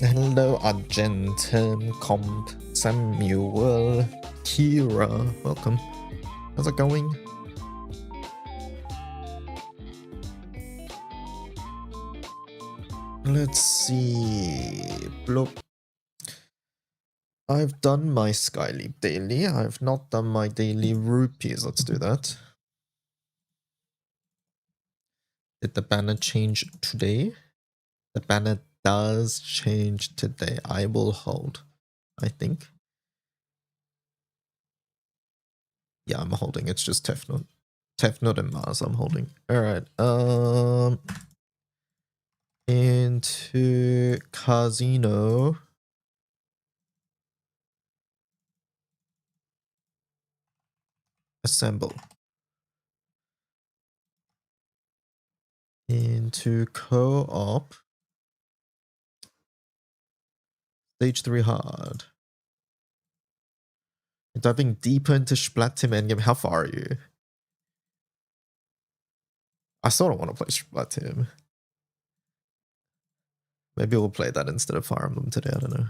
Hello, Argentum, Comp, Samuel, Kira, welcome. How's it going? Let's see. Bloop. I've done my Skyleap daily. I've not done my daily rupees. Let's do that. Did the banner change today? The banner does change today. I will hold, I think. Yeah, I'm holding. It's just Tefnut. Tefnut and Mars I'm holding. Alright. Into Casino. Assemble. Into co-op. Stage 3 hard. Diving deeper into Splat Team endgame. How far are you? I still don't want to play Splat Team. Maybe we'll play that instead of Fire Emblem today. I don't know.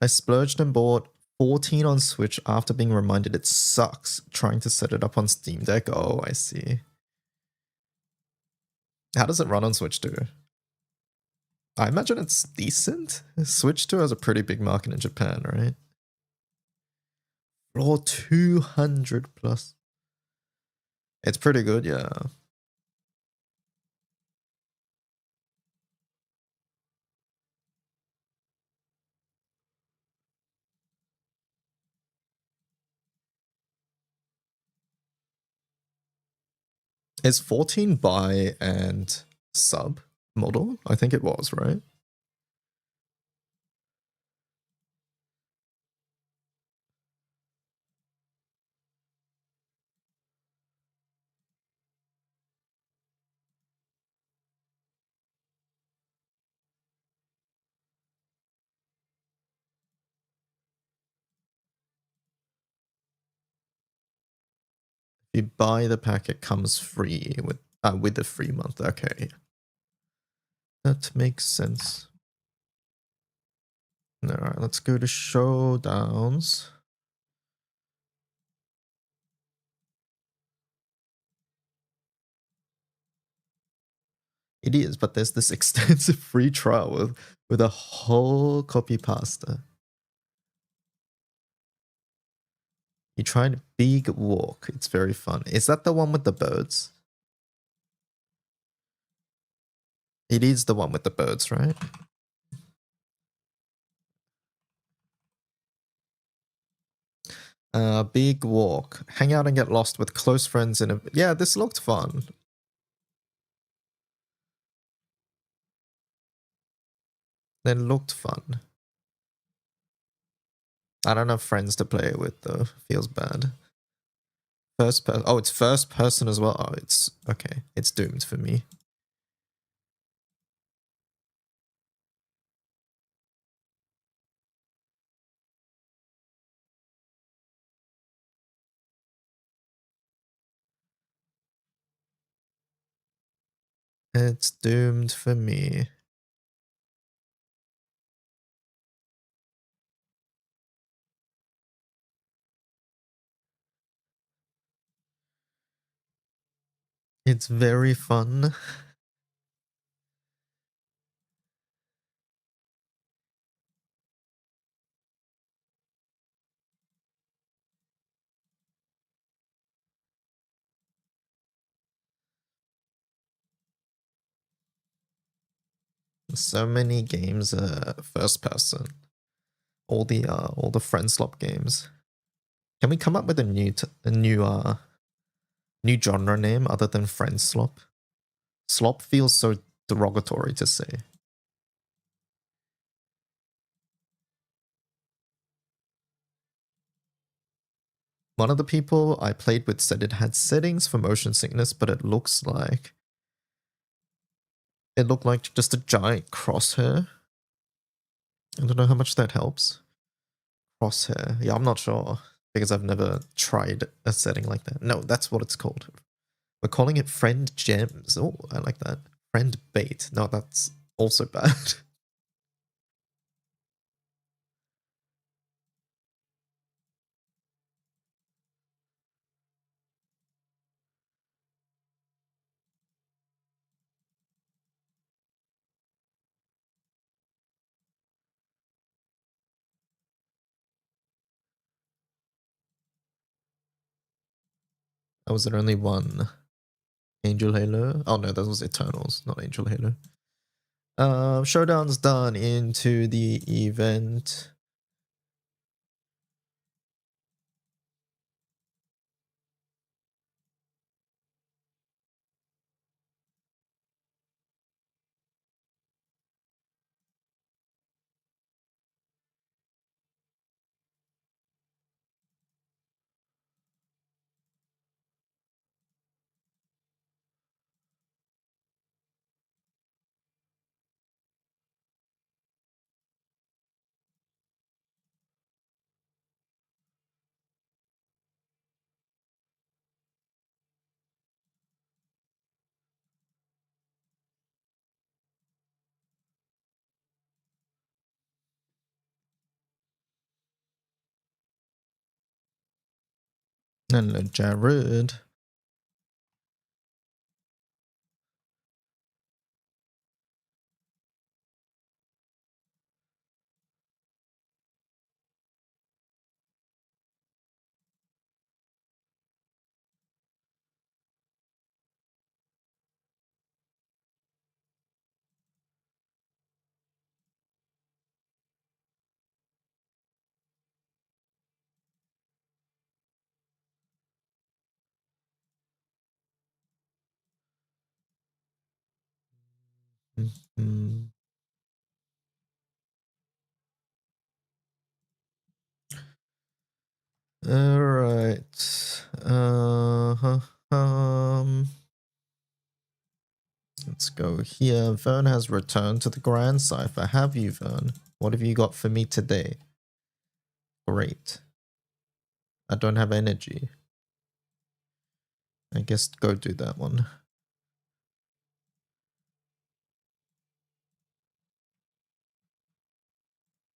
I splurged and bought 14 on Switch after being reminded it sucks trying to set it up on Steam Deck. Oh, I see. How does it run on Switch 2? I imagine it's decent. Switch 2 has a pretty big market in Japan, right? Floor 200 plus. It's pretty good, yeah. Is 14 buy and sub model? I think it was, right? If you buy the pack, it comes free with the free month. Okay. That makes sense. Alright, let's go to showdowns. It is, but there's this extensive free trial with a whole copy pasta. You tried Big Walk. It's very fun. Is that the one with the birds? It is the one with the birds, right? Big Walk. Hang out and get lost with close friends in a... Yeah, this looked fun. It looked fun. I don't have friends to play it with though. Feels bad. First person. Oh, it's first person as well. Oh, it's... Okay. It's doomed for me. It's doomed for me. It's very fun. So many games first person. All the friend slop games. Can we come up with a new genre name other than friend slop? Slop feels so derogatory to say. One of the people I played with said it had settings for motion sickness, but it looked like just a giant crosshair. I don't know how much that helps. Crosshair. Yeah, I'm not sure because I've never tried a setting like that. No, that's what it's called. We're calling it friend gems. Oh, I like that. Friend bait. No, that's also bad. Oh, was there only one? Angel Halo? Oh no, that was Eternals, not Angel Halo. Showdown's done into the event. Hello, Jared. Mm-hmm. All right. Let's go here. Vern has returned to the Grand Cipher. Have you, Vern? What have you got for me today? Great. I don't have energy. I guess go do that one.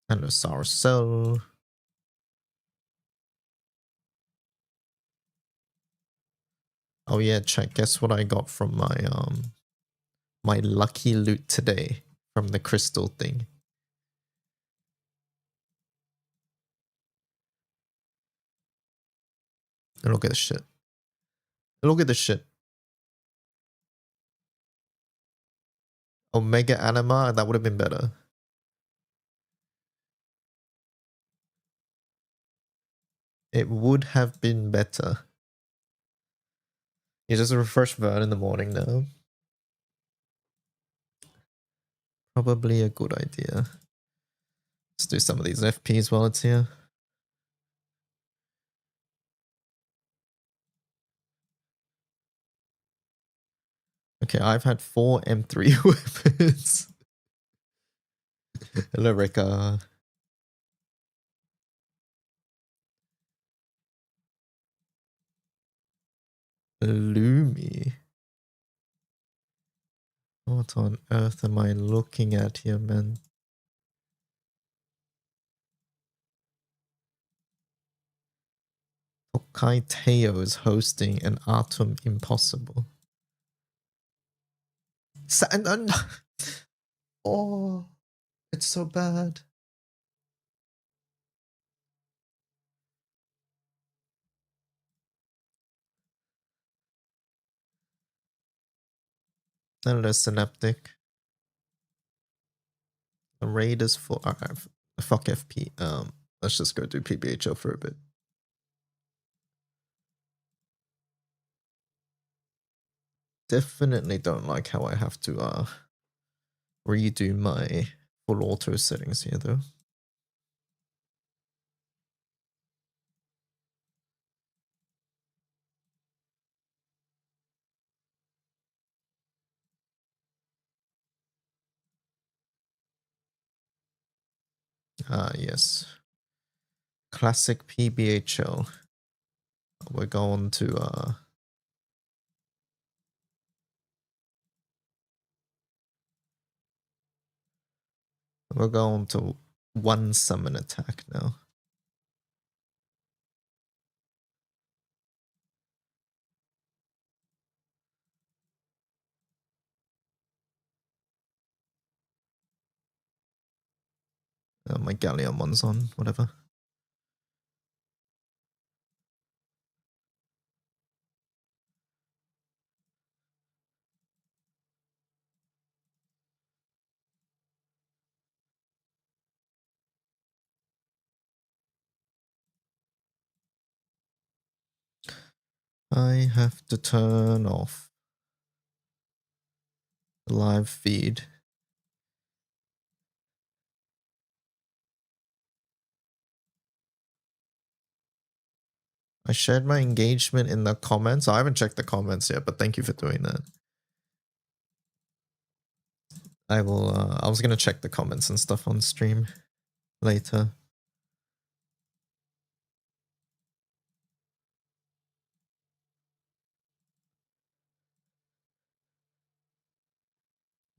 Hello, Sour Cell. Oh yeah, check. Guess what I got from my lucky loot today from the crystal thing. Look at this shit. Look at this shit. Omega Anima, that would have been better. It would have been better. You just refresh Vern in the morning now. Probably a good idea. Let's do some of these FPs while it's here. Okay, I've had 4 M3 weapons. Hello, Rekka. Lumi. What on earth am I looking at here, man? Tokai Teo is hosting an Atom Impossible. Oh, it's so bad. Hello, Synaptic. The raid is full. Alright, fuck FP. Let's just go do PBHL for a bit. Definitely don't like how I have to redo my full auto settings here though. Yes. Classic PBHL. We're going to we're going to one summon attack now. My Galleon one's on, whatever. I have to turn off the live feed. I shared my engagement in the comments. I haven't checked the comments yet, but thank you for doing that. I will, I was gonna check the comments and stuff on stream later.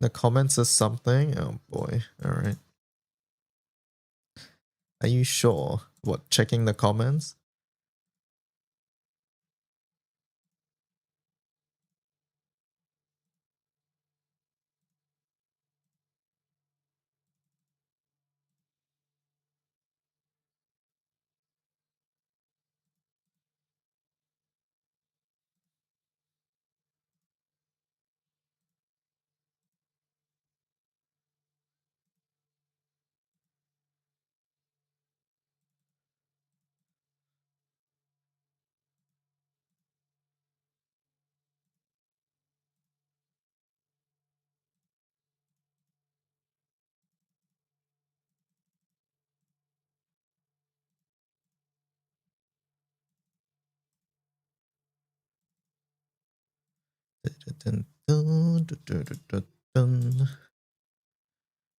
The comments is something? Oh boy, alright. Are you sure? What, checking the comments?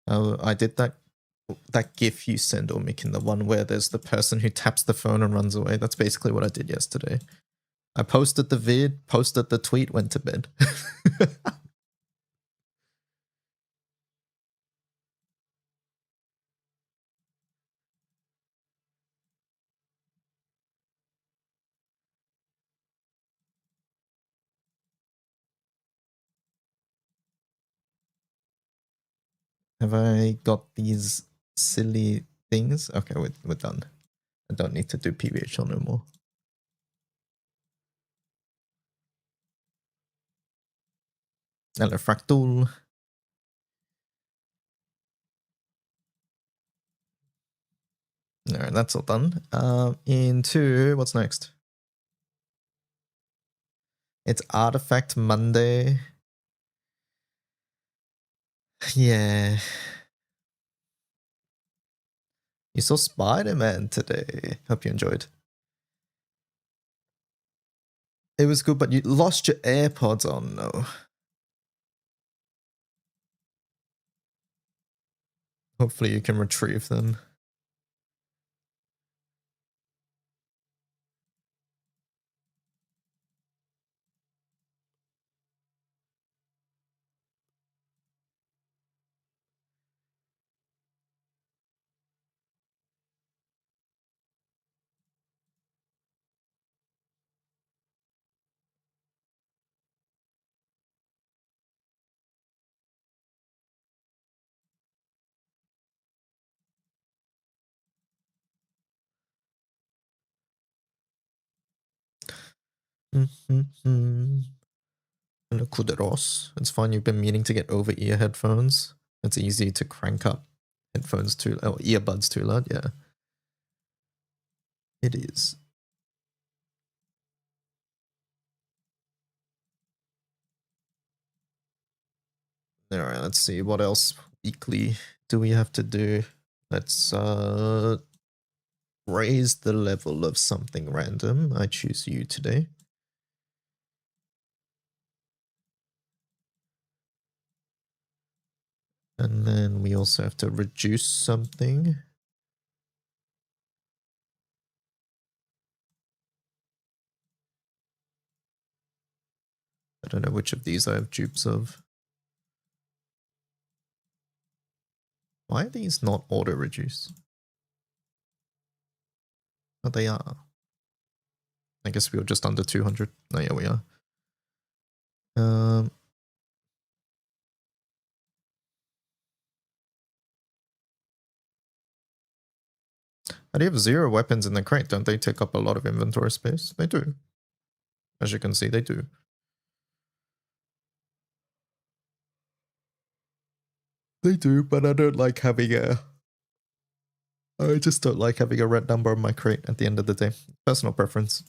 Oh, I did that GIF you send, Omik, in the one where there's the person who taps the phone and runs away. That's basically what I did yesterday. I posted the vid, posted the tweet, went to bed. Have I got these silly things? Okay, we're done. I don't need to do PBHL no more. Hello, Fractal. Alright, that's all done. Into what's next? It's Artifact Monday. Yeah. You saw Spider-Man today. Hope you enjoyed. It was good, but you lost your AirPods on, no. Hopefully you can retrieve them. Mm-hmm. Hello, kuderos. It's fine. You've been meaning to get over-ear headphones. It's easy to crank up headphones too, or earbuds too loud. Yeah, it is. All right, let's see what else weekly do we have to do. Let's raise the level of something random. I choose you today. And then we also have to reduce something. I don't know which of these I have dupes of. Why are these not auto reduce? Oh, they are. I guess we were just under 200. Oh, yeah, we are. Um, and you have 0 weapons in the crate. Don't they take up a lot of inventory space? They do. As you can see, they do. They do, but I don't like having a... I just don't like having a red number on my crate at the end of the day. Personal preference.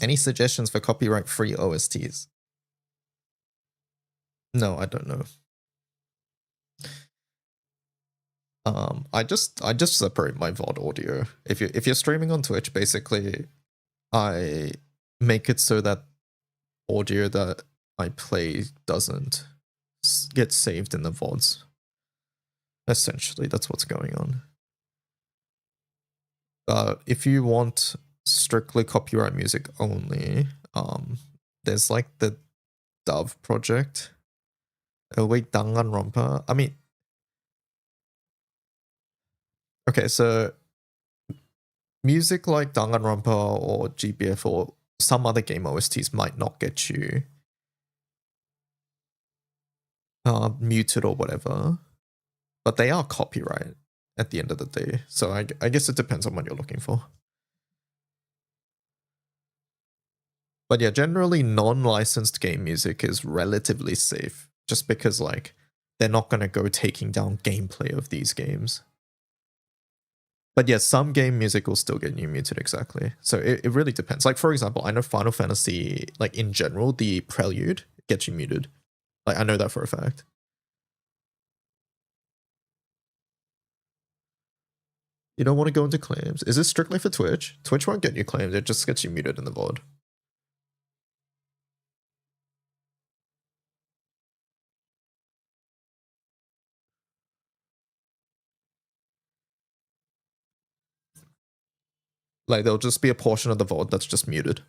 Any suggestions for copyright-free OSTs? No, I don't know. I just separate my VOD audio. If you're streaming on Twitch, basically, I make it so that audio that I play doesn't get saved in the VODs. Essentially, that's what's going on. If you want strictly copyright music only, there's like the Dove project. Wait, Danganronpa. I mean, okay, so music like Danganronpa or GBF or some other game OSTs might not get you muted or whatever, but they are copyright at the end of the day. So I guess it depends on what you're looking for. But yeah, generally non-licensed game music is relatively safe just because like they're not going to go taking down gameplay of these games. But yeah, some game music will still get you muted exactly. So it really depends. Like for example, I know Final Fantasy, like in general, the prelude gets you muted. Like I know that for a fact. You don't want to go into claims. Is this strictly for Twitch? Twitch won't get you claims, it just gets you muted in the VOD. Like there'll just be a portion of the VOD that's just muted.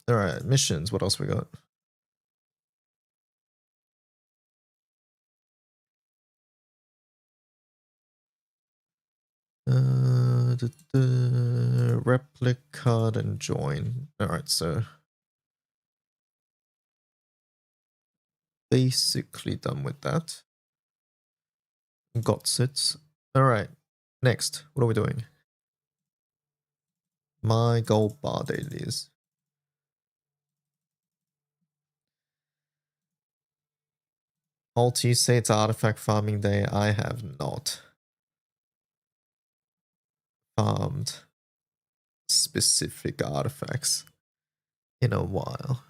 Alright, missions. What else we got? Replic card and join. Alright, so basically done with that. Got it. Alright, next. What are we doing? My gold bar dailies. Alt, you say it's artifact farming day. I have not farmed specific artifacts in a while.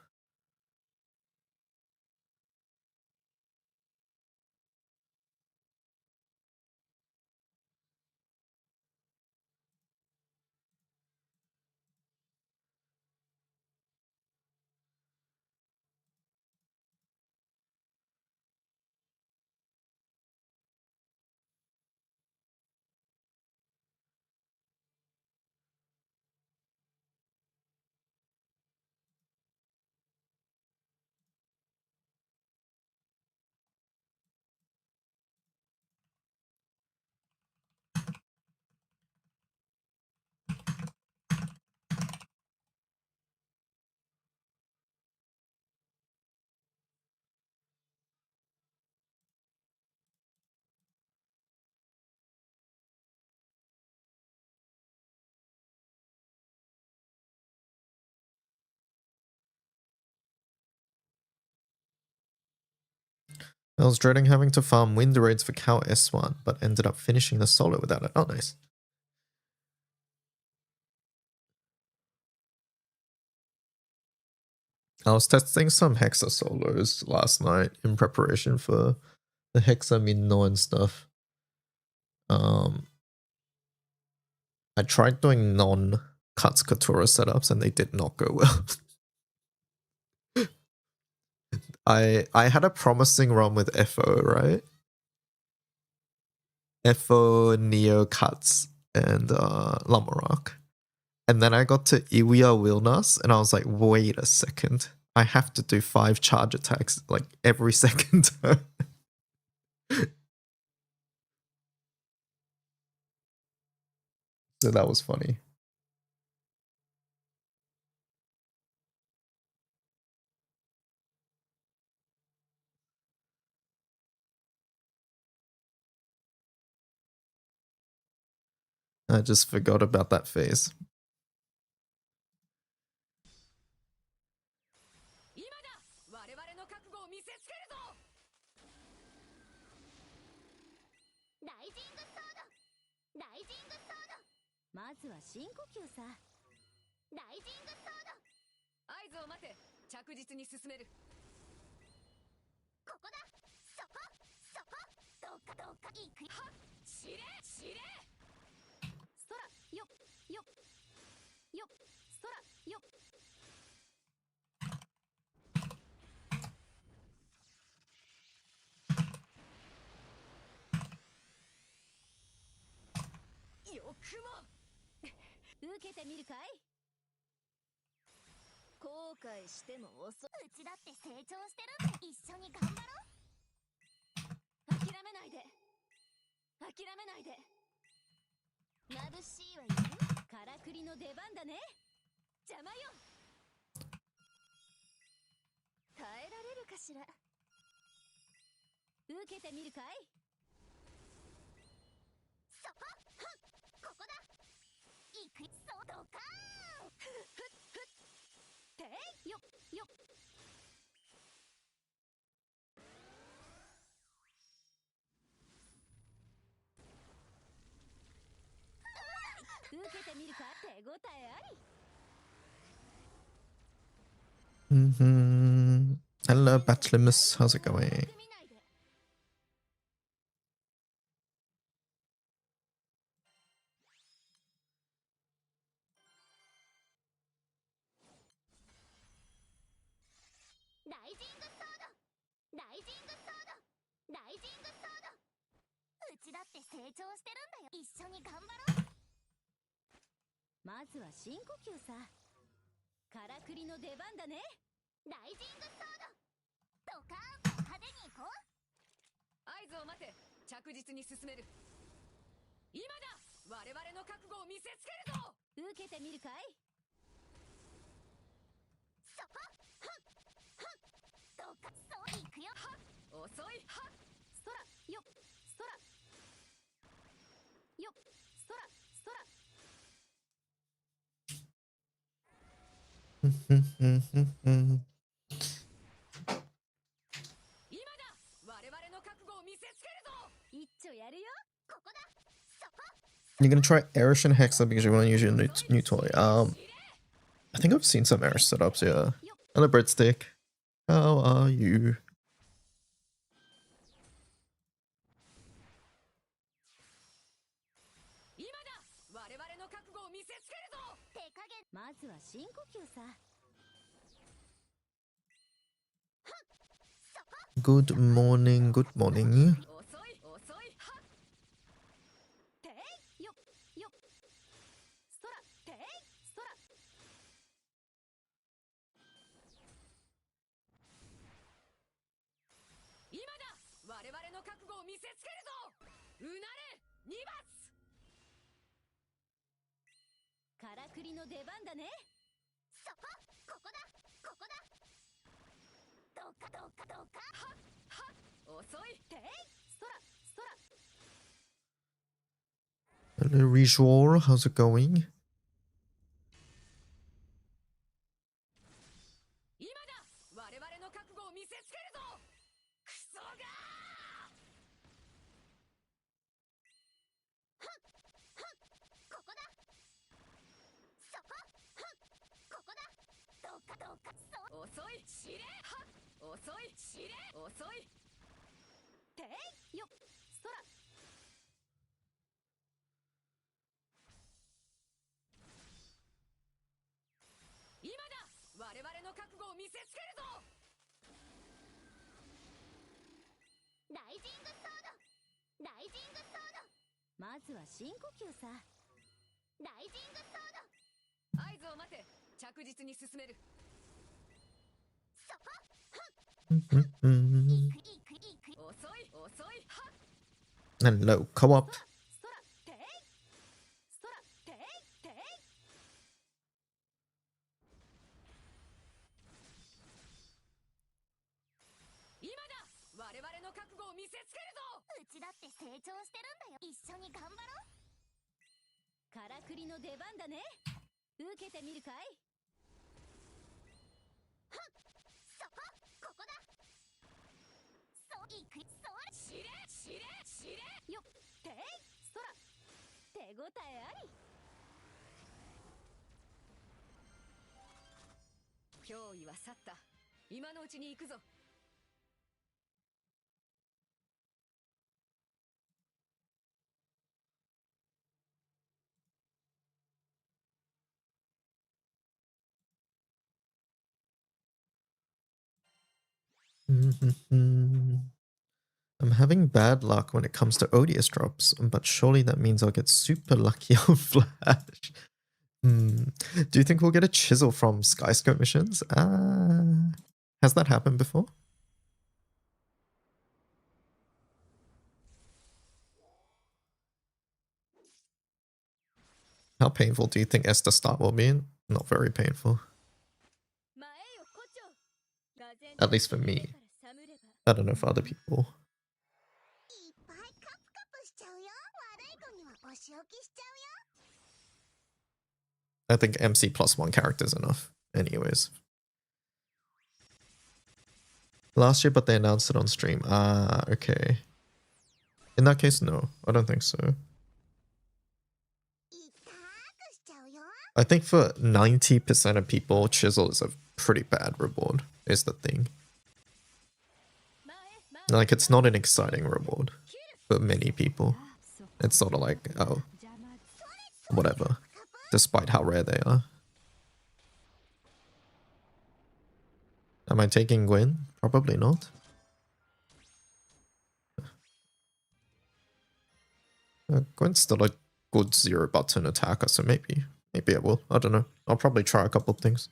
I was dreading having to farm wind raids for Cow S1, but ended up finishing the solo without it. Oh, nice. I was testing some Hexa solos last night in preparation for the Hexa Minnow and stuff. I tried doing non-Cuts Katura setups and they did not go well. I had a promising run with FO, right? FO, Neo Cuts, and Lamorak. And then I got to Iwia Wilnas and I was like, wait a second. I have to do 5 charge attacks like every second turn. So that was funny. I just forgot about that phase. Hello, Batlimus. How's it going? You're gonna try Erish and Hexa because you want to use your new toy. I think I've seen some Erish setups, yeah. Hello, Breadstick. How are you? Good morning, good morning. Hello, Rijor. How's it going? Hello, co-op. I'm having bad luck when it comes to ODS drops, but surely that means I'll get super lucky on Flash. Do you think we'll get a chisel from Skyscope missions? Has that happened before? How painful do you think Esther start will be? Not very painful. At least for me. I don't know for other people. I think MC plus 1 character is enough. Anyways. Last year, but they announced it on stream. Okay. In that case, no. I don't think so. I think for 90% of people, Chisel is a pretty bad reward, is the thing. Like, it's not an exciting reward for many people. It's sort of like, oh, whatever, despite how rare they are. Am I taking Gwen? Probably not. Gwen's still a good 0-button attacker, so maybe I will. I don't know. I'll probably try a couple of things.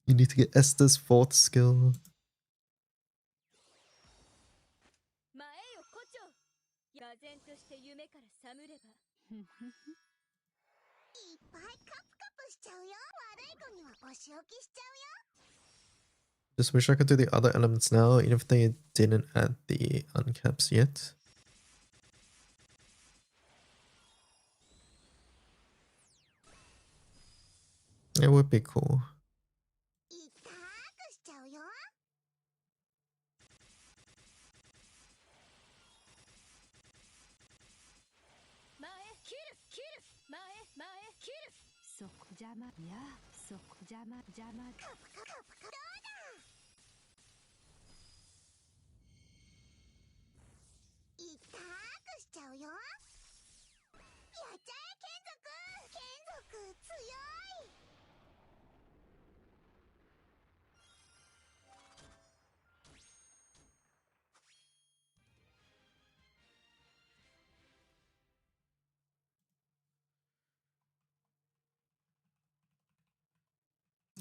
You need to get Esther's 4th skill. Just wish I could do the other elements now, even if they didn't add the uncaps yet. It would be cool.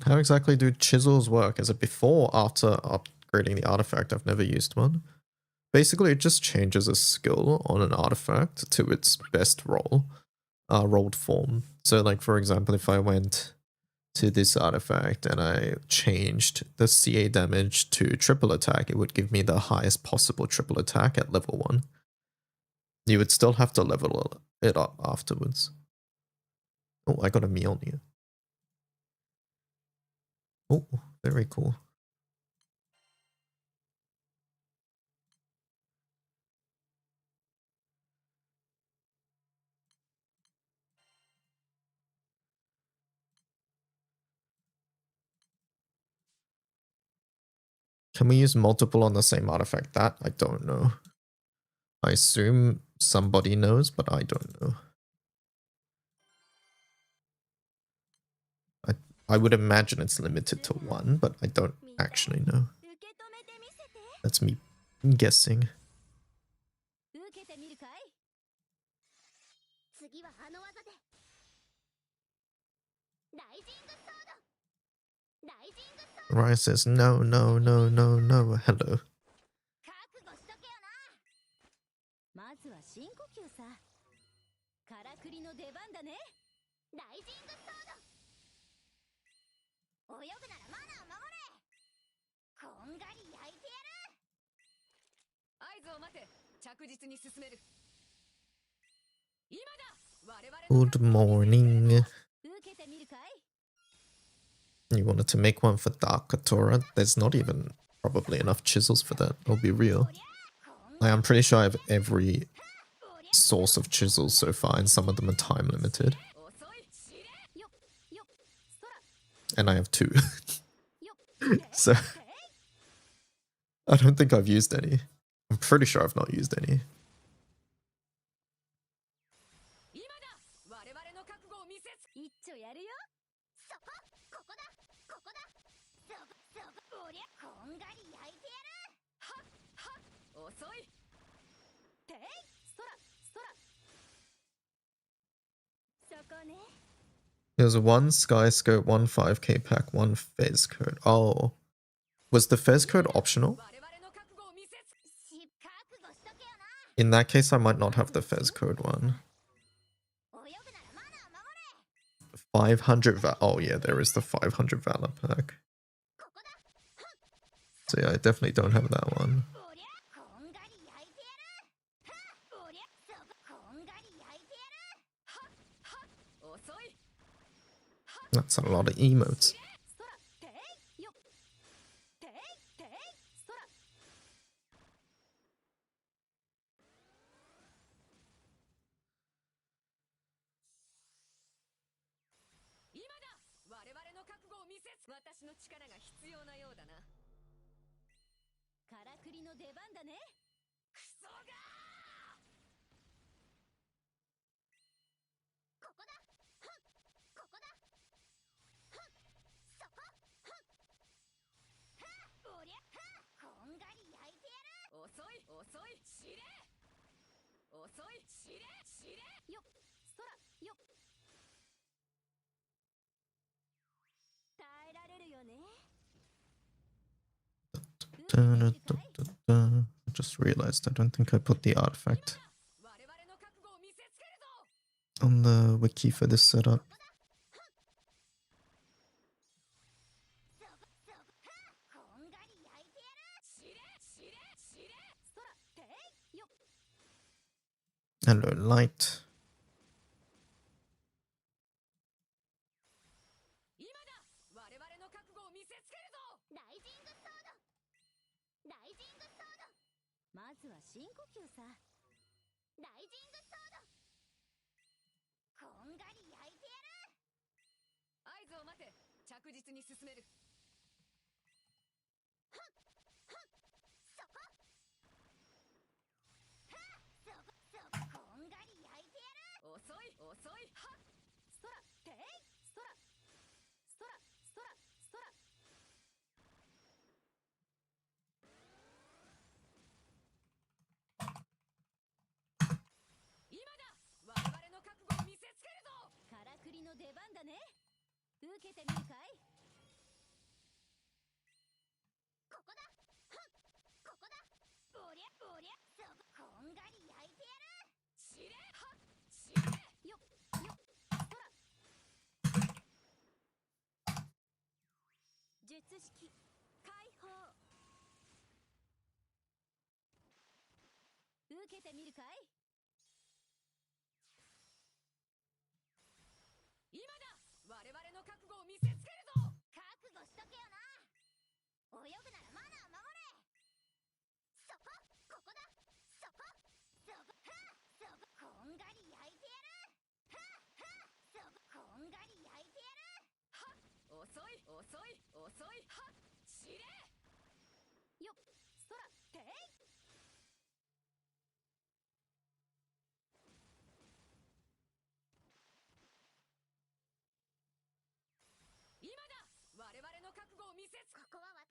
How exactly do chisels work? Is it before or after upgrading the artifact? I've never used one. Basically, it just changes a skill on an artifact to its best rolled form. So like, for example, if I went to this artifact and I changed the CA damage to triple attack, it would give me the highest possible triple attack at level 1. You would still have to level it up afterwards. Oh, I got a Mjolnir. Oh, very cool. Can we use multiple on the same artifact? That I don't know. I assume somebody knows, but I don't know. I would imagine it's limited to one, but I don't actually know. That's me guessing. Raya says no, no, no, no, no. Hello. Good morning. You wanted to make one for Dark Katora? There's not even probably enough chisels for that, I'll be real. Like, I'm pretty sure I have every source of chisels so far, and some of them are time limited. And I have 2. So, I don't think I've used any. I'm pretty sure I've not used any. There's 1 Sky Skirt, 1 5k pack, 1 Fez Coat. Oh. Was the Fez Coat optional? In that case, I might not have the Fez Code one. 500 oh yeah, there is the 500 Valor pack. So yeah, I definitely don't have that one. That's a lot of emotes. I just realized I don't think I put the artifact on the wiki for this setup. Hello, light.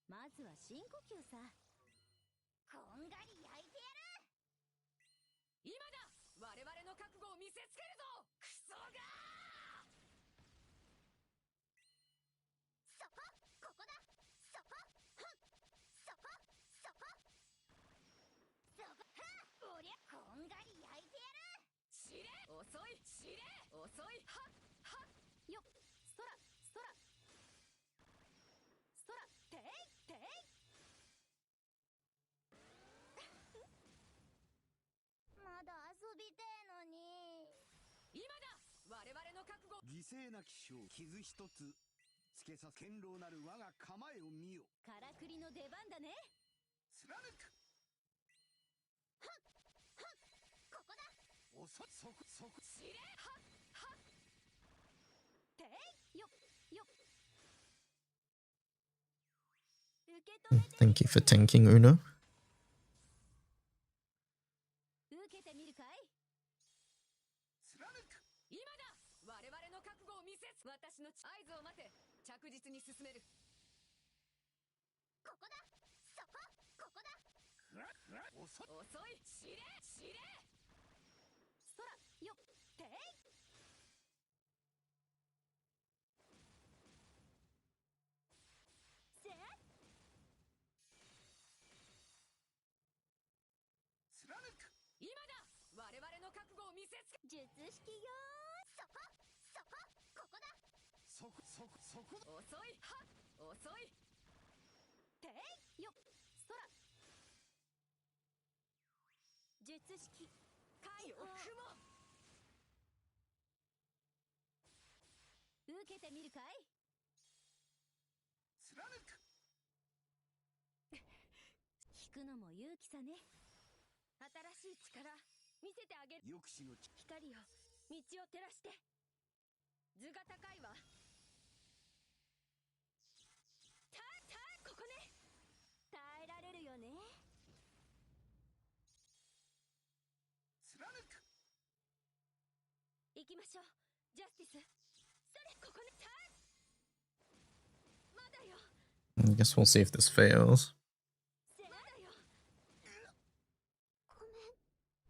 まずは深呼吸さ。こんがり焼いてやる。今だ。我々の覚悟を見せつけるぞ。クソがー。そこ、ここだ。そこ、ふん。そこ、そこ。そこ、はっ。おりゃ、こんがり焼いてやる。知れ。遅い。知れ。遅い。はっはっ。よっ。そら、そら。そら、ていてい。まだ遊びてえのに。今だ。我々の覚悟。犠牲なき将、傷一つつけさ堅牢なる我が構えを見よ。からくりの出番だね。貫く。はっはっ。ここだ。おそそこそこ。知れ。はっはっ。てい。よっよっ。受け止めて。Thank you for tanking Uno. 受けてみるかい。貫く。今だ。我々の覚悟を見せつ。私の合図を待て。着実に進める。ここだ。そこ。ここだ。ふわふわ。遅い。遅い。知れ。知れ。そら。よっ。てい。せ。貫く。今だ。我々の覚悟を見せつけ。術式よー。そこ。そこ。ここだ。そこそこそこ。遅い。はっ。遅い。てい。よっ。そら。術式。海を雲。受けてみるかい。貫く。聞くのも勇気さね。新しい力見せてあげる。抑止の光よ、道を照らして。図が高いわ。ここね。耐えられるよね。貫く。行きましょう。ジャスティス。それ、ここね。まだよ。 I guess we'll see if this fails. まだよ。ごめん。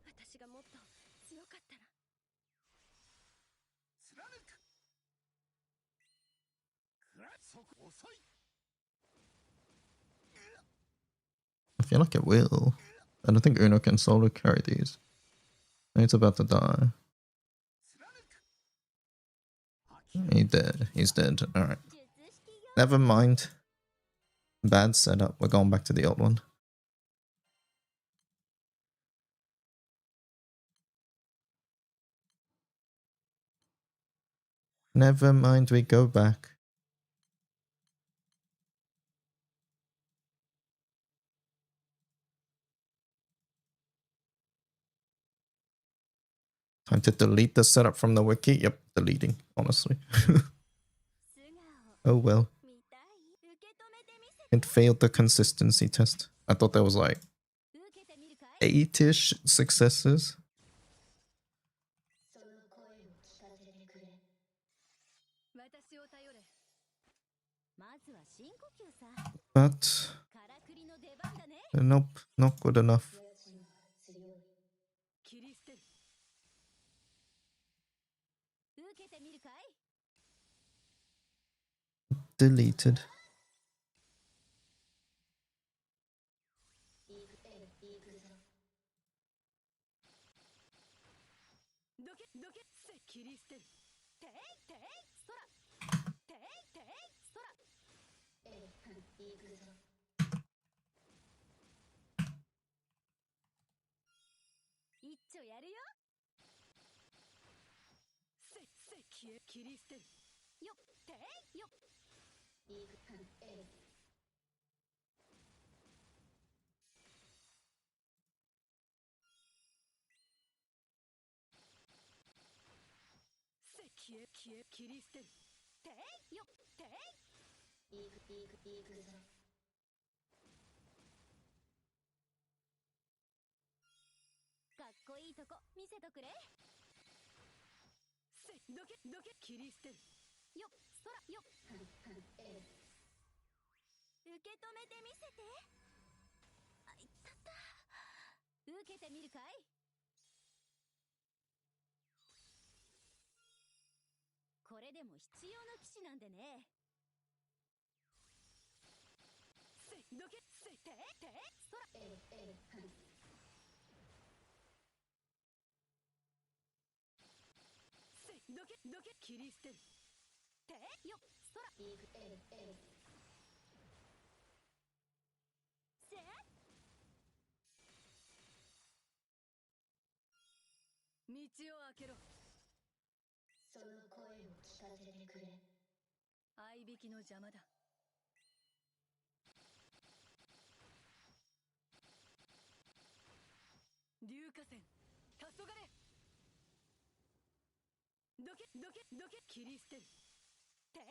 私がもっと強かったら。貫く。ふわそこ。遅い。I feel like it will. I don't think Uno can solo carry these. It's about to die. 貫く。 He's dead. He's dead. Alright. 術式よ。 Never mind. Bad setup. We're going back to the old one. Never mind. We go back. Time to delete the setup from the wiki. Yep, deleting, honestly. 素顔 Oh well. 見たい。受け止めてみせ。 It failed the consistency test. I thought there was like 受けてみるかい。 8-ish successes. その声を聞かせてくれ。私を頼れ。まずは深呼吸さ。 But からくりの出番だね。 nope, not good enough. 切り捨てる。受けてみるかい。 Deleted. どけどけ。せ切り捨てる。ていてい。そら。ていてい。そら。一丁やるよ。せ切り捨てる。よってよっ。かっこいいとこ見せとくれ。よっそらよっ受け止めてみせて。あいったった。受けてみるかい。これでも必要な騎士なんでね。そらよっそらせ道を開けろ。その声を聞かせてくれ。合いびきの邪魔だ。硫化線黄昏。どけ切り捨てる。そら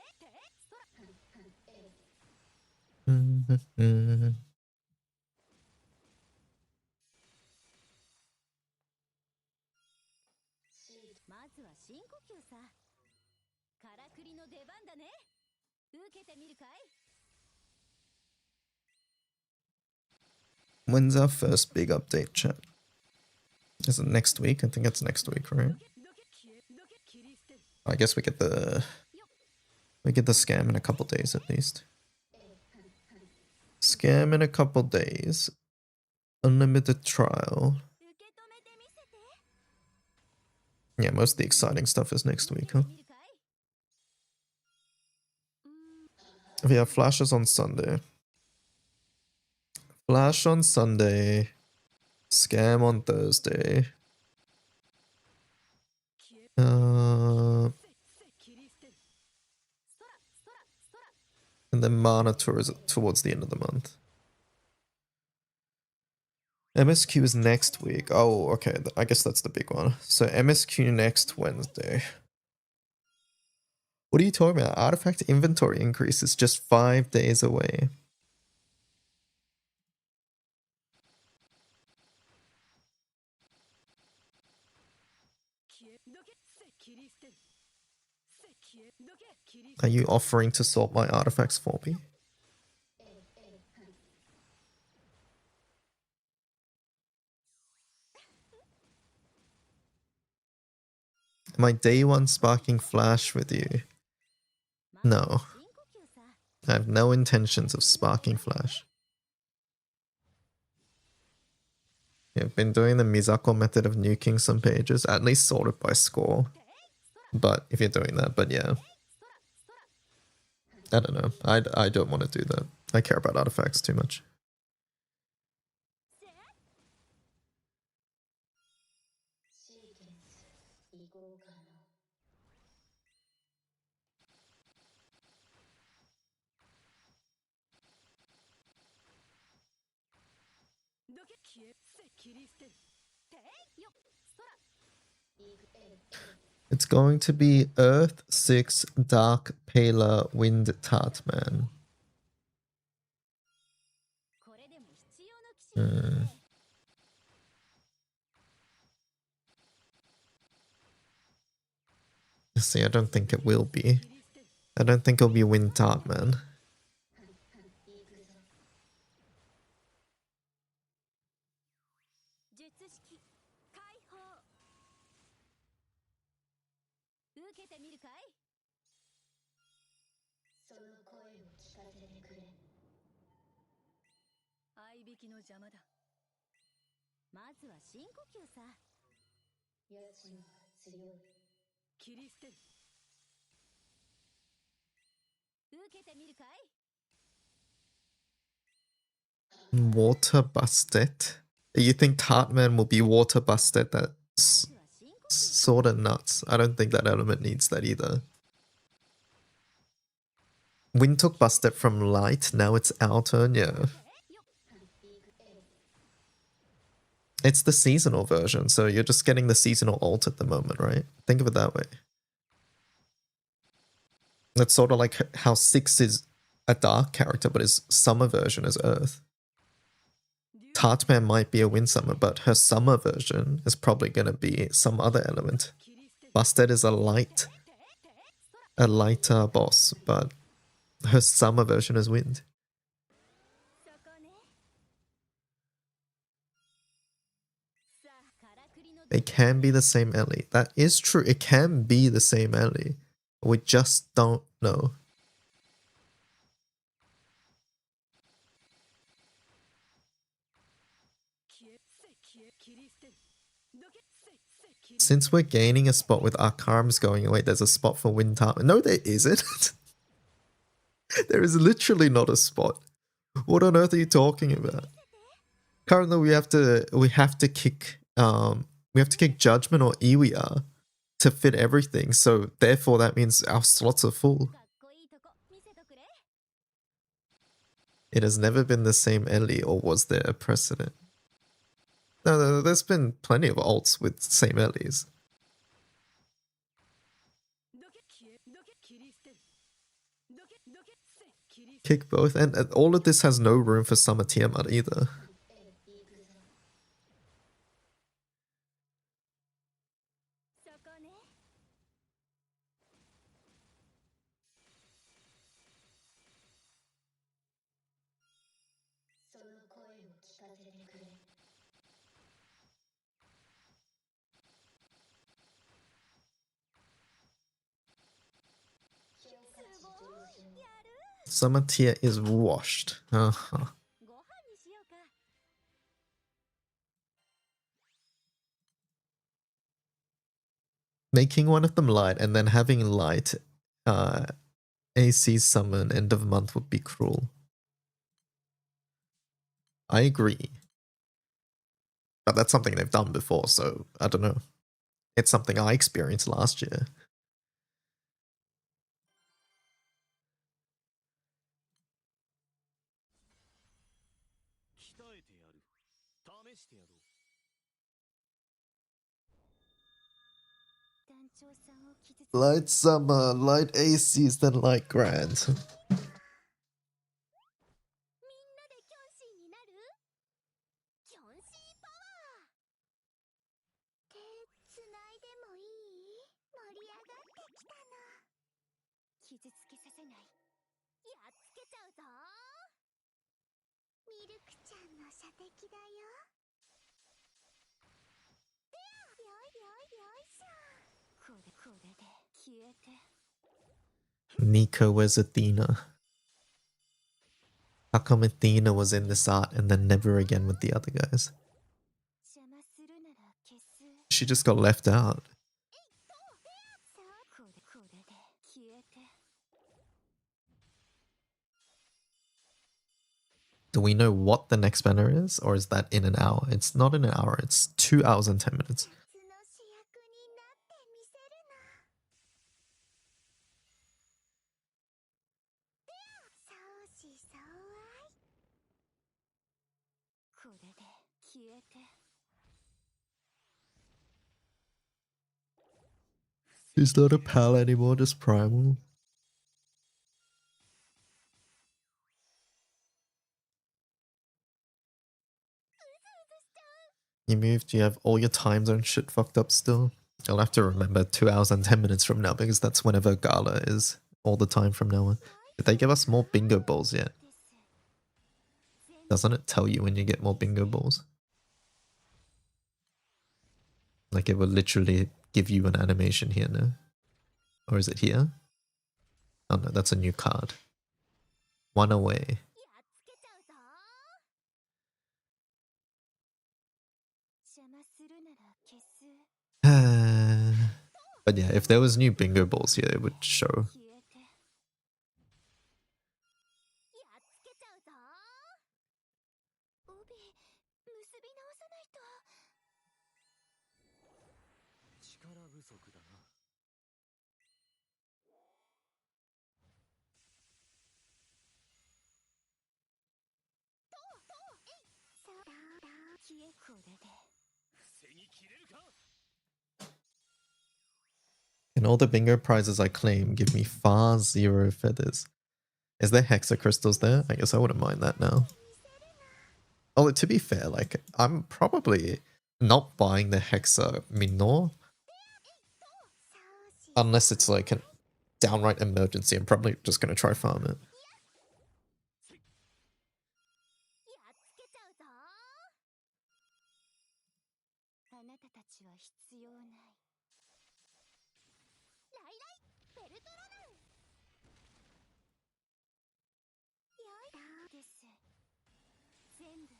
まずは深呼吸さ。からくりの出番だね。受けてみるかい。 When's our first big update, chat? Is it next week? I think it's next week, right? I guess we get the scam in a couple days at least. Scam in a couple days. Unlimited trial. Yeah, most of the exciting stuff is next week, huh? We have flashes on Sunday. Flash on Sunday. Scam on Thursday. And then Monitor is towards the end of the month. MSQ is next week. Oh, okay. I guess that's the big one. So MSQ next Wednesday. What are you talking about? Artifact inventory increase is just 5 days away. Are you offering to sort my artifacts for me? My day one sparking flash with you. No. I have no intentions of sparking flash. Yeah, I've been doing the Mizako method of nuking some pages, at least sorted by score. But if you're doing that, but yeah. I don't know. I don't want to do that. I care about artifacts too much. It's going to be Earth 6 Dark Paler Wind Tartman. See, I don't think it will be. I don't think it'll be Wind Tartman. Water busted? You think Tartman will be water busted? That's sort of nuts. I don't think that element needs that either. Wind took busted from light, now it's our turn, yeah. It's the seasonal version, so you're just getting the seasonal ult at the moment, right? Think of it that way. That's sort of like how 6 is a dark character, but his summer version is Earth. Tartman might be a wind summer, but her summer version is probably going to be some other element. Busted is a lighter boss, but her summer version is wind. It can be the same Ellie. That is true. It can be the same Ellie. We just don't know. Since we're gaining a spot with our Karms going away, there's a spot for Wind Tartman. No, there isn't. There is literally not a spot. What on earth are you talking about? Currently, we have to kick Judgment or Iwia to fit everything. So therefore, that means our slots are full. It has never been the same Ellie, or was there a precedent? No, there's been plenty of alts with same Ellies. Kick both, and all of this has no room for Summer Tiamat either. Summer tier is washed. Making one of them light and then having light AC summon end of month would be cruel. I agree. But that's something they've done before, so I don't know. It's something I experienced last year. Light summer, light ACs, then light grand. Nico, where's Athena? How come Athena was in this art and then never again with the other guys? She just got left out. Do we know what the next banner is? Or is that in an hour? It's not in an hour, it's 2 hours and 10 minutes. She's not a pal anymore, just primal. You moved, you have all your time zone shit fucked up still. I'll have to remember 2 hours and 10 minutes from now because that's whenever Gala is all the time from now on. Did they give us more bingo balls yet? Doesn't it tell you when you get more bingo balls? Like it will literally give you an animation here now. Or is it here? Oh no, that's a new card. One away. But yeah, if there was new bingo balls here, it would show. Can And all the bingo prizes I claim give me far 0 feathers. Is there hexa crystals there? I guess I wouldn't mind that now. Although to be fair, like I'm probably not buying the hexa minor unless it's like a downright emergency. I'm probably just gonna try farm it. やっつけちゃうぞ。あなたたちは必要ない。ライライベルトロナン。よいです。全部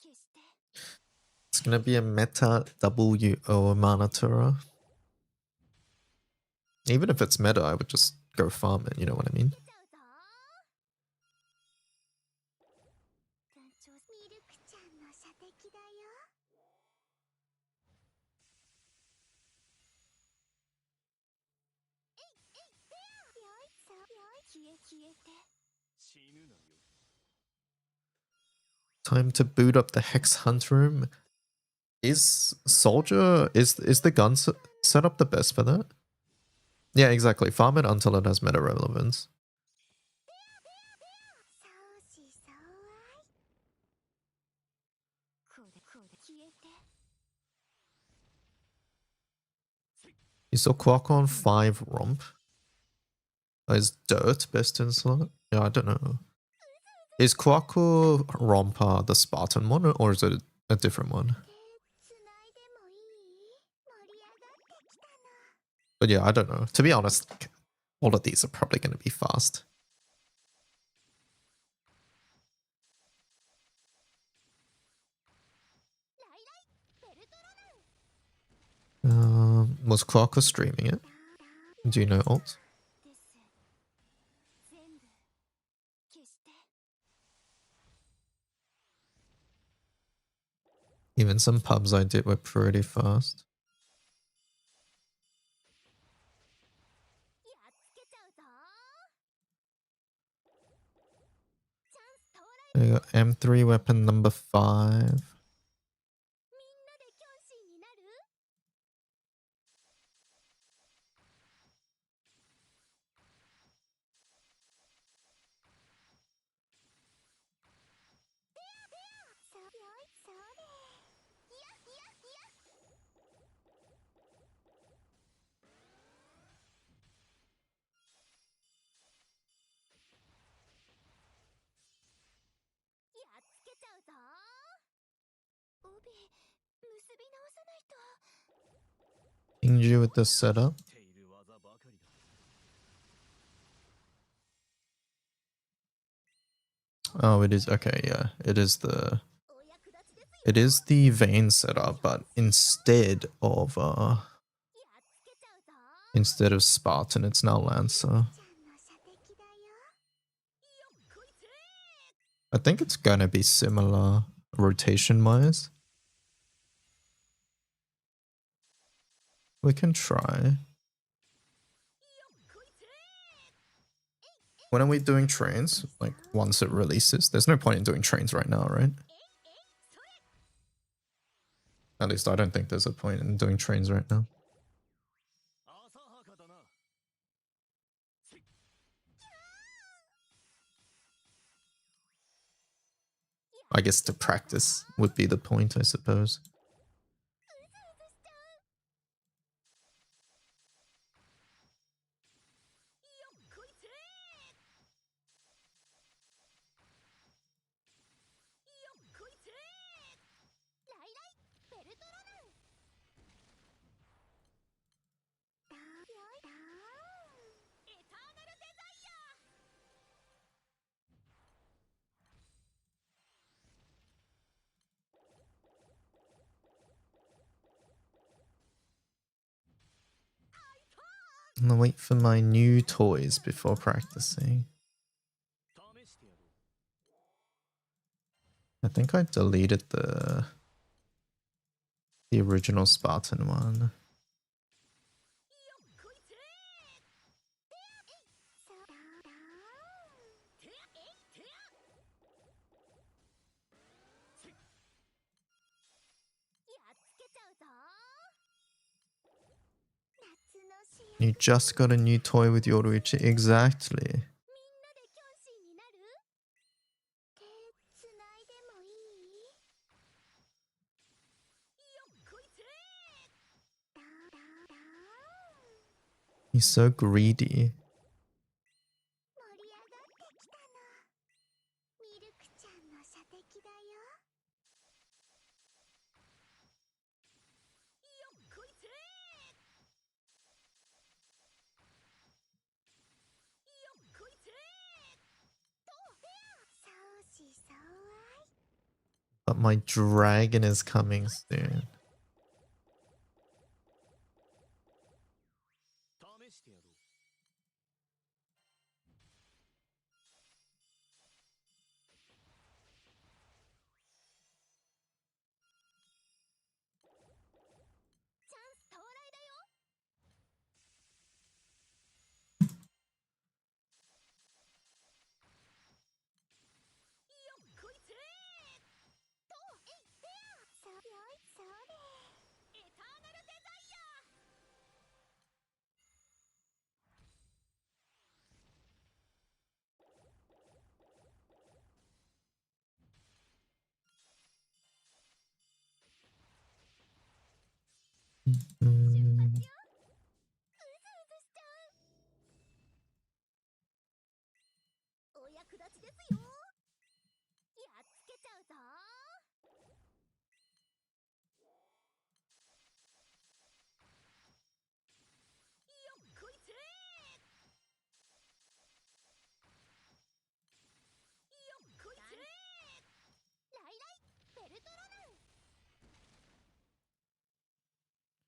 消して。It's gonna be a meta WO Manatura. Even if it's meta, I would just go farm it, you know what I mean? ちゃうぞ。団長ミルクちゃんの射的だよ。えいえいペア。よいそうよい消え消えて。死ぬなよ。 Time to boot up the Hex Hunt room. Is Soldier, is the gun setup the best for that? Yeah, exactly. Farm it until it has meta relevance. 相思相愛。こうで消えて。 You saw Qualcomm 5 Romp. Is Dirt best in slot? Yeah, I don't know. Is Quaco Romper the Spartan one or is it a different one? つないでもいい？盛り上がってきたの。 But yeah, I don't know. To be honest, all of these are probably going to be fast. Was Quaco streaming it? Do you know alt? です。全部消して。 Even some pubs I did were pretty fast. やっつけちゃうぞ。チャンス到来。 There you go. M3 weapon number 5. みんなでキョンシーになる？ そうよいそうね。いやいやいや。 やっつけちゃうぞ。帯結び直さないと。 Pinged you with this setup. Oh, it is okay. Yeah, it is the お役立ちですよ。 it is the vein setup, but instead of やっつけちゃうぞ。 instead of Spartan, it's now Lancer. ちゃんの射的だよ。よっこいせ。 I think it's gonna be similar rotation wise. We can try. When are we doing trains? Like once it releases? There's no point in doing trains right now, right? At least I don't think there's a point in doing trains right now. I guess to practice would be the point, I suppose. I'm gonna wait for my new toys before practicing. I think I deleted the original Spartan one. You just got a new toy with Yoruichi. Exactly. みんなでキョンシーになる？手つないでもいい？よっこいせー！ダーダー He's so greedy. 盛り上がってきたの。ミルクちゃんの射的だよ。よっこいせー！よっこいせー！とフェア！相思相愛。 But my dragon is coming soon. 試してやろう。チャンス到来だよ。よっこいせー！とえいフェア！そうよいそうでエターナルデザイア！ Mm. うずうずしちゃう。お役立ちですよ。やっつけちゃうぞ。よっこいせー！よっこいせー！ライライベルトロナン。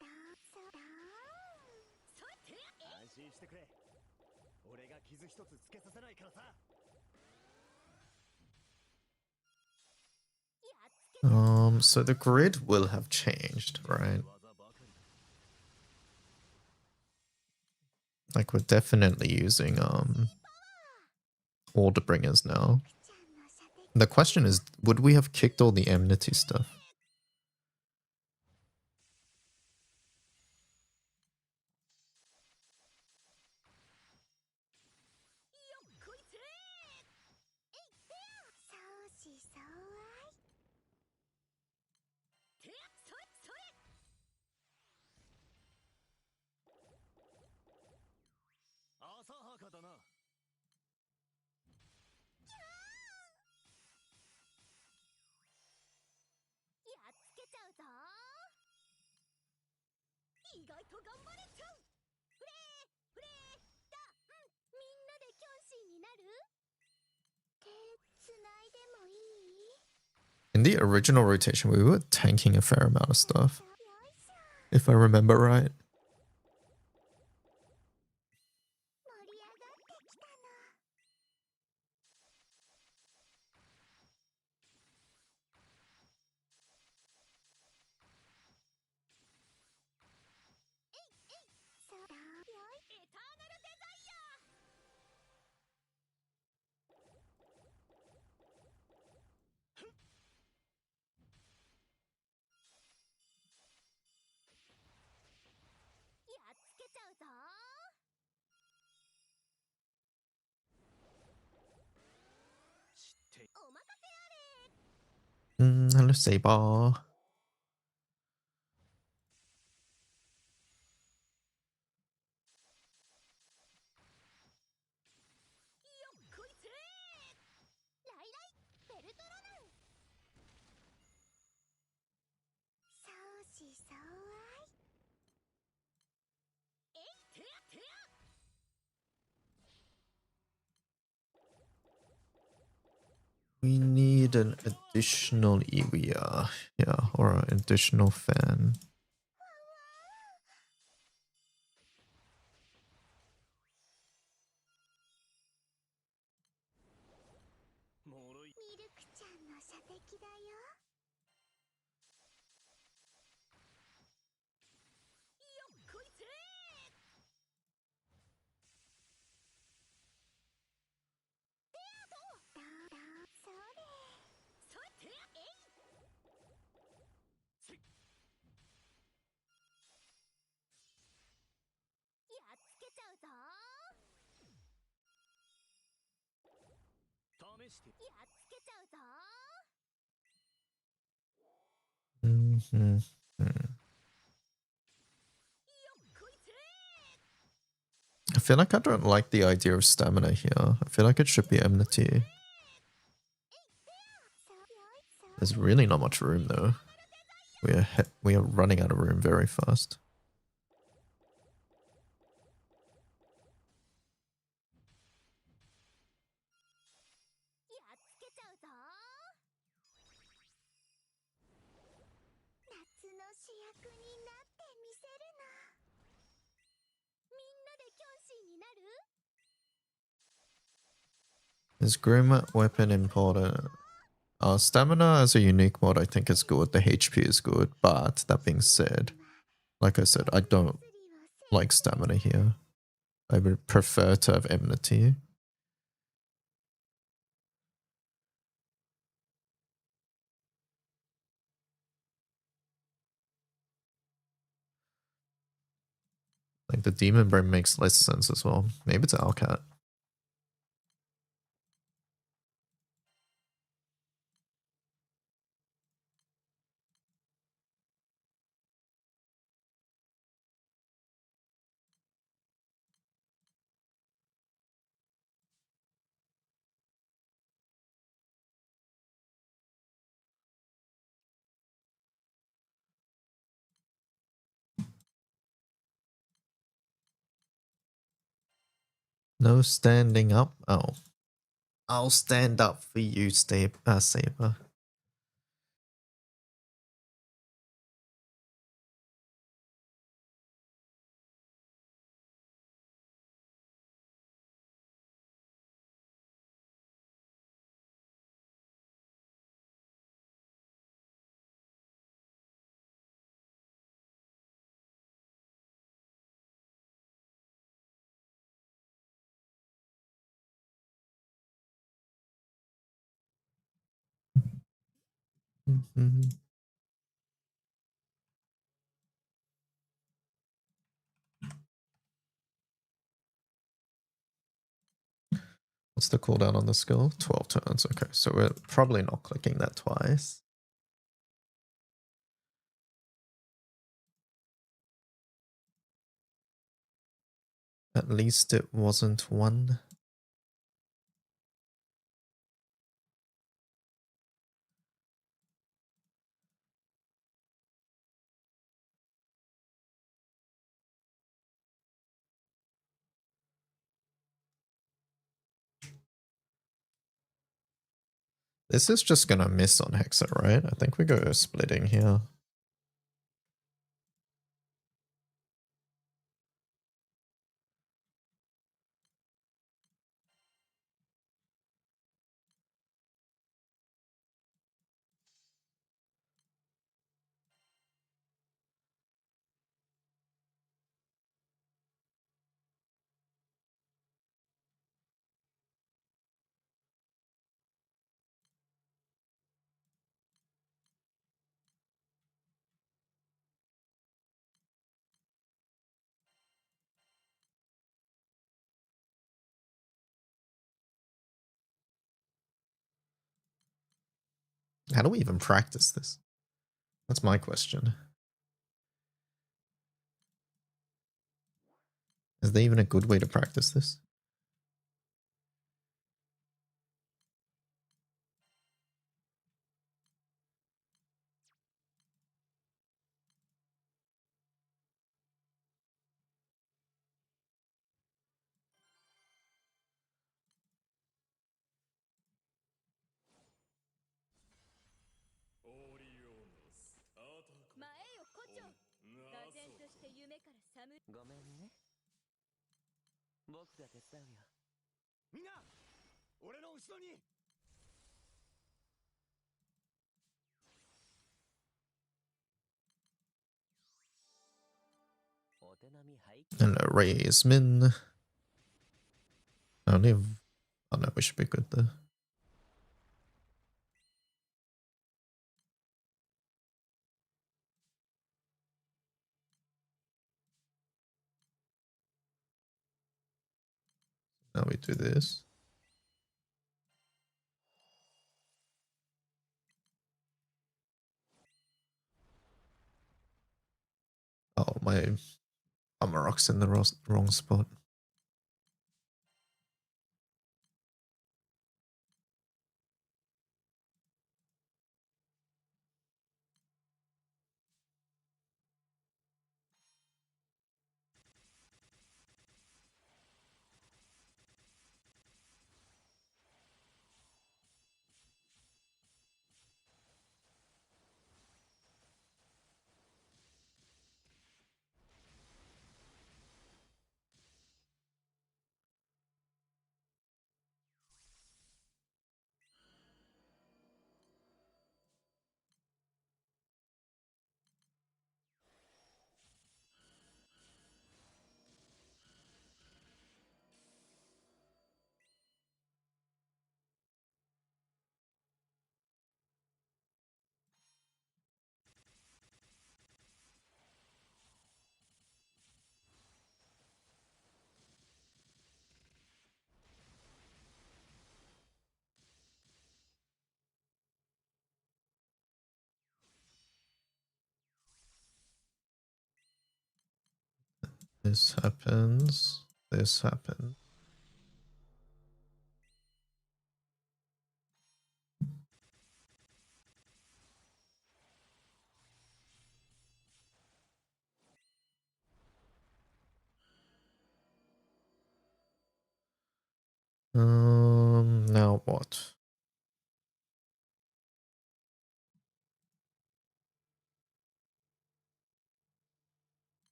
ダーサダーそって安心してくれ。俺が傷一つつけさせないからさ。やっつけちゃうぞ。 So the grid will have changed, right? 技ばかりだ。 Like we're definitely using order bringers now. ちゃんの射的 The question is, would we have kicked all the enmity stuff? よっこいせー！えいフェア！相思相愛。てやそれそれ。浅はかだな。やっつけちゃうぞ。意外と頑張れちゃう。フレーフレーだ。みんなでキョンシーになる？手つないでもいい？ In the original rotation, we were tanking a fair amount of stuff, よいしょ。 if I remember right. 盛り上がってきたの。えいえいそうだよいエターナルデザイア！ やっつけちゃうぞ。知って。お任せあれ。 Hello, Saber. よっこいせー！ライライベルトロナン。相思相愛。えいてやてや。 We need an additional Iwia. Yeah, or an additional fan. もろい。ミルクちゃんの射的だよ。よっこいせー！テアとダーダーそれそれテアえい。やっつけちゃうぞ。 Mm-hmm. よっこいせ。 I feel like I don't like the idea of stamina here. I feel like it should be enmity. There's really not much room though. We are running out of room very fast. やっつけちゃうぞ。夏の主役になってみせるの。みんなでキョンシーになる？ Is Grim weapon important? Stamina as a unique mod I think is good. The HP is good. But that being said, like I said, I don't like stamina here. I would prefer to have enmity. Like the demon brain makes less sense as well. Maybe it's Alcat. No standing up. Oh, I'll stand up for you, Saber. Mm-hmm. What's the cooldown on the skill? 12 turns. Okay, so we're probably not clicking that twice. At least it wasn't one. This is just gonna miss on Hexa, right? I think we go splitting here. How do we even practice this? That's my question. Is there even a good way to practice this? And raise min. Only. Oh no, we should be good there. Now we do this. put my Amarok's in the wrong spot. This happens. This happens. Now what?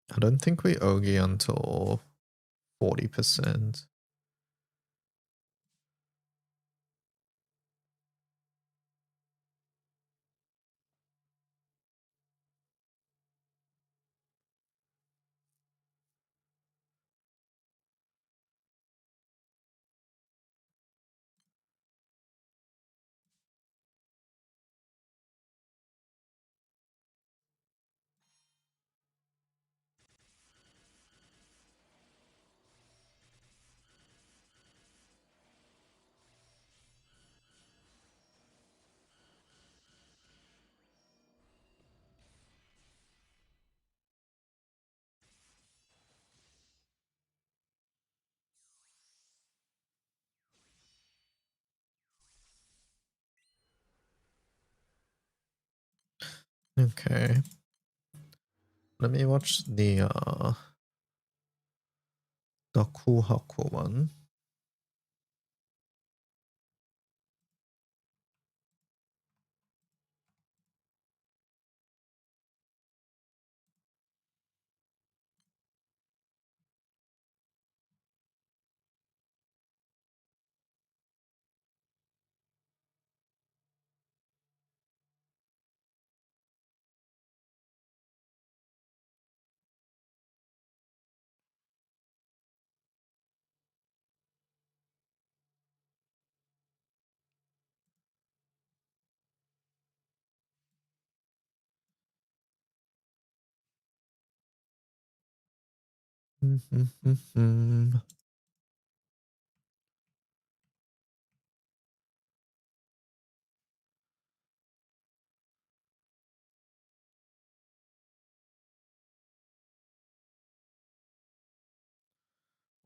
I don't think we Ogi until 40%. Okay. Let me watch the Dakuhaku one.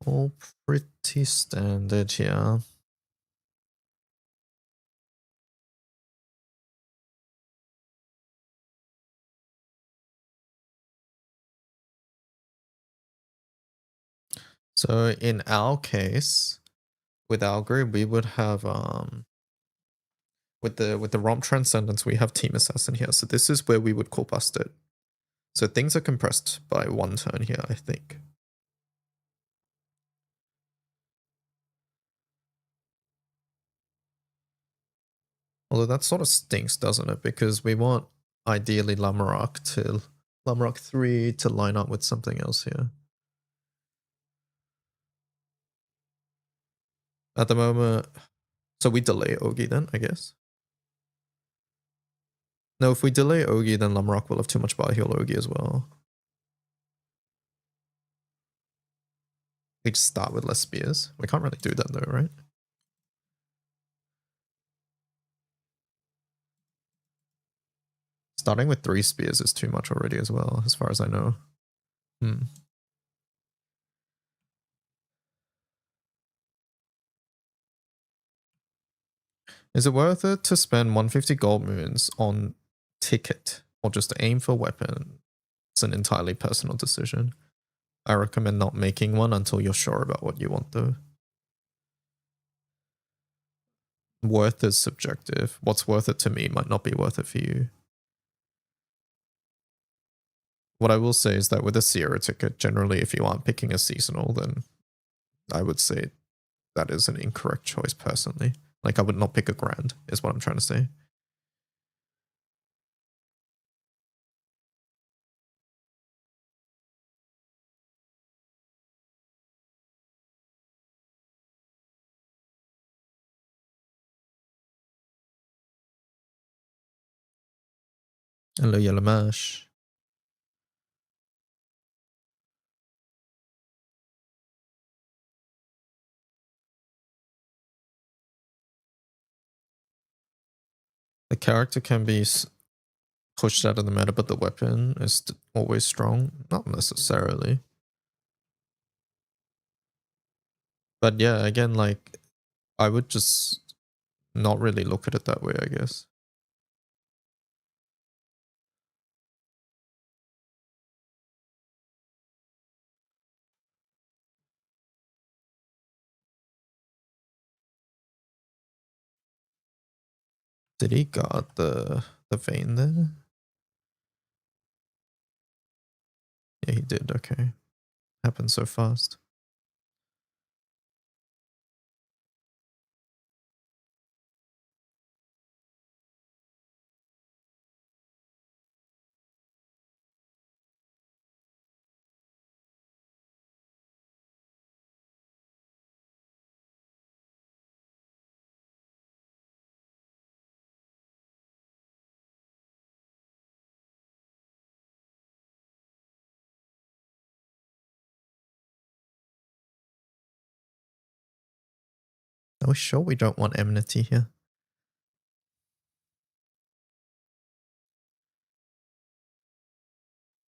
All pretty standard here. So in our case, with our group, we would have with the Romp Transcendence, we have Team Assassin here. So this is where we would core bust it. So things are compressed by one turn here, I think. Although that sort of stinks, doesn't it? Because we want ideally Lamarok 3 to line up with something else here. At the moment, so we delay Ogi then, I guess. No, if we delay Ogi, then Lamarok will have too much bar heal Ogi as well. We just start with less spears. We can't really do that though, right? Starting with 3 spears is too much already as well, as far as I know. Is it worth it to spend 150 gold moons on ticket or just aim for weapon? It's an entirely personal decision. I recommend not making one until you're sure about what you want though. Worth is subjective. What's worth it to me might not be worth it for you. What I will say is that with a Sierra ticket, generally if you aren't picking a seasonal, then I would say that is an incorrect choice personally. Like I would not pick a grand, is what I'm trying to say. Hello, Yellow Mash. The character can be pushed out of the meta, but the weapon is always strong. Not necessarily. But yeah, again, like, I would just not really look at it that way, I guess. Did he guard the vein there? Yeah, he did. Okay. Happened so fast. Are we sure we don't want enmity here?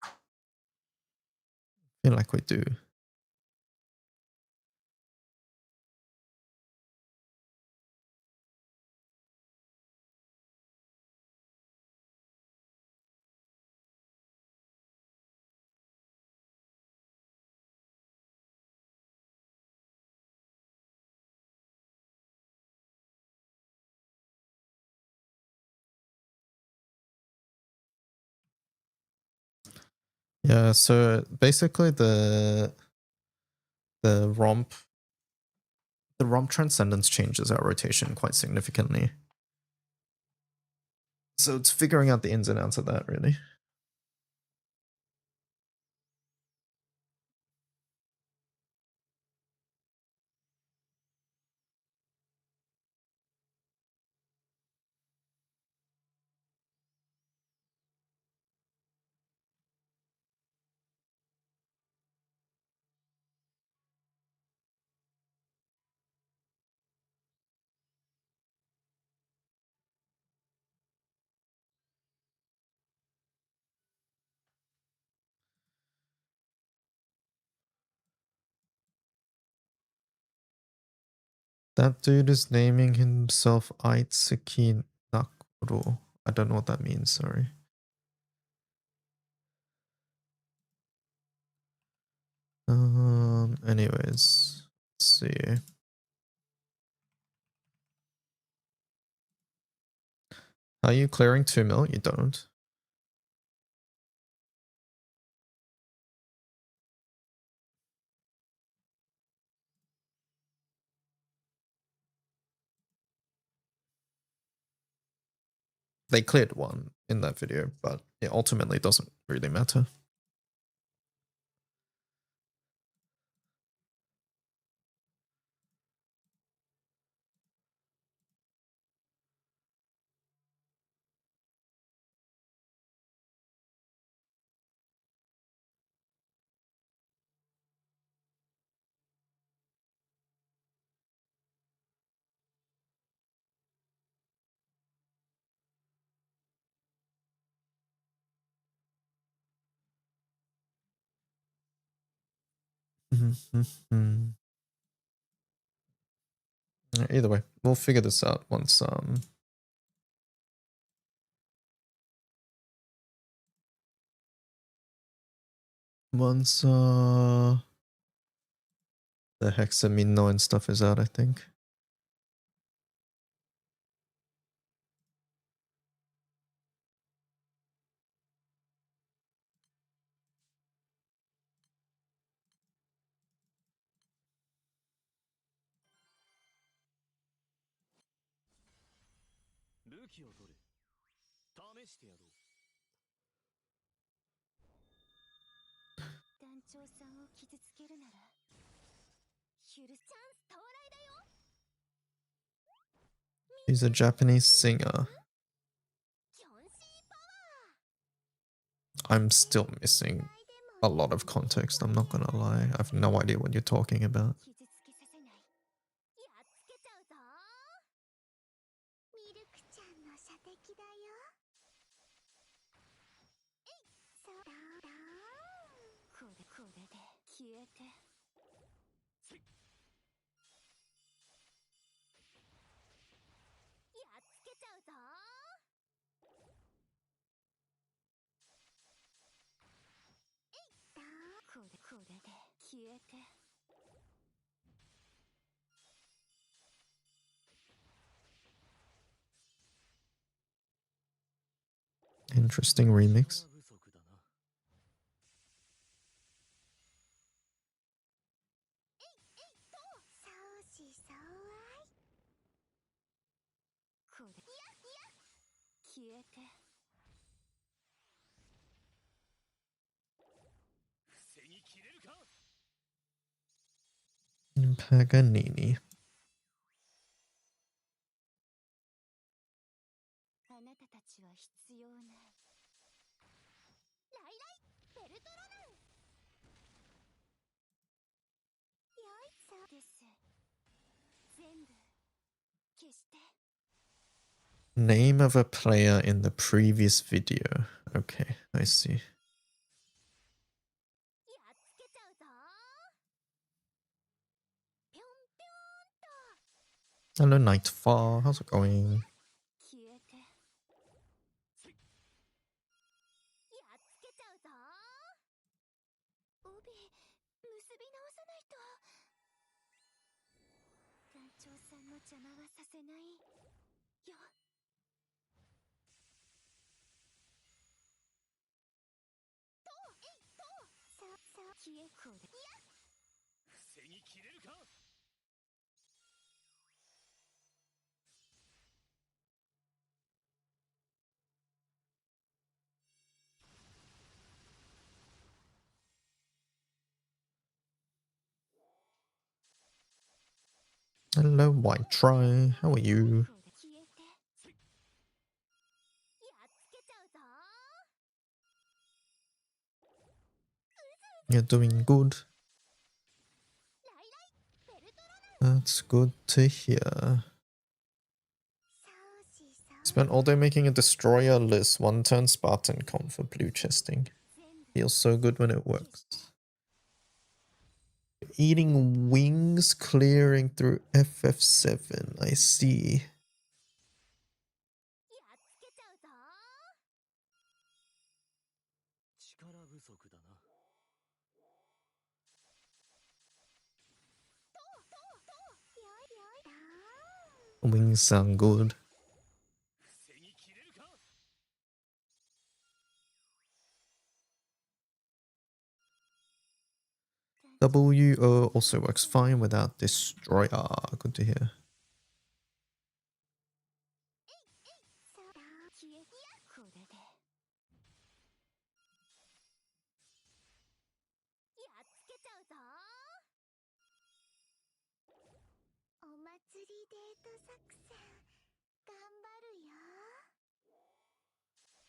I feel like we do. Yeah, so basically the romp transcendence changes our rotation quite significantly. So it's figuring out the ins and outs of that, really. That dude is naming himself Aitsuki Nakuro. I don't know what that means, sorry. Anyways, let's see. Are you clearing 2 mil? You don't. They cleared 1 in that video, but it ultimately doesn't really matter. Either way, we'll figure this out once the hexamino and stuff is out, I think. He's a Japanese singer. I'm still missing a lot of context, I'm not gonna lie. I have no idea what you're talking about. Interesting remix. Paganini. Name of a player in the previous video. Okay, I see. Hello, Nightfall. How's it going? Hello, White Try. How are you? You're doing good. That's good to hear. Spent all day making a destroyer list, 1-turn Spartan comp for blue chesting. Feels so good when it works. Eating wings, clearing through FF7. I see. Wings sound good. WO also works fine without destroyer. Good to hear.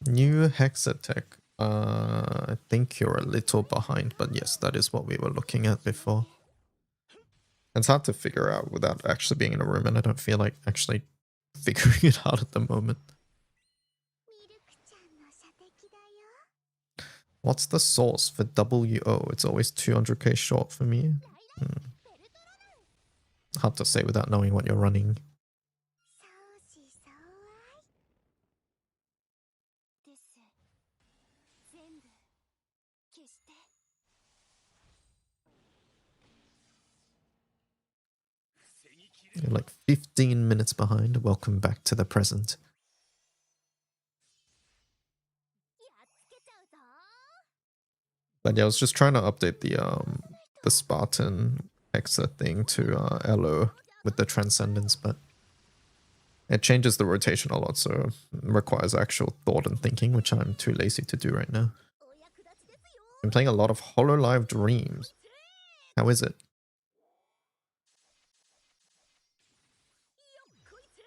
New Hexatech. I think you're a little behind, but yes, that is what we were looking at before. It's hard to figure out without actually being in a room, and I don't feel like actually figuring it out at the moment. What's the source for WO? It's always 200k short for me. Hard to say without knowing what you're running. 相思相愛です全部消して You're like 15 minutes behind. Welcome back to the present. やっつけちゃうぞ But yeah, I was just trying to update the Spartan Hexa thing to Elo with the Transcendence, but it changes the rotation a lot, so it requires actual thought and thinking, which I'm too lazy to do right now. お役立ちですよ I'm playing a lot of Hololive Dreams. How is it? こいつれ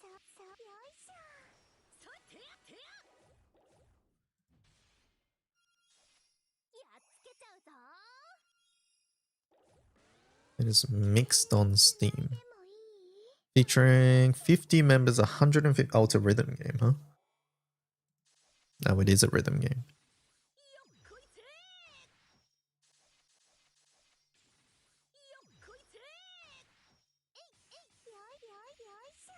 そうそうよいしょそてやてややっつけちゃうぞ It is mixed on Steam. でもいい Featuring 50 members, 150. Oh, it's a rhythm game, huh? No, it is a rhythm game. こいつれこいつれよいよいしょ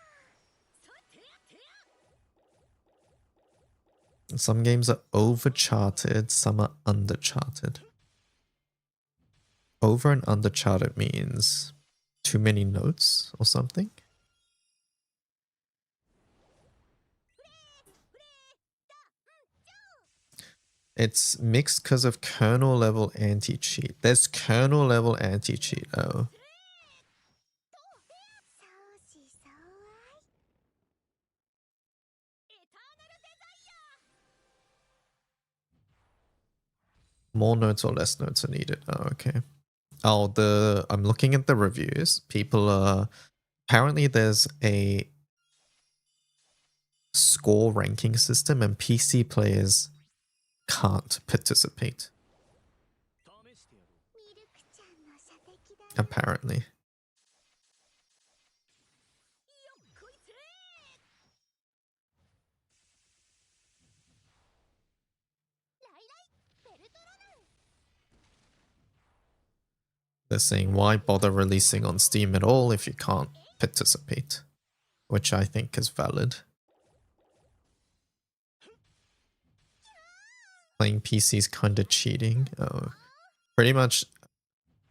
そてやてや Some games are overcharted, some are undercharted. Over and undercharted means too many notes or something. It's mixed because of kernel level anti-cheat. There's kernel level anti-cheat. Oh. 相思相愛エターナルデザイア More notes or less notes are needed. Oh, okay. Oh, I'm looking at the reviews. People are apparently there's a score ranking system and PC players can't participate. 試してやろう ミルクちゃんの射的だね Apparently. こいつれライライベルトロナン They're saying why bother releasing on Steam at all if you can't participate, which I think is valid. Playing PC is kind of cheating. Oh, pretty much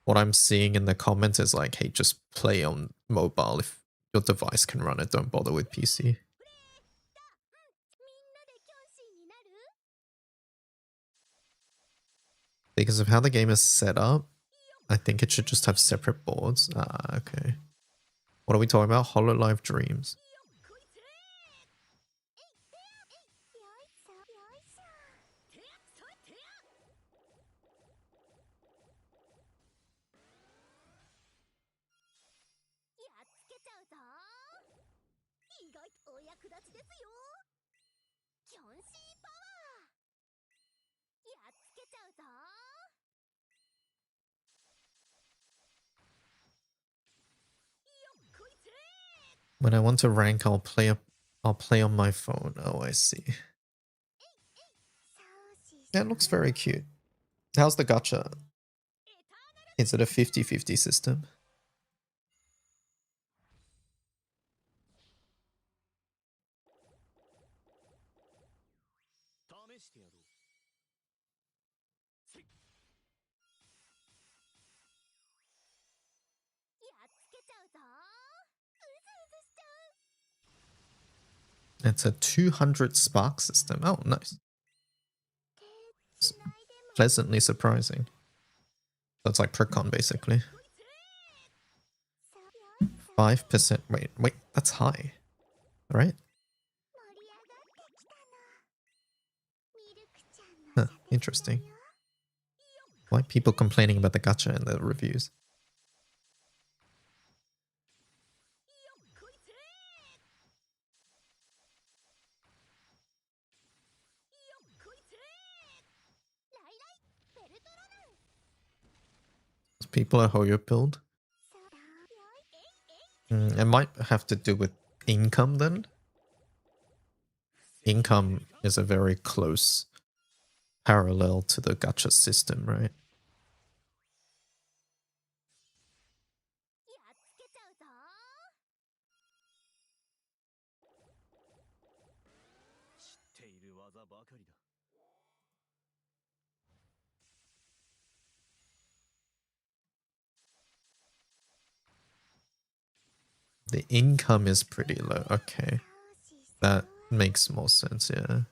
what I'm seeing in the comments is like, hey, just play on mobile if your device can run it. Don't bother with PC. みんなでキョンシーになる Because of how the game is set up, I think it should just have separate boards. Ah, okay. What are we talking about? Hololive Dreams. こいつれよいしょよいしょてやそてややっつけちゃうぞ意外とお役立ちですよキョンシーパワーやっつけちゃうぞ When I want to rank, I'll play on my phone. Oh, I see. Yeah, it looks very cute. How's the gacha? Is it a 50-50 system? 試してやろう やっつけちゃうぞうずうずしちゃう It's a 200 spark system. Oh, nice. 手つないでも Pleasantly surprising. That's like Precon, basically. そうよ 5%. Wait, that's high. Right? 盛り上がってきたのミルクちゃんの Huh, 射的だ interesting. よ Why people complaining about the gacha in the reviews? こいつれこいつれライライベルトロナン People are Hoyo build. そうだよい It might have to do with income then? Income is a very close parallel to the gacha system, right? やっつけちゃうぞ。知っている技ばかりだ。 The income is pretty low. Okay. That makes more sense, yeah.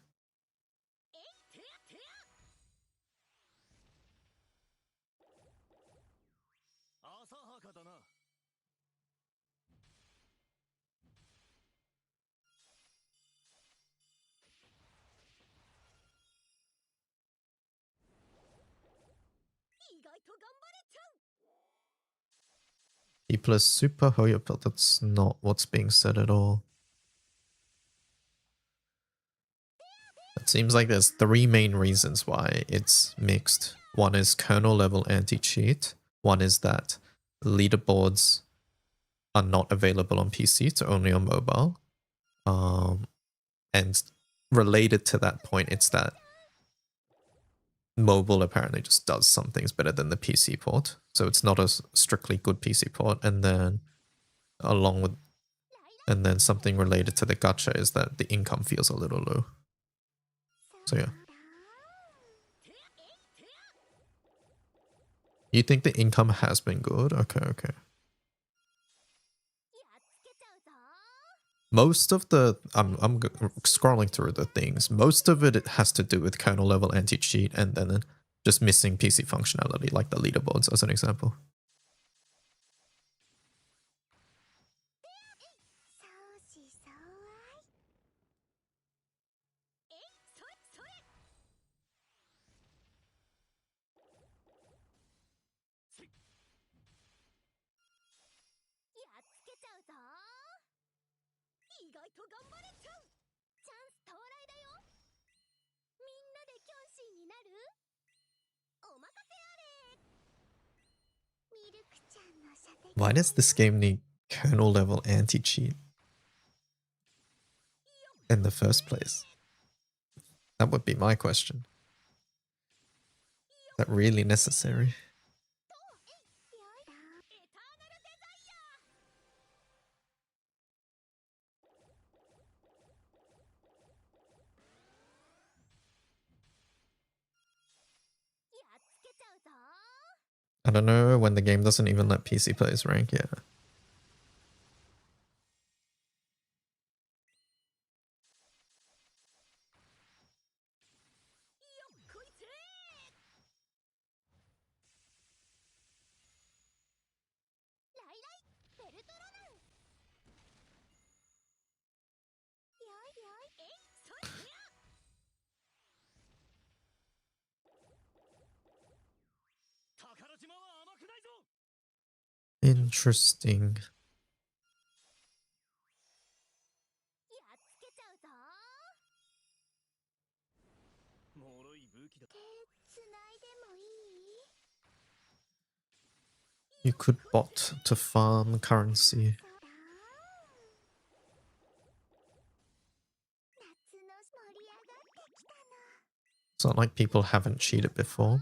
浅はかだな。 意外と頑張れちゃう。 E plus super Hoyo build. That's not what's being said at all. It seems like there's three main reasons why it's mixed. One is kernel level anti-cheat. One is that leaderboards are not available on PC, it's only on mobile. And related to that point, it's that mobile apparently just does some things better than the PC port. So it's not a strictly good PC port. And then along with, and then something related to the gacha is that the income feels a little low. So yeah. You think the income has been good? Okay, okay. やっつけちゃうぞ。 Most of the I'm scrolling through the things. Most of it has to do with kernel level anti-cheat and then just missing PC functionality, like the leaderboards as an example. 相思相愛。えい、それそれ。 やっつけちゃうぞ。意外と頑張れちゃう。チャンス到来だよ。みんなでキョンシーになる？お任せあれ。ミルクちゃんの射的。 Why does this game need kernel level anti-cheat in the first place? That would be my question. Is that really necessary? I don't know, when the game doesn't even let PC players rank, yeah. Interesting. やっつけちゃうぞ。脆い武器だ。手つないでもいい？ You could bot to farm currency. 夏の盛り上がってきたの。 It's not like people haven't cheated before.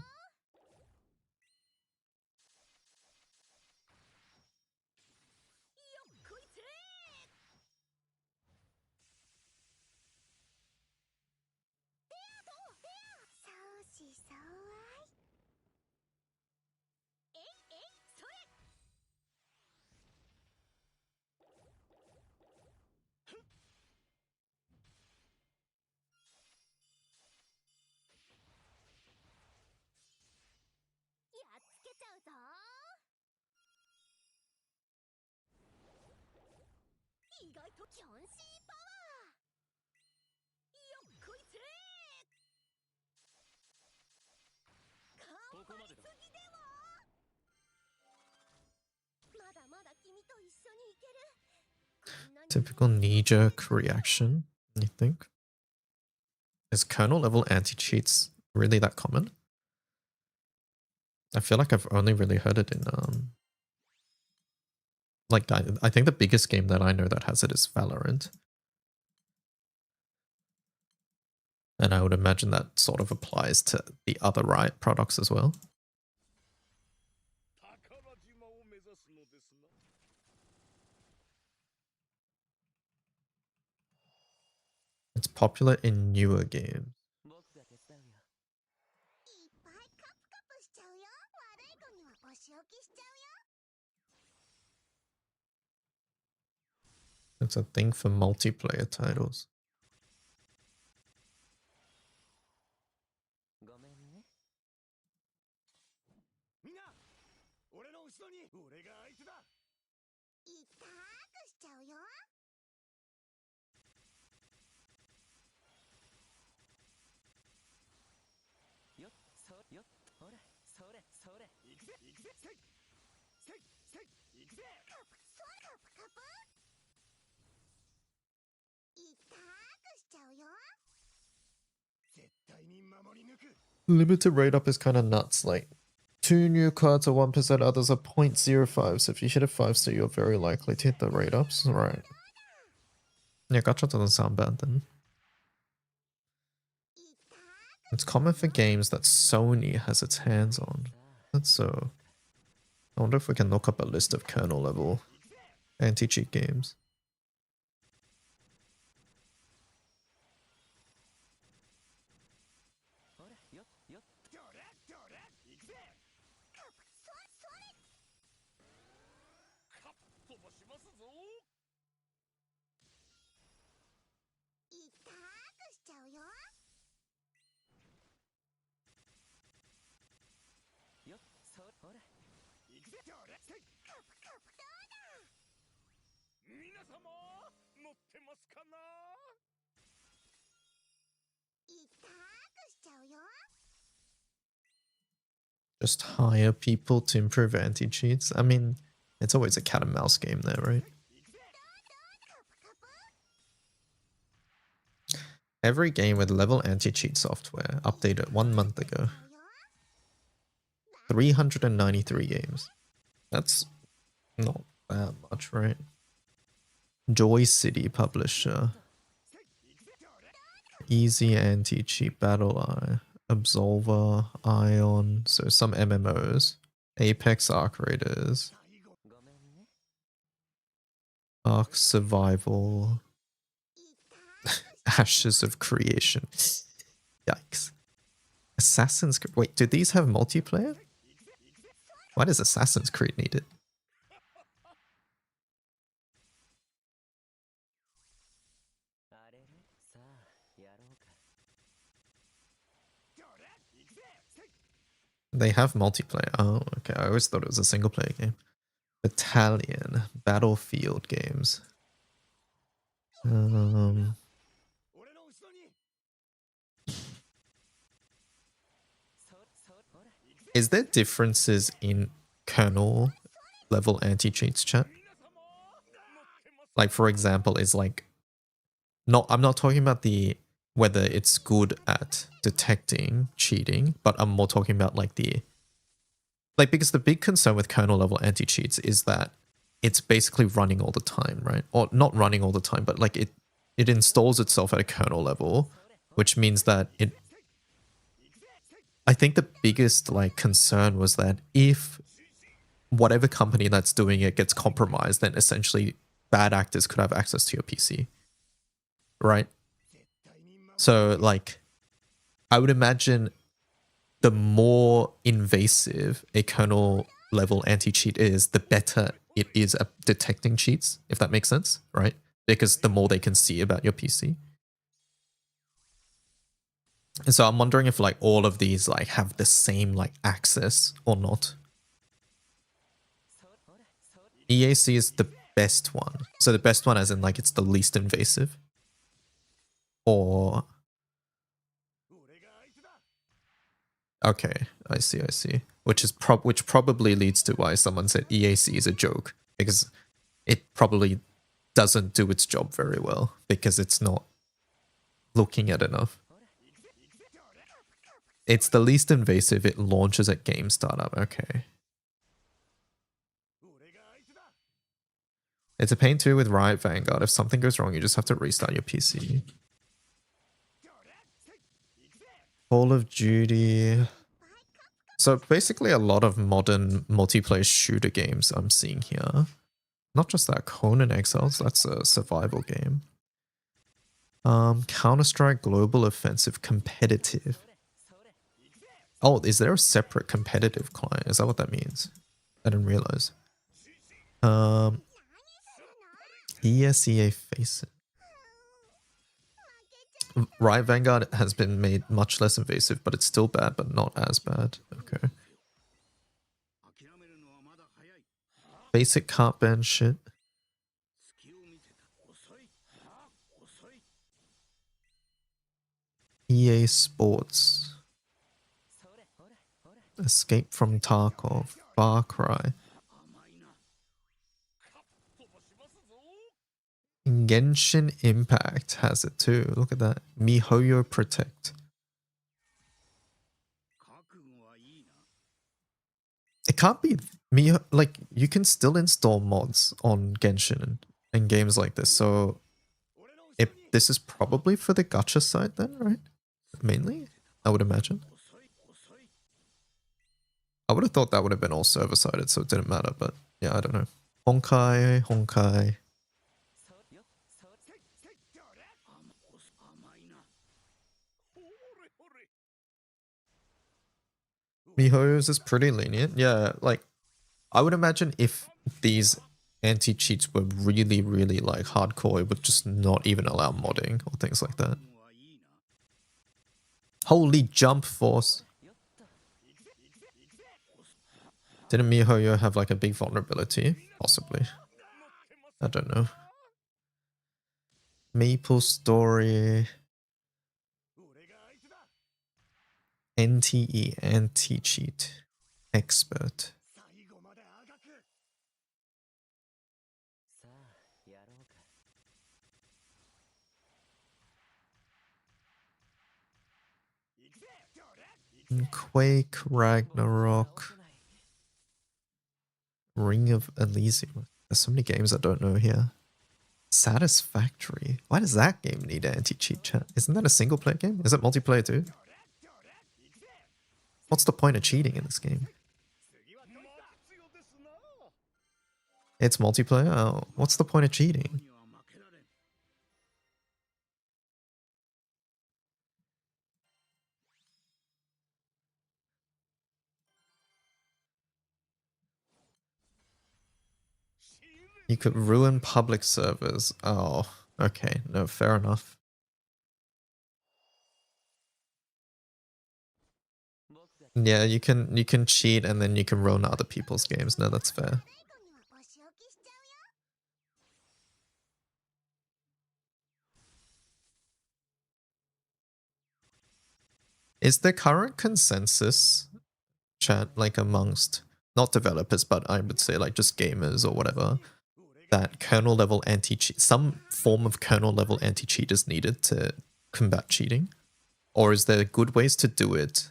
相思相愛。えいえい、それ。 やっつけちゃうぞ。意外とキョンシーパワー。よっこいせ。頑張りすぎでは。まだまだ君と一緒に行ける。 Typical knee-jerk reaction, you think? Is kernel level anti-cheats really that common? I feel like I've only really heard it in Like, I think the biggest game that I know that has it is Valorant. And I would imagine that sort of applies to the other Riot products as well. It's popular in newer games. いっぱいカプカプしちゃうよ。悪い子にはお仕置きしちゃうよ。 It's a thing for multiplayer titles. ごめんね。みんな、俺の後ろに俺が相手だ。痛くしちゃうよ。よっ、よっ、ほら、それ、行くぜ、行くぜ、せい、行くぜ。カプカプ。痛くしちゃうよ。絶対に守り抜く。 Limited rate up is kind of nuts. Like, 2 new cards are 1%, others are 0.05. So if you hit a 5-star, you're very likely to hit the rate ups. Right. Yeah, gacha doesn't sound bad then. It's common for games that Sony has its hands on. That's so... I wonder if we can look up a list of kernel level anti-cheat games. ほら、よっ、よっ、どれ、行くぜ。カプそれ。カッ飛ばしますぞ。痛くしちゃうよ。よっ、ほら、行くぜ。どれ、せい。カプどうだ。皆様、乗ってますかな。 痛くしちゃうよ。 Just hire people to improve anti-cheats. I mean, it's always a cat and mouse game there, right? Every game with level anti-cheat software updated 1 month ago. 393 games. That's not that much, right? Joy City Publisher. Easy Anti-Cheat Battle Eye. Absolver, Ion, so some MMOs. Apex Arc Raiders. Arc Survival. Ashes of Creation. Yikes. Assassin's Creed. Wait, do these have multiplayer? Why does Assassin's Creed need it? They have multiplayer. Oh, okay. I always thought it was a single player game. Battalion. Battlefield games. Is there differences in kernel level anti-cheats, chat? Like, for example, is like... No, I'm not talking about the whether it's good at detecting cheating, but I'm more talking about like the... Like, because the big concern with kernel level anti-cheats is that it's basically running all the time, right? Or not running all the time, but like it installs itself at a kernel level, which means that it... I think the biggest like concern was that if whatever company that's doing it gets compromised, then essentially bad actors could have access to your PC, right? So like, I would imagine the more invasive a kernel level anti-cheat is, the better it is at detecting cheats, if that makes sense, right? Because the more they can see about your PC. And so I'm wondering if like all of these like have the same like access or not. EAC is the best one. So the best one as in like it's the least invasive. Or... Okay, I see. Which is which probably leads to why someone said EAC is a joke, because it probably doesn't do its job very well because it's not looking at enough. It's the least invasive. It launches at game startup. Okay. It's a pain too with Riot Vanguard. If something goes wrong, you just have to restart your PC. Call of Duty. So basically a lot of modern multiplayer shooter games I'm seeing here. Not just that, Conan Exiles, that's a survival game. Counter-Strike Global Offensive Competitive. Oh, is there a separate competitive client? Is that what that means? I didn't realize. ESEA Faceit. Riot Vanguard has been made much less invasive, but it's still bad, but not as bad. Okay. Basic can't ban shit. EA Sports. Escape from Tarkov. Far Cry. Genshin Impact has it too. Look at that. MiHoYo Protect. It can't be Miho, like you can still install mods on Genshin and games like this. So this is probably for the gacha side then, right? Mainly, I would imagine. I would have thought that would have been all server-sided, so it didn't matter, but yeah, I don't know. Honkai. MiHoYo's is pretty lenient. Yeah, like, I would imagine if these anti-cheats were really, really like hardcore, it would just not even allow modding or things like that. Holy jump force. Didn't MiHoYo have like a big vulnerability? Possibly. I don't know. Maple Story. NTE, anti-cheat. Expert. Quake, Ragnarok. Ring of Elysium. There's so many games I don't know here. Satisfactory. Why does that game need anti-cheat chat? Isn't that a single player game? Is it multiplayer too? What's the point of cheating in this game? It's multiplayer? Oh, what's the point of cheating? You could ruin public servers. Oh, okay. No, fair enough. Yeah, you can cheat and then you can ruin other people's games. No, that's fair. Is the current consensus, chat, like amongst not developers, but I would say like just gamers or whatever, that kernel level anti-cheat, some form of kernel level anti-cheat is needed to combat cheating? Or is there good ways to do it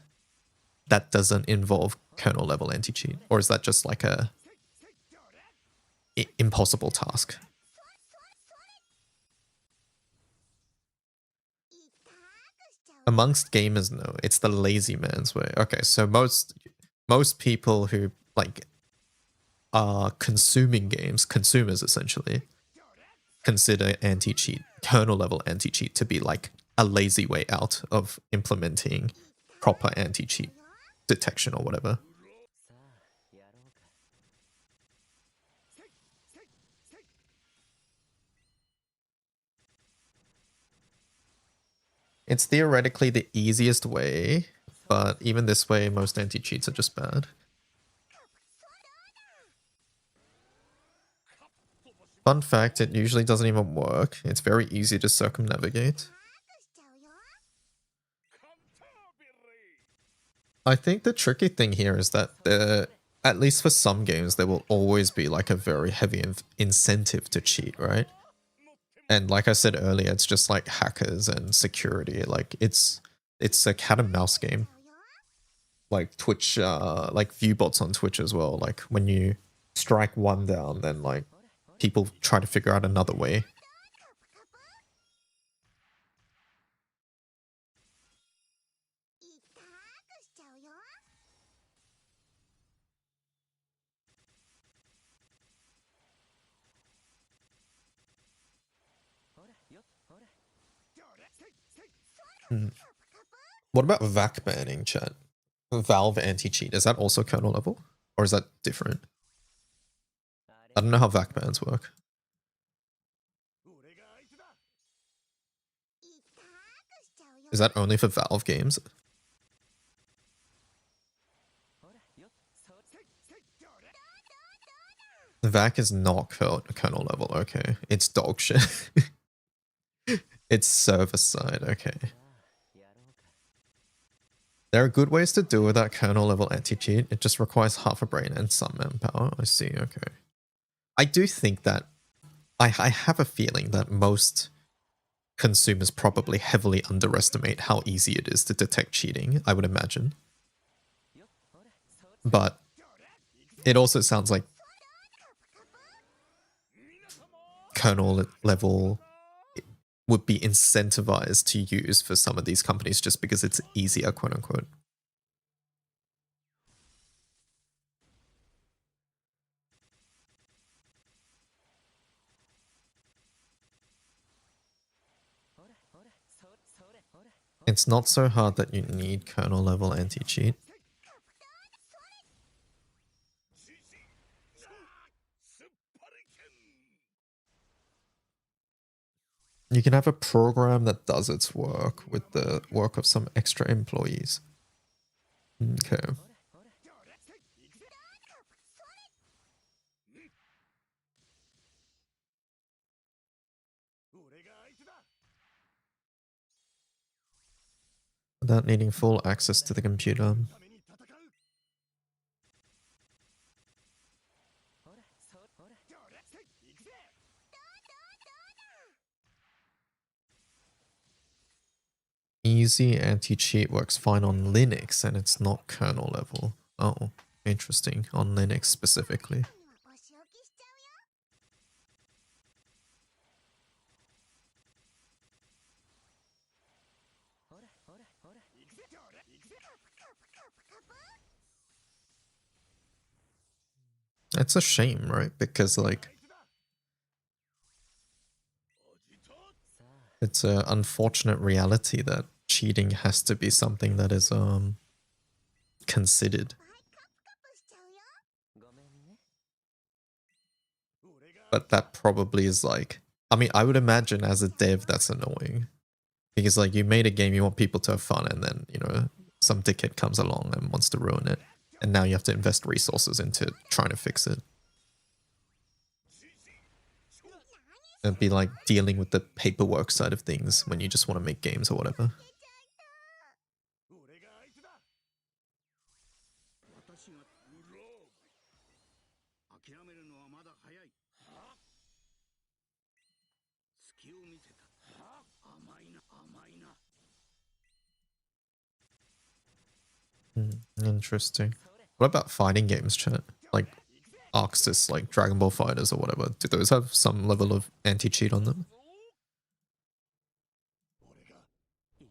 that doesn't involve kernel level anti-cheat? Or is that just like a impossible task? Amongst gamers, no, it's the lazy man's way. Okay, so most people who like are consuming games, consumers essentially, consider anti-cheat, kernel level anti-cheat to be like a lazy way out of implementing proper anti-cheat detection or whatever. It's theoretically the easiest way, but even this way, most anti-cheats are just bad. Fun fact, it usually doesn't even work. It's very easy to circumnavigate. I think the tricky thing here is that at least for some games, there will always be like a very heavy incentive to cheat, right? And like I said earlier, it's just like hackers and security. Like it's a cat and mouse game. Like Twitch, like view bots on Twitch as well. Like when you strike one down, then like people try to figure out another way. What about VAC banning, chat? Valve anti-cheat, is that also kernel level? Or is that different? I don't know how VAC bans work. Is that only for Valve games? VAC is not kernel level, okay. It's dog shit. It's server side, okay. There are good ways to do without kernel level anti-cheat. It just requires half a brain and some manpower. I see, okay. I do think that I have a feeling that most consumers probably heavily underestimate how easy it is to detect cheating, I would imagine. But it also sounds like kernel level would be incentivized to use for some of these companies just because it's easier, quote unquote. It's not so hard that you need kernel level anti-cheat. You can have a program that does its work with the work of some extra employees. Okay. Without needing full access to the computer. Easy anti-cheat works fine on Linux and it's not kernel level. Oh, interesting. On Linux specifically. It's a shame, right? Because like it's an unfortunate reality that cheating has to be something that is considered. But that probably is like, I mean, I would imagine as a dev that's annoying. Because like you made a game, you want people to have fun, and then, you know, some dickhead comes along and wants to ruin it. And now you have to invest resources into trying to fix it. It'd be like dealing with the paperwork side of things when you just want to make games or whatever. Interesting. What about fighting games, chat? Like Arxis, like Dragon Ball Fighters or whatever. Do those have some level of anti-cheat on them?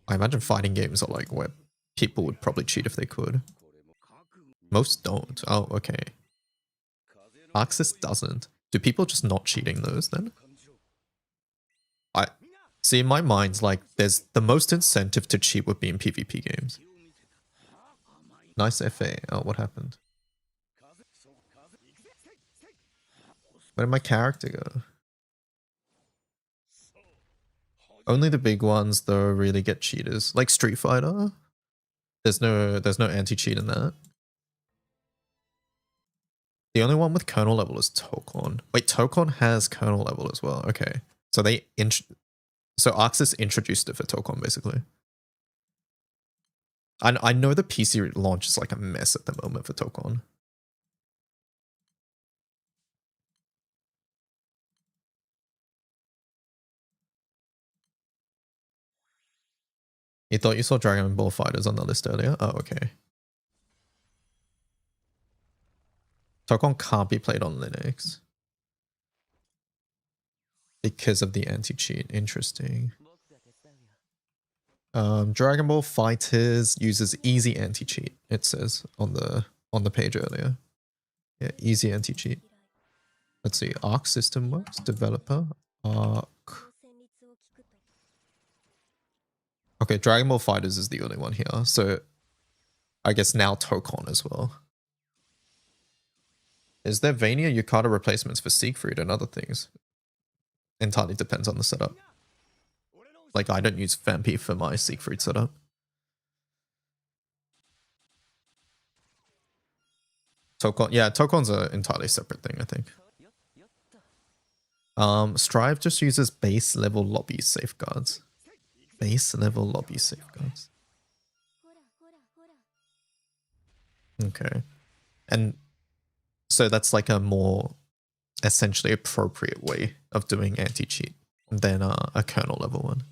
I imagine fighting games are like where people would probably cheat if they could. Most don't. Oh, okay. Arxis doesn't. Do people just not cheating those then? I see, in my mind, like there's the most incentive to cheat would be in PvP games. Nice FA. Oh, what happened? Where did my character go? Only the big ones though really get cheaters. Like Street Fighter. There's no anti-cheat in that. The only one with kernel level is Tokon. Wait, Tokon has kernel level as well. Okay. So so Arxis introduced it for Tokon basically. I know the PC launch is like a mess at the moment for Tokon. You thought you saw Dragon Ball Fighters on the list earlier? Oh, okay. Tokon can't be played on Linux. because of the anti-cheat. Interesting. 僕が手伝うよ Dragon Ball Fighters uses easy anti-cheat. It says on the page earlier. Yeah, easy anti-cheat. Let's see. Arc System Works developer. Arc. Okay, Dragon Ball Fighters is the only one here. So I guess now Tokon as well. Is there Vania Yukata replacements for Siegfried and other things? Entirely depends on the setup. Like, I don't use Vampy for my Siegfried setup. Tokon, yeah, Tokon's an entirely separate thing, I think. Strive just uses base level lobby safeguards. Base level lobby safeguards. Okay. And so that's like a more essentially appropriate way of doing anti-cheat than a kernel level one.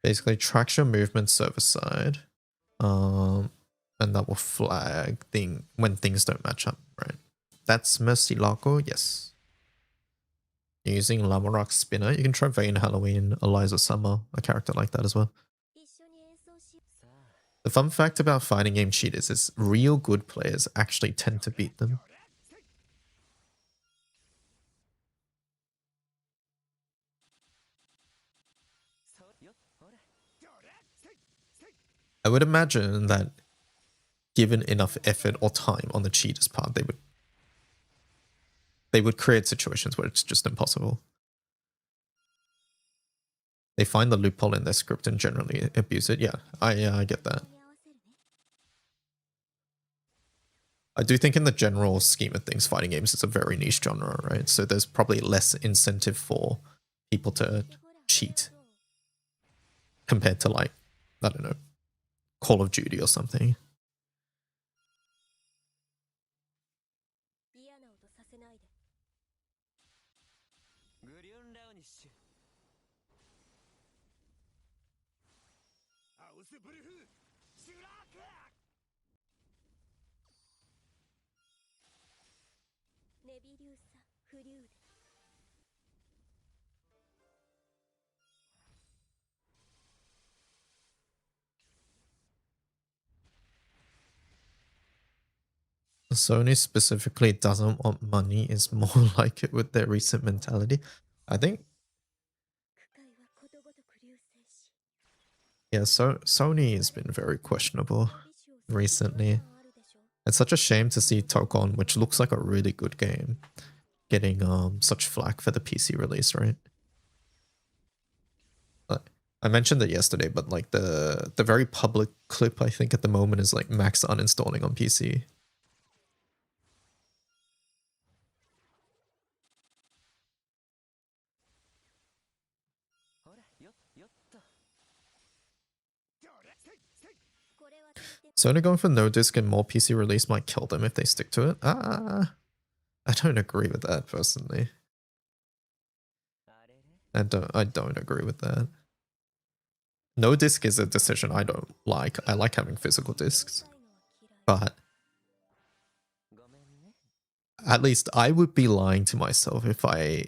Basically, tracks your movement server side, and that will flag when things don't match up, right? That's Mercy Lago, yes. You're using Lamorak Spinner. You can try Vane Halloween, Eliza Summer, a character like that as well. The fun fact about fighting game cheaters is real good players actually tend to beat them. I would imagine that given enough effort or time on the cheater's part, they would create situations where it's just impossible. They find the loophole in their script and generally abuse it. Yeah, I get that. I do think in the general scheme of things, fighting games is a very niche genre, right? So there's probably less incentive for people to cheat compared to, like, I don't know, Call of Duty or something. Sony specifically doesn't want money is more like it with their recent mentality. I think, yeah, so Sony has been very questionable recently. It's such a shame to see Tokon, which looks like a really good game, getting such flack for the PC release, right? I mentioned it yesterday, but like the very public clip I think at the moment is like max uninstalling on PC. Sony going for no disc and more PC release might kill them if they stick to it. I don't agree with that personally. I don't agree with that. No disc is a decision I don't like. I like having physical discs, but at least I would be lying to myself if I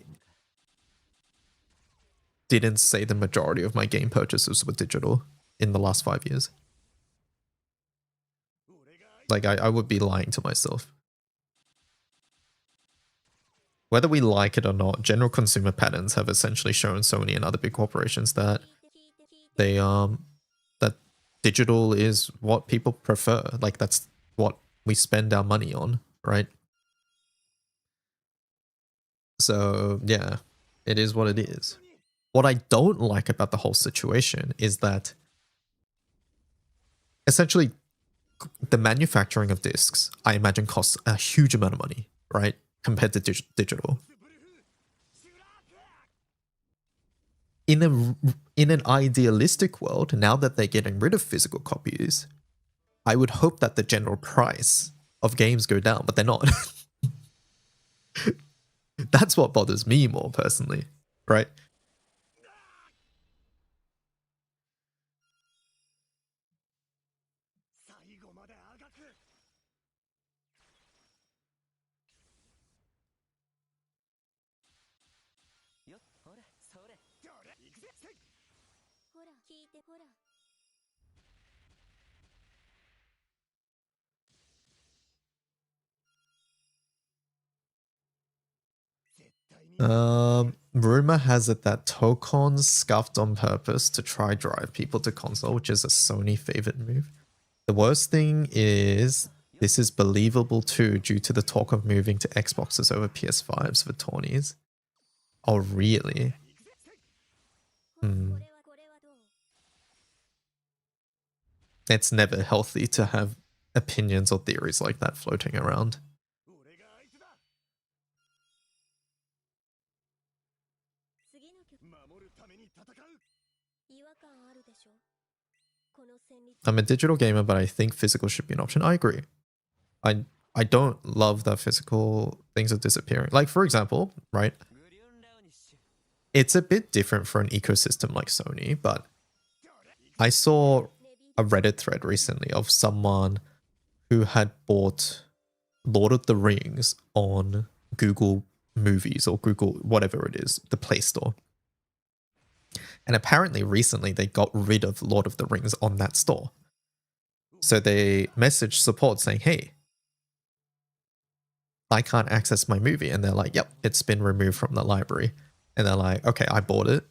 didn't say the majority of my game purchases were digital in the last 5 years. Like, I would be lying to myself. Whether we like it or not, general consumer patterns have essentially shown Sony and other big corporations that that digital is what people prefer. Like, that's what we spend our money on, right? So yeah, it is what it is. What I don't like about the whole situation is that essentially the manufacturing of discs, I imagine, costs a huge amount of money, right? Compared to digital. In an idealistic world, now that they're getting rid of physical copies, I would hope that the general price of games go down, but they're not. That's what bothers me more personally, right? Rumor has it that Tokon scuffed on purpose to try drive people to console, which is a Sony favorite move. The worst thing is this is believable too due to the talk of moving to Xboxes over PS5s for tourneys. Oh, really? It's never healthy to have opinions or theories like that floating around. I'm a digital gamer, but I think physical should be an option. I agree. I don't love that physical things are disappearing. Like, for example, right? It's a bit different for an ecosystem like Sony, but I saw a Reddit thread recently of someone who had bought Lord of the Rings on Google Movies or Google whatever it is, the Play Store. And apparently recently they got rid of Lord of the Rings on that store. So they messaged support saying, hey, I can't access my movie. And they're like, yep, it's been removed from the library. And they're like, okay, I bought it.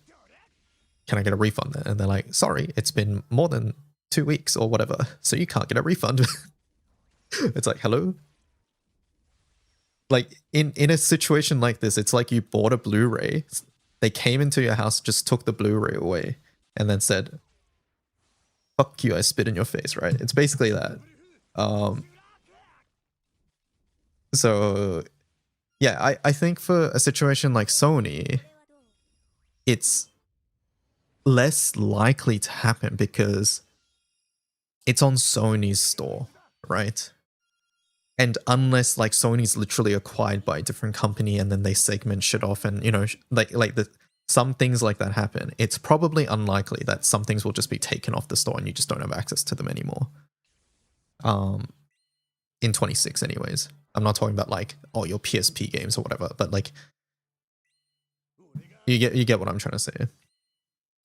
Can I get a refund? And they're like, sorry, it's been more than 2 weeks or whatever. So you can't get a refund. It's like, hello? Like in a situation like this, it's like you bought a Blu-ray. They came into your house, just took the Blu-ray away and then said, fuck you, I spit in your face, right? It's basically that. So yeah, I think for a situation like Sony, it's less likely to happen because it's on Sony's store, right? And unless like Sony's literally acquired by a different company and then they segment shit off and, you know, some things like that happen, it's probably unlikely that some things will just be taken off the store and you just don't have access to them anymore. In 26 anyways. I'm not talking about like, oh, your PSP games or whatever, but like you get what I'm trying to say.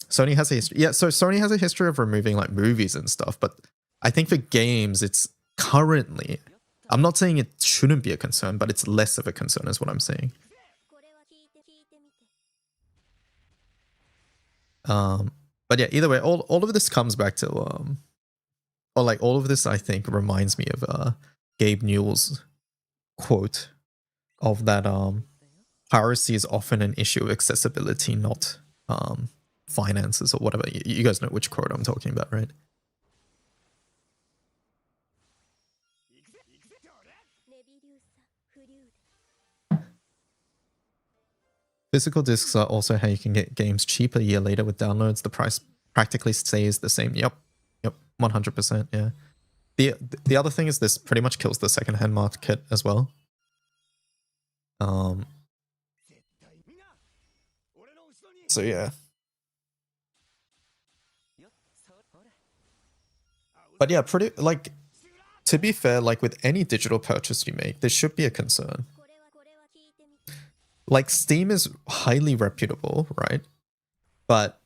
Sony has a history. Yeah, so Sony has a history of removing like movies and stuff, but I think for games it's currently, I'm not saying it shouldn't be a concern, but it's less of a concern is what I'm saying. But yeah, either way, all of this comes back to or like all of this I think reminds me of Gabe Newell's quote of that piracy is often an issue of accessibility, not finances or whatever. You guys know which quote I'm talking about, right? Physical discs are also how you can get games cheaper a year later with downloads. The price practically stays the same. Yep, 100%. Yeah. The other thing is this pretty much kills the secondhand market as well. So yeah. But yeah, pretty like to be fair, like with any digital purchase you make, there should be a concern. Like Steam is highly reputable, right? But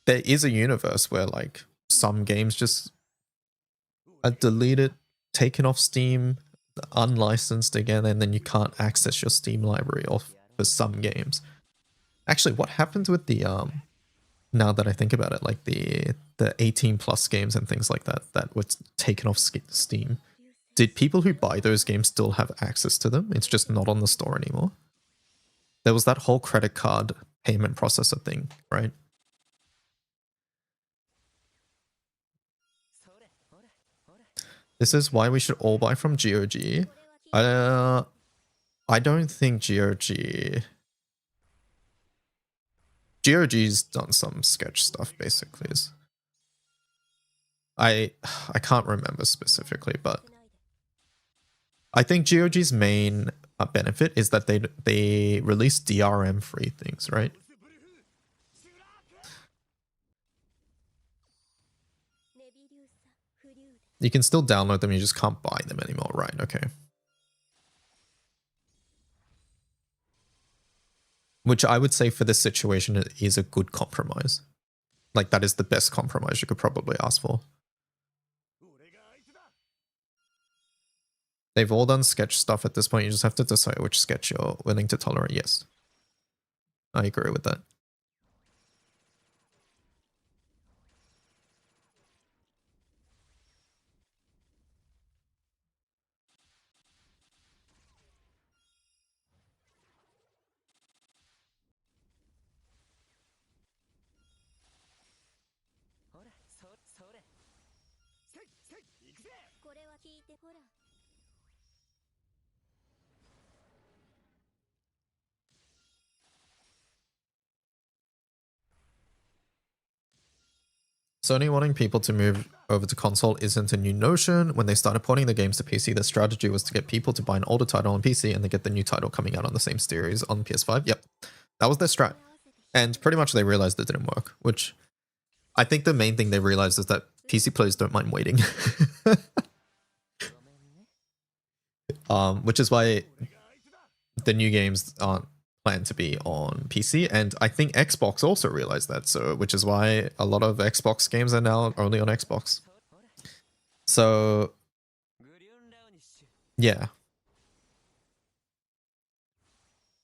there is a universe where like some games just are deleted, taken off Steam, unlicensed again, and then you can't access your Steam library for some games. Actually, what happened with the now that I think about it, like the 18 plus games and things like that were taken off Steam, did people who buy those games still have access to them? It's just not on the store anymore. There was that whole credit card payment processor thing, right? This is why we should all buy from GOG. I don't think GOG's done some sketch stuff, basically. I can't remember specifically, but I think GOG's main benefit is that they release DRM free things, right? You can still download them, you just can't buy them anymore, right? Okay. Which I would say for this situation is a good compromise. Like, that is the best compromise you could probably ask for. They've all done sketch stuff at this point. You just have to decide which sketch you're willing to tolerate. Yes. I agree with that. Sony wanting people to move over to console isn't a new notion. When they started porting the games to PC, their strategy was to get people to buy an older title on PC and then get the new title coming out on the same series on PS5. Yep, that was their strat. And pretty much they realized it didn't work, which I think the main thing they realized is that PC players don't mind waiting. Which is why the new games aren't planned to be on PC, and I think Xbox also realized that, so which is why a lot of Xbox games are now only on Xbox. So yeah,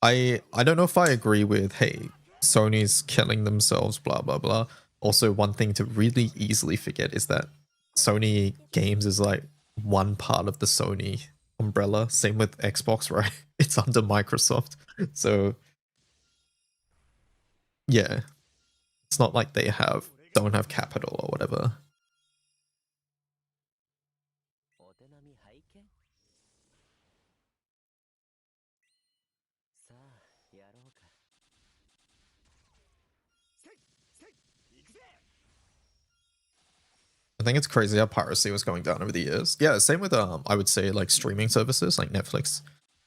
I don't know if I agree with, hey, Sony's killing themselves, blah blah blah. Also, one thing to really easily forget is that Sony games is like one part of the Sony umbrella. Same with Xbox, right? It's under Microsoft. So yeah, it's not like they don't have capital or whatever. I think it's crazy how piracy was going down over the years. Yeah, same with I would say like streaming services like Netflix.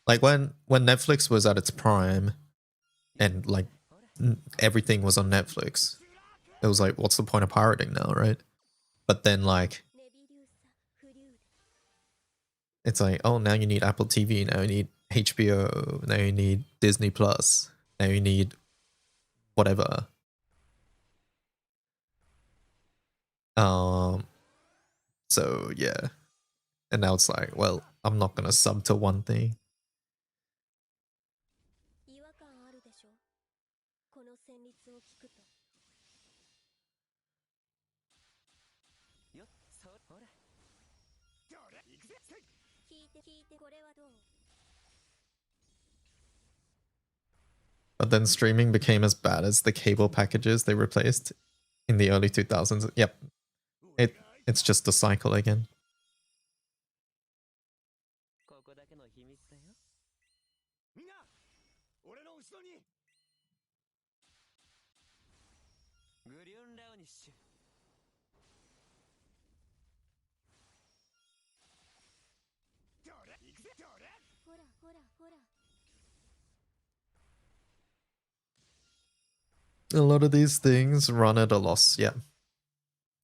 Like when Netflix was at its prime and like everything was on Netflix, it was like, what's the point of pirating now, right? But then like it's like, oh, now you need Apple TV, now you need HBO, now you need Disney Plus, now you need whatever. So yeah. And now it's like, well, I'm not gonna sub to one thing. But then streaming became as bad as the cable packages they replaced in the early 2000s. Yep. It's just a cycle again. A lot of these things run at a loss. Yeah,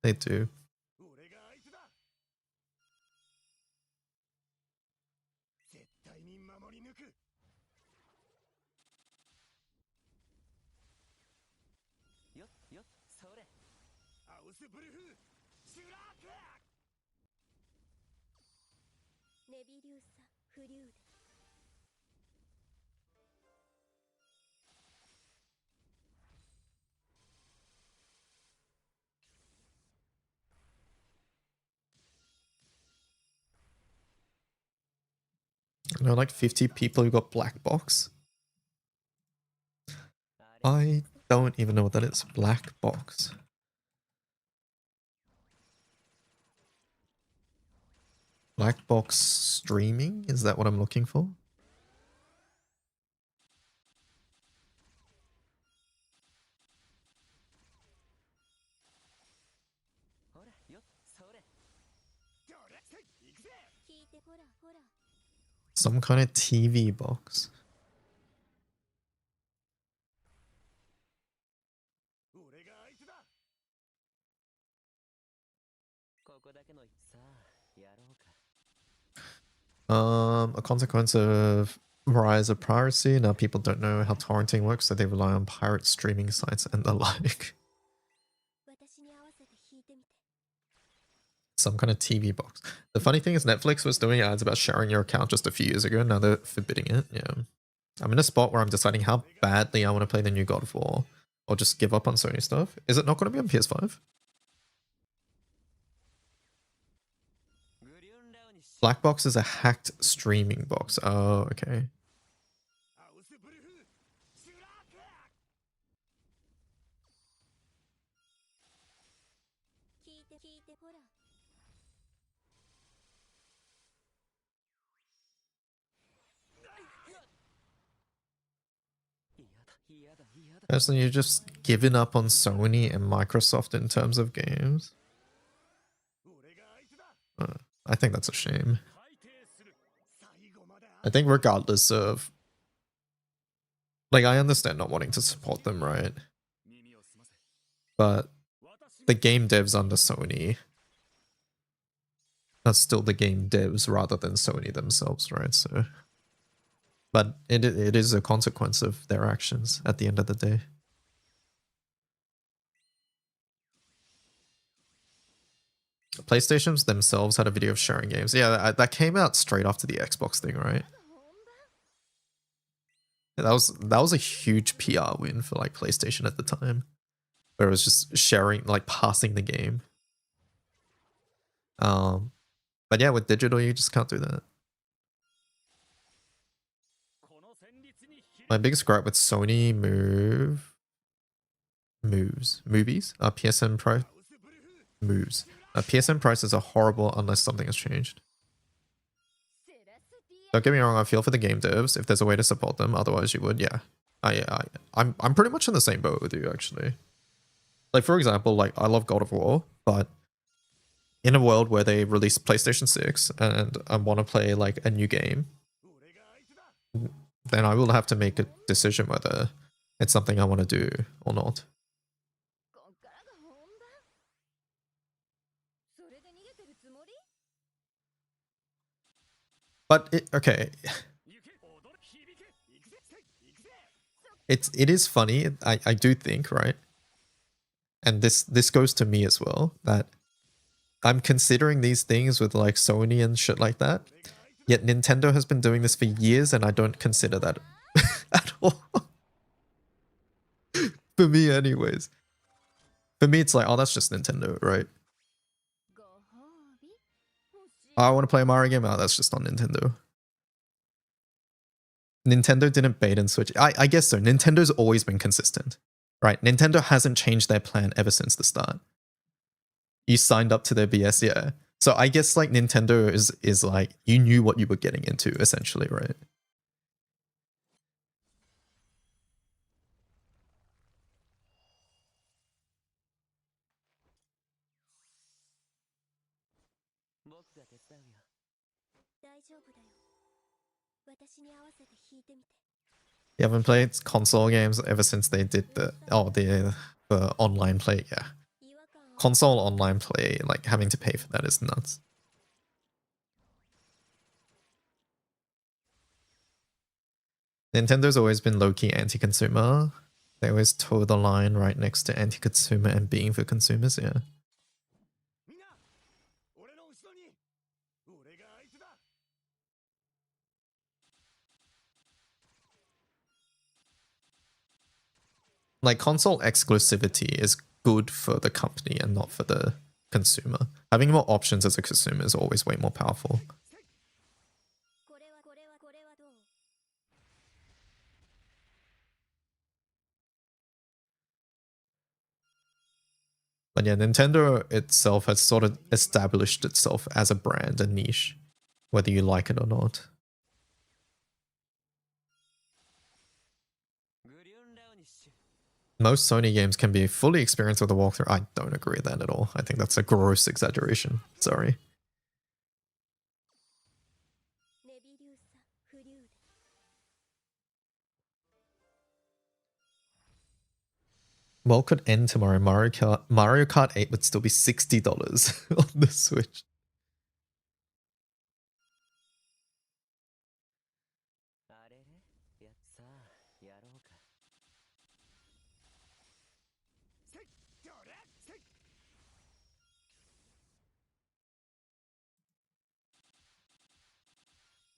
they do. I know like 50 people who got black box. I don't even know what that is. Black box. Black box streaming? Is that what I'm looking for? Some kind of TV box. 俺が相手だ。ここだけのさあやろうか。A consequence of rise of piracy. Now people don't know how torrenting works, so they rely on pirate streaming sites and the like. 私に合わせて弾いてみて。 Some kind of TV box. The funny thing is Netflix was doing ads about sharing your account just a few years ago. Now they're forbidding it. Yeah. I'm in a spot where I'm deciding how badly I want to play the new God of War or just give up on Sony stuff. Is it not going to be on PS5? Black box is a hacked streaming box. Oh, okay. アウスブルフシュラーク。聞いてほら。 Personally, you're just giving up on Sony and Microsoft in terms of games. I think that's a shame. I think regardless of... Like, I understand not wanting to support them, right? But the game devs under Sony are still the game devs rather than Sony themselves, right? So... But it is a consequence of their actions at the end of the day. PlayStations themselves had a video of sharing games. Yeah, that came out straight after the Xbox thing, right? That was a huge PR win for like PlayStation at the time, where it was just sharing, like passing the game. But yeah, with digital, you just can't do that. My biggest gripe with Sony movies are PSN price moves. PSN prices are horrible unless something has changed. Don't get me wrong, I feel for the game devs if there's a way to support them. Otherwise, you would, yeah. I'm pretty much in the same boat with you actually. Like for example, like I love God of War, but in a world where they release PlayStation 6 and I want to play like a new game, then I will have to make a decision whether it's something I want to do or not. But okay, it is funny. I do think, right, and this goes to me as well, that I'm considering these things with like Sony and shit like that. Yet Nintendo has been doing this for years and I don't consider that at all. For me anyways. For me it's like, oh, that's just Nintendo, right? I want to play a Mario game, oh, that's just on Nintendo. Nintendo didn't bait and switch. I guess so. Nintendo's always been consistent, right? Nintendo hasn't changed their plan ever since the start. You signed up to their BS, yeah. So I guess like Nintendo is like, you knew what you were getting into essentially, right? You haven't played console games ever since they did the online play, yeah. Console online play, like having to pay for that is nuts. Nintendo's always been low-key anti-consumer. They always toe the line right next to anti-consumer and being for consumers, yeah. Like console exclusivity is good for the company and not for the consumer. Having more options as a consumer is always way more powerful. But yeah, Nintendo itself has sort of established itself as a brand, a niche, whether you like it or not. Most Sony games can be fully experienced with a walkthrough. I don't agree with that at all. I think that's a gross exaggeration. Sorry. フリューデ World could end tomorrow. Mario Kart 8 would still be $60 on the Switch. あれれやさあやろうかせいどれせい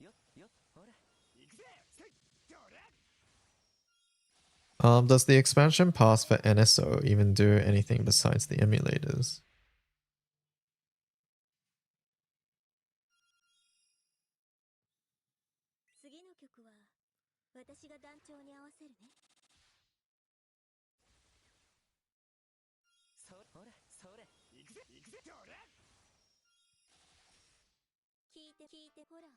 よっよっほら行くぜせいどれ Does the expansion pass for NSO even do anything besides the emulators? 次の曲は私が団長に合わせるねそほらそれ行くぜどれ聞いてほら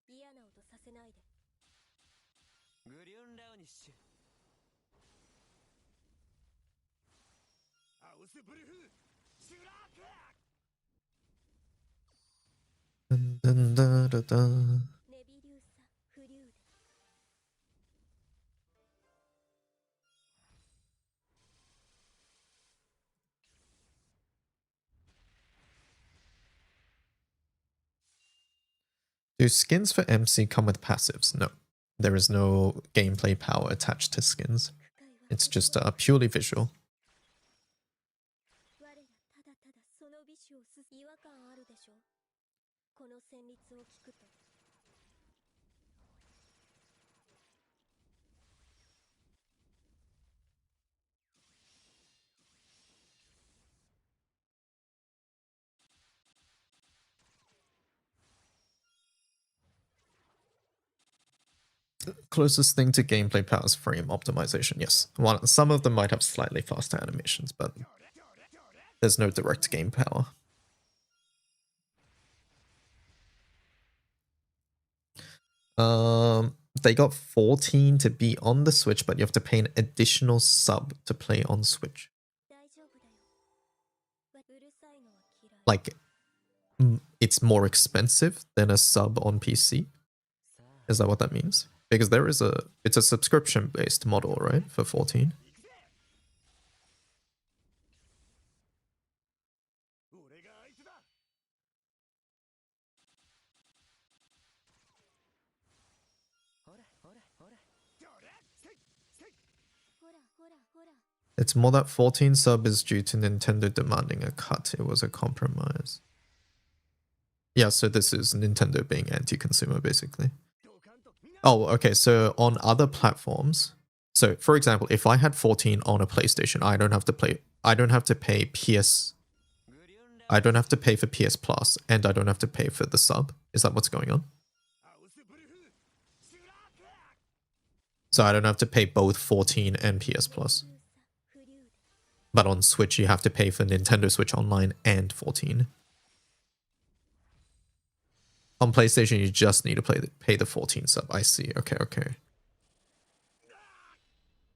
嫌な音させないでグリュンラウニッシュアウスブルフシュラーク Dun, dun, dun, dun, dun. ネビリューサフリューデ Do skins for MC come with passives? No. There is no gameplay power attached to skins. It's just purely visual. 我らただただその美酒を違和感あるでしょこの旋律を聞くと Closest thing to gameplay power is frame optimization. Yes, some of them might have slightly faster animations, but there's no direct game power. They got 14 to be on the Switch, but you have to pay an additional sub to play on Switch. 大丈夫だようるさいのは嫌い Like, it's more expensive than a sub on PC. Is that what that means? Because it's a subscription-based model, right? For 14. 俺が相手だほらほらほらどれせいせいほらほらほら It's more that 14 sub is due to Nintendo demanding a cut. It was a compromise. Yeah, so this is Nintendo being anti-consumer, basically. 同感とみんな Oh, okay. So on other platforms, so for example, if I had 14 on a PlayStation, I don't have to pay PS. グリュンラウ I don't have to pay for PS Plus, and I don't have to pay for the sub. Is that what's going on? アウスブルフシュラーク So I don't have to pay both 14 and PS Plus. フリューデ But on Switch, you have to pay for Nintendo Switch Online and 14. On PlayStation, you just need to pay the 14 sub. I see. Okay, okay.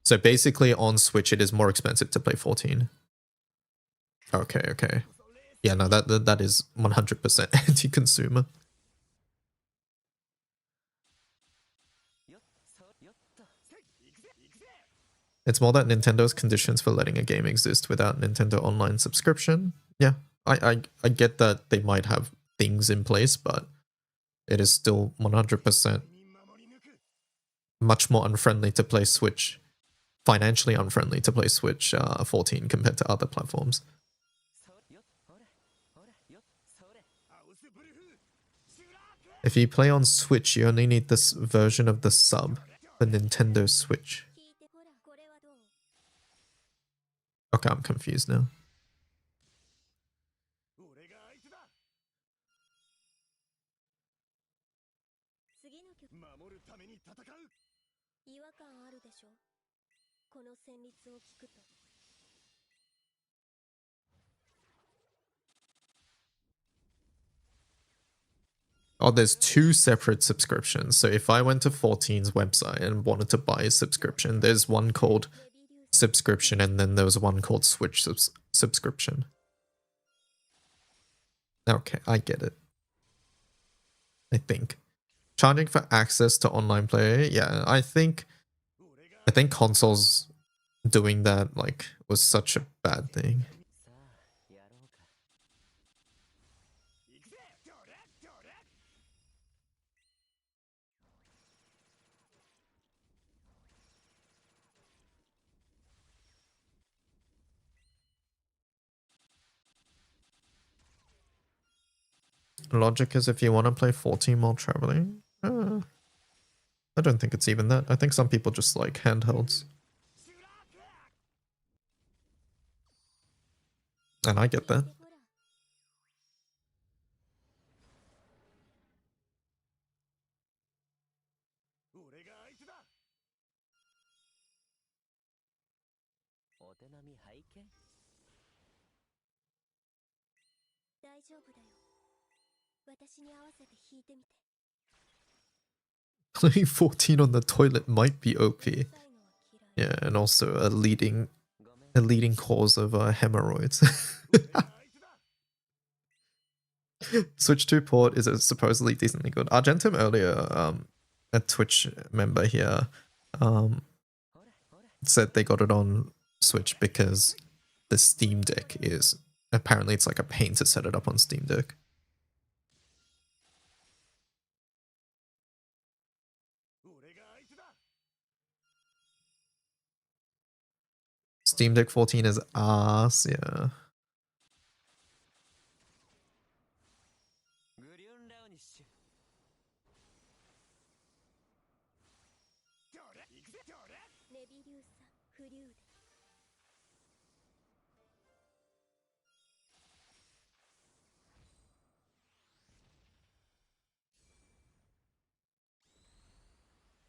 So basically, on Switch, it is more expensive to play 14. Okay, okay. Yeah, no, that is 100% anti-consumer. よっそよっとせい行くぜ行くぜ It's more that Nintendo's conditions for letting a game exist without Nintendo Online subscription. Yeah, I get that they might have things in place, but it is still 100% に守り抜く much more unfriendly to play Switch, financially unfriendly to play Switch 14 compared to other platforms. そよっほらほらよっそれアウスブルフシュラーク If you play on Switch, you only need this version of the sub for Nintendo Switch. 聞いてほらこれはどう Okay, I'm confused now. 俺が相手だ次の曲守るために戦う違和感あるでしょこの旋律を聞くと Oh, there's two separate subscriptions. So if I went to 14's website and wanted to buy a subscription, there's one called subscription, and then there was one called Switch subscription. Okay, I get it. I think charging for access to online play, yeah, I think consoles doing that like was such a bad thing. Logic is if you want to play 14 while traveling. I don't think it's even that. I think some people just like handhelds. And I get that. Playing 14 on the toilet might be OP. Yeah, and also a leading cause of hemorrhoids. Switch 2 port is supposedly decently good. Argentum earlier, a Twitch member here, said they got it on Switch because the Steam Deck is apparently it's like a pain to set it up on Steam Deck. Steam Deck 14 is ass, yeah.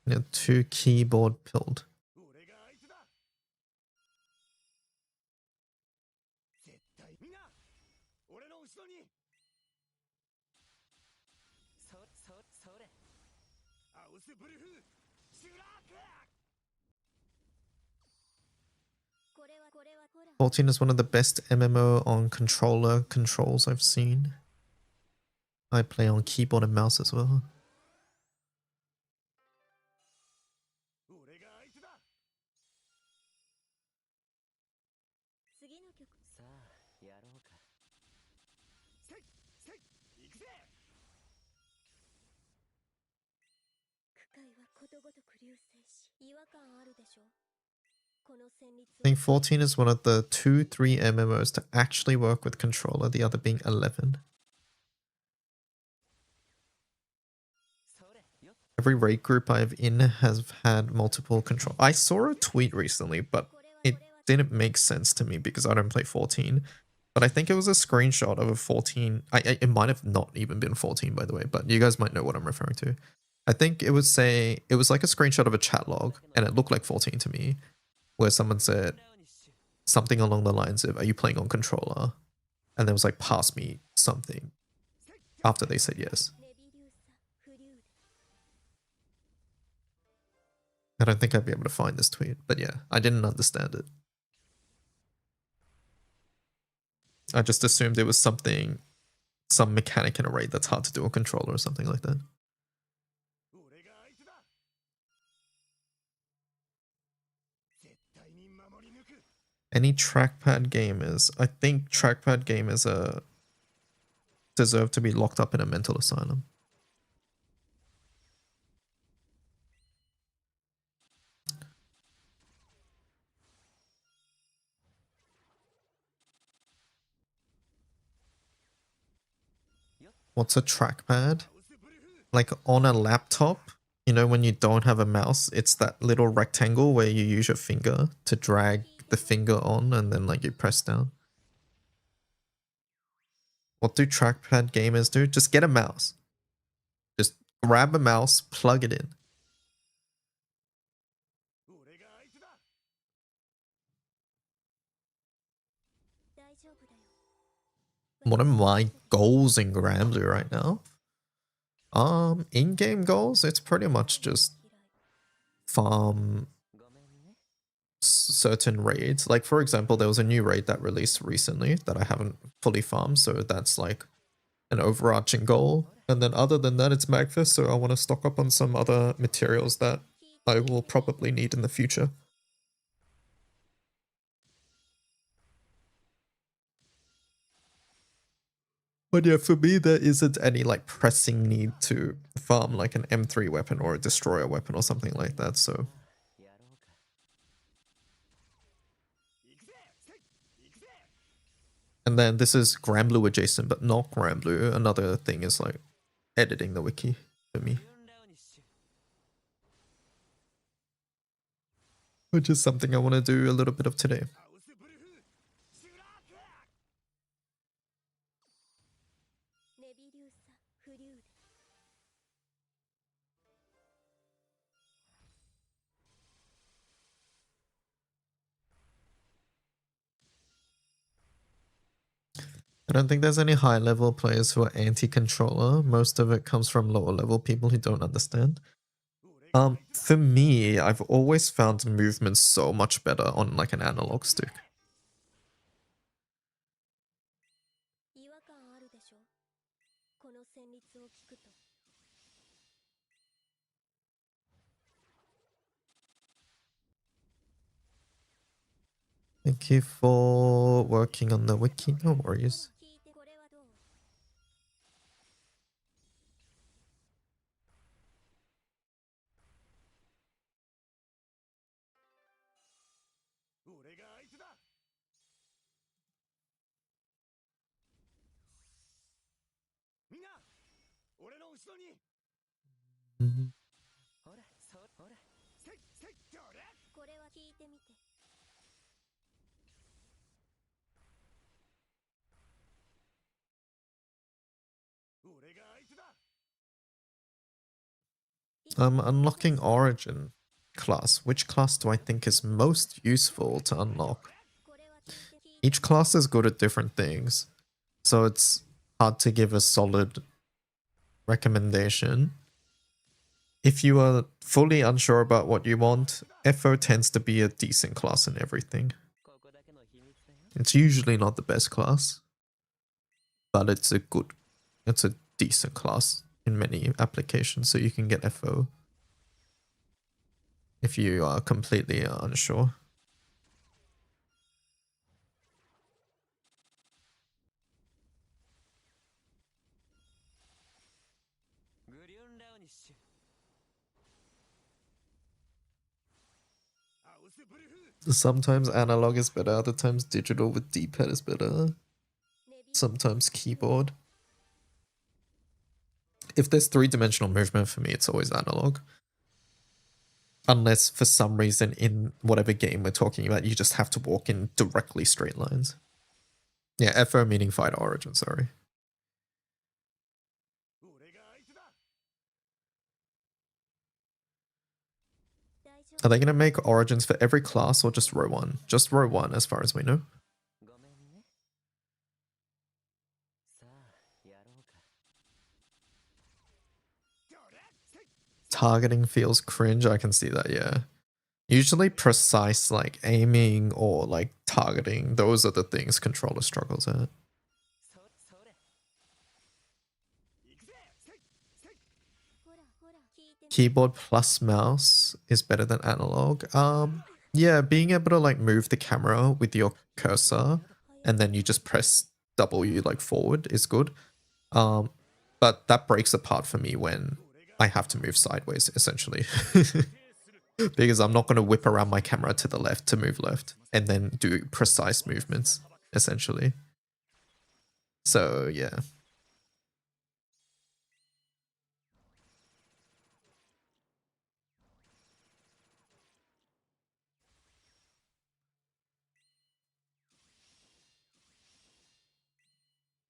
Yeah, 2 keyboard pilled. "14 is one of the best MMO on controller controls I've seen. I play on keyboard and mouse as well." I think 14 is one of the 2-3 MMOs to actually work with controller, the other being 11. Every raid group I've in has had multiple control. I saw a tweet recently, but it didn't make sense to me because I don't play 14. But I think it was a screenshot of a 14. It might have not even been 14, by the way, but you guys might know what I'm referring to. I think it was like a screenshot of a chat log, and it looked like 14 to me, where someone said something along the lines of, "Are you playing on controller?" And there was like, "Pass me something," after they said yes. I don't think I'd be able to find this tweet, but yeah, I didn't understand it. I just assumed it was some mechanic in a raid that's hard to do on controller or something like that. Any trackpad gamers? I think trackpad gamers deserve to be locked up in a mental asylum. What's a trackpad? Like on a laptop, you know, when you don't have a mouse, it's that little rectangle where you use your finger to drag the finger on and then like you press down. What do trackpad gamers do? Just get a mouse. Just grab a mouse, plug it in. What are my goals in Granblue right now? In-game goals, it's pretty much just farm certain raids. Like for example, there was a new raid that released recently that I haven't fully farmed, so that's like an overarching goal. And then other than that, it's Magfest, so I want to stock up on some other materials that I will probably need in the future. But yeah, for me, there isn't any like pressing need to farm like an M3 weapon or a destroyer weapon or something like that, so. やろうか行くぜ行くぜ And then this is Granblue adjacent, but not Granblue. Another thing is like editing the wiki for me, ユンラウニッシュ which is something I want to do a little bit of today. ハウスブルフシュラークネビリューサフリューデ I don't think there's any high level players who are anti-controller. Most of it comes from lower level people who don't understand. For me, I've always found movement so much better on like an analog stick. 違和感あるでしょこの旋律を聞くと Thank you for working on the wiki. No worries. 聞いてこれはどう俺が相手だみんな俺の後ろに Mhm. ほらそうほらせっせっどれこれは聞いてみて 俺が相手だ Unlocking Origin class. Which class do I think is most useful to unlock? これは聞いて Each class is good at different things, so it's hard to give a solid recommendation. If you are fully unsure about what you want, FO tends to be a decent class in everything. ここだけの秘密だよ It's usually not the best class, but it's a decent class in many applications, so you can get FO if you are completely unsure. グリュンラウニッシュハウスブルフ Sometimes analog is better, other times digital with D-pad is better, ネビ sometimes keyboard. If there's three-dimensional movement for me, it's always analog. Unless for some reason in whatever game we're talking about, you just have to walk in directly straight lines. Yeah, FO meaning Fight Origin, sorry. 俺が相手だ 大丈 Are they going to make Origins for every class or just row 1? Just row 1 as far as we know. ごめんねさあやろうかどれせっ Targeting feels cringe, I can see that, yeah. Usually precise like aiming or like targeting, those are the things controller struggles at. そそれ行くぜせっせっほらほら聞いて Keyboard plus mouse is better than analog. Yeah, being able to like move the camera with your cursor and then you just press W like forward is good. But that breaks apart for me when I have to move sideways essentially. Because I'm not going to whip around my camera to the left to move left and then do precise movements essentially. So yeah.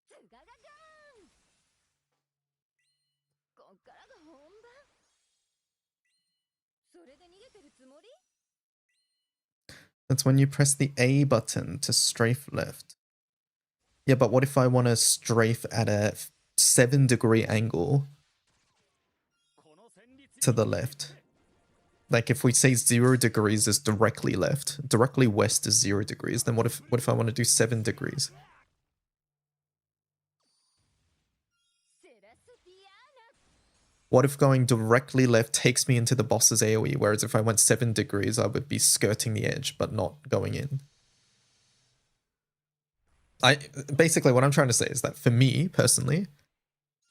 ツガガガーンこっからが本番それで逃げてるつもり That's when you press the A button to strafe left. Yeah, but what if I want to strafe at a 7-degree angle この戦律 to the left? Like if we say 0 degrees is directly left, directly west is 0 degrees, then what if I want to do 7 degrees? What if going directly left takes me into the boss's AoE, whereas if I went 7 degrees, I would be skirting the edge, but not going in? Basically, what I'm trying to say is that for me, personally,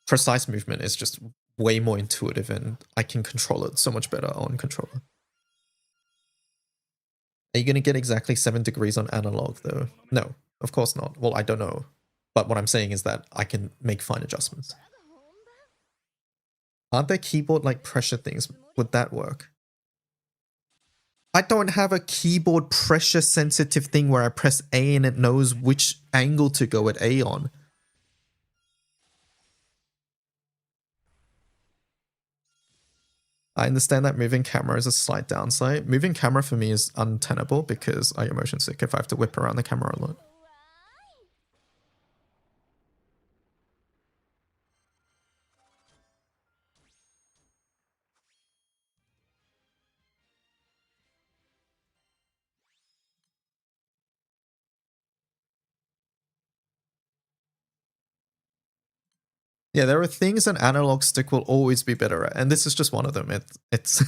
precise movement is just way more intuitive and I can control it so much better on controller. Are you going to get exactly 7 degrees on analog, though? No, of course not. Well, I don't know. But what I'm saying is that I can make fine adjustments. Aren't there keyboard like pressure things? Would that work? I don't have a keyboard pressure sensitive thing where I press A and it knows which angle to go at A on. I understand that moving camera is a slight downside. Moving camera for me is untenable because I get motion sick if I have to whip around the camera a lot. Yeah, there are things an analog stick will always be better at, and this is just one of them. It's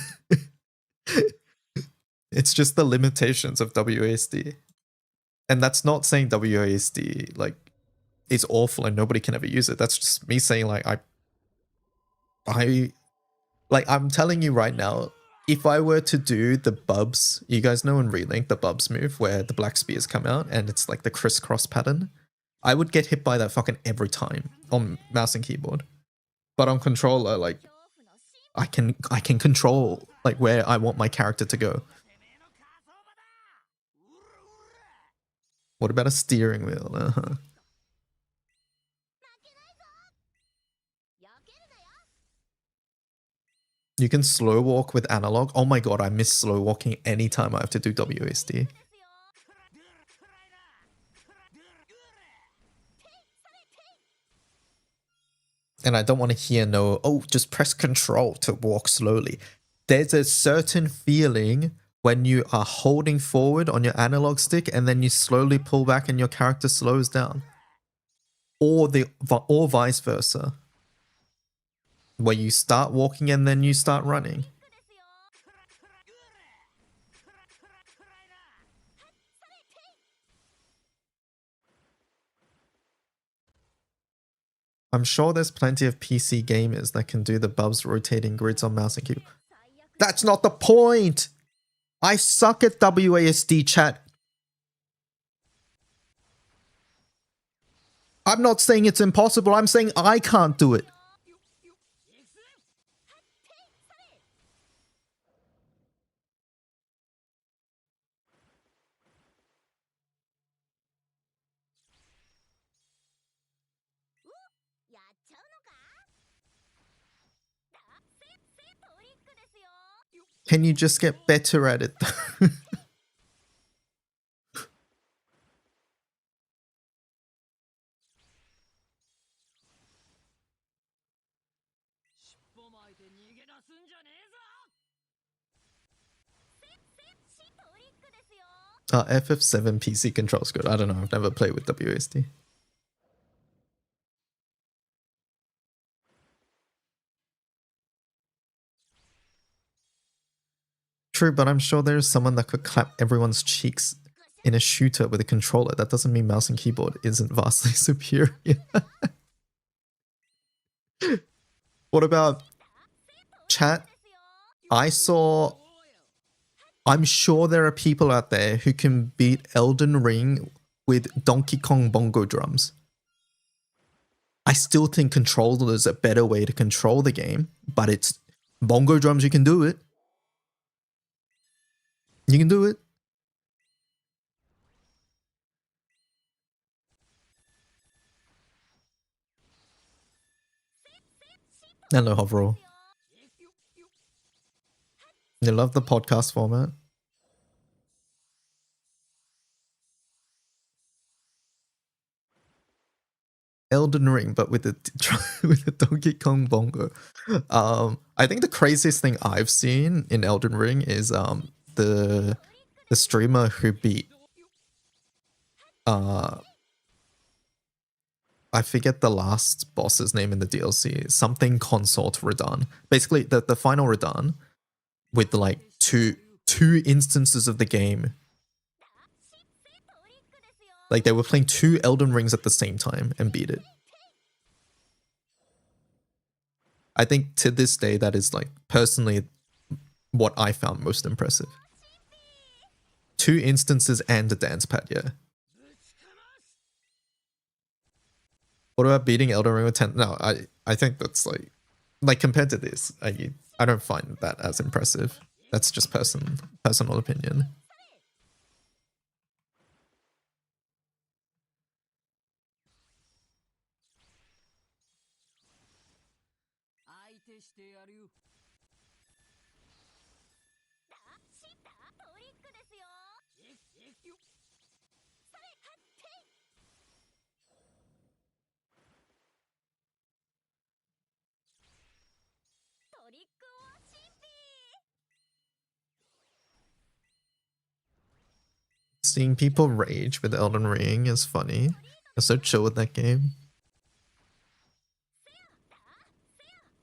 it's just the limitations of WASD. And that's not saying WASD like is awful and nobody can ever use it. That's just me saying like I'm telling you right now, if I were to do the bubs, you guys know in Relink the bubs move where the black spears come out and it's like the crisscross pattern, I would get hit by that fucking every time on mouse and keyboard. But on controller, like I can control like where I want my character to go. What about a steering wheel? You can slow walk with analog. Oh my god, I miss slow walking anytime I have to do WASD. And I don't want to hear no, oh, just press control to walk slowly. There's a certain feeling when you are holding forward on your analog stick and then you slowly pull back and your character slows down. Or vice versa. Where you start walking and then you start running. I'm sure there's plenty of PC gamers that can do the bubs rotating grids on mouse and keyboard. That's not the point! I suck at WASD, chat. I'm not saying it's impossible, I'm saying I can't do it. Can you just get better at it? FF7 PC controls good. I don't know, I've never played with WASD. True, but I'm sure there's someone that could clap everyone's cheeks in a shooter with a controller. That doesn't mean mouse and keyboard isn't vastly superior. What about chat? I'm sure there are people out there who can beat Elden Ring with Donkey Kong bongo drums. I still think controller is a better way to control the game, but it's bongo drums, you can do it. You can do it. Hello, Hoverall. You love the podcast format? Elden Ring, but with the with the Donkey Kong bongo. I think the craziest thing I've seen in Elden Ring is the streamer who beat I forget the last boss's name in the DLC. Something Consort Radahn. Basically, the final Radahn with like two instances of the game. Like they were playing 2 Elden Rings at the same time and beat it. I think to this day that is like personally what I found most impressive. 2 instances and a dance pad, yeah. What about beating Elden Ring with 10? No, I think that's like compared to this, I don't find that as impressive. That's just personal opinion. Seeing people rage with Elden Ring is funny. They're so chill with that game.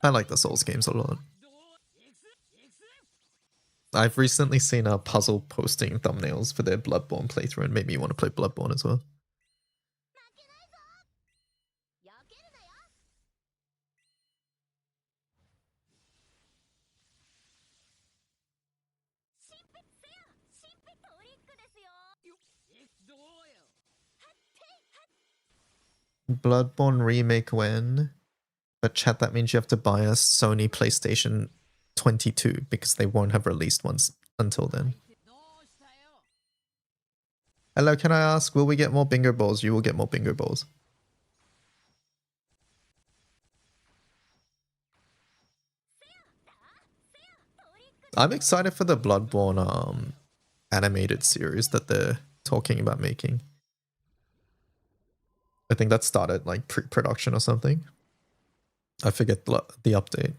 I like the Souls games a lot. I've recently seen a puzzle posting thumbnails for their Bloodborne playthrough and made me want to play Bloodborne as well. Bloodborne remake when? But chat, that means you have to buy a Sony PlayStation 22 because they won't have released ones until then. Hello, can I ask, will we get more bingo balls? You will get more bingo balls. I'm excited for the Bloodborne animated series that they're talking about making. I think that started like pre-production or something. I forget the update.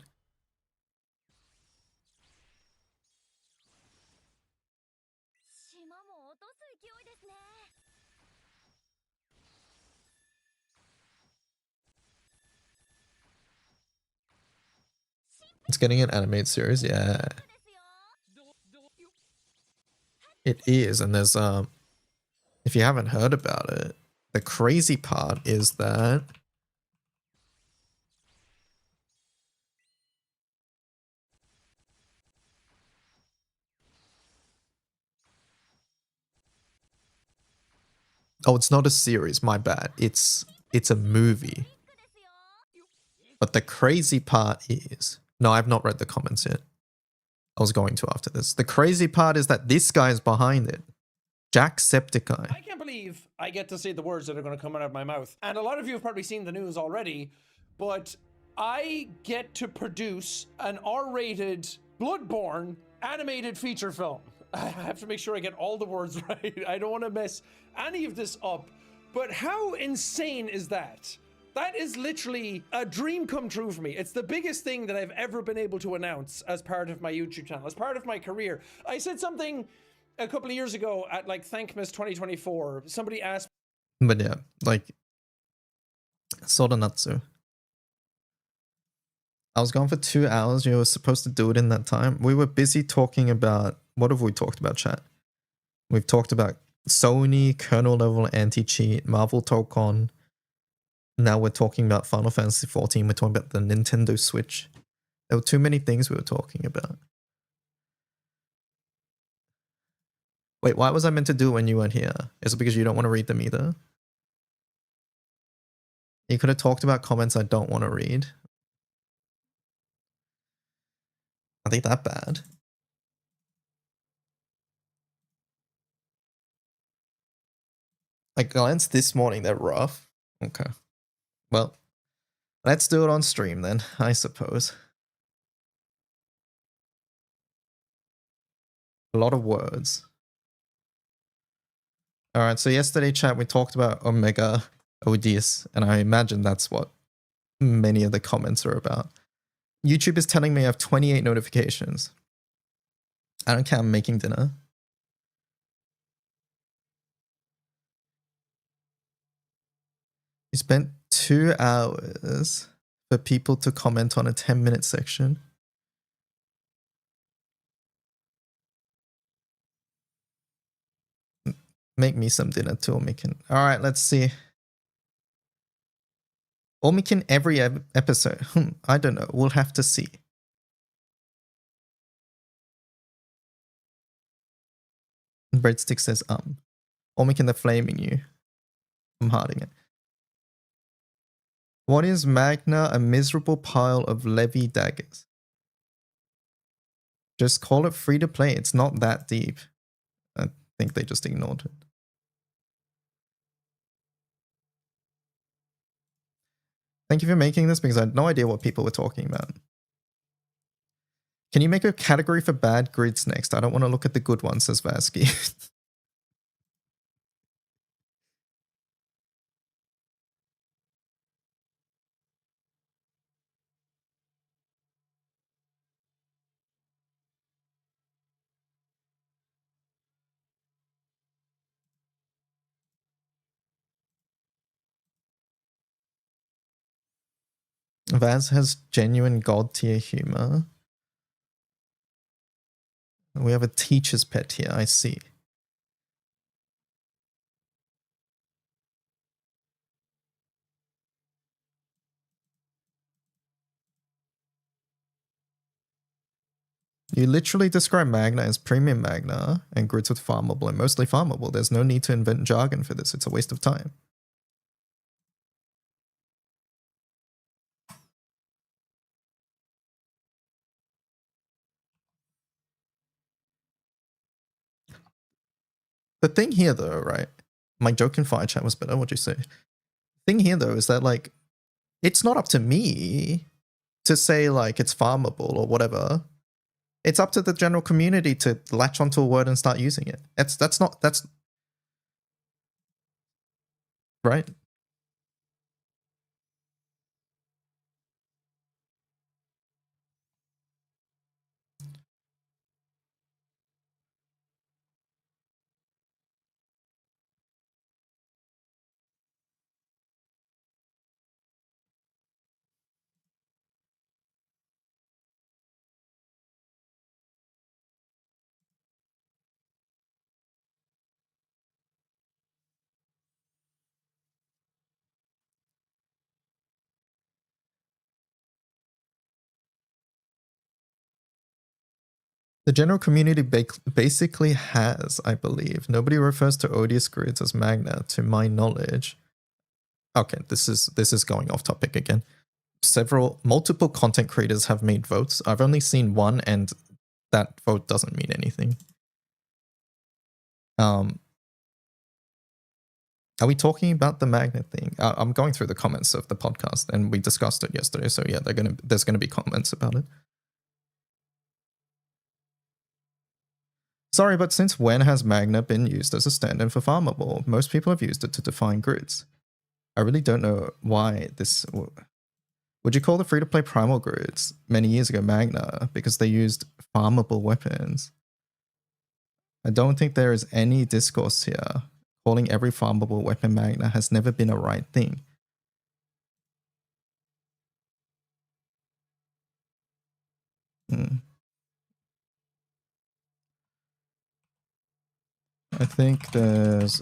It's getting an animated series, yeah. It is, and there's if you haven't heard about it, the crazy part is that oh, it's not a series, my bad. It's a movie. But the crazy part is, no, I've not read the comments yet. I was going to after this. The crazy part is that this guy's behind it. Jacksepticeye. I can't believe I get to say the words that are going to come out of my mouth. And a lot of you have probably seen the news already, but I get to produce an R-rated Bloodborne animated feature film. I have to make sure I get all the words right. I don't want to mess any of this up. But how insane is that? That is literally a dream come true for me. It's the biggest thing that I've ever been able to announce as part of my YouTube channel, as part of my career. I said something a couple of years ago at like Thankmas 2024. Somebody asked. But yeah, like Sodanatsu. I was gone for 2 hours. You were supposed to do it in that time. We were busy talking about, what have we talked about, chat? We've talked about Sony, kernel level anti-cheat, Marvel Tokon. Now we're talking about Final Fantasy 14. We're talking about the Nintendo Switch. There were too many things we were talking about. Wait, why was I meant to do it when you weren't here? Is it because you don't want to read them either? You could have talked about comments I don't want to read. Are they that bad? I glanced this morning, they're rough. Okay. Well, let's do it on stream then, I suppose. A lot of words. Alright, so yesterday, chat, we talked about Omega ODS, and I imagine that's what many of the comments are about. YouTube is telling me I have 28 notifications. I don't care, I'm making dinner. You spent 2 hours for people to comment on a 10-minute section. Make me some dinner too, Omikin. Alright, let's see. Omikin every episode. I don't know. We'll have to see. Breadstick says, Omikin, they're flaming you. I'm harding it. What is Magna? A miserable pile of Levy daggers. Just call it free to play. It's not that deep. I think they just ignored it. Thank you for making this because I had no idea what people were talking about. Can you make a category for bad grids next? I don't want to look at the good ones, says Vasky. Vaz has genuine god tier humor. We have a teacher's pet here, I see. You literally describe Magna as premium Magna and grids with farmable and mostly farmable. There's no need to invent jargon for this. It's a waste of time. The thing here though, right? My joke in fire chat was better. What'd you say? Thing here though is that like, it's not up to me to say like it's farmable or whatever. It's up to the general community to latch onto a word and start using it. That's right. The general community basically has, I believe. Nobody refers to odious grids as Magna, to my knowledge. Okay, this is going off topic again. Multiple content creators have made votes. I've only seen one, and that vote doesn't mean anything. Are we talking about the Magna thing? I'm going through the comments of the podcast, and we discussed it yesterday. So yeah, there's gonna be comments about it. Sorry, but since when has Magna been used as a stand-in for farmable? Most people have used it to define grids. I really don't know why this... Would you call the free-to-play primal grids many years ago Magna because they used farmable weapons? I don't think there is any discourse here. Calling every farmable weapon Magna has never been a right thing. I think there's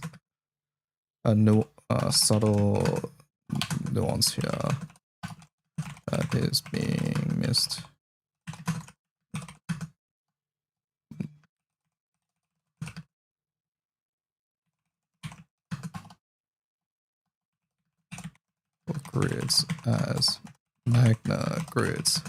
a subtle nuance here that is being missed. Grids as Magna grids.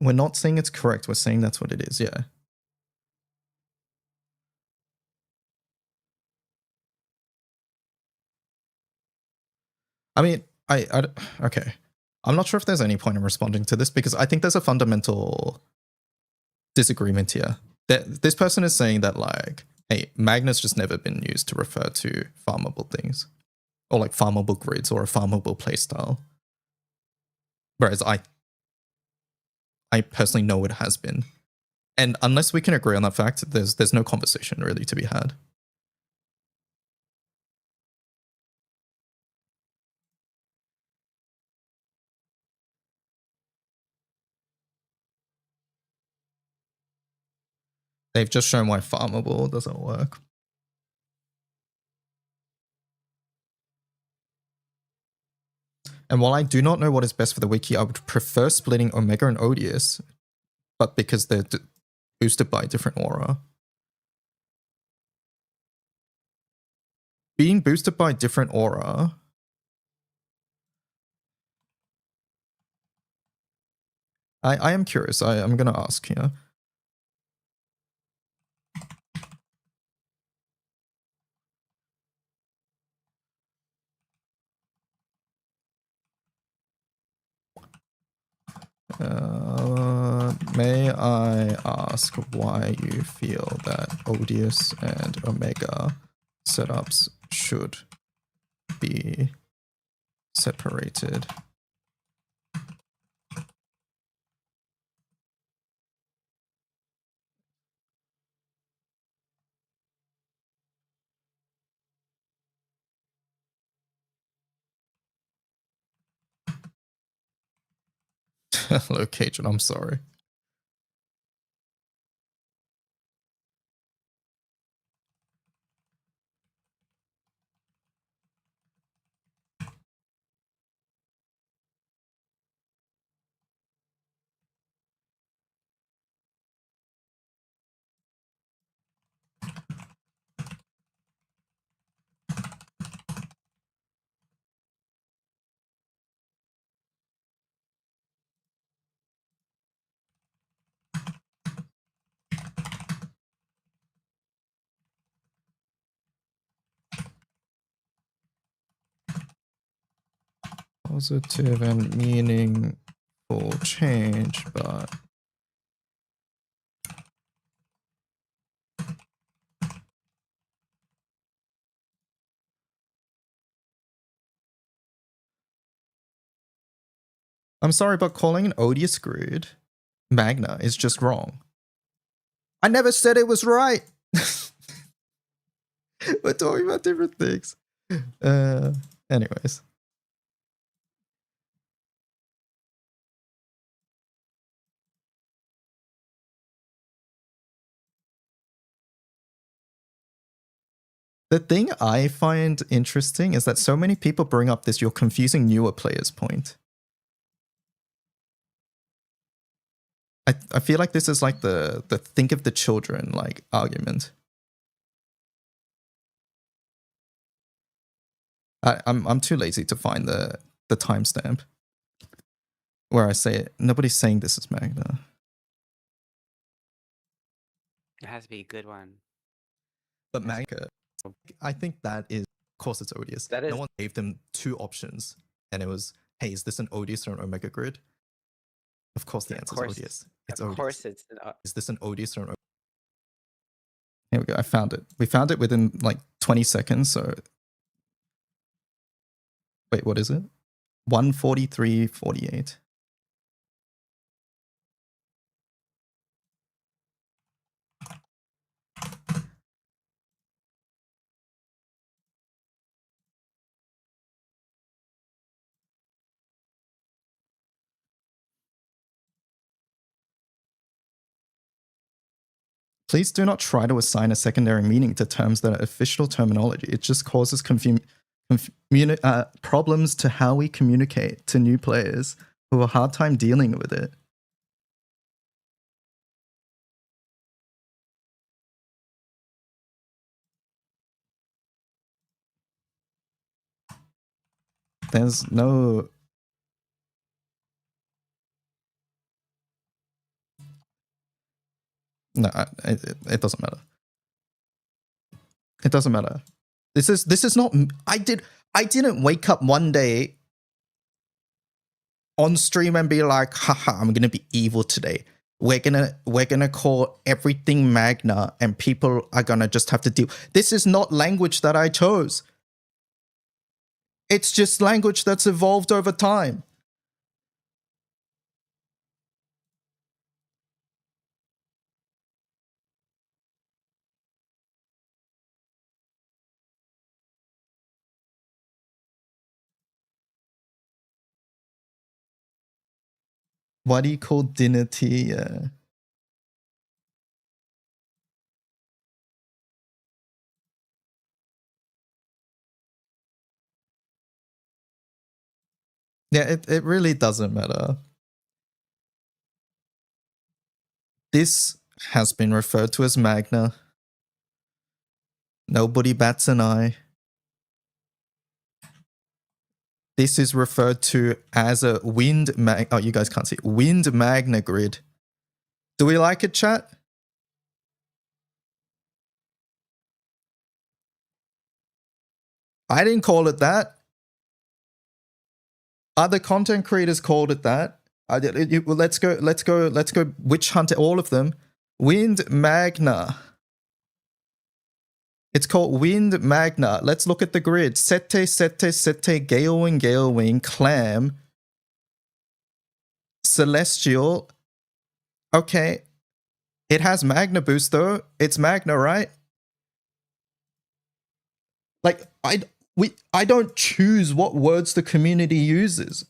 We're not saying it's correct. We're saying that's what it is. Yeah. I mean, okay. I'm not sure if there's any point in responding to this because I think there's a fundamental disagreement here. This person is saying that, like, hey, Magna's just never been used to refer to farmable things or like farmable grids or a farmable playstyle. Whereas I personally know it has been. And unless we can agree on that fact, there's no conversation really to be had. They've just shown why farmable doesn't work. And while I do not know what is best for the wiki, I would prefer splitting Omega and Odious, but because they're boosted by a different aura. Being boosted by a different aura... I am curious. I'm going to ask here. May I ask why you feel that Odious and Omega setups should be separated? Hello, Cajun, I'm sorry. Positive and meaningful change, but I'm sorry, but calling an Odious grid Magna is just wrong. I never said it was right. We're talking about different things. Anyways. The thing I find interesting is that so many people bring up this "you're confusing newer players" point. I feel like this is like the think of the children like argument. I'm too lazy to find the timestamp where I say it. Nobody's saying this is Magna. It has to be a good one. But Magna, I think that is, of course it's Odious. That is- No one gave them two options and it was, hey, is this an Odious or an Omega grid? Of course the answer is Odious. It's of Odious. course it's Is this an Odious or an Omega? Here we go. I found it. We found it within like 20 seconds. So wait, what is it? 143.48. Please do not try to assign a secondary meaning to terms that are official terminology. It just causes problems to how we communicate to new players who have a hard time dealing with it. There's no... No, it doesn't matter. It doesn't matter. This is not. I didn't wake up one day on stream and be like, haha, I'm gonna be evil today. We're gonna call everything Magna and people are gonna just have to deal. This is not language that I chose. It's just language that's evolved over time. What do you call dinner tea? Yeah, it really doesn't matter. This has been referred to as Magna. Nobody bats an eye. This is referred to as a oh, you guys can't see. Wind Magna grid. Do we like it, chat? I didn't call it that. Other content creators called it that. Let's go. Witch Hunter, all of them. Wind Magna. It's called Wind Magna. Let's look at the grid. Sete, Gale Wing, Clam, Celestial. Okay. It has Magna boost though. It's Magna, right? Like, I don't choose what words the community uses.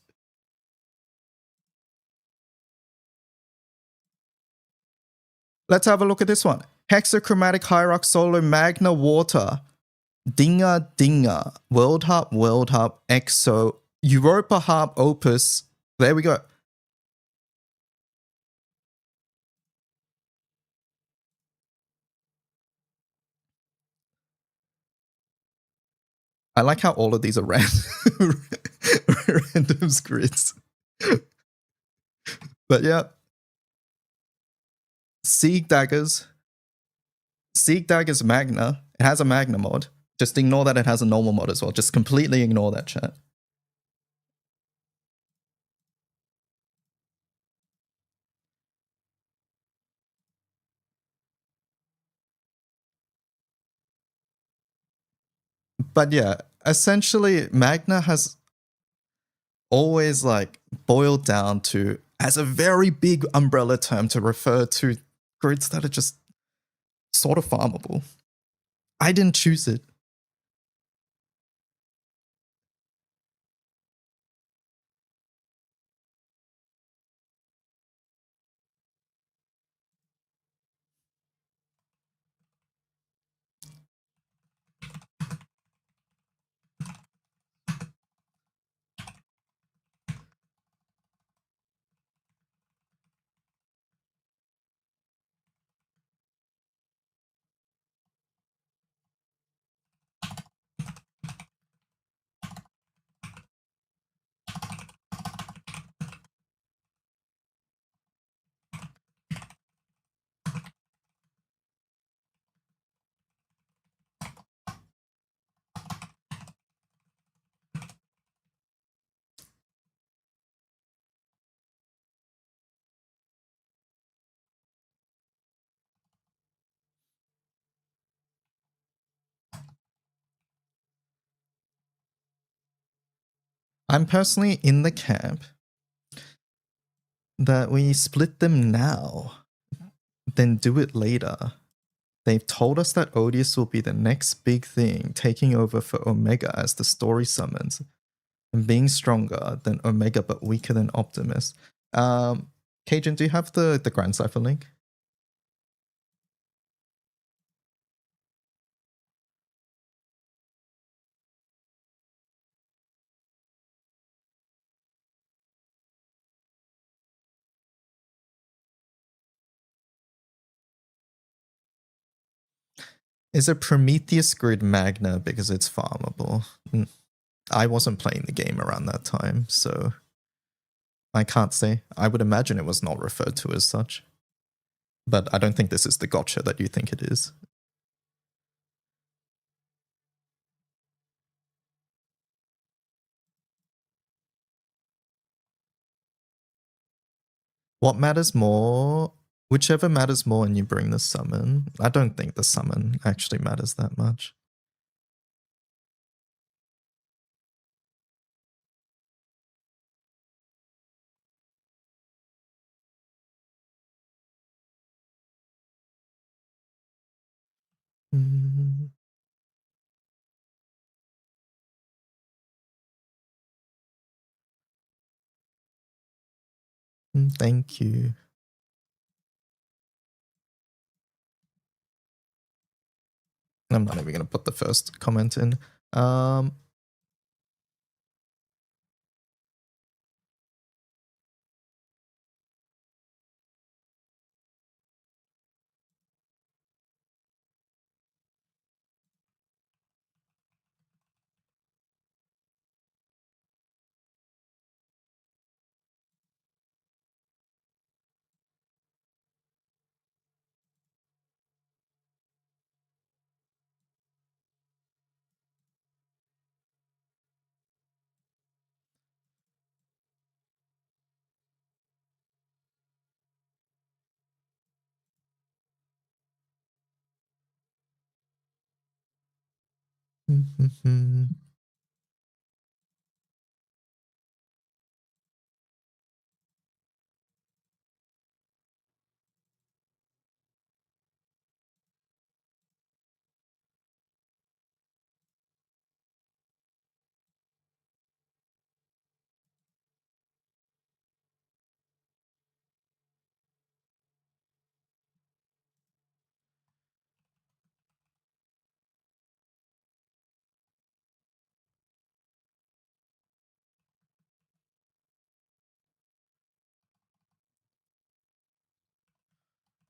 Let's have a look at this one. Hexachromatic Hyrox Solo Magna Water. Dinga, World Harp, Exo, Europa Harp Opus. There we go. I like how all of these are random grids. But yeah. Sieg Daggers Magna. It has a Magna mod. Just ignore that it has a normal mod as well. Just completely ignore that, chat. But yeah, essentially Magna has always like boiled down to as a very big umbrella term to refer to grids that are just sort of farmable. I didn't choose it. I'm personally in the camp that we split them now, then do it later. They've told us that Odious will be the next big thing, taking over for Omega as the story summons, and being stronger than Omega but weaker than Optimus. Cajun, do you have the Grand Cypher link? Is a Prometheus grid Magna because it's farmable? I wasn't playing the game around that time, so I can't say. I would imagine it was not referred to as such. But I don't think this is the gotcha that you think it is. What matters more? Whichever matters more when you bring the summon. I don't think the summon actually matters that much. Mm. Thank you. I'm not even going to put the first comment in.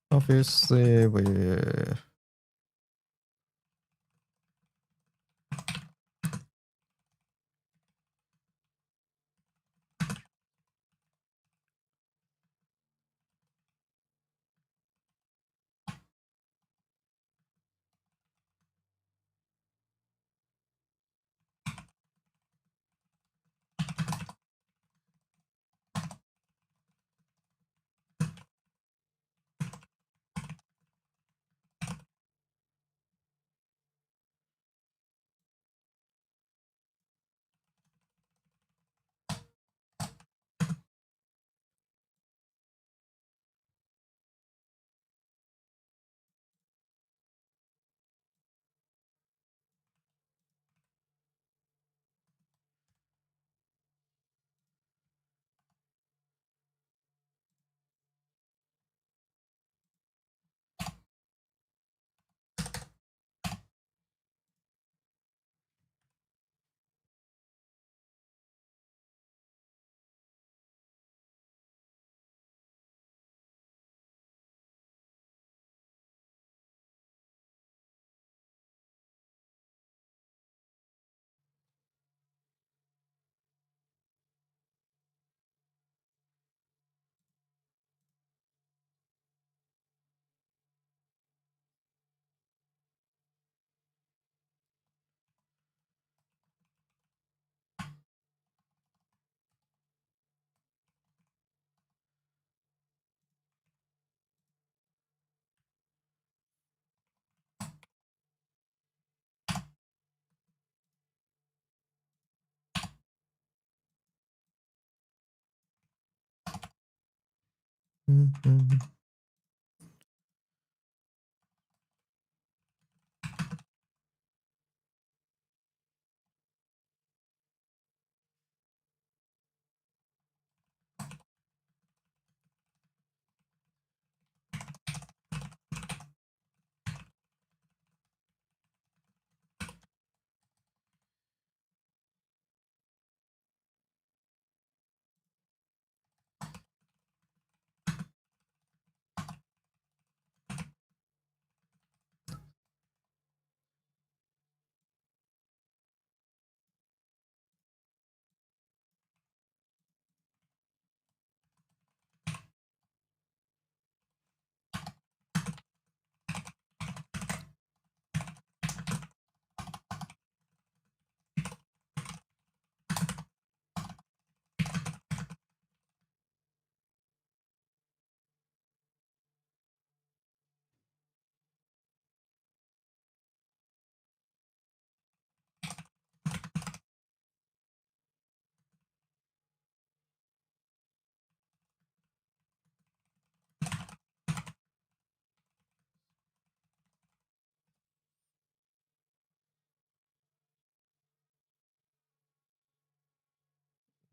Obviously, we're...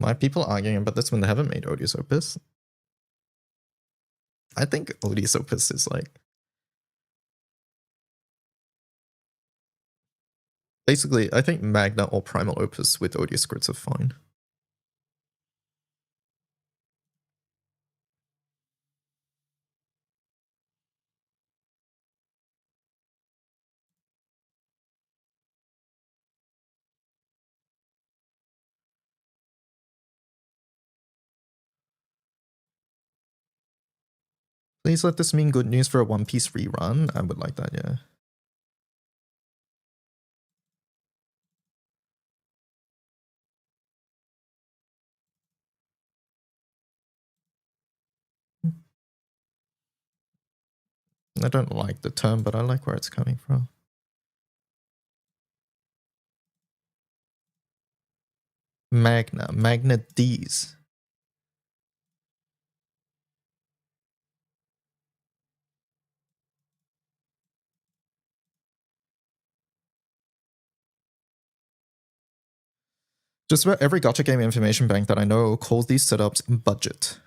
Why are people arguing about this when they haven't made Odious Opus? I think Odious Opus is like basically, I think Magna or Primal Opus with Odious grids are fine. Please let this mean good news for a One Piece rerun. I would like that, yeah. I don't like the term, but I like where it's coming from. Magna D's. Just about every gacha game information bank that I know calls these setups budget.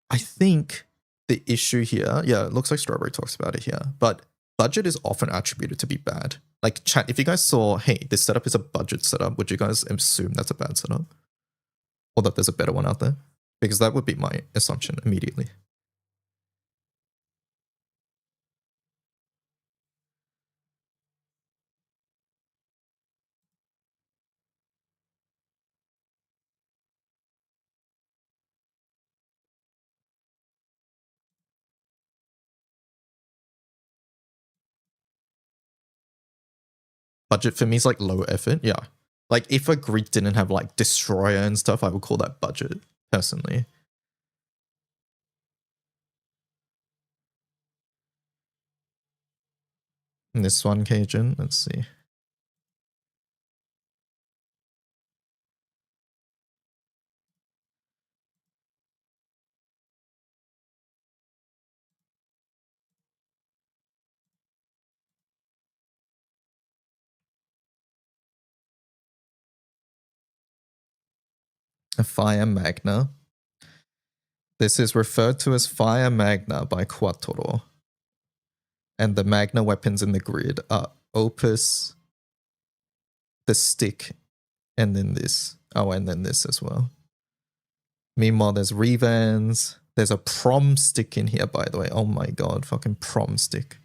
I think the issue here, yeah, it looks like Strawberry talks about it here, but budget is often attributed to be bad. Like, chat, if you guys saw, hey, this setup is a budget setup, would you guys assume that's a bad setup? Or that there's a better one out there? Because that would be my assumption immediately. Budget for me is like low effort, yeah. Like, if a grid didn't have like Destroyer and stuff, I would call that budget, personally. And this one, Cajun, let's see. A Fire Magna. This is referred to as Fire Magna by Quattro. And the Magna weapons in the grid are Opus, the stick, and then this. Oh, and then this as well. Meanwhile, there's Revans. There's a prom stick in here, by the way. Oh my god, fucking prom stick.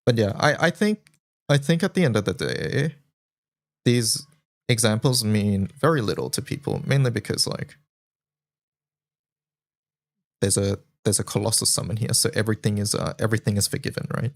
But yeah, I think at the end of the day, these examples mean very little to people, mainly because like there's a colossal summon here, so everything is forgiven, right?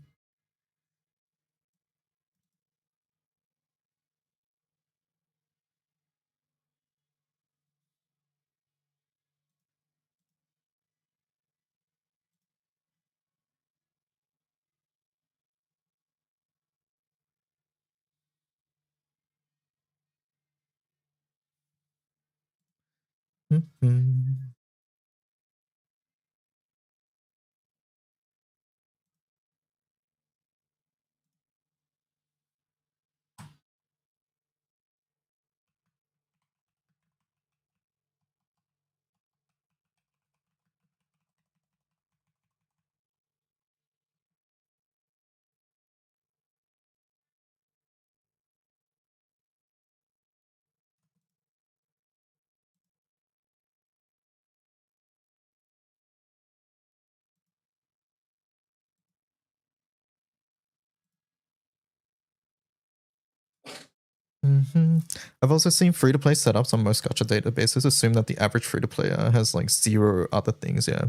Mm-hmm. Mm-hmm. I've also seen free-to-play setups on most gacha databases assume that the average free-to-player has like 0 other things, yeah.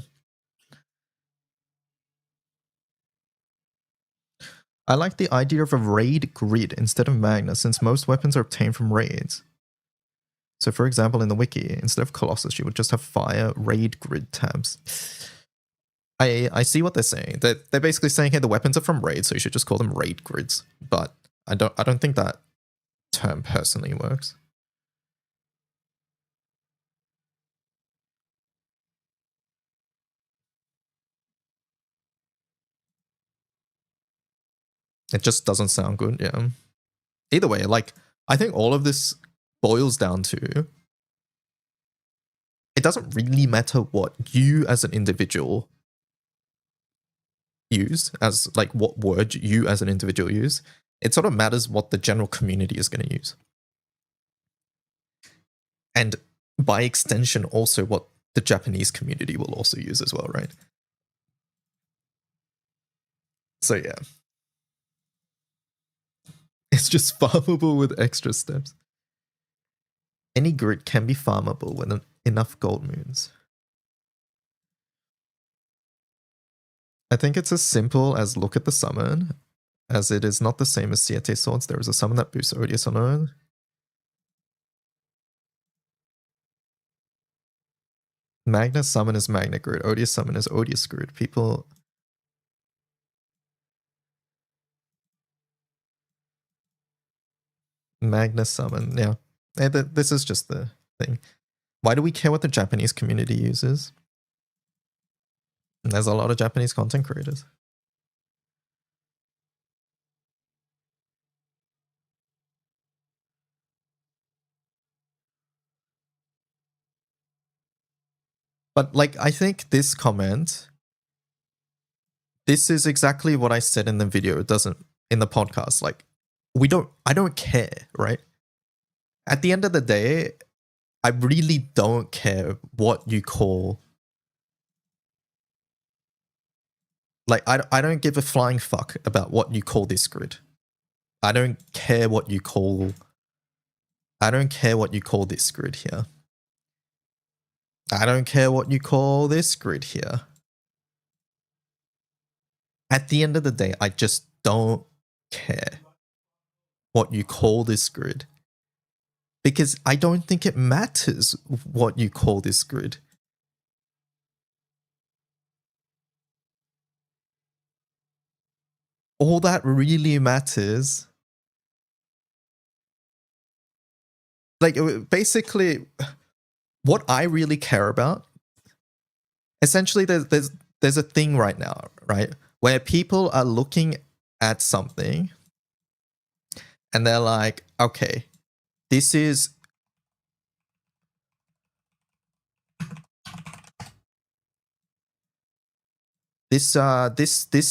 I like the idea of a raid grid instead of Magna, since most weapons are obtained from raids. So for example, in the wiki, instead of Colossus, you would just have fire raid grid tabs. I see what they're saying. They're basically saying, hey, the weapons are from raids, so you should just call them raid grids. But I don't think that term personally works. It just doesn't sound good, yeah. Either way, like, I think all of this boils down to it doesn't really matter what you as an individual use, as like what word you as an individual use. It sort of matters what the general community is going to use. And by extension, also what the Japanese community will also use as well, right? So yeah. It's just farmable with extra steps. Any grid can be farmable with enough gold moons. I think it's as simple as look at the summon, as it is not the same as Siete Swords. There is a summon that boosts Odious alone. Magna summon is Magna Grid. Odious summon is Odious Grid. People... Magna summon, yeah. This is just the thing. Why do we care what the Japanese community uses? And there's a lot of Japanese content creators. But like, I think this comment, this is exactly what I said in the video. It doesn't, in the podcast, like, I don't care, right? At the end of the day, I really don't care what you call, like, I don't give a flying fuck about what you call this grid. I don't care what you call this grid here. I don't care what you call this grid here. At the end of the day, I just don't care what you call this grid. Because I don't think it matters what you call this grid. All that really matters, like, basically, what I really care about, essentially there's a thing right now, right, where people are looking at something and they're like, okay, this is this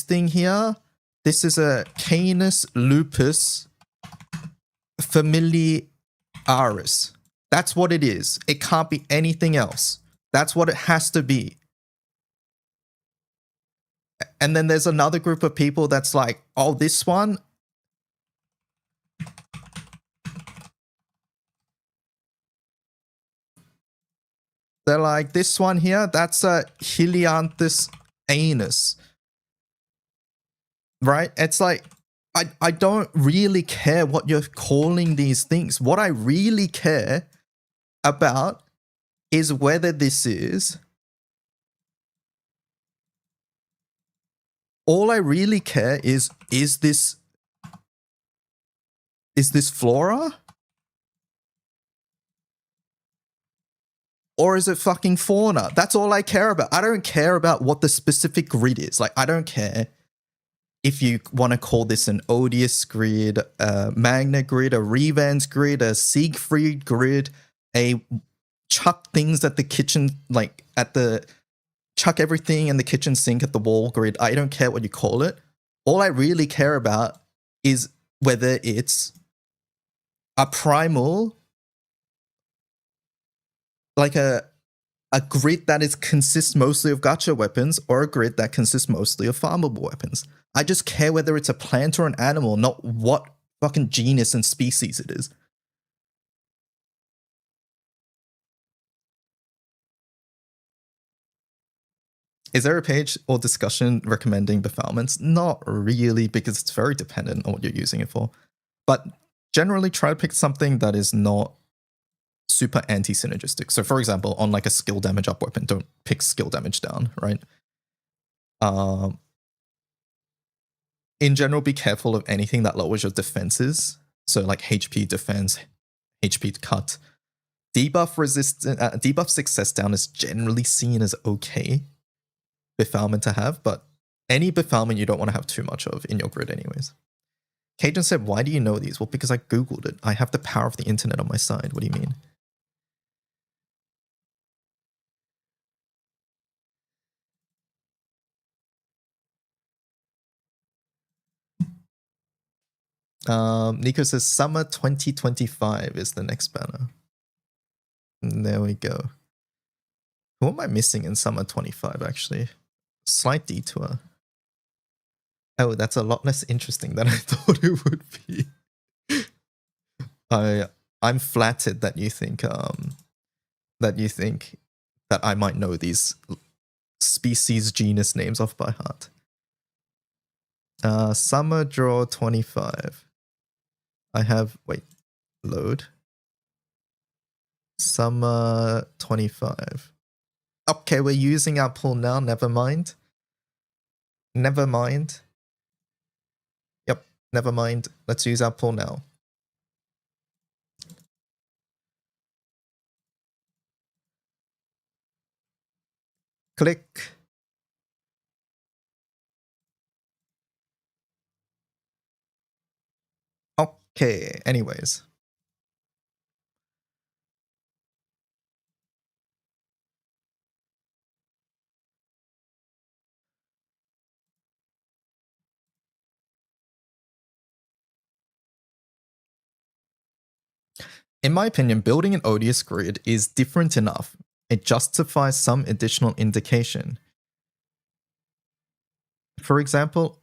thing here. This is a Canis lupus familiaris. That's what it is. It can't be anything else. That's what it has to be. And then there's another group of people that's like, oh, this one. They're like, this one here, that's a Helianthus anus. Right? It's like, I don't really care what you're calling these things. What I really care about is whether this is... All I really care is this flora? Or is it fucking fauna? That's all I care about. I don't care about what the specific grid is. Like, I don't care if you want to call this an Odious grid, a Magna grid, a Revans grid, a Siegfried grid, a chuck things at the kitchen, like at the chuck everything in the kitchen sink at the wall grid. I don't care what you call it. All I really care about is whether it's a primal, like a grid that consists mostly of gacha weapons, or a grid that consists mostly of farmable weapons. I just care whether it's a plant or an animal, not what fucking genus and species it is. Is there a page or discussion recommending befoulments? Not really, because it's very dependent on what you're using it for. But generally try to pick something that is not super anti-synergistic. So for example, on like a skill damage up weapon, don't pick skill damage down, right? In general, be careful of anything that lowers your defenses. So like HP defense, HP cut. Debuff success down is generally seen as okay befoulment to have, but any befoulment you don't want to have too much of in your grid anyways. Cajun said, why do you know these? Well, because I Googled it. I have the power of the internet on my side. What do you mean? Nico says summer 2025 is the next banner. There we go. Who am I missing in summer 25 actually? Slight detour. Oh, that's a lot less interesting than I thought it would be. I'm flattered that you think that I might know these species genus names off by heart. Summer draw 25. I have load. Summer 25. Okay, we're using our pool now. Never mind. Never mind. Yep, never mind. Let's use our pool now. Click. Okay, anyways. In my opinion, building an odious grid is different enough. It justifies some additional indication. For example,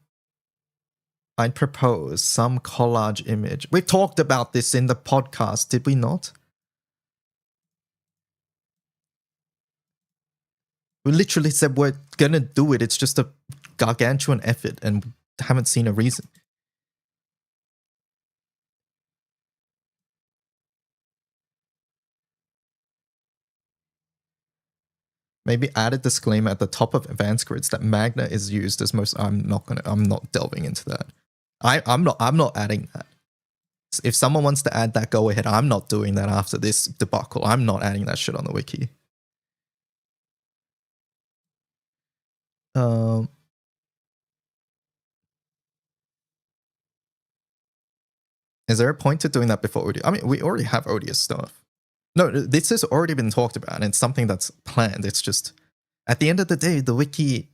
I'd propose some collage image. We talked about this in the podcast, did we not? We literally said we're gonna do it. It's just a gargantuan effort and haven't seen a reason. Maybe add a disclaimer at the top of advanced grids that Magna is used as most. I'm not delving into that. I'm not adding that. If someone wants to add that, go ahead. I'm not doing that after this debacle. I'm not adding that shit on the wiki. Is there a point to doing that before Odious? I mean, we already have Odious stuff. No, this has already been talked about, and it's something that's planned. It's just, at the end of the day, the wiki,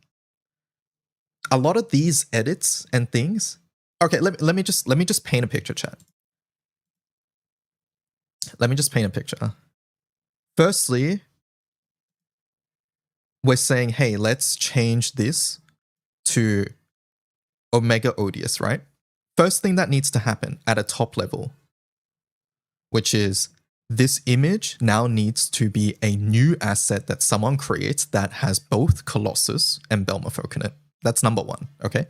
a lot of these edits and things. Okay, let me just paint a picture, chat. Let me just paint a picture. Firstly, we're saying, hey, let's change this to Omega Odious, right? First thing that needs to happen at a top level, which is this image now needs to be a new asset that someone creates that has both Colossus and Belmofolk in it. That's number one, okay?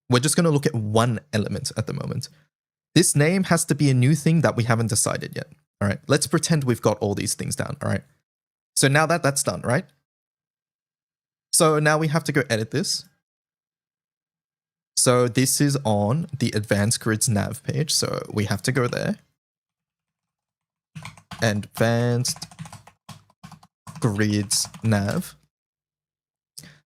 We're just going to look at one element at the moment. This name has to be a new thing that we haven't decided yet, all right? Let's pretend we've got all these things down, all right? So now that's done, right? So now we have to go edit this. So this is on the Advanced Grids nav page, so we have to go there. Advanced Grids nav.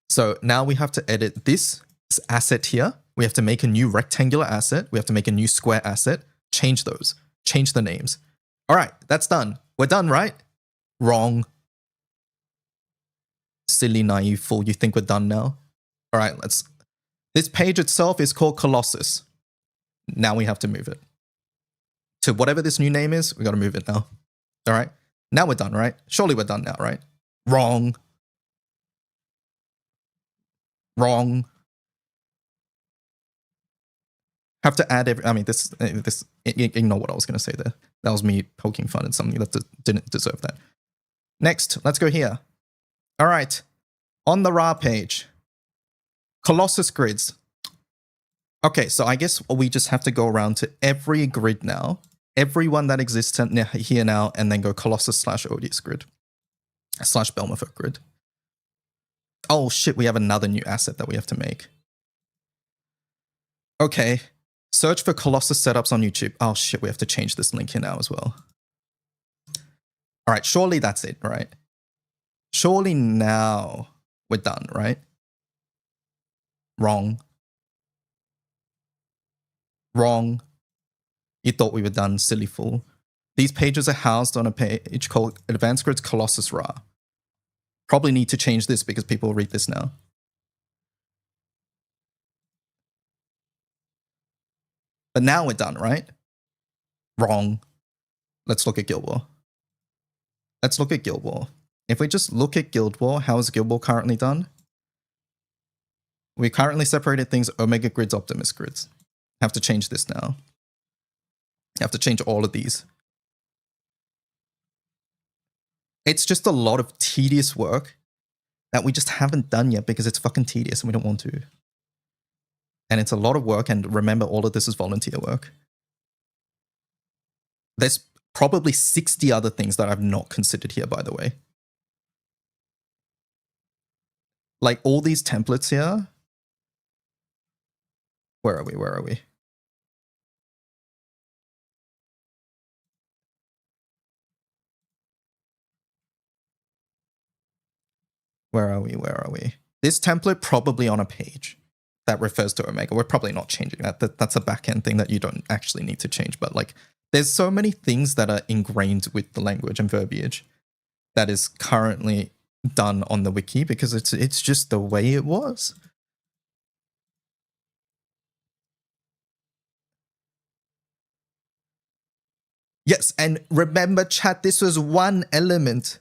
So now we have to edit this asset here. We have to make a new rectangular asset. We have to make a new square asset. Change those. Change the names. All right, that's done. We're done, right? Wrong. Silly, naive fool. You think we're done now? All right, let's... This page itself is called Colossus. Now we have to move it. To whatever this new name is, we got to move it now. All right? Now we're done, right? Surely we're done now, right? Wrong. Wrong. Have to add I mean, this, ignore what I was going to say there. That was me poking fun at something that didn't deserve that. Next, let's go here. All right. On the raw page, Colossus grids. Okay, so I guess we just have to go around to every grid now. Everyone that exists here now, and then go Colossus / Odious grid. / Belmofolk grid. Oh shit, we have another new asset that we have to make. Okay. Search for Colossus setups on YouTube. Oh shit, we have to change this link here now as well. All right, surely that's it, right? Surely now we're done, right? Wrong. Wrong. You thought we were done, silly fool. These pages are housed on a page called Advanced Grids Colossus Ra. Probably need to change this because people read this now. But now we're done, right? Wrong. Let's look at Guild War. Let's look at Guild War. If we just look at Guild War, how is Guild War currently done? We currently separated things Omega grids, Optimus grids. Have to change this now. Have to change all of these. It's just a lot of tedious work that we just haven't done yet because it's fucking tedious and we don't want to. And it's a lot of work, and remember, all of this is volunteer work. There's probably 60 other things that I've not considered here, by the way. Like all these templates here. Where are we? Where are we? Where are we? Where are we? This template probably on a page that refers to Omega. We're probably not changing that. That's a backend thing that you don't actually need to change. But like, there's so many things that are ingrained with the language and verbiage that is currently done on the wiki because it's just the way it was. Yes, and remember, chat, this was one element.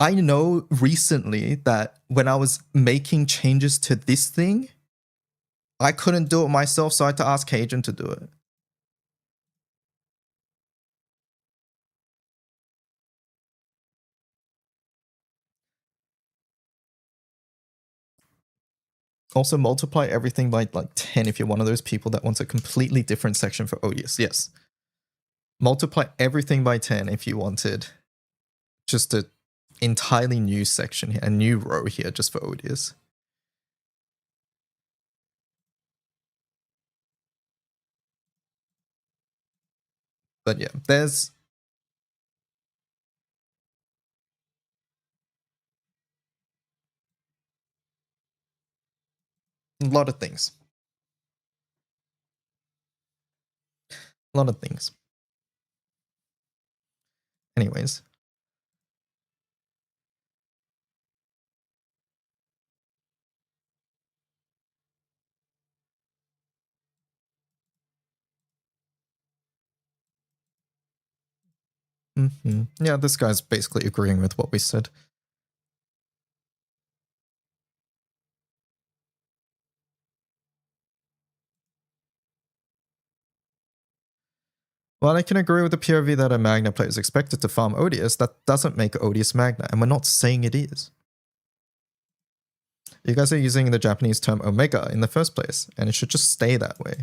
I know recently that when I was making changes to this thing, I couldn't do it myself, so I had to ask Cajun to do it. Also, multiply everything by like 10 if you're one of those people that wants a completely different section for Odious. Yes. Multiply everything by 10 if you wanted just an entirely new section here, a new row here just for Odious. But yeah, there's a lot of things. A lot of things. Anyways. Yeah, this guy's basically agreeing with what we said. While I can agree with the POV that a Magna player is expected to farm Odious, that doesn't make Odious Magna, and we're not saying it is. You guys are using the Japanese term Omega in the first place, and it should just stay that way.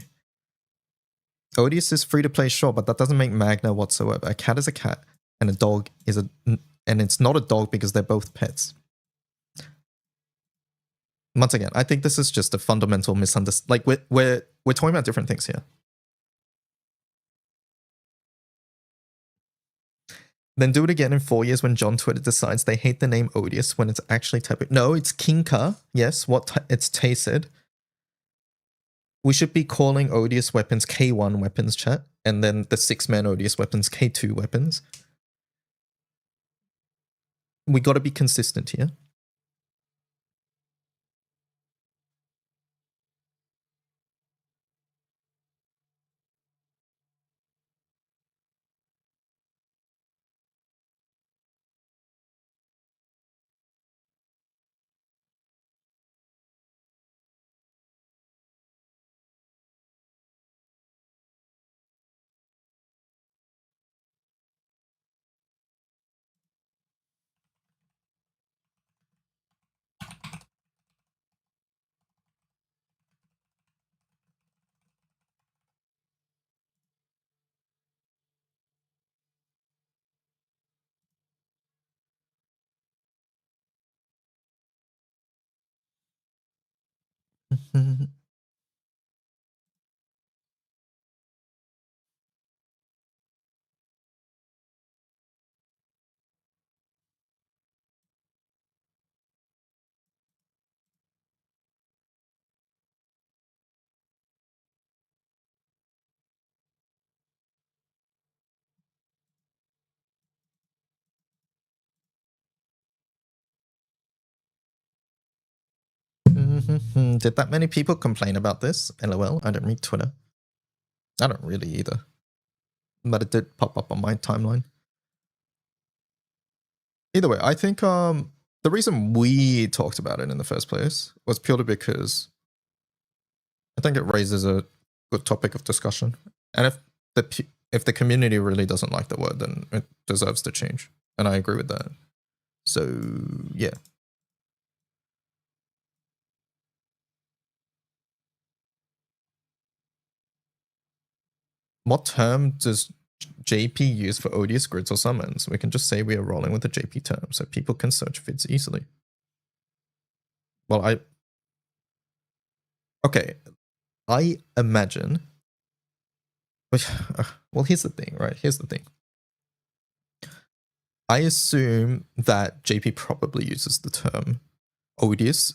Odious is free to play, sure, but that doesn't make Magna whatsoever. A cat is a cat, and a dog is a... And it's not a dog because they're both pets. Once again, I think this is just a fundamental misunderstanding. Like, we're talking about different things here. Then do it again in 4 years when John Twitter decides they hate the name Odious when it's actually taboo. No, it's Kinka. Yes, it's tasted. We should be calling Odious weapons K1 weapons, chat, and then the 6-man Odious weapons K2 weapons. We got to be consistent here. Did that many people complain about this? LOL. I don't read Twitter. I don't really either. But it did pop up on my timeline. Either way, I think the reason we talked about it in the first place was purely because I think it raises a good topic of discussion. And if the community really doesn't like the word, then it deserves to change. And I agree with that. So, yeah. What term does JP use for odious grids or summons? We can just say we are rolling with the JP term so people can search vids easily. Well, okay, I imagine, well, here's the thing, right? Here's the thing. I assume that JP probably uses the term odious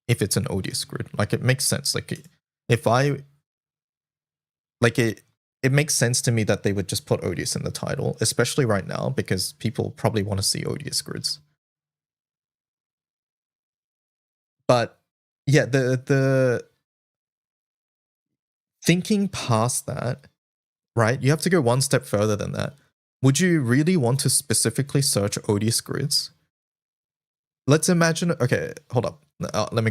if it's an odious grid. Like, it makes sense. Like, if I, like, it makes sense to me that they would just put odious in the title, especially right now, because people probably want to see odious grids. But yeah, the thinking past that, right? You have to go one step further than that. Would you really want to specifically search odious grids? Let's imagine, okay, hold up. Let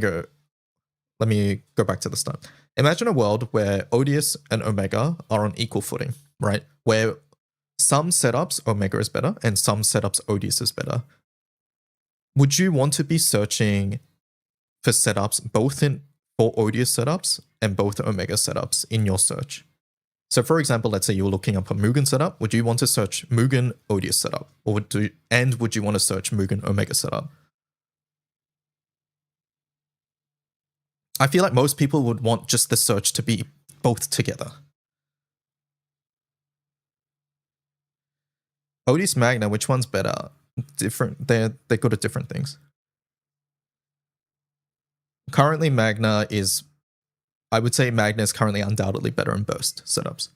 me go back to the start. Imagine a world where odious and omega are on equal footing, right? Where some setups omega is better and some setups odious is better. Would you want to be searching for setups both for odious setups and both omega setups in your search? So for example, let's say you were looking up a Mugen setup. Would you want to search Mugen odious setup? Or would you want to search Mugen omega setup? I feel like most people would want just the search to be both together. Odious Magna, which one's better? Different. They're good at different things. Currently, I would say Magna is currently undoubtedly better in burst setups.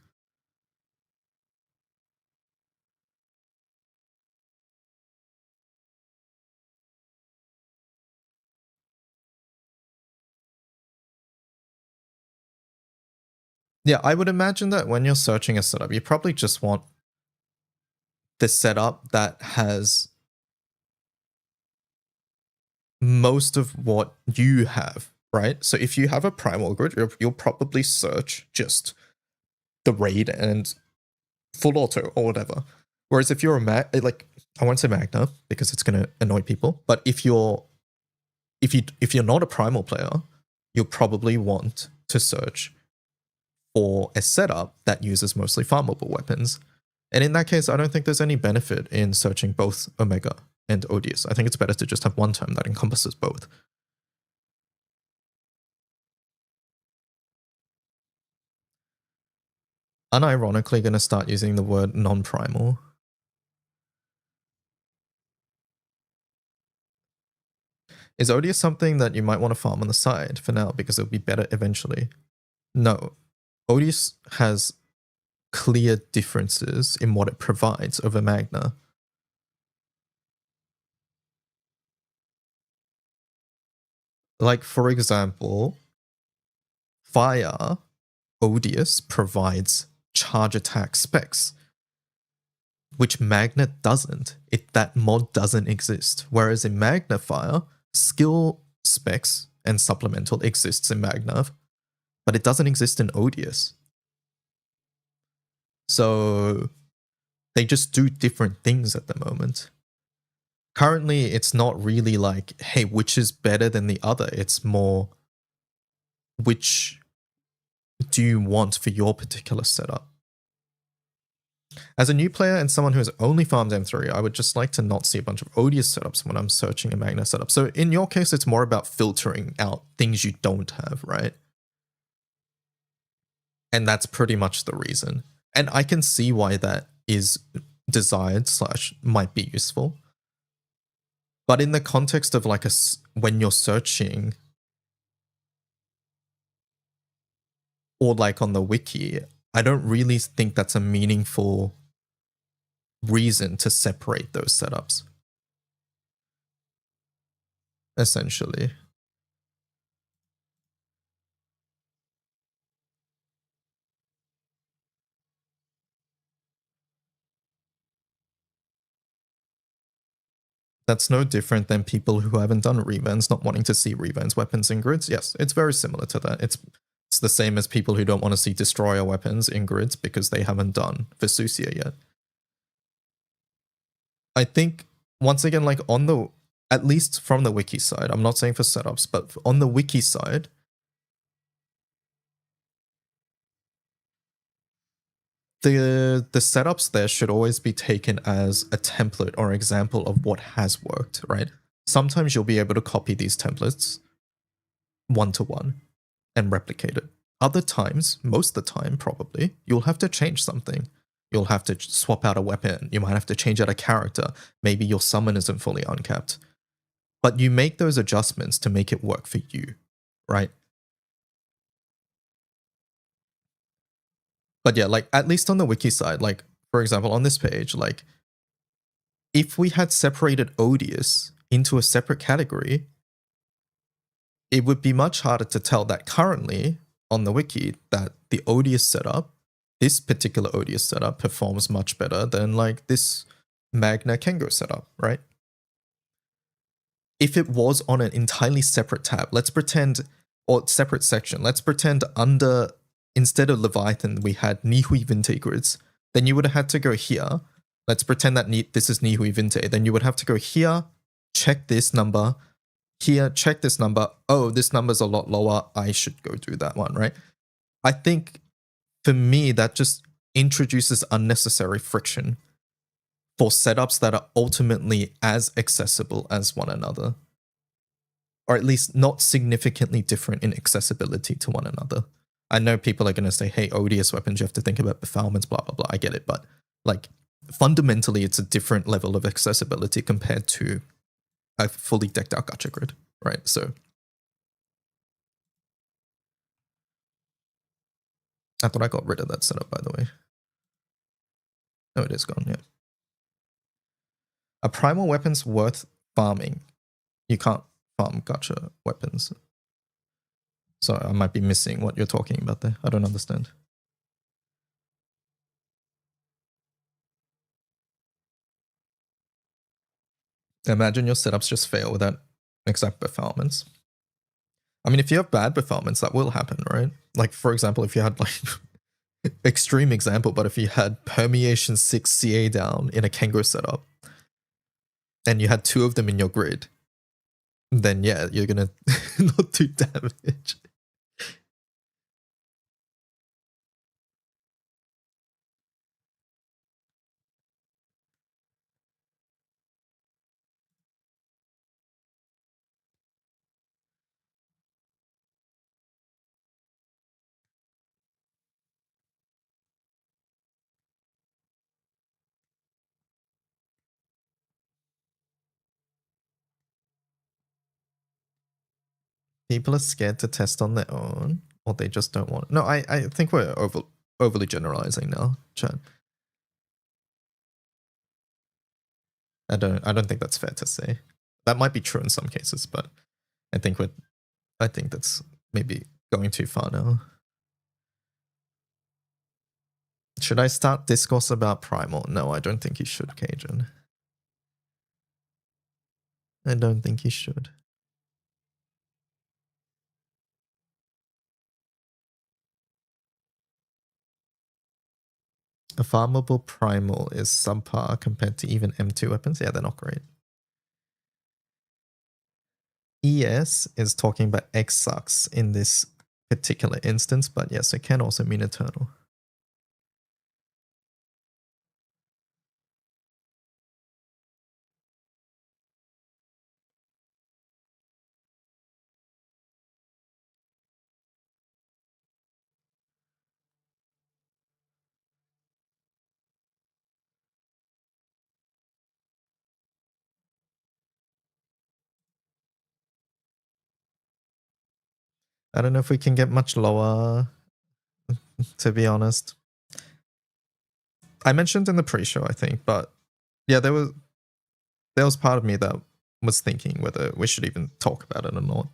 Yeah, I would imagine that when you're searching a setup, you probably just want the setup that has most of what you have, right? So if you have a primal grid, you'll probably search just the raid and full auto or whatever. Whereas if you're I won't say Magna because it's going to annoy people, but if you're not a primal player, you'll probably want to search for a setup that uses mostly farmable weapons. And in that case, I don't think there's any benefit in searching both Omega and Odious. I think it's better to just have one term that encompasses both. Unironically going to start using the word non-primal. Is Odious something that you might want to farm on the side for now because it'll be better eventually? No. Odious has clear differences in what it provides over Magna. Like, for example, Fire Odious provides charge attack specs, which Magna doesn't. That mod doesn't exist. Whereas in Magna Fire, skill specs and supplemental exists in Magna, but it doesn't exist in Odious. So they just do different things at the moment. Currently, it's not really like, hey, which is better than the other? It's more, which do you want for your particular setup? As a new player and someone who has only farmed M3, I would just like to not see a bunch of odious setups when I'm searching a Magna setup. So in your case, it's more about filtering out things you don't have, right? And that's pretty much the reason. And I can see why that is desired / might be useful. But in the context of like when you're searching or like on the wiki, I don't really think that's a meaningful reason to separate those setups. Essentially. That's no different than people who haven't done revans not wanting to see revans weapons in grids. Yes, it's very similar to that. It's the same as people who don't want to see destroyer weapons in grids because they haven't done Vesusia yet. I think, once again, like on the, at least from the wiki side, I'm not saying for setups, but on the wiki side, the setups there should always be taken as a template or example of what has worked, right? Sometimes you'll be able to copy these templates one-to-one and replicate it. Other times, most of the time probably, you'll have to change something. You'll have to swap out a weapon. You might have to change out a character. Maybe your summon isn't fully uncapped. But you make those adjustments to make it work for you, right? But yeah, like at least on the wiki side, like for example, on this page, like if we had separated Odious into a separate category, it would be much harder to tell that currently on the wiki that the Odious setup, this particular Odious setup performs much better than like this Magna Kengo setup, right? If it was on an entirely separate tab, let's pretend, or separate section, let's pretend under, instead of Leviathan, we had Nihui Vinte grids, then you would have had to go here. Let's pretend that this is Nihui Vinte. Then you would have to go here, check this number, here, check this number. Oh, this number's a lot lower. I should go do that one, right? I think for me, that just introduces unnecessary friction for setups that are ultimately as accessible as one another. Or at least not significantly different in accessibility to one another. I know people are going to say, hey, odious weapons, you have to think about performance, blah, blah, blah. I get it. But like fundamentally, it's a different level of accessibility compared to a fully decked out gacha grid, right? So I thought I got rid of that setup, by the way. No, it is gone, yeah. Are primal weapons worth farming? You can't farm gacha weapons. So I might be missing what you're talking about there. I don't understand. Imagine your setups just fail without exact performance. I mean, if you have bad performance, that will happen, right? Like, for example, if you had like extreme example, but if you had permeation 6 CA down in a Kengo setup and you had 2 of them in your grid, then yeah, you're gonna not do damage. People are scared to test on their own, or they just don't want. No, I think we're overly generalizing now, Chad. I don't think that's fair to say. That might be true in some cases, but I think that's maybe going too far now. Should I start discourse about Primal? No, I don't think you should, Cajun. I don't think you should. A farmable Primal is subpar compared to even M2 weapons. Yeah, they're not great. ES is talking about X sucks in this particular instance, but yes, it can also mean eternal. I don't know if we can get much lower, to be honest. I mentioned in the pre-show, I think, but yeah, there was part of me that was thinking whether we should even talk about it or not.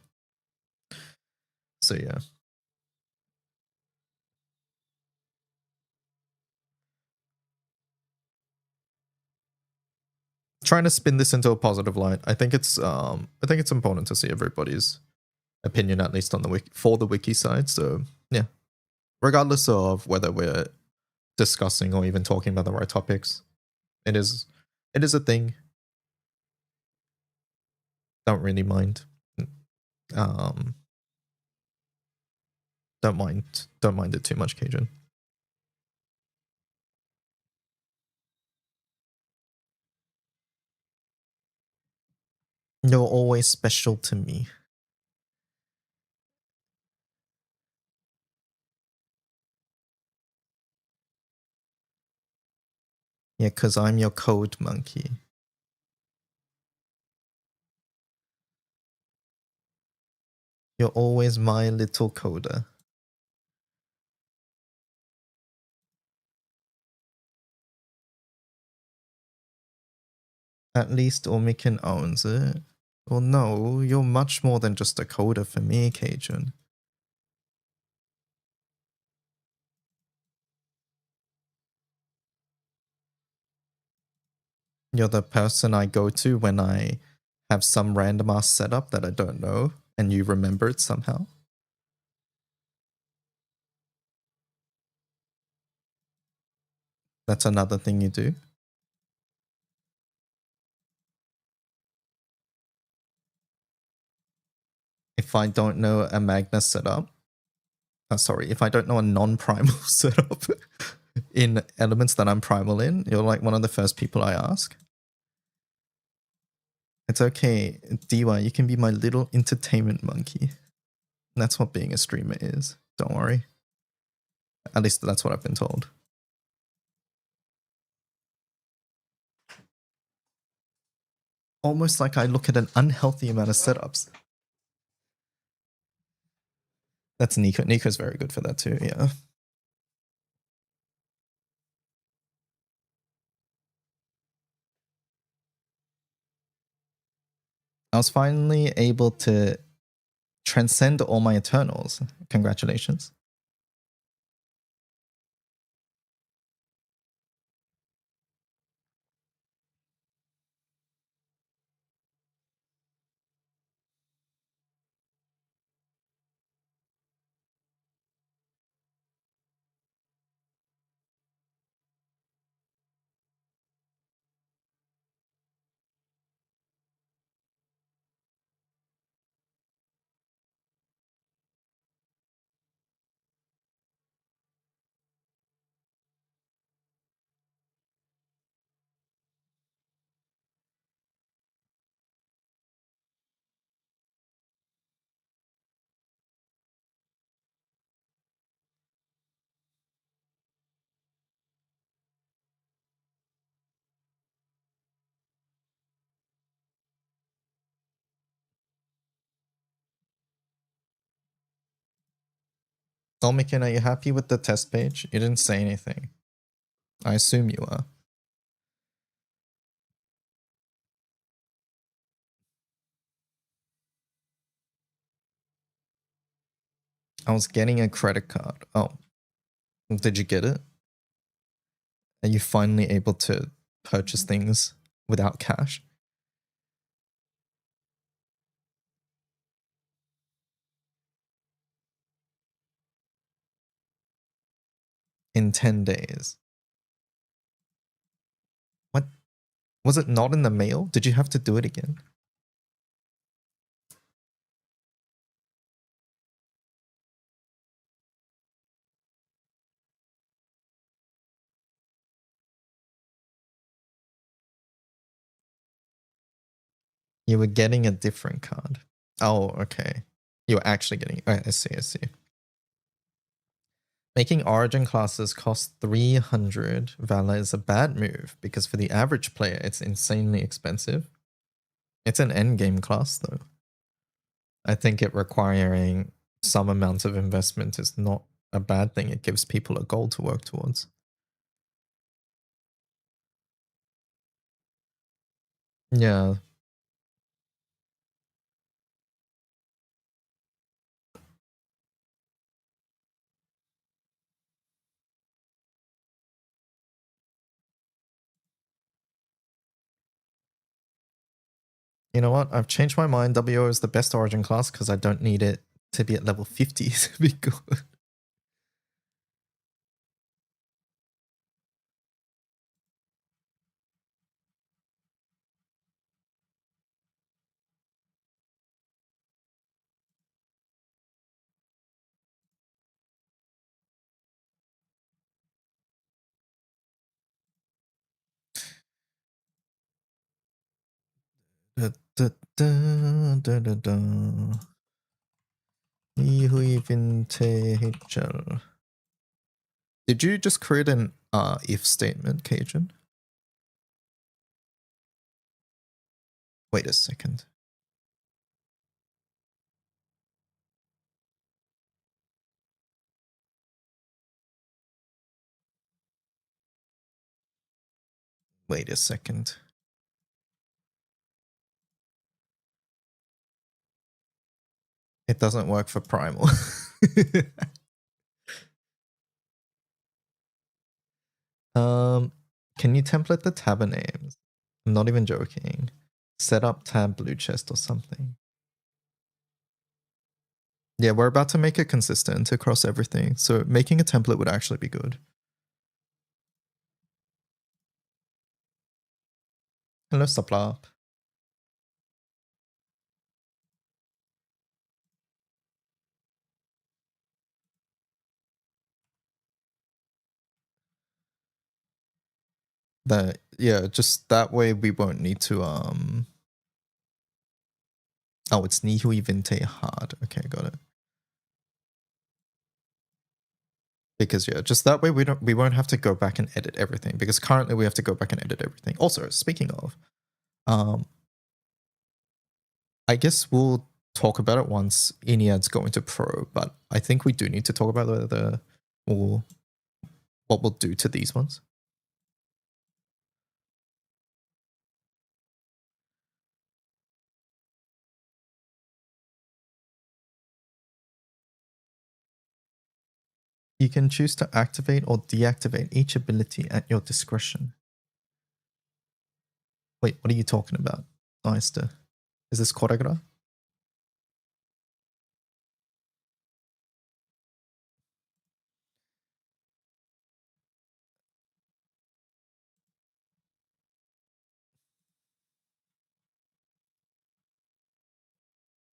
So yeah. trying to spin this into a positive light. I think it's important to see everybody's opinion, at least on the wiki, for the wiki side. So yeah, regardless of whether we're discussing or even talking about the right topics, it is a thing. Don't really mind. Um, don't mind it too much, Cajun. You're always special to me. Yeah, because I'm your code monkey. You're always my little coder. At least Omikin owns it. Well, no, you're much more than just a coder for me, Cajun. You're the person I go to when I have some random ass setup that I don't know, and you remember it somehow. That's another thing you do. If I don't know a Magnus setup, if I don't know a non-primal setup in elements that I'm primal in, you're like one of the first people I ask. It's okay, DY, you can be my little entertainment monkey. That's what being a streamer is. Don't worry. At least that's what I've been told. Almost like I look at an unhealthy amount of setups. That's Nico. Nico's very good for that too, yeah. I was finally able to transcend all my Eternals. Congratulations. Dolmikin, are you happy with the test page? You didn't say anything. I assume you are. I was getting a credit card. Oh, did you get it? Are you finally able to purchase things without cash? In 10 days. What? Was it not in the mail? Did you have to do it again? You were getting a different card. Oh, okay. You were actually getting. I see, I see. Making Origin classes cost 300 Valor is a bad move because for the average player, it's insanely expensive. It's an endgame class though. I think it requiring some amount of investment is not a bad thing. It gives people a goal to work towards. Yeah. You know what? I've changed my mind. WO is the best origin class because I don't need it to be at level 50 to be good. Da, da, da, da, da, da. 이후이 vintage. Did you just create an if statement, Cajun? Wait a second. Wait a second. It doesn't work for Primal. Can you template the tab names? I'm not even joking. Set up tab blue chest or something. Yeah, we're about to make it consistent across everything. So making a template would actually be good. Hello, Saplap. That, yeah, just that way we won't need to oh, it's Nihui Vinte hard. Okay, got it. Because yeah, just that way we won't have to go back and edit everything, because currently we have to go back and edit everything. Also, speaking of, I guess we'll talk about it once Eniad's go into pro, but I think we do need to talk about what we'll do to these ones. You can choose to activate or deactivate each ability at your discretion. Wait, what are you talking about, Oyster? Is this Koregra?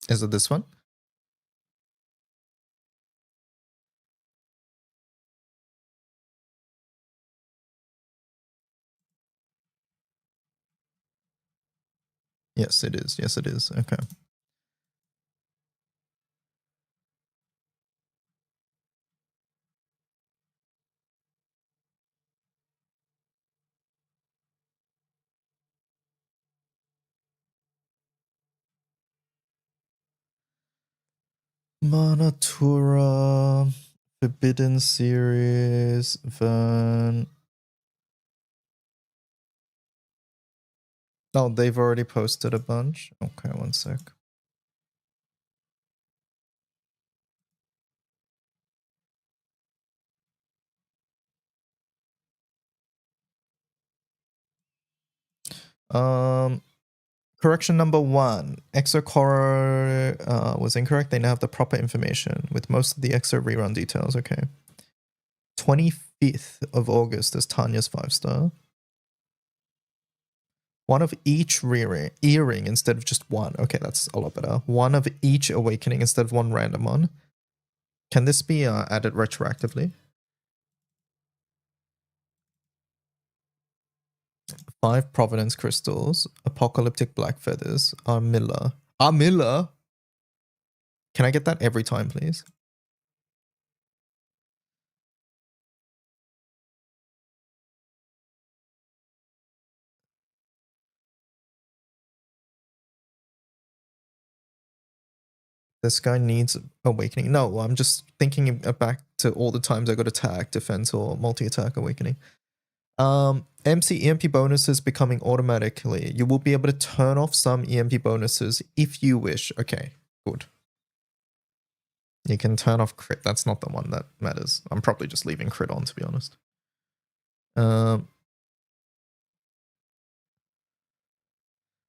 Is it this one? Yes, it is. Yes, it is. Okay. Manatura, Forbidden Series, Vern. Oh, they've already posted a bunch. Okay, one sec. Correction number 1. Exocoro was incorrect. They now have the proper information with most of the Exo rerun details. Okay. 25th of August is Tanya's 5-star. One of each earring instead of just one. Okay, that's a lot better. One of each awakening instead of one random one. Can this be added retroactively? 5 Providence crystals, apocalyptic black feathers, Armilla. Armilla? Can I get that every time, please? This guy needs awakening. No, I'm just thinking back to all the times I got attack, defense, or multi-attack awakening. MC EMP bonuses becoming automatically. You will be able to turn off some EMP bonuses if you wish. Okay, good. You can turn off crit. That's not the one that matters. I'm probably just leaving crit on, to be honest.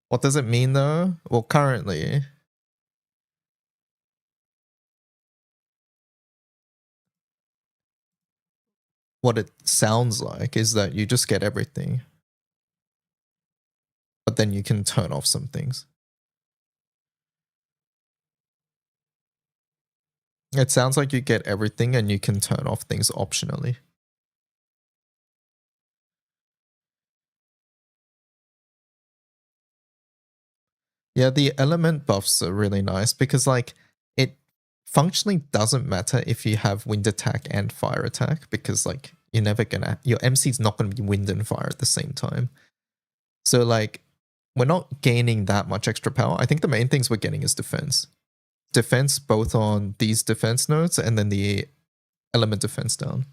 What What does it mean though? Well, currently, what it sounds like is that you just get everything, but then you can turn off some things. It sounds like you get everything and you can turn off things optionally. Yeah, the element buffs are really nice because like it functionally doesn't matter if you have wind attack and fire attack because like you're never gonna, your MC's not gonna be wind and fire at the same time. So like we're not gaining that much extra power. I think the main things we're getting is defense. Defense both on these defense nodes and then the element defense down.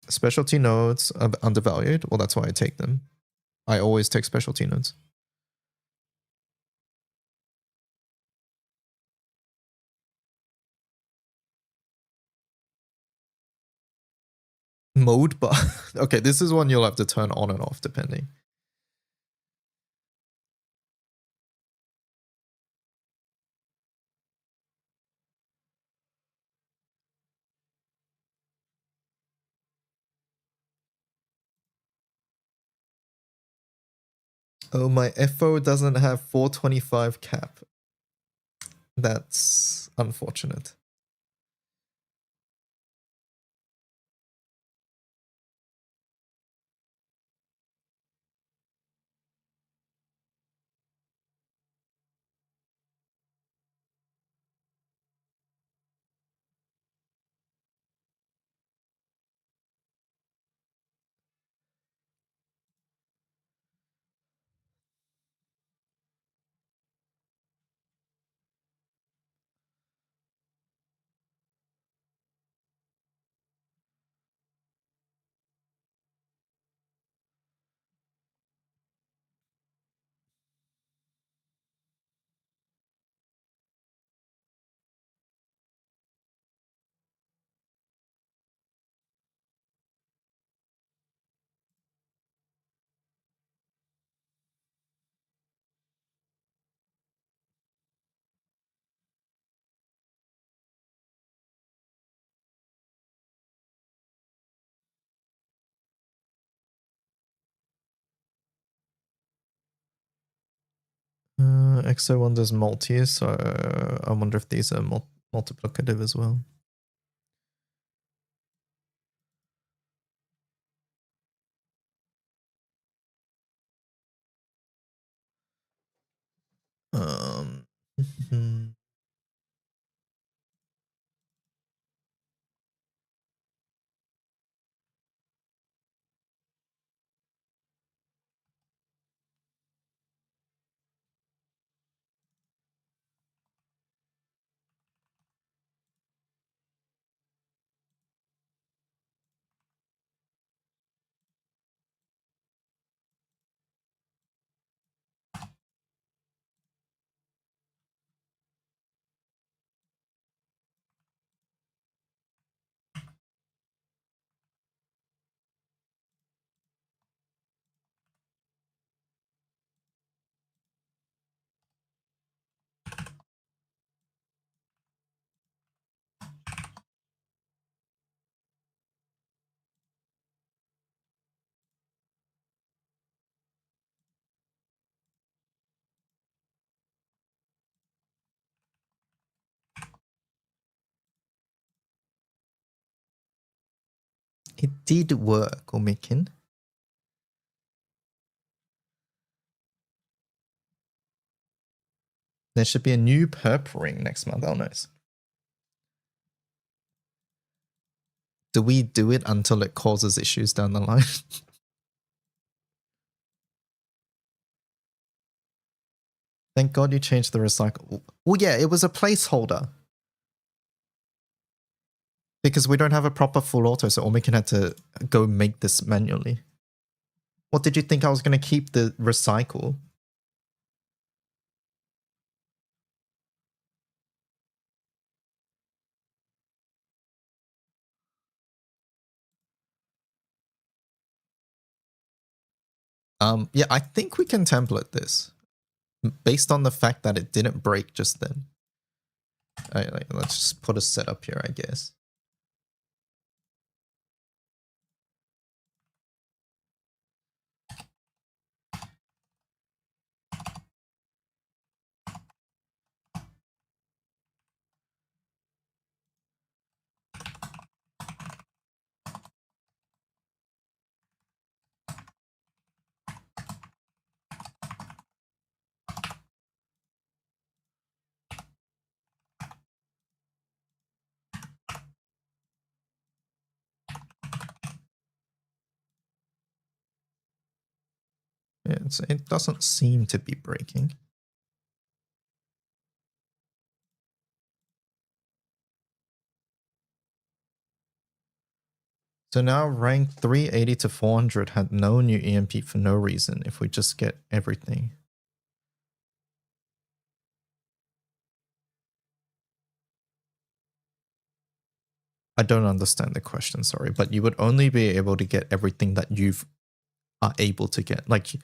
Specialty nodes are undervalued. Well, that's why I take them. I always take specialty nodes. Mode bar. Okay, this is one you'll have to turn on and off depending. Oh, my FO doesn't have 425 cap. That's unfortunate. XO1 does multi, so I wonder if these are multiplicative as well. It did work, Omikin. There should be a new perp ring next month. Oh, nice. Do we do it until it causes issues down the line? Thank God you changed the recycle. Well, yeah, it was a placeholder. Because we don't have a proper full auto, so Omikin had to go make this manually. What did you think I was going to keep the recycle? Yeah, I think we can template this based on the fact that it didn't break just then. Let's just put a setup here, I guess. It doesn't seem to be breaking. So now rank 380 to 400 had no new EMP for no reason if we just get everything. I don't understand the question, sorry, but you would only be able to get everything that you are able to get. Like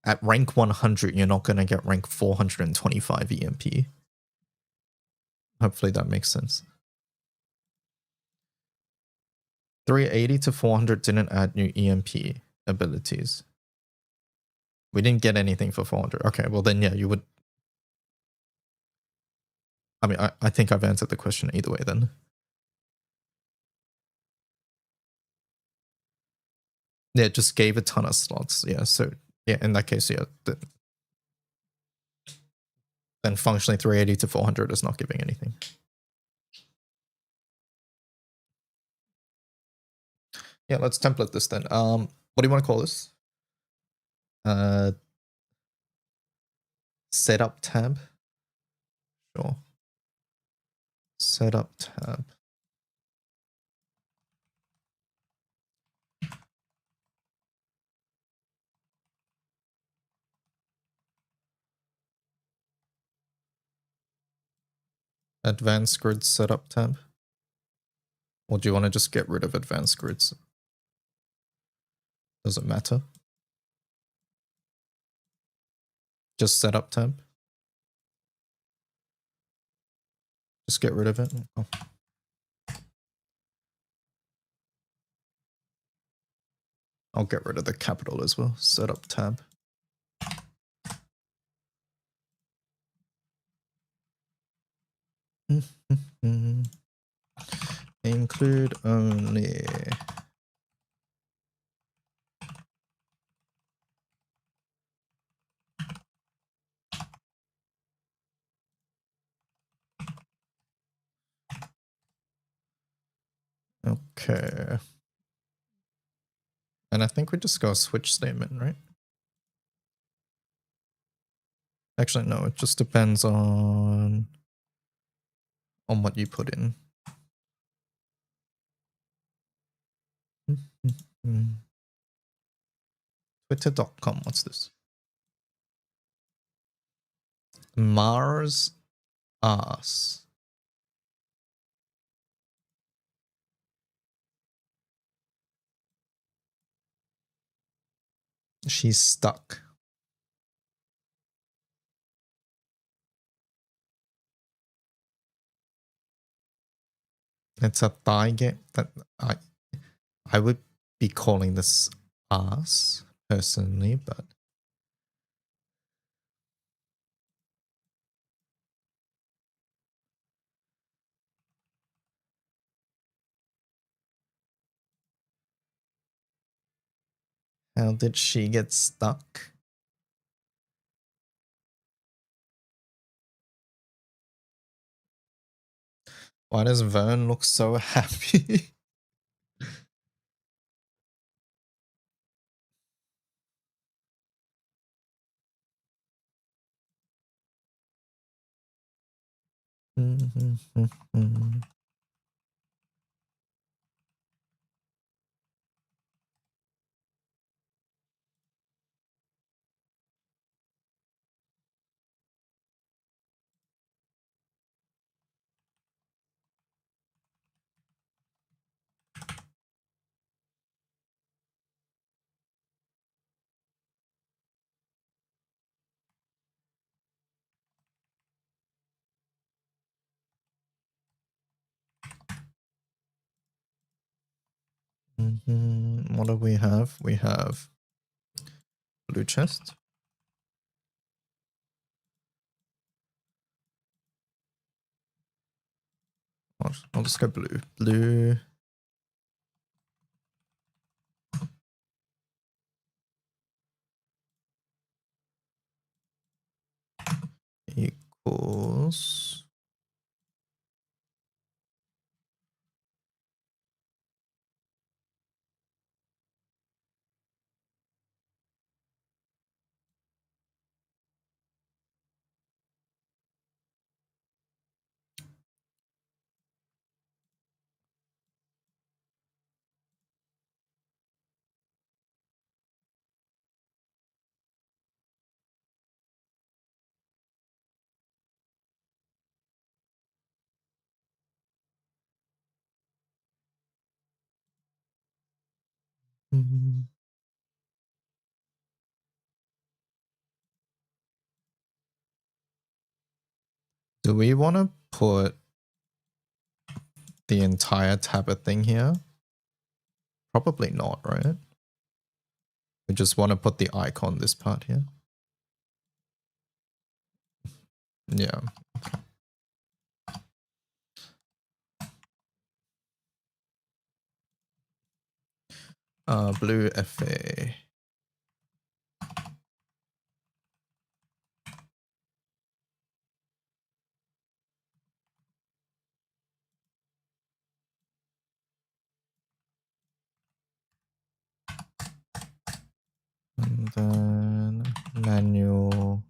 at rank 100, you're not going to get rank 425 EMP. Hopefully that makes sense. 380 to 400 didn't add new EMP abilities. We didn't get anything for 400. Okay, well then yeah, you would. I mean, I think I've answered the question either way then. Yeah, just gave a ton of slots. Yeah, so yeah, in that case, yeah. Then functionally 380 to 400 is not giving anything. Yeah, let's template this then. What do you want to call this? Setup tab. Sure. Setup tab. Advanced grid setup tab. Or do you want to just get rid of advanced grids? Does it matter? Just setup tab. Just get rid of it. Oh. I'll get rid of the capital as well. Setup tab. Include only. Okay. And I think we just go switch statement, right? Actually, no, it just depends on what you put in. Twitter.com, what's this? Mars ass. She's stuck. It's a thigh game that I would be calling this ass personally, but how did she get stuck? Why does Vern look so happy? What do we have? We have blue chest. I'll just go blue. Blue. Equals. Mhm. Do we want to put the entire tablet thing here? Probably not, right? We just want to put the icon this part here. Yeah. Blue FA. And then manual.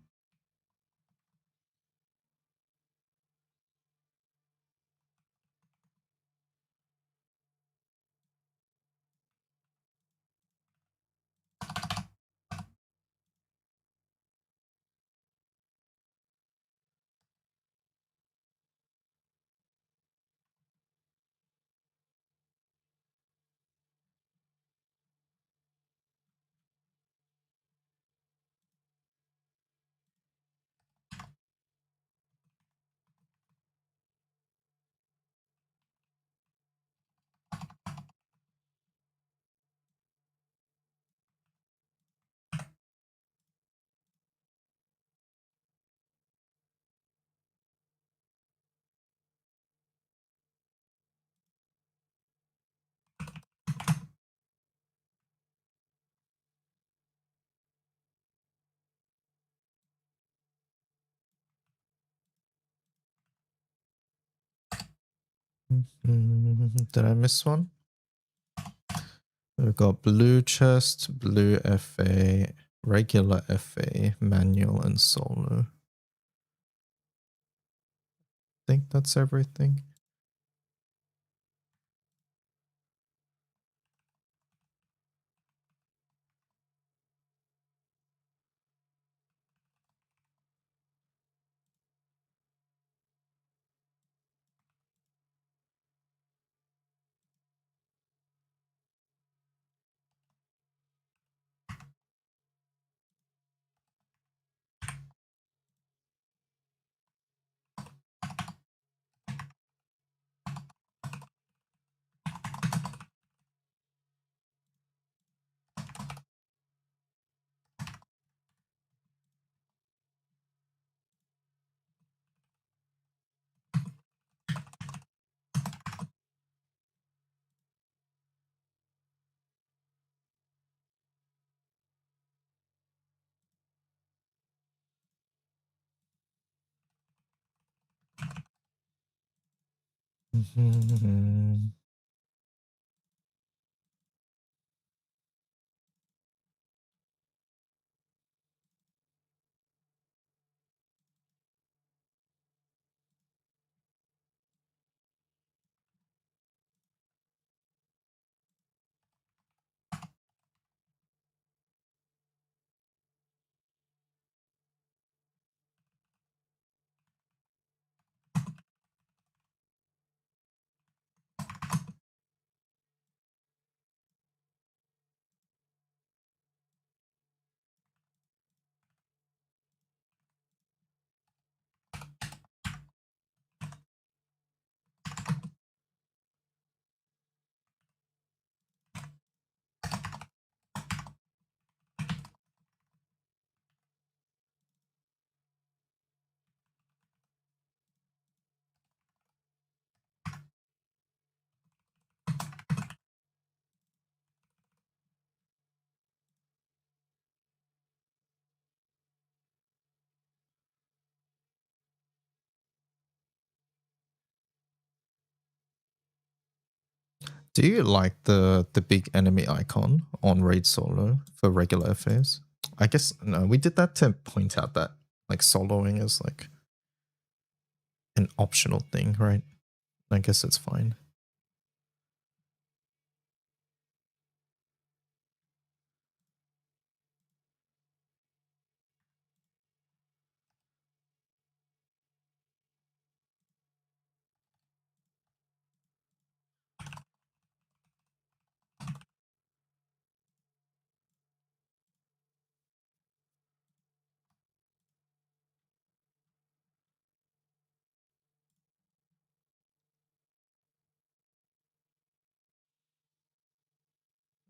Did I miss one? We've got blue chest, blue FA, regular FA, manual, and solo. I think that's everything. Do you like the big enemy icon on Raid Solo for regular affairs? I guess no, we did that to point out that like soloing is like an optional thing, right? I guess it's fine.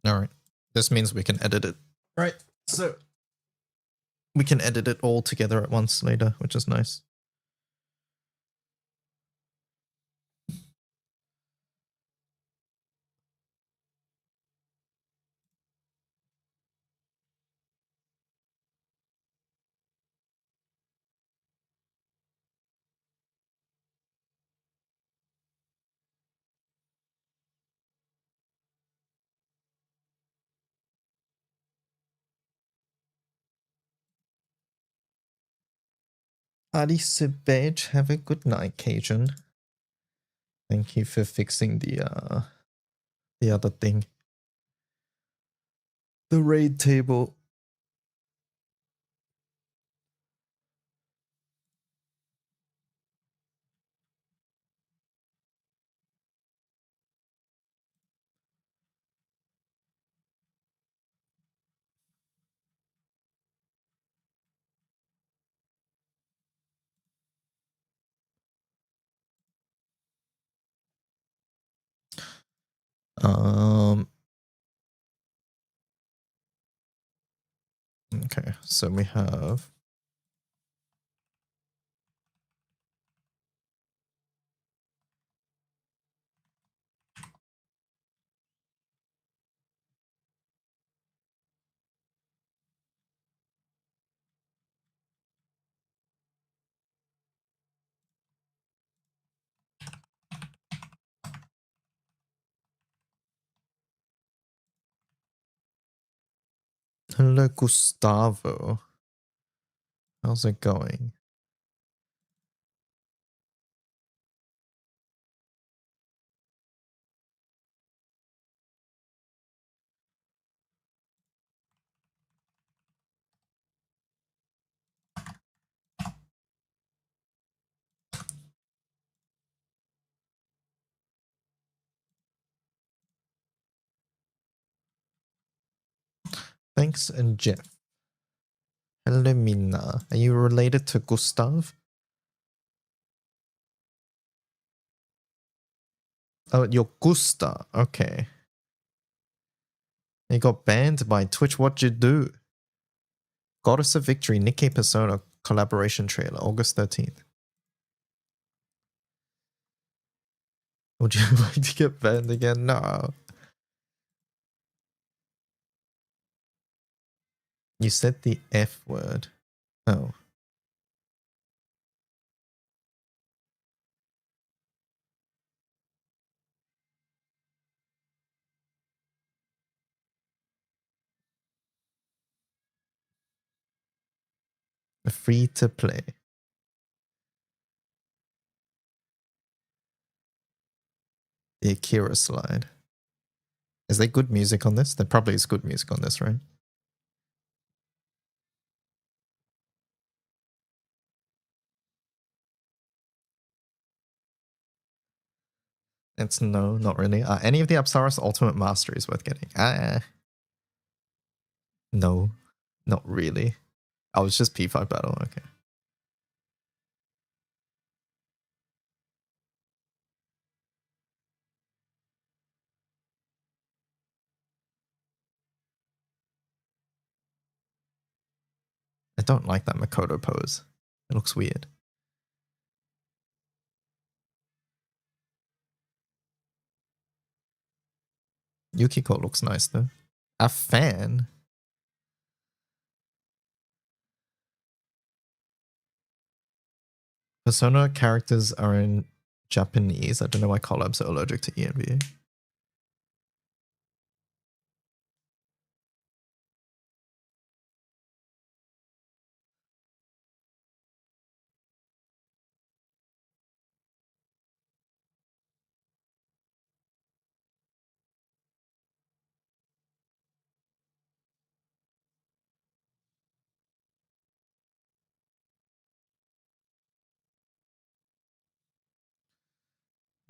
All right. This means we can edit it. Right. So we can edit it all together at once later, which is nice. Adi Sibej, have a good night, Cajun. Thank you for fixing the other thing. The raid table. Okay, so we have hello Gustavo. How's it going? Thanks, and Jeff. Hello, Mina. Are you related to Gustav? Oh, you're Gusta. Okay. You got banned by Twitch. What'd you do? Goddess of Victory, Nikkei Persona collaboration trailer, August 13th. Would you like to get banned again? No. You said the F word. Oh. Free to play. The Akira slide. Is there good music on this? There probably is good music on this, right? It's no, not really. Any of the Apsaras Ultimate Mastery is worth getting. No, not really. Oh, it's just P5 battle. Okay. I don't like that Makoto pose. It looks weird. Yukiko looks nice though. A fan? Persona characters are in Japanese. I don't know why collabs are allergic to ENVA.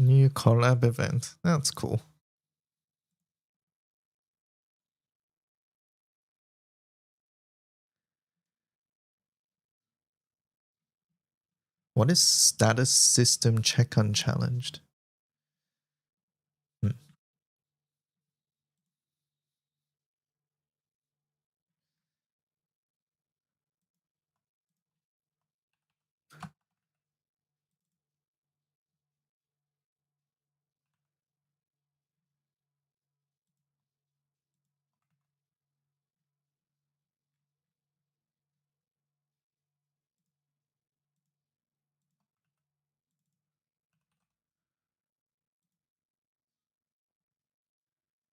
New collab event. That's cool. What is status system check unchallenged? Hmm.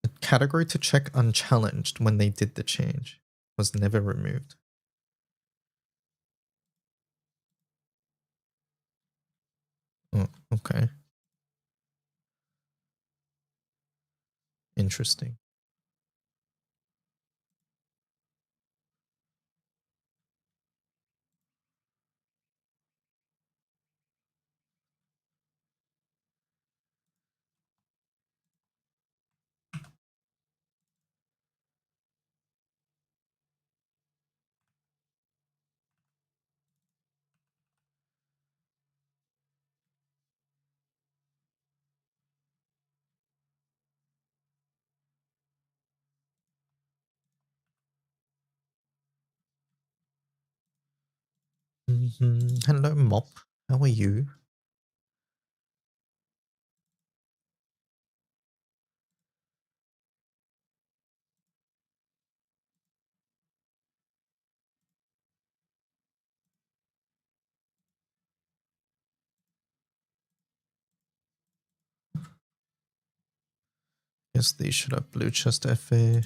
The category to check unchallenged when they did the change was never removed. Oh, okay. Interesting. Hello, Mop. How are you? Yes, these should have blue chest FA.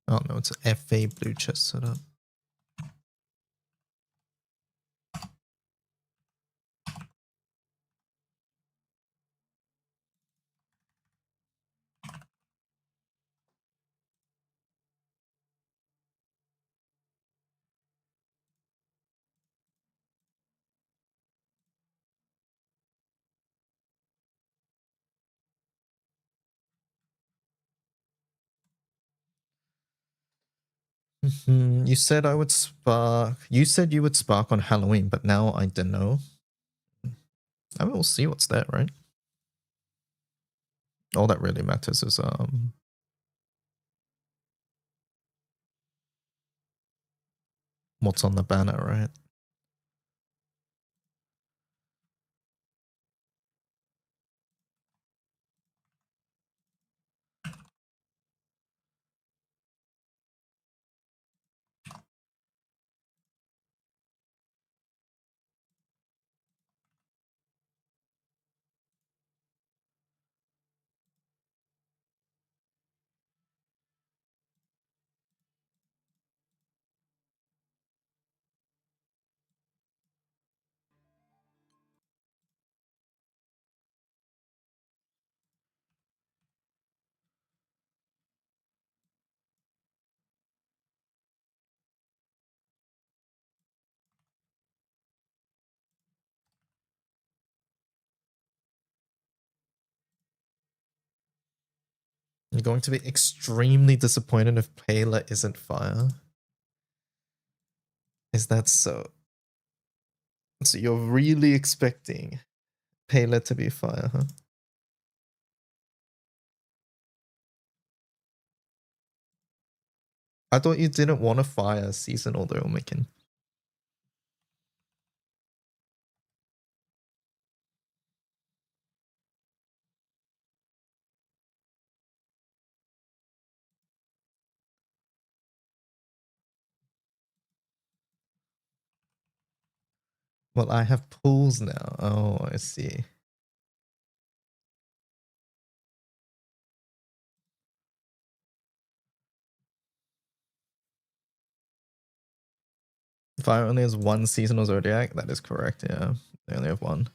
Oh no, it's FA blue chest setup. You said I would spark. You said you would spark on Halloween, but now I don't know. I mean, we'll see what's there, right? All that really matters is what's on the banner, right? You're going to be extremely disappointed if Payla isn't fire. Is that so? So you're really expecting Payla to be fire, huh? I thought you didn't want a fire seasonal though, Mikin. Well, I have pools now. Oh, I see. Fire only has one seasonal zodiac. That is correct. Yeah, they only have one.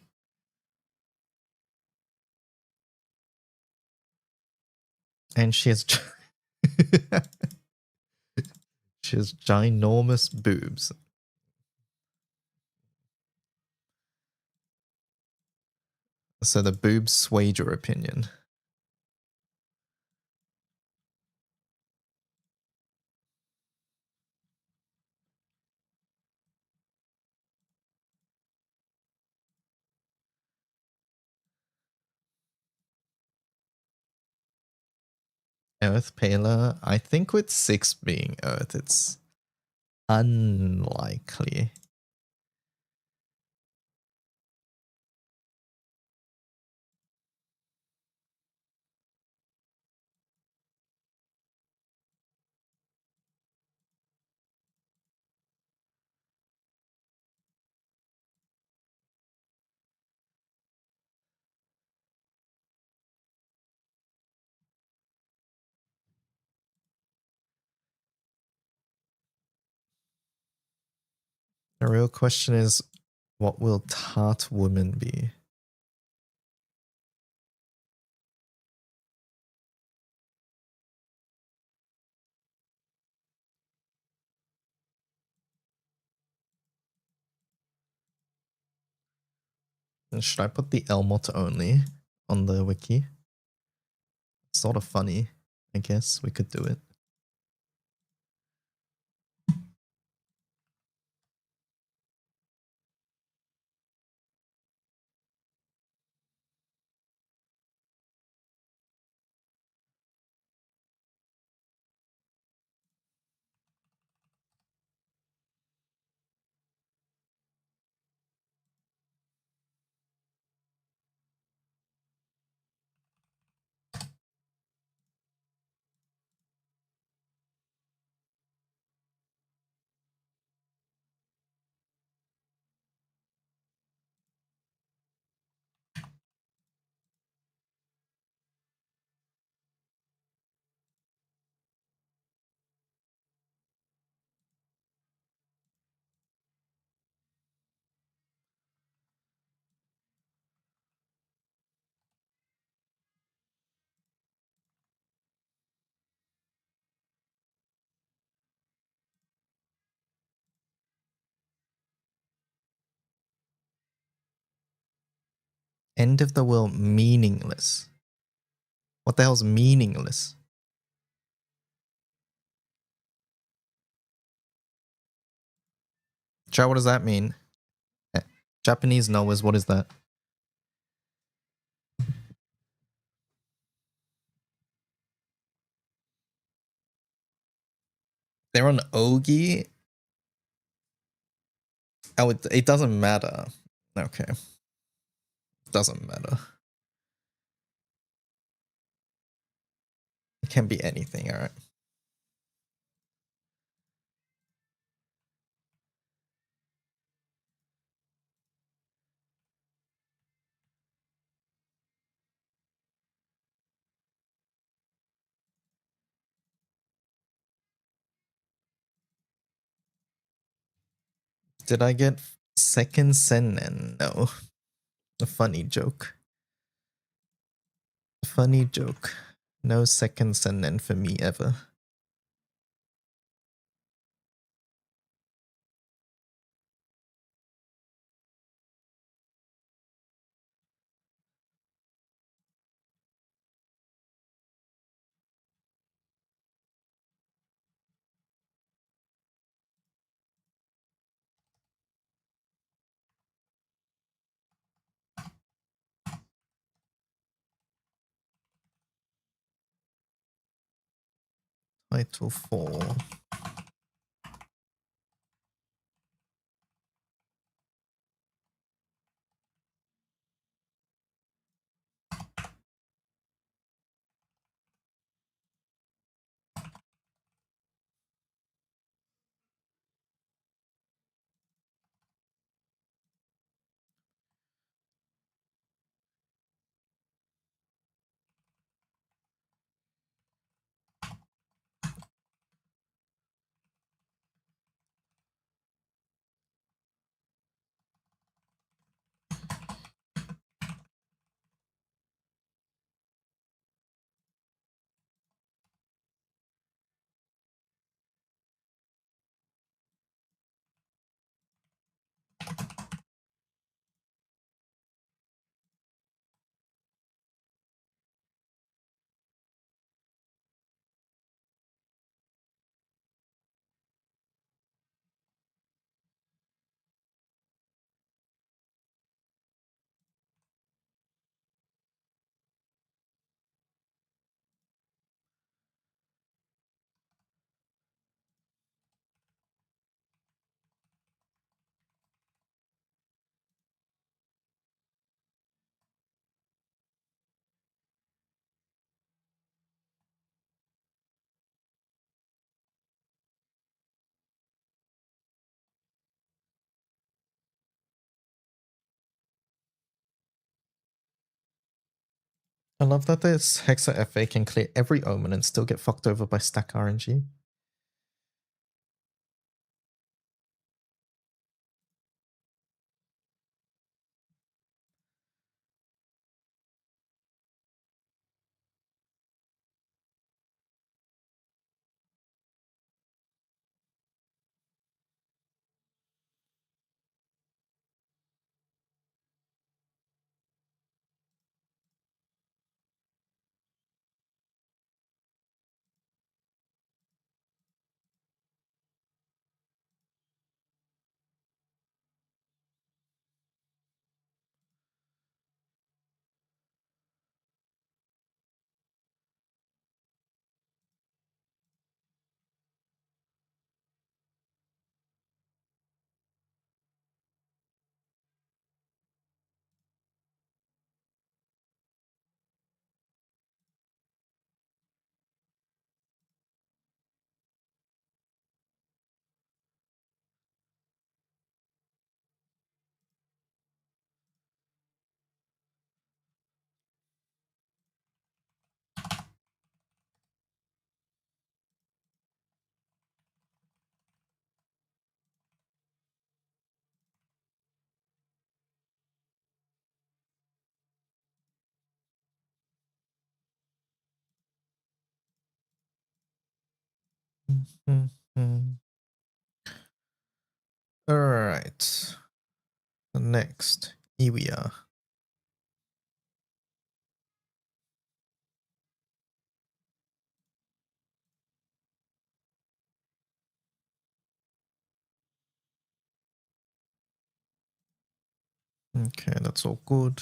And she has she has ginormous boobs. So the boobs swayed your opinion. Earth Paler, I think with 6 being Earth, it's unlikely. The real question is, what will Tart Woman be? And should I put the Elmot only on the wiki? Sort of funny, I guess. We could do it. End of the world meaningless. What the hell's meaningless? Chat, what does that mean? Japanese knowers, what is that? They're on Ogi? Oh, it doesn't matter. Okay. Doesn't matter. It can be anything, alright. Did I get second sennen? No. A funny joke. A funny joke. No second sennen for me ever. Title 4. I love that this Hexa FA can clear every Omen and still get fucked over by stack RNG. Mm-hmm. Alright. Next, Iwia. Okay, that's all good.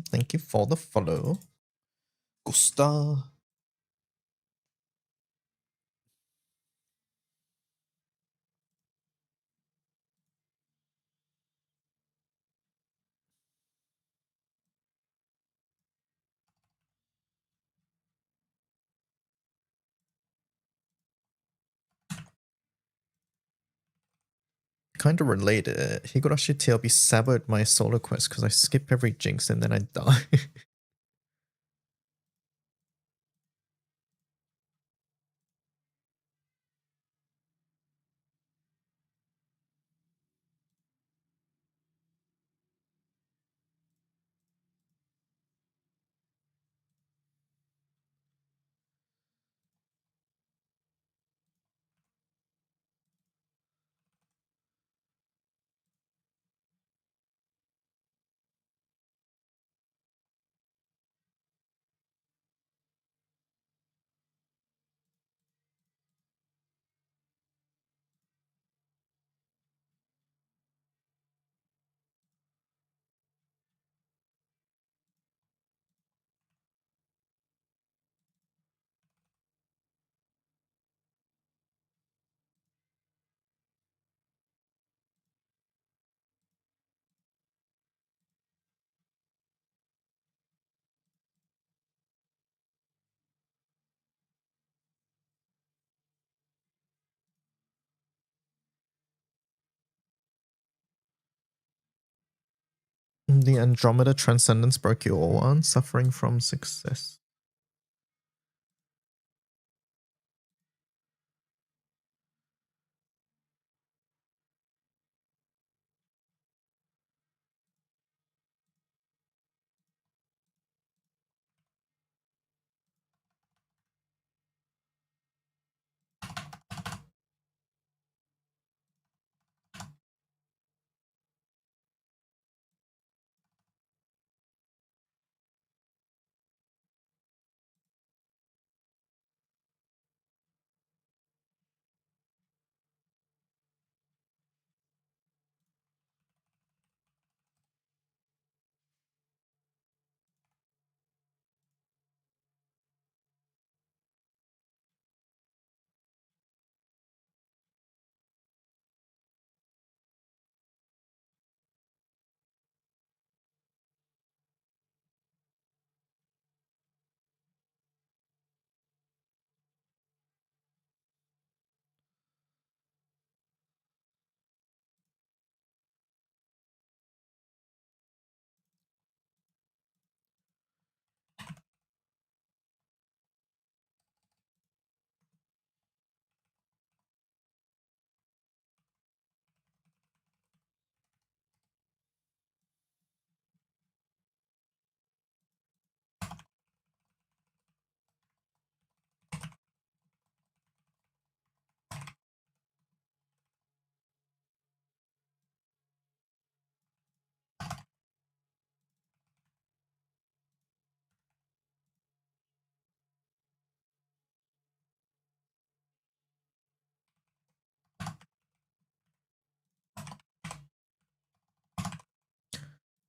Thank you for the follow. Gusta. Kind of related. Higurashi TLB sabotaged my solo quest because I skip every jinx and then I die. The Andromeda Transcendence broke your one, suffering from success.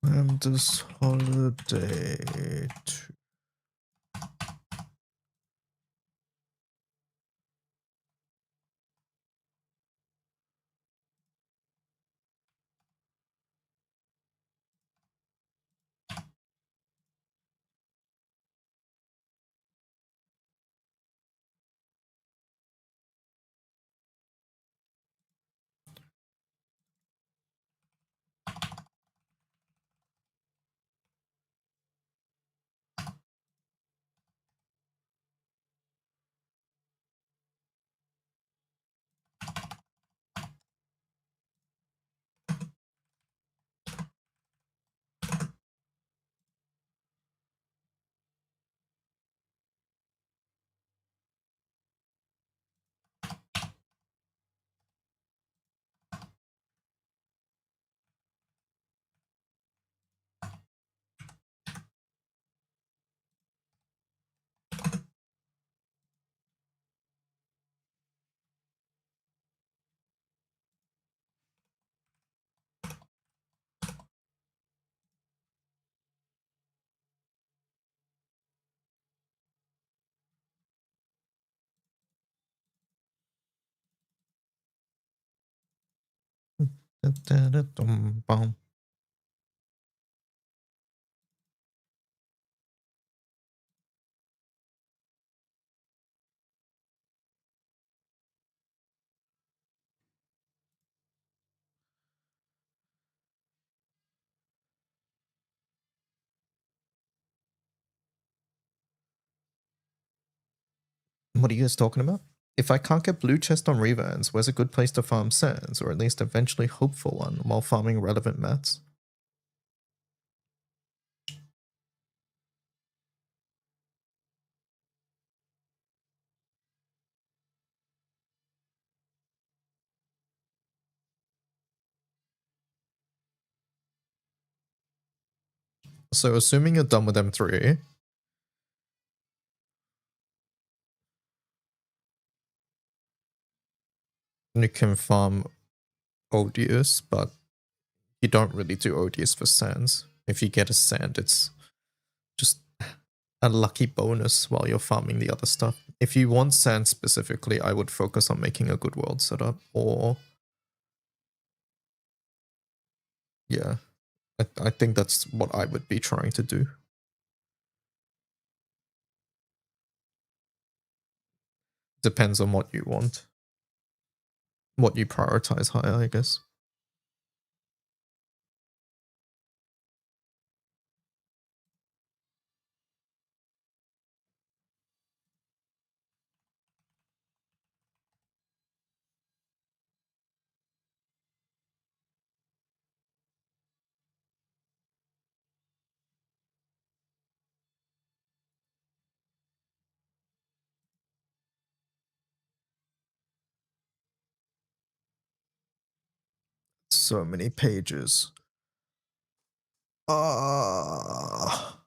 This holiday. Bum. What are you guys talking about? If I can't get blue chest on revans, where's a good place to farm sands, or at least eventually hope for one while farming relevant mats? So assuming you're done with M3, you can farm Odious, but you don't really do Odious for sands. If you get a sand, it's just a lucky bonus while you're farming the other stuff. If you want sand specifically, I would focus on making a good world setup, or yeah, I think that's what I would be trying to do. Depends on what you want. What you prioritize higher, I guess. So many pages. Ah.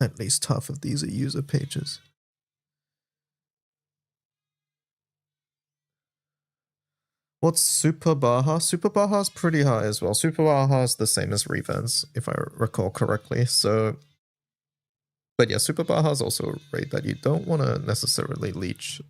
At least half of these are user pages. What's Super Baja? Super Baja is pretty high as well. Super Baja is the same as Revans, if I recall correctly. So, but yeah, Super Baja is also a raid that you don't want to necessarily leech.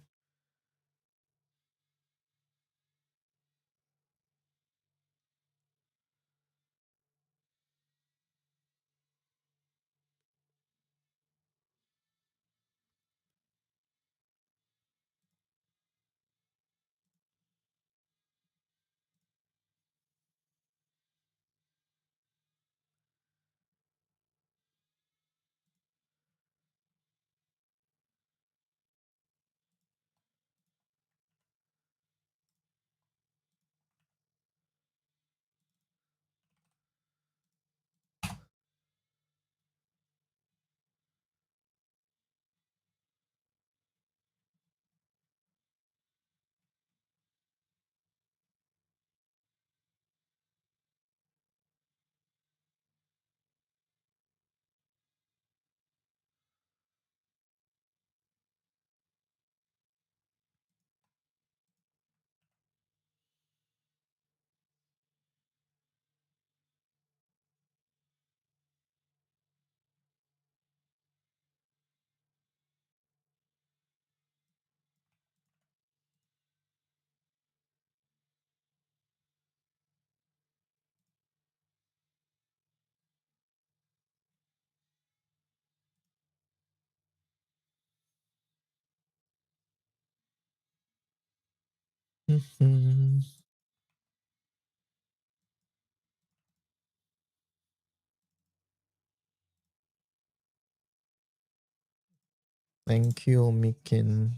Thank you, Mikin.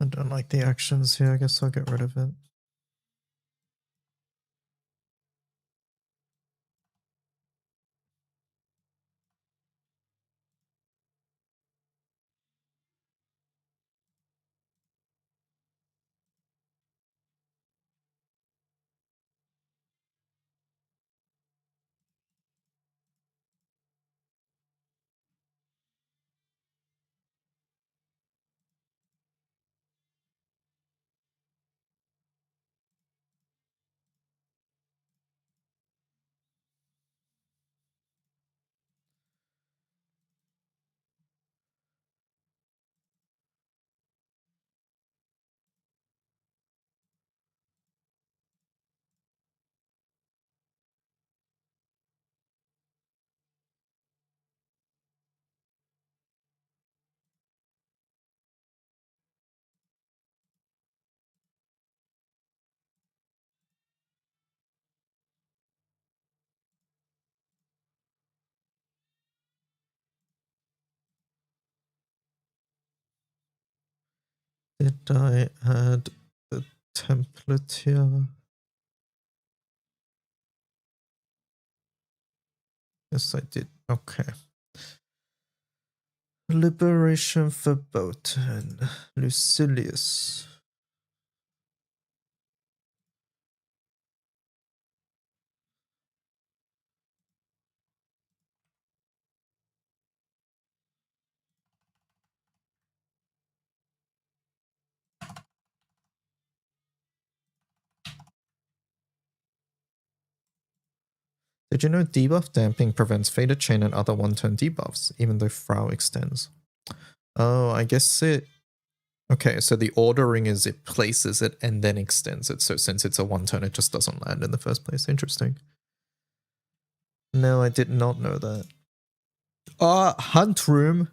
I don't like the actions here. I guess I'll get rid of it. Did I add the template here? Yes, I did. Okay. Liberation verboten. Lucilius. Did you know debuff damping prevents Fated Chain and other one-turn debuffs, even though Frau extends? Oh, I guess it... Okay, so the ordering is it places it and then extends it. So since it's a one-turn, it just doesn't land in the first place. Interesting. No, I did not know that. Hunt Room.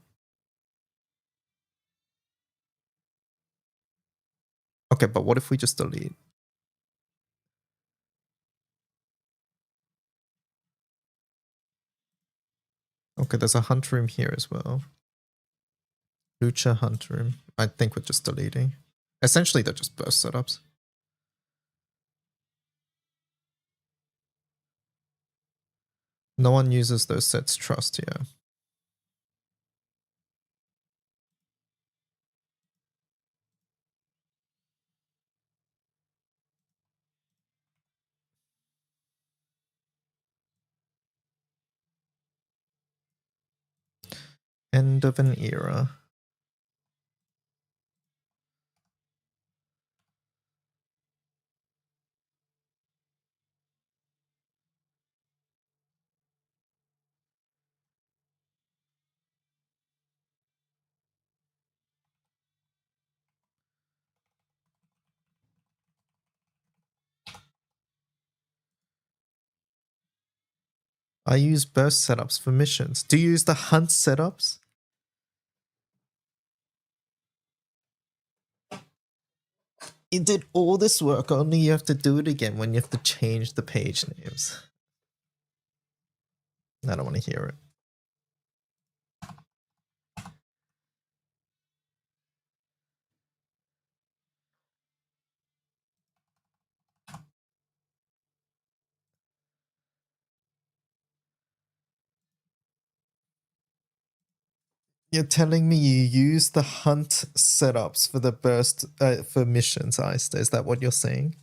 Okay, but what if we just delete? Okay, there's a Hunt Room here as well. Lucha Hunt Room. I think we're just deleting. Essentially, they're just burst setups. No one uses those sets trust here. end of an era. I use burst setups for missions. Do you use the hunt setups? You did all this work, only you have to do it again when you have to change the page names. I don't want to hear it. You're telling me you use the hunt setups for the burst for missions, Ista. Is that what you're saying?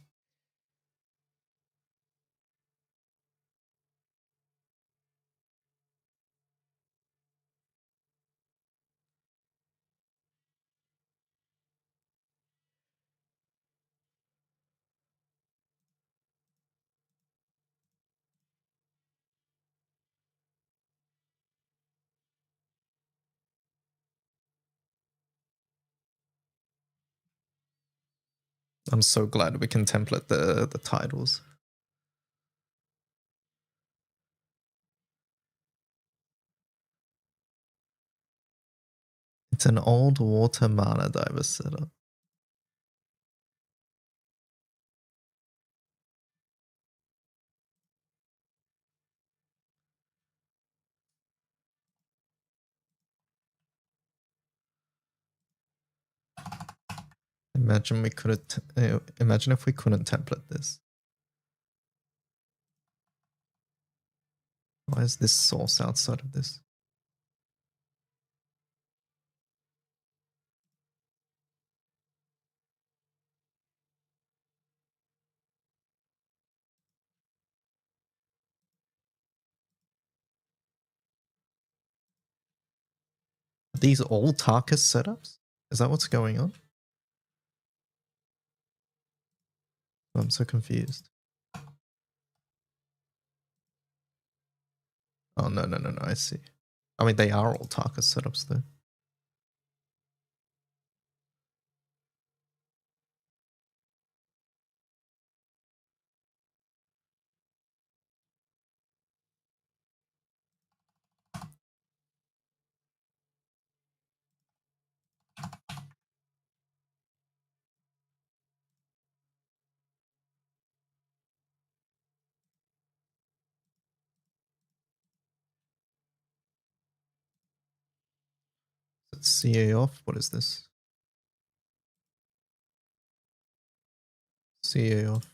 I'm so glad we can template the titles. It's an old water mana diver setup. Imagine we couldn't. Imagine if we couldn't template this. Why is this source outside of this? Are these all Tarkus setups? Is that what's going on? I'm so confused. Oh, no, I see. I mean, they are all Tarkus setups, though. It's CA off. What is this? CA off.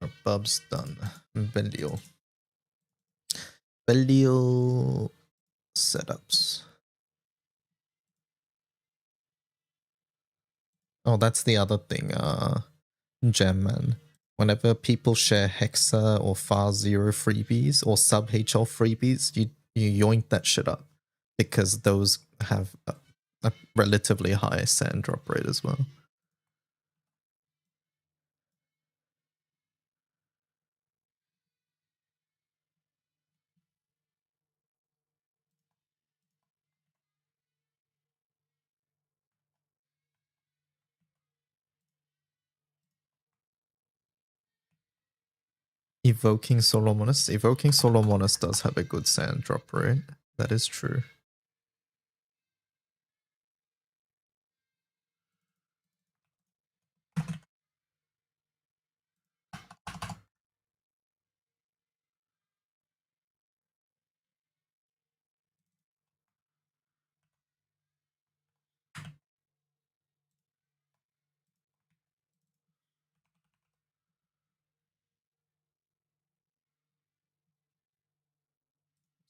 Our Bub's done. Belial. Belial setups. Oh, that's the other thing, Gemman. Whenever people share Hexa or Far Zero freebies or Sub HL freebies, you yoink that shit up. Because those have a relatively high sand drop rate as well. Evoking Solomonus. Evoking Solomonus does have a good sand drop rate. That is true.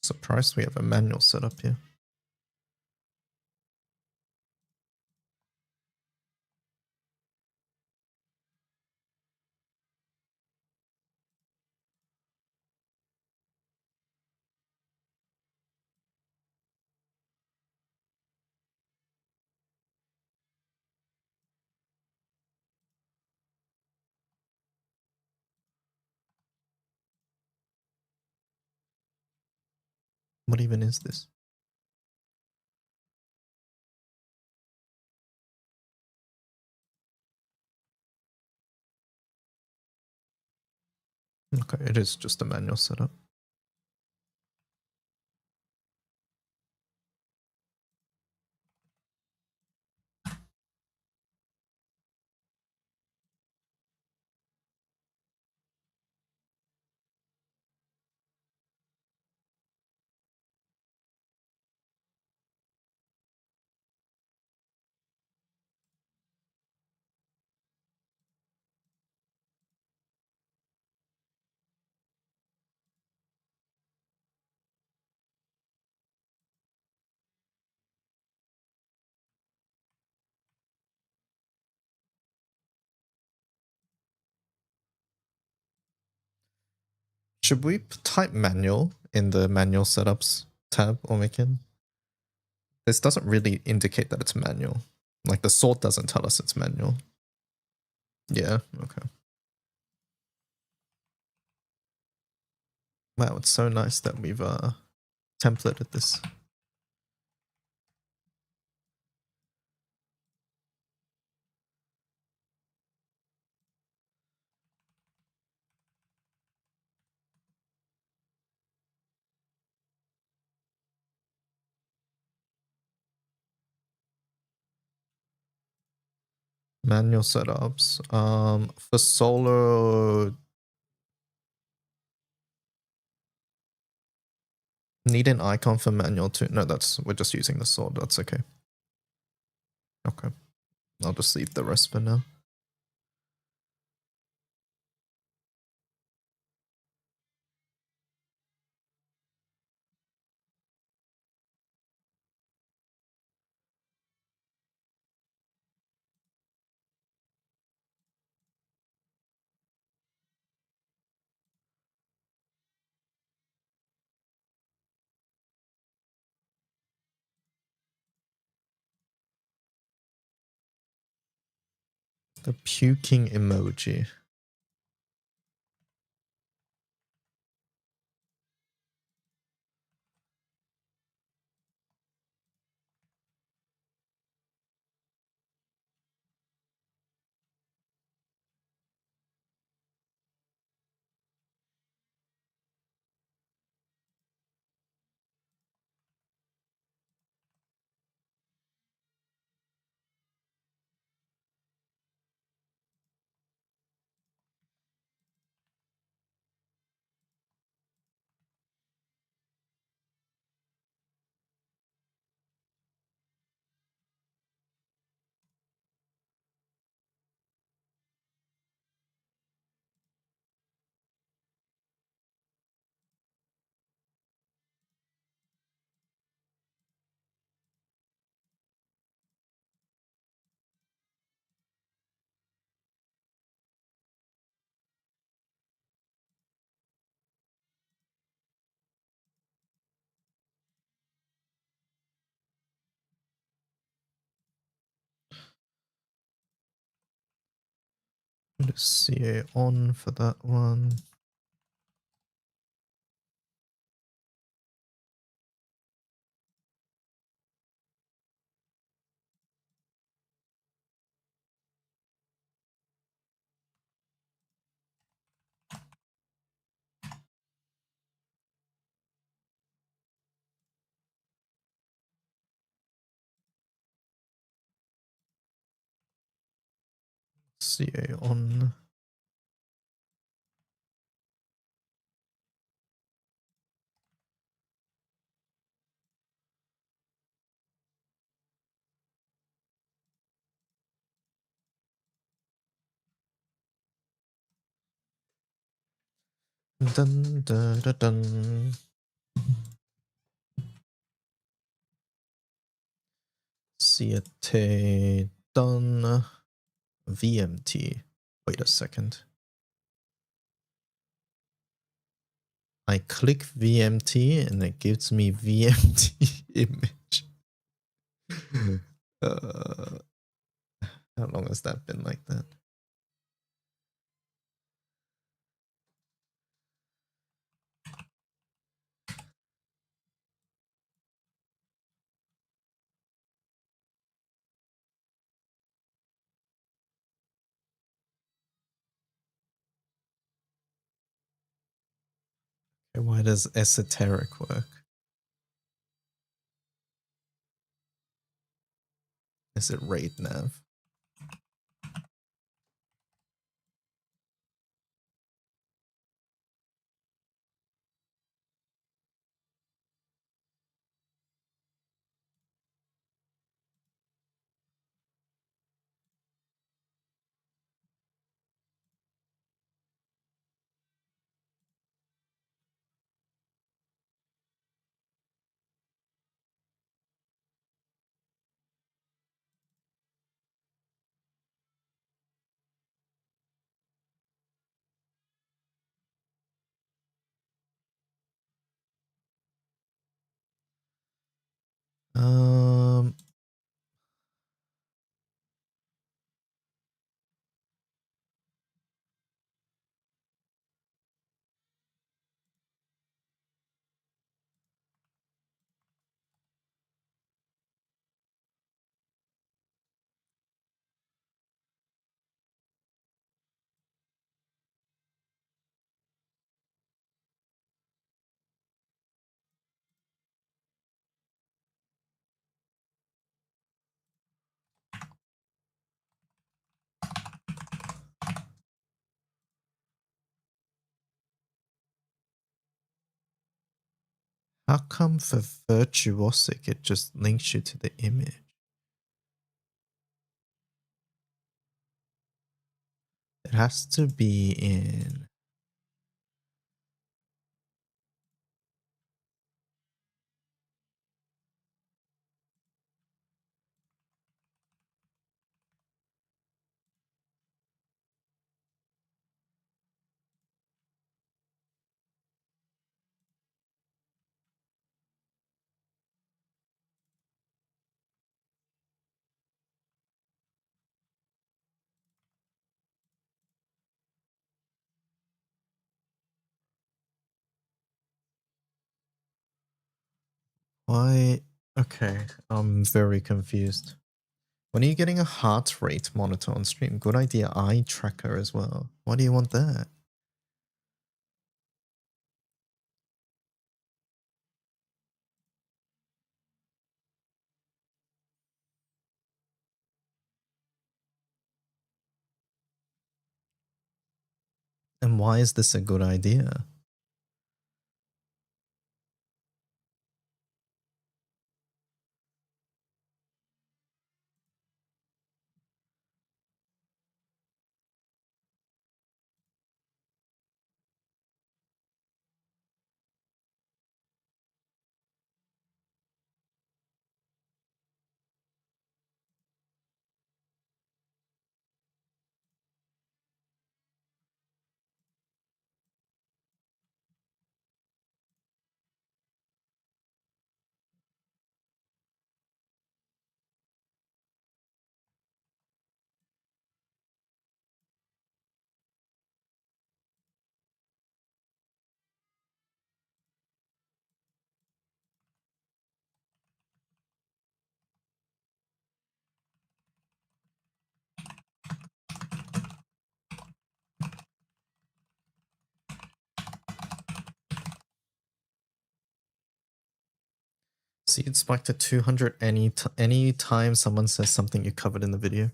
Surprised we have a manual setup here. What even is this? Okay, it is just a manual setup. Should we type manual in the manual setups tab, Omekin? This doesn't really indicate that it's manual. Like the sort doesn't tell us it's manual. Yeah, okay. Wow, it's so nice that we've templated this. Manual setups. For solo, need an icon for manual too. No, we're just using the sword. That's okay. Okay, I'll just leave the rest for now. The puking emoji. Put a CA on for that one. CA on. Dun, dun, dun, dun. Societe done VMT. Wait a second. I click VMT and it gives me VMT image. How long has that been like that? Okay, why does esoteric work? Is it raid nav? Um, how come for virtuosic it just links you to the image? It has to be in. Why? Okay, I'm very confused. When are you getting a heart rate monitor on stream? Good idea, eye tracker as well. Why do you want that? And why is this a good idea? See, you'd spike to 200 any time someone says something you covered in the video.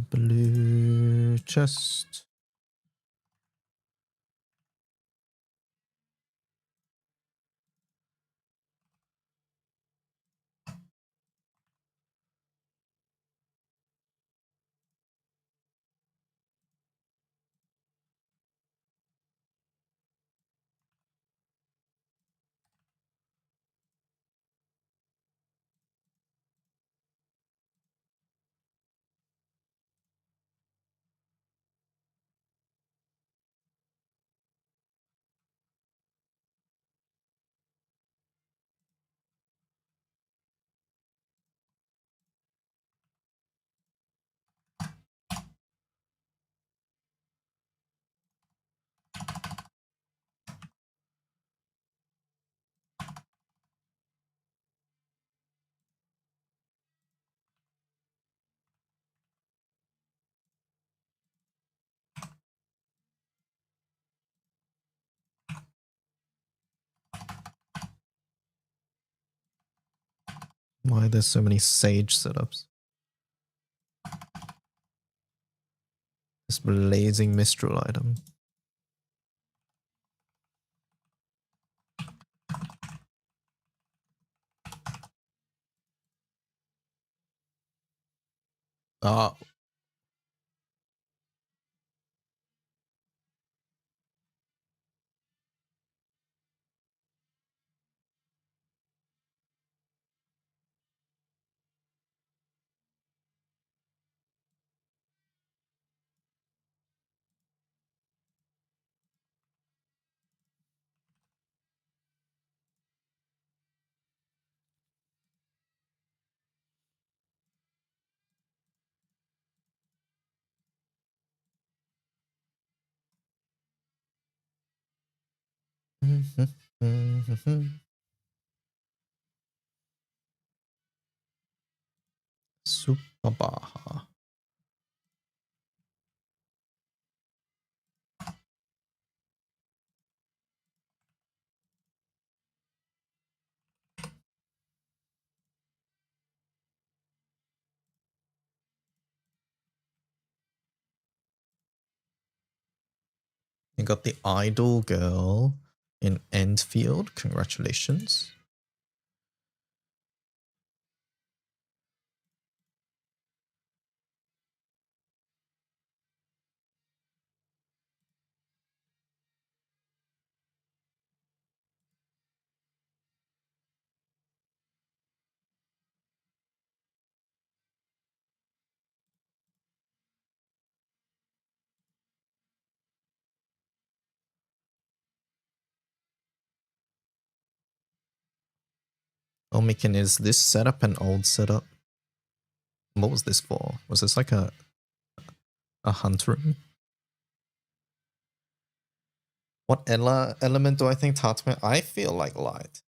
Blue chest. Why are there so many sage setups? This blazing mistral item. Ah, super baha. You got the idol girl in Endfield. Congratulations. Omikin, is this setup an old setup? What was this for? Was this like a hunt room? What element do I think Tatman? I feel like light.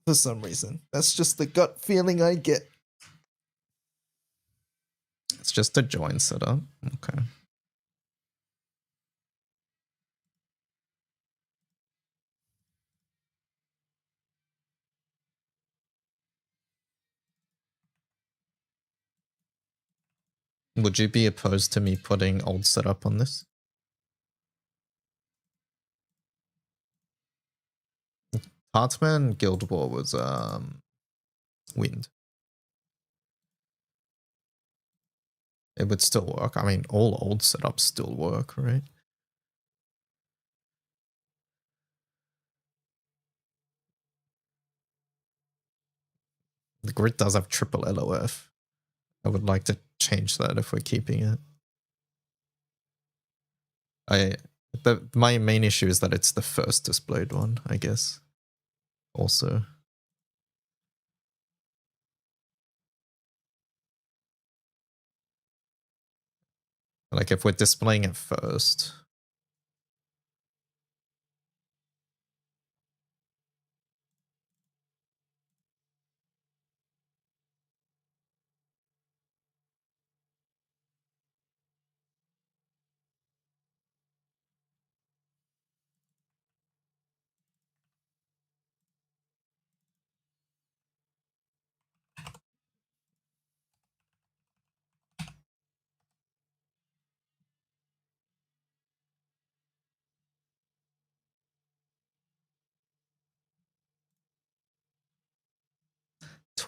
For some reason. That's just the gut feeling I get. It's just a join setup. Okay. Would you be opposed to me putting old setup on this? Heartman Guild War was wind. It would still work. I mean, all old setups still work, right? The grid does have triple LOF. I would like to change that if we're keeping it. My main issue is that it's the first displayed one, I guess. Also. Like if we're displaying it first.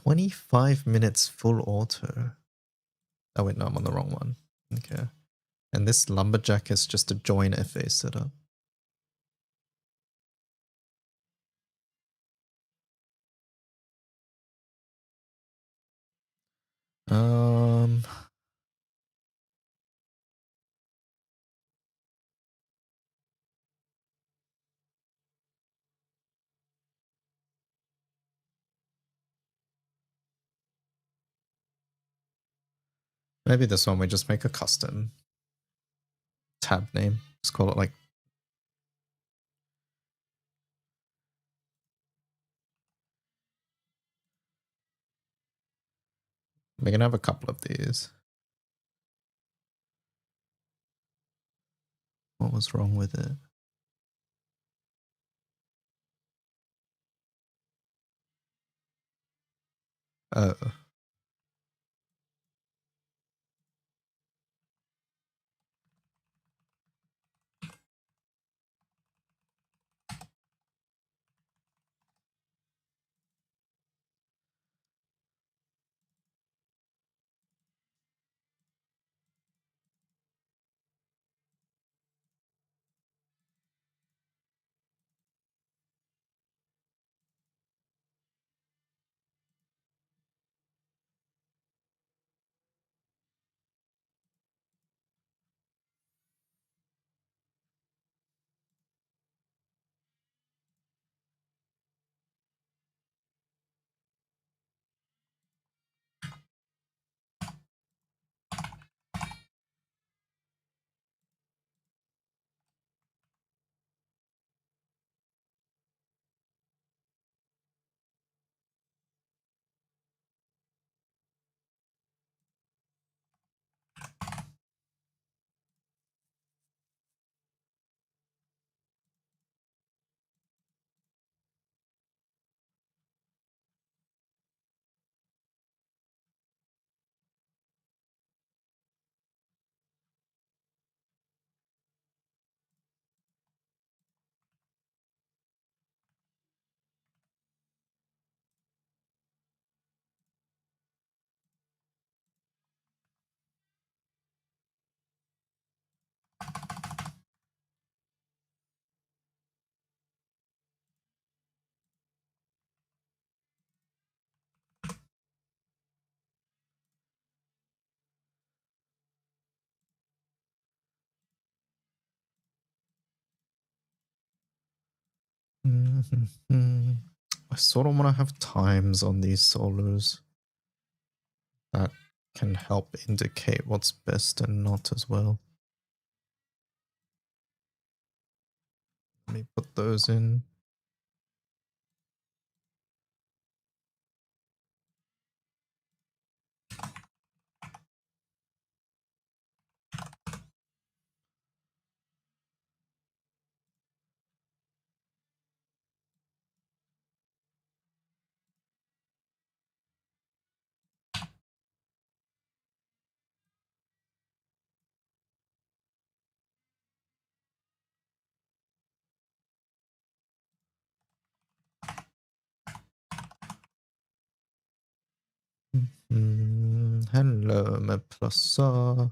25 minutes full auto. Oh wait, no, I'm on the wrong one. Okay. And this lumberjack is just a join FA setup. Um, maybe this one we just make a custom tab name. Just call it like we're gonna have a couple of these. What was wrong with it? Oh. I sort of want to have times on these solos that can help indicate what's best and not as well. Let me put those in. Hello, my plusa.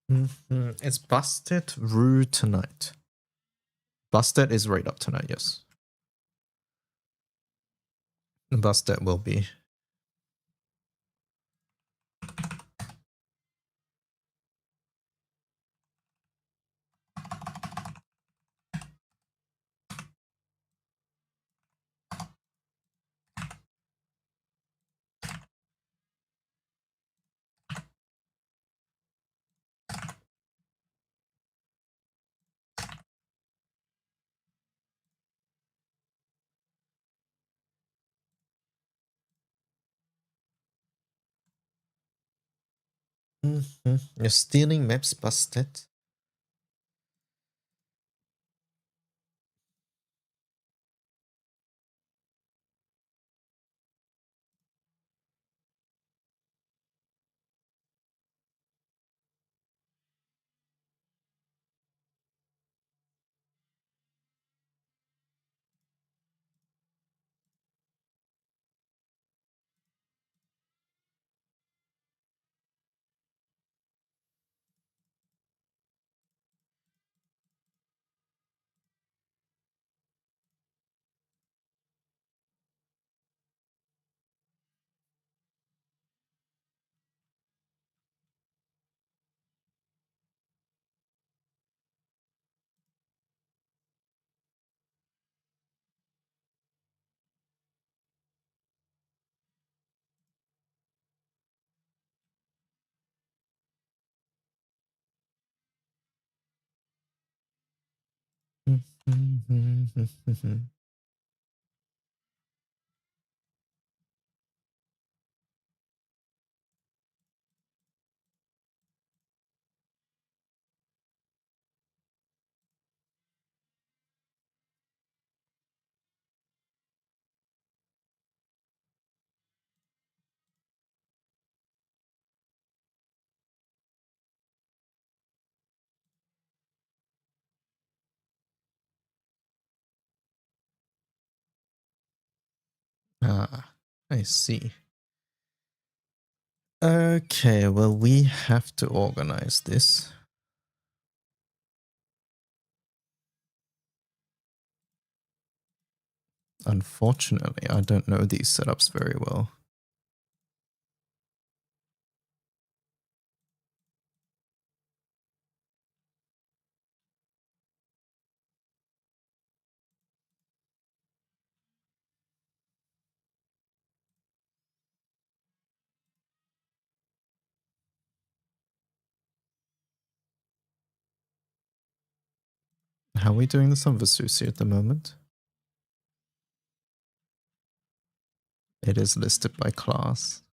Is Busted Rue tonight? Busted is right up tonight, yes. Busted will be. You're stealing maps, Busted. Ah, I see. Okay, well, we have to organize this. Unfortunately, I don't know these setups very well. How are we doing this on Vasusi at the moment? It is listed by class.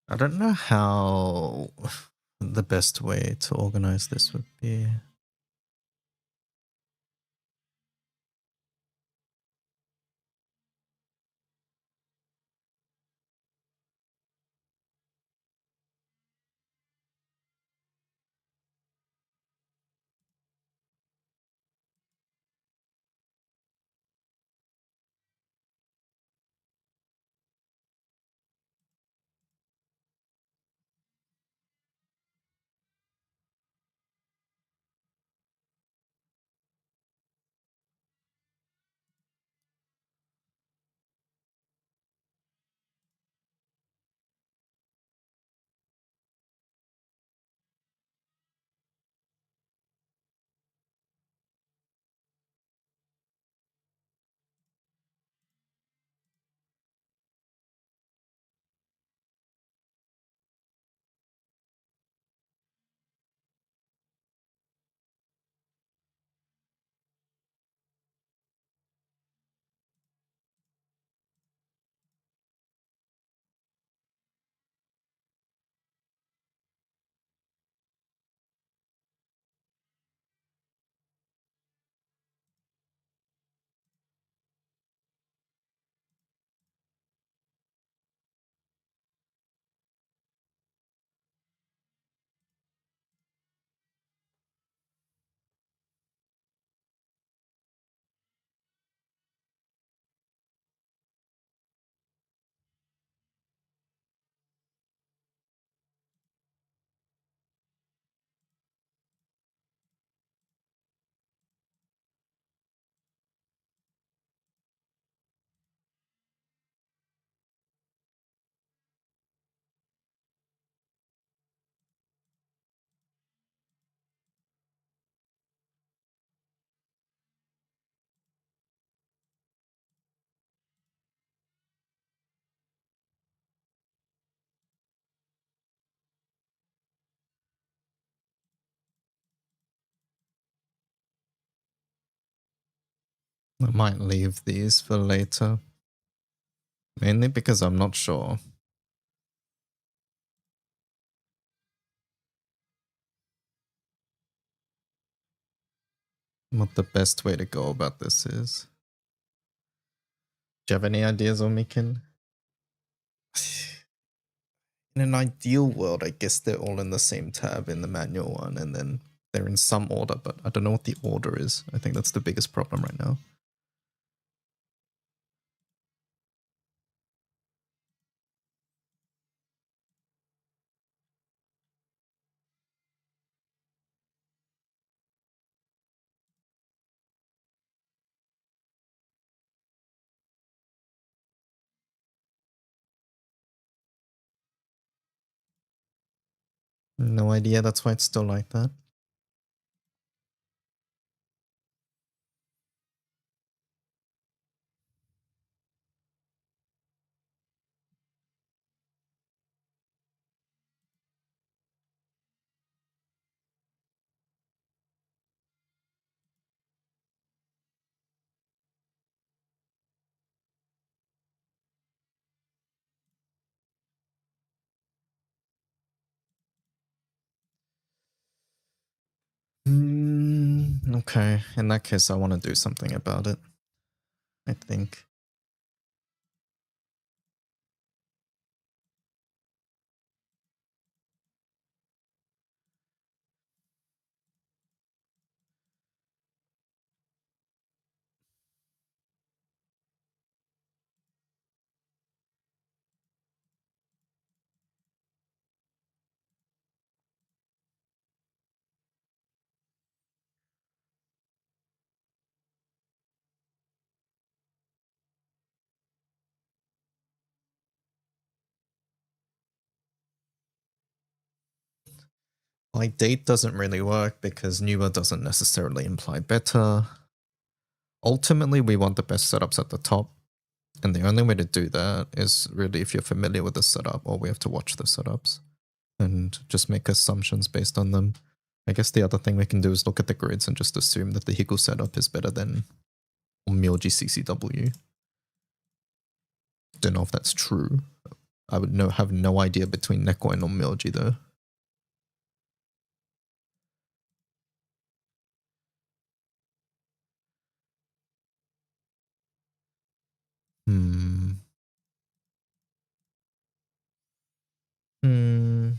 I don't know how the best way to organize this would be. I might leave these for later. Mainly because I'm not sure. What the best way to go about this is. Do you have any ideas, Omikin? In an ideal world, I guess they're all in the same tab in the manual one, and then they're in some order, but I don't know what the order is. I think that's the biggest problem right now. No idea, that's why it's still like that. Okay, in that case, I want to do something about it. I think. Like, date doesn't really work because newer doesn't necessarily imply better. Ultimately, we want the best setups at the top. And the only way to do that is really if you're familiar with the setup, or we have to watch the setups and just make assumptions based on them. I guess the other thing we can do is look at the grids and just assume that the Hiku setup is better than Myoji CCW. Don't know if that's true. I would have no idea between Neko and Onmyoji though. Hmm. Hmm.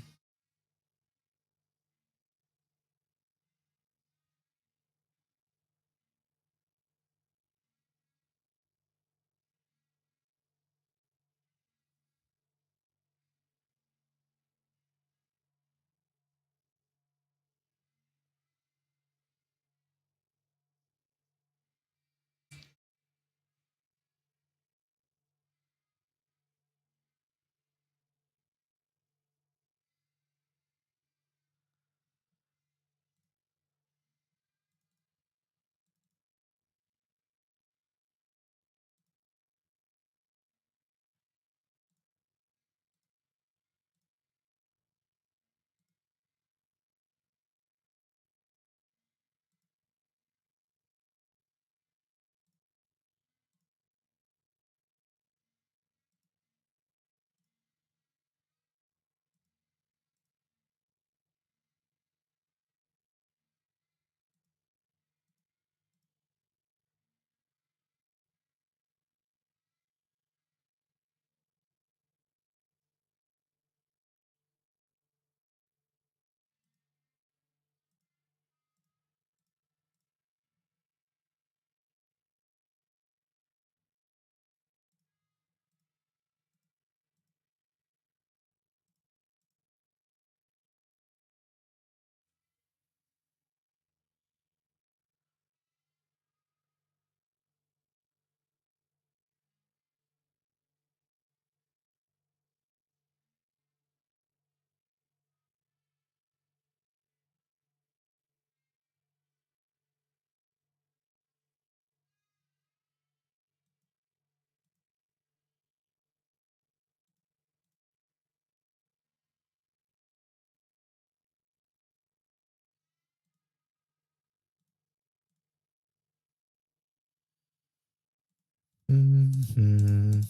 Mhm.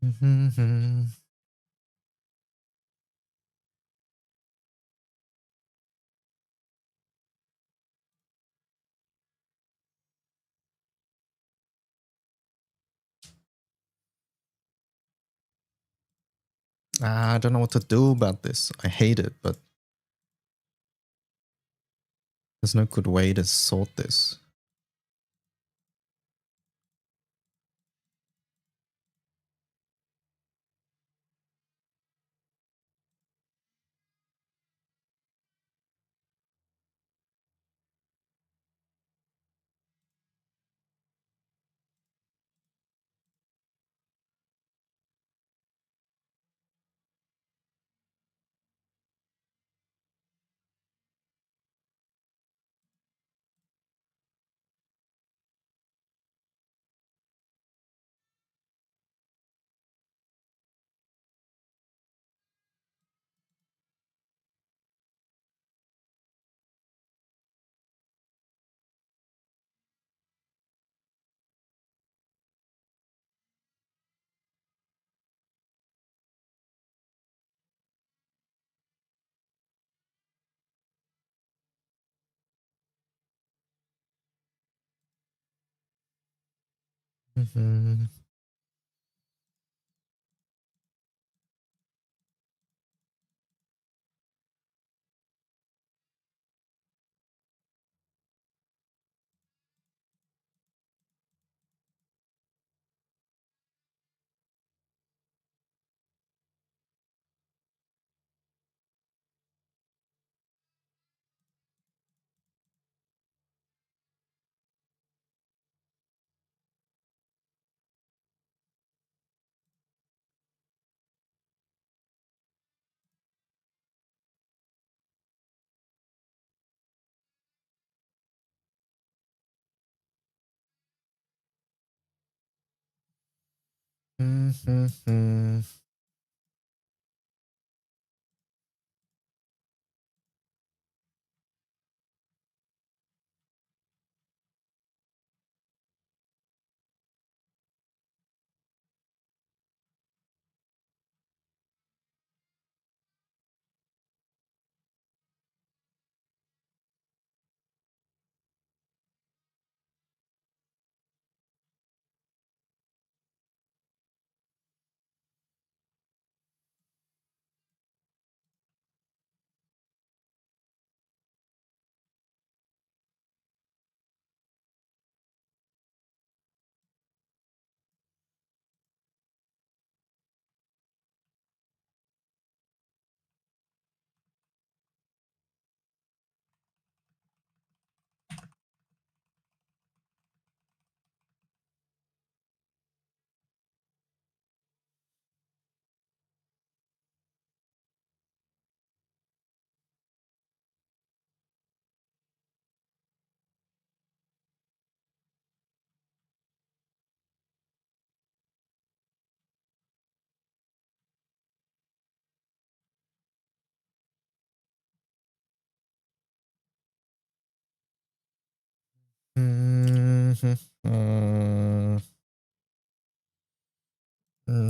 Mhm. I don't know what to do about this. I hate it, but there's no good way to sort this. Mhm. Mhm.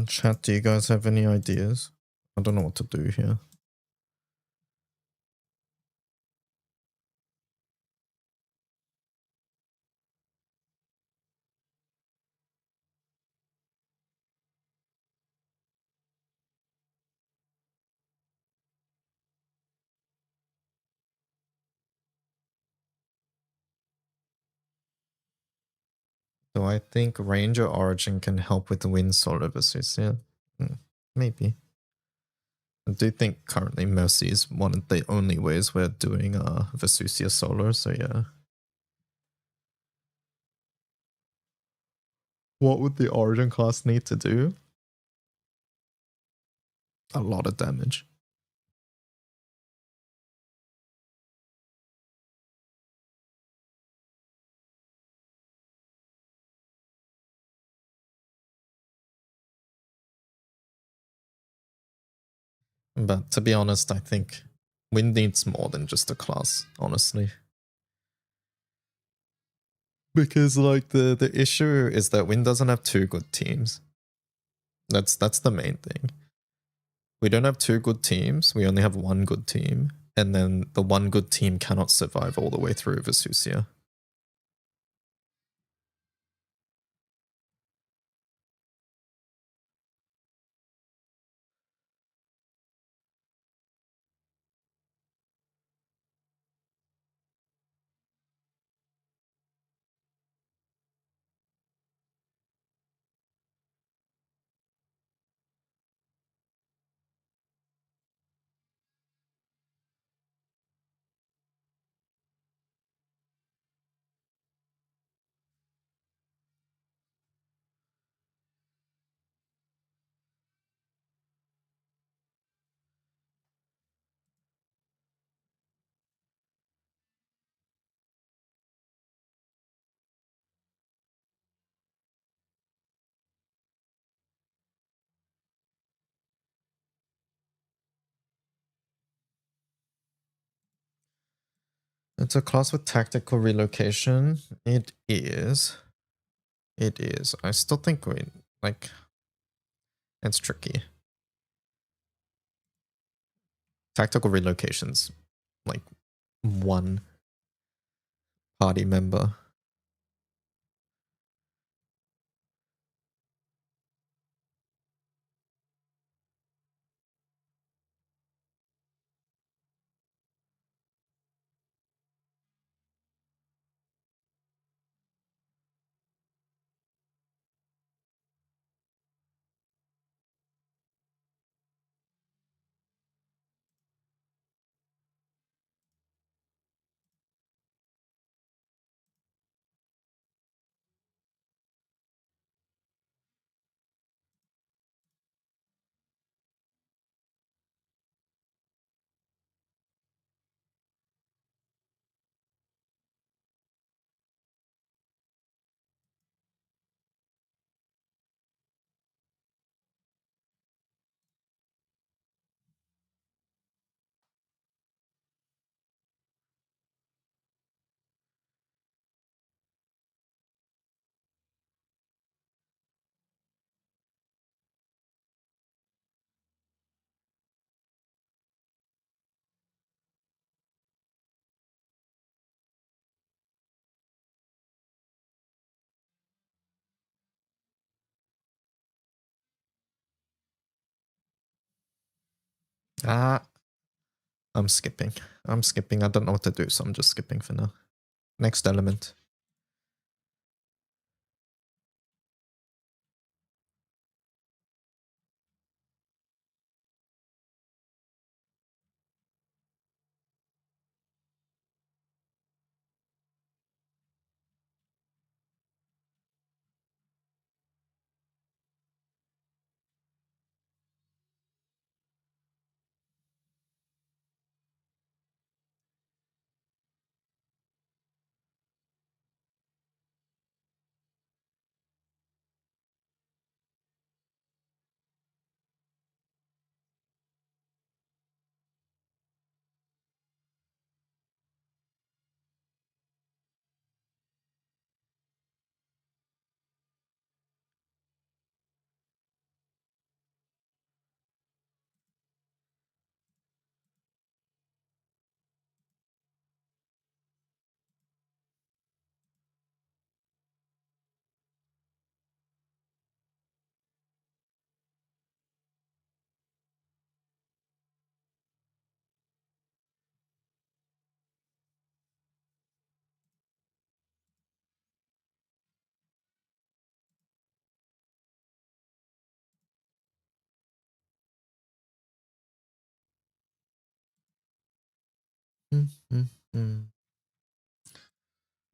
Chat, do you guys have any ideas? I don't know what to do here. So I think Ranger Origin can help with the Wind Solar versus, yeah. Maybe. I do think currently Mercy is one of the only ways we're doing Vesusia Solar, so yeah. What would the Origin class need to do? A lot of damage. But to be honest, I think Wind needs more than just a class, honestly. Because like the issue is that Wind doesn't have two good teams. That's the main thing. We don't have two good teams, we only have one good team. And then the one good team cannot survive all the way through Vesusia. It's a class with tactical relocation. It is. It is. I still think we, like, it's tricky. Tactical relocations, like, one party member. Ah, I'm skipping. I'm skipping. I don't know what to do, so I'm just skipping for now. Next element.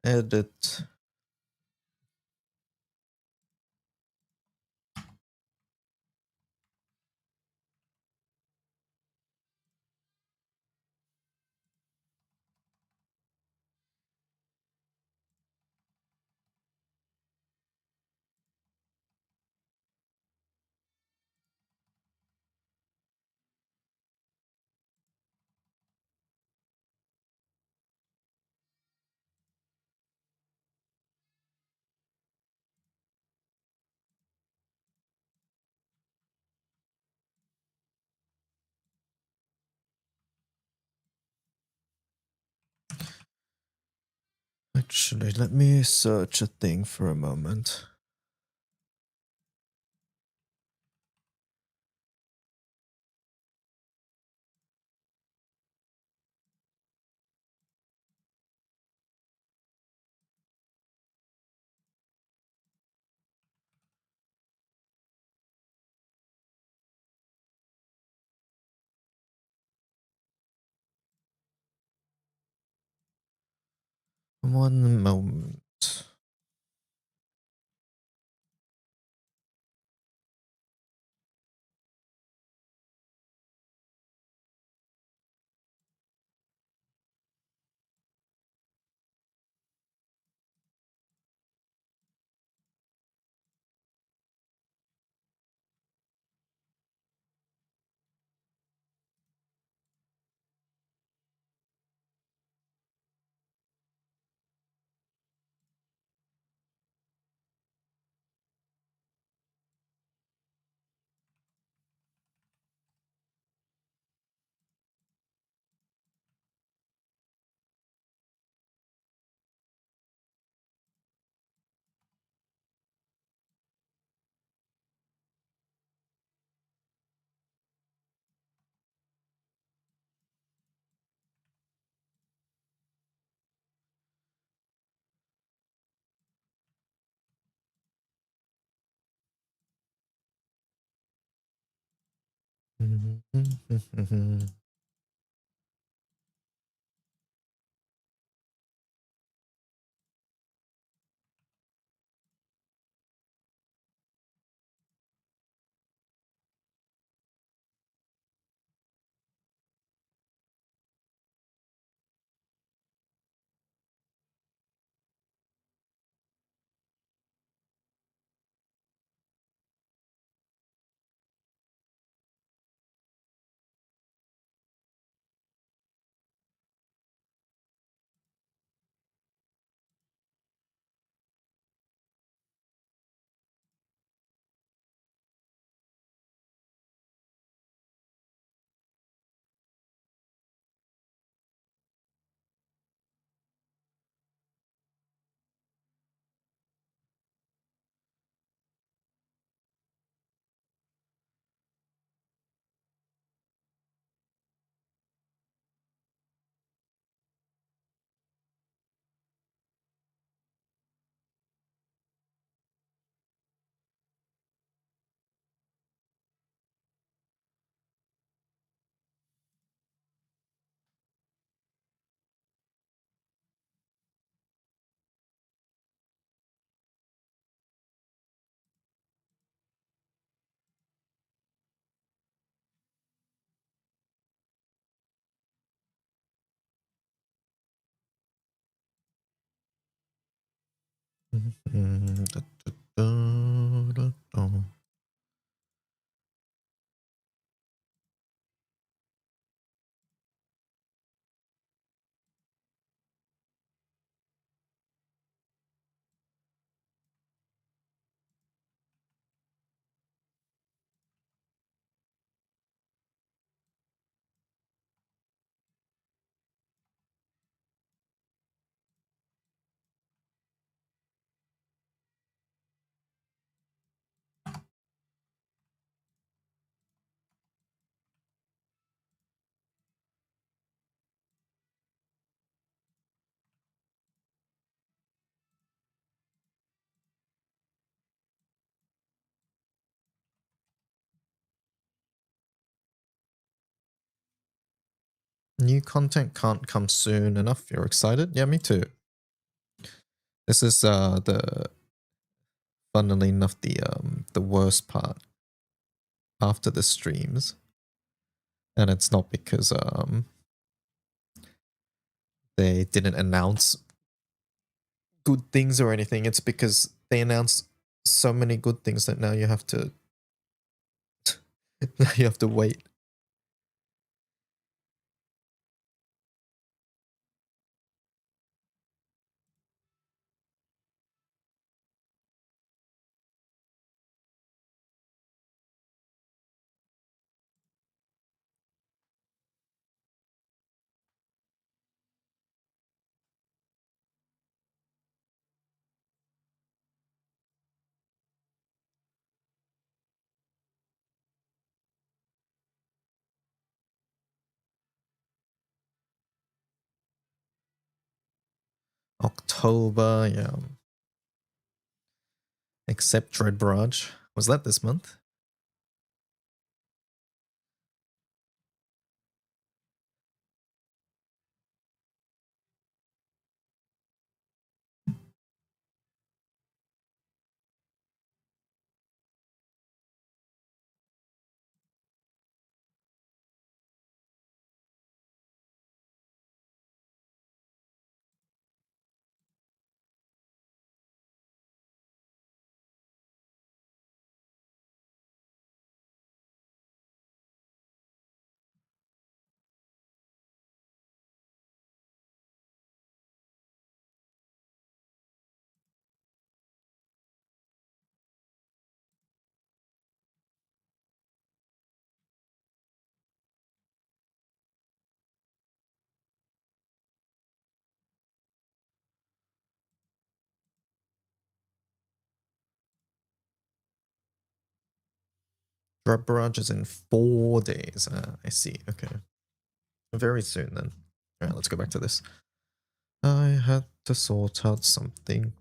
Edit. Actually, let me search a thing for a moment. One moment. New content can't come soon enough. You're excited? Yeah, me too. This is the funnily enough the worst part after the streams. And it's not because they didn't announce good things or anything. It's because they announced so many good things that now you have to you have to wait. October, yeah. Except Dread Barrage. Was that this month? Dread Barrage is in 4 days. I see. Okay. Very soon then. Alright, let's go back to this. I had to sort out something.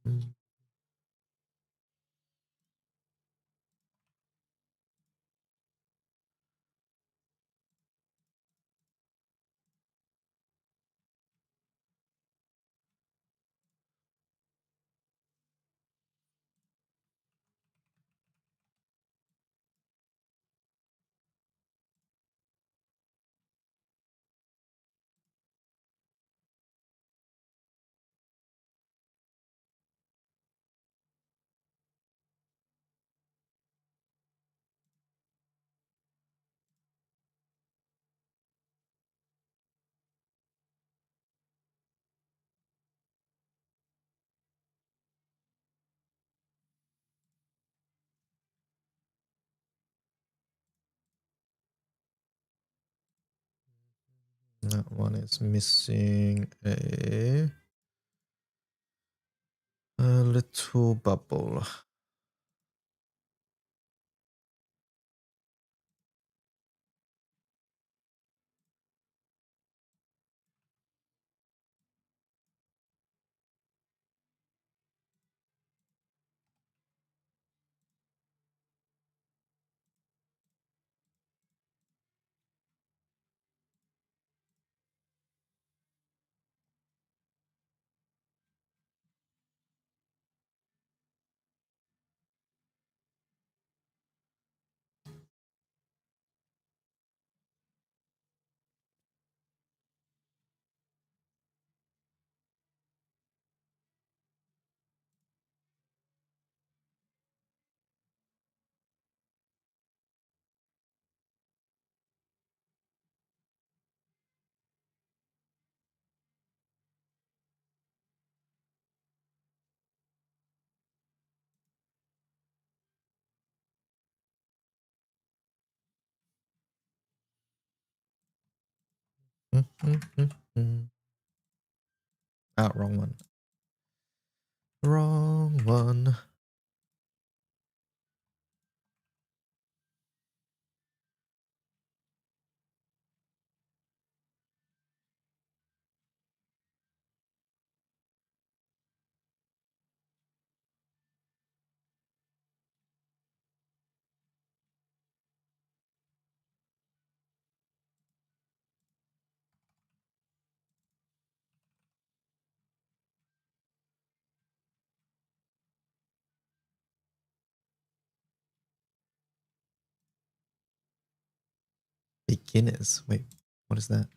Mm. That one is missing a little bubble. Oh, wrong one. Wrong one. Beginners. Wait, what is that?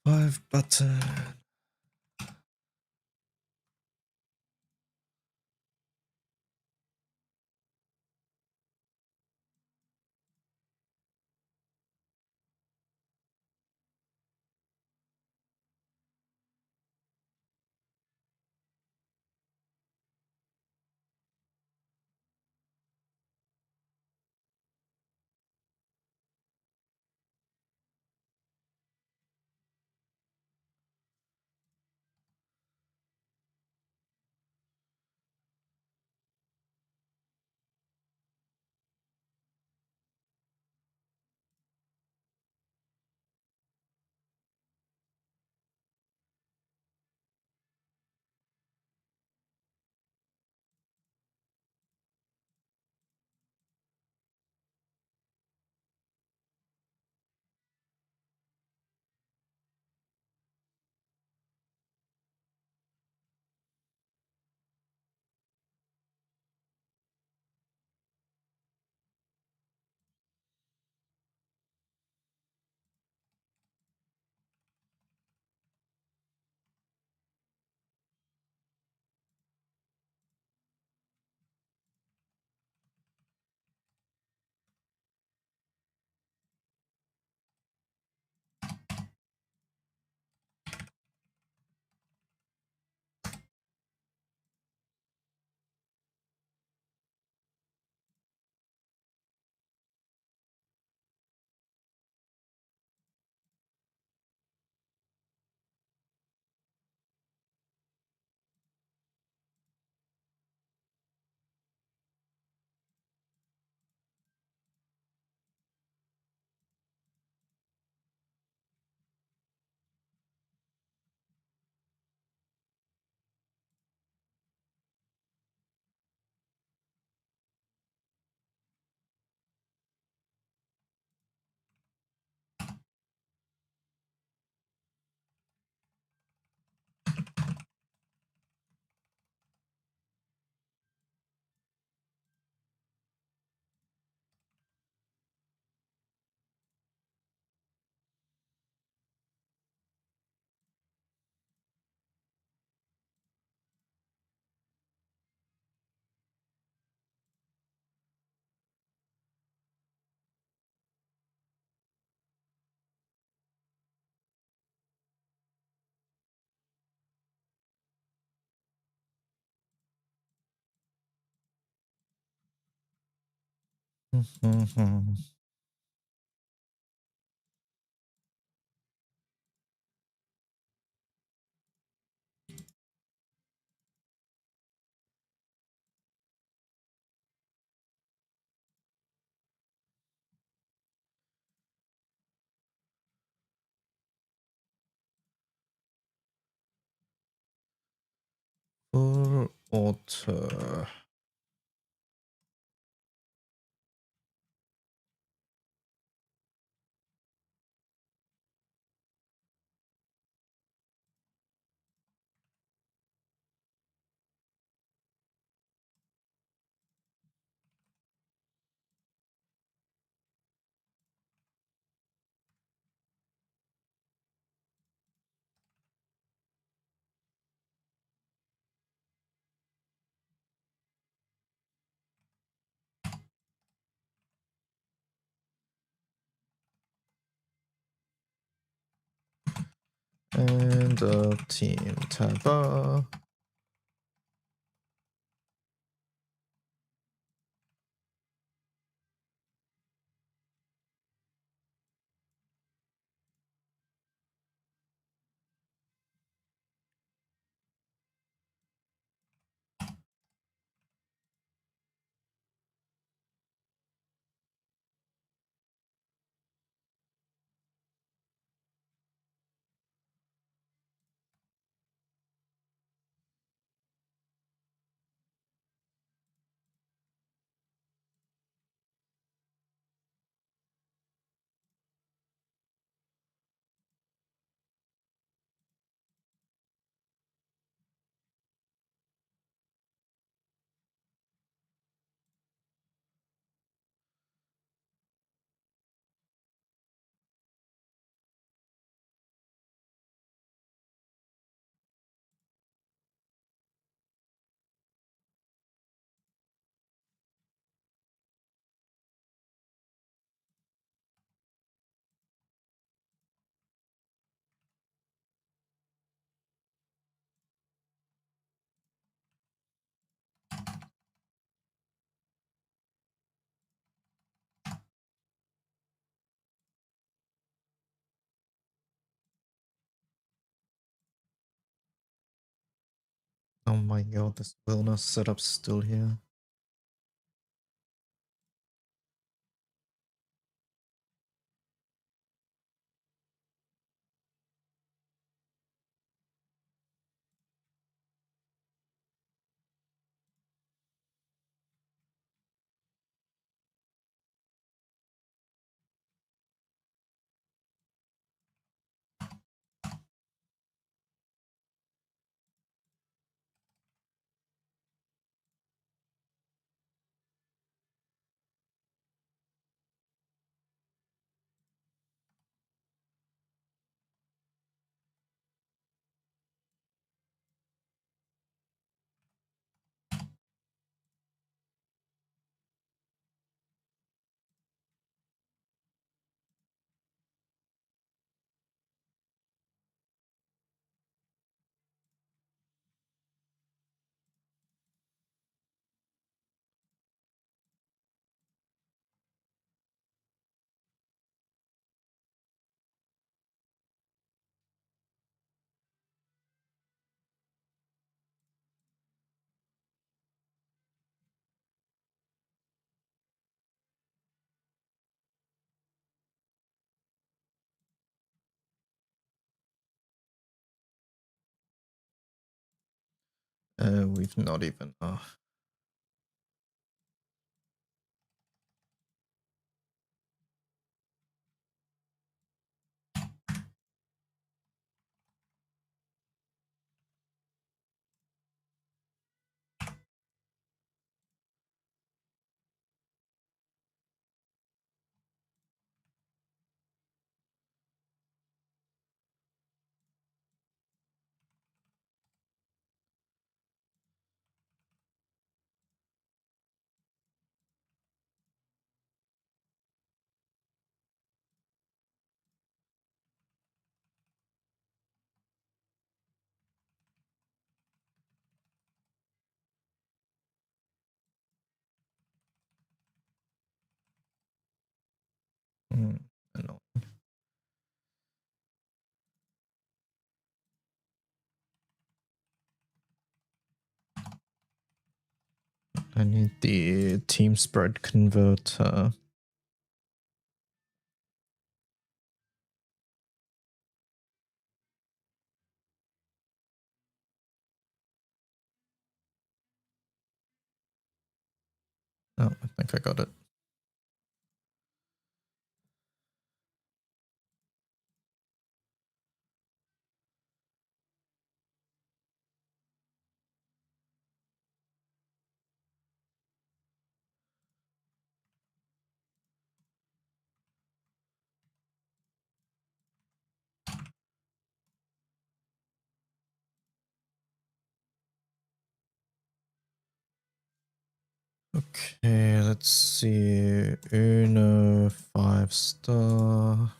Five button. Mhm. For author. And team Taba. Oh my god, this wellness setup's still here. We've not even. Annoying. I need the team spread converter. Oh, I think I got it. Okay, let's see. Uno 5-star.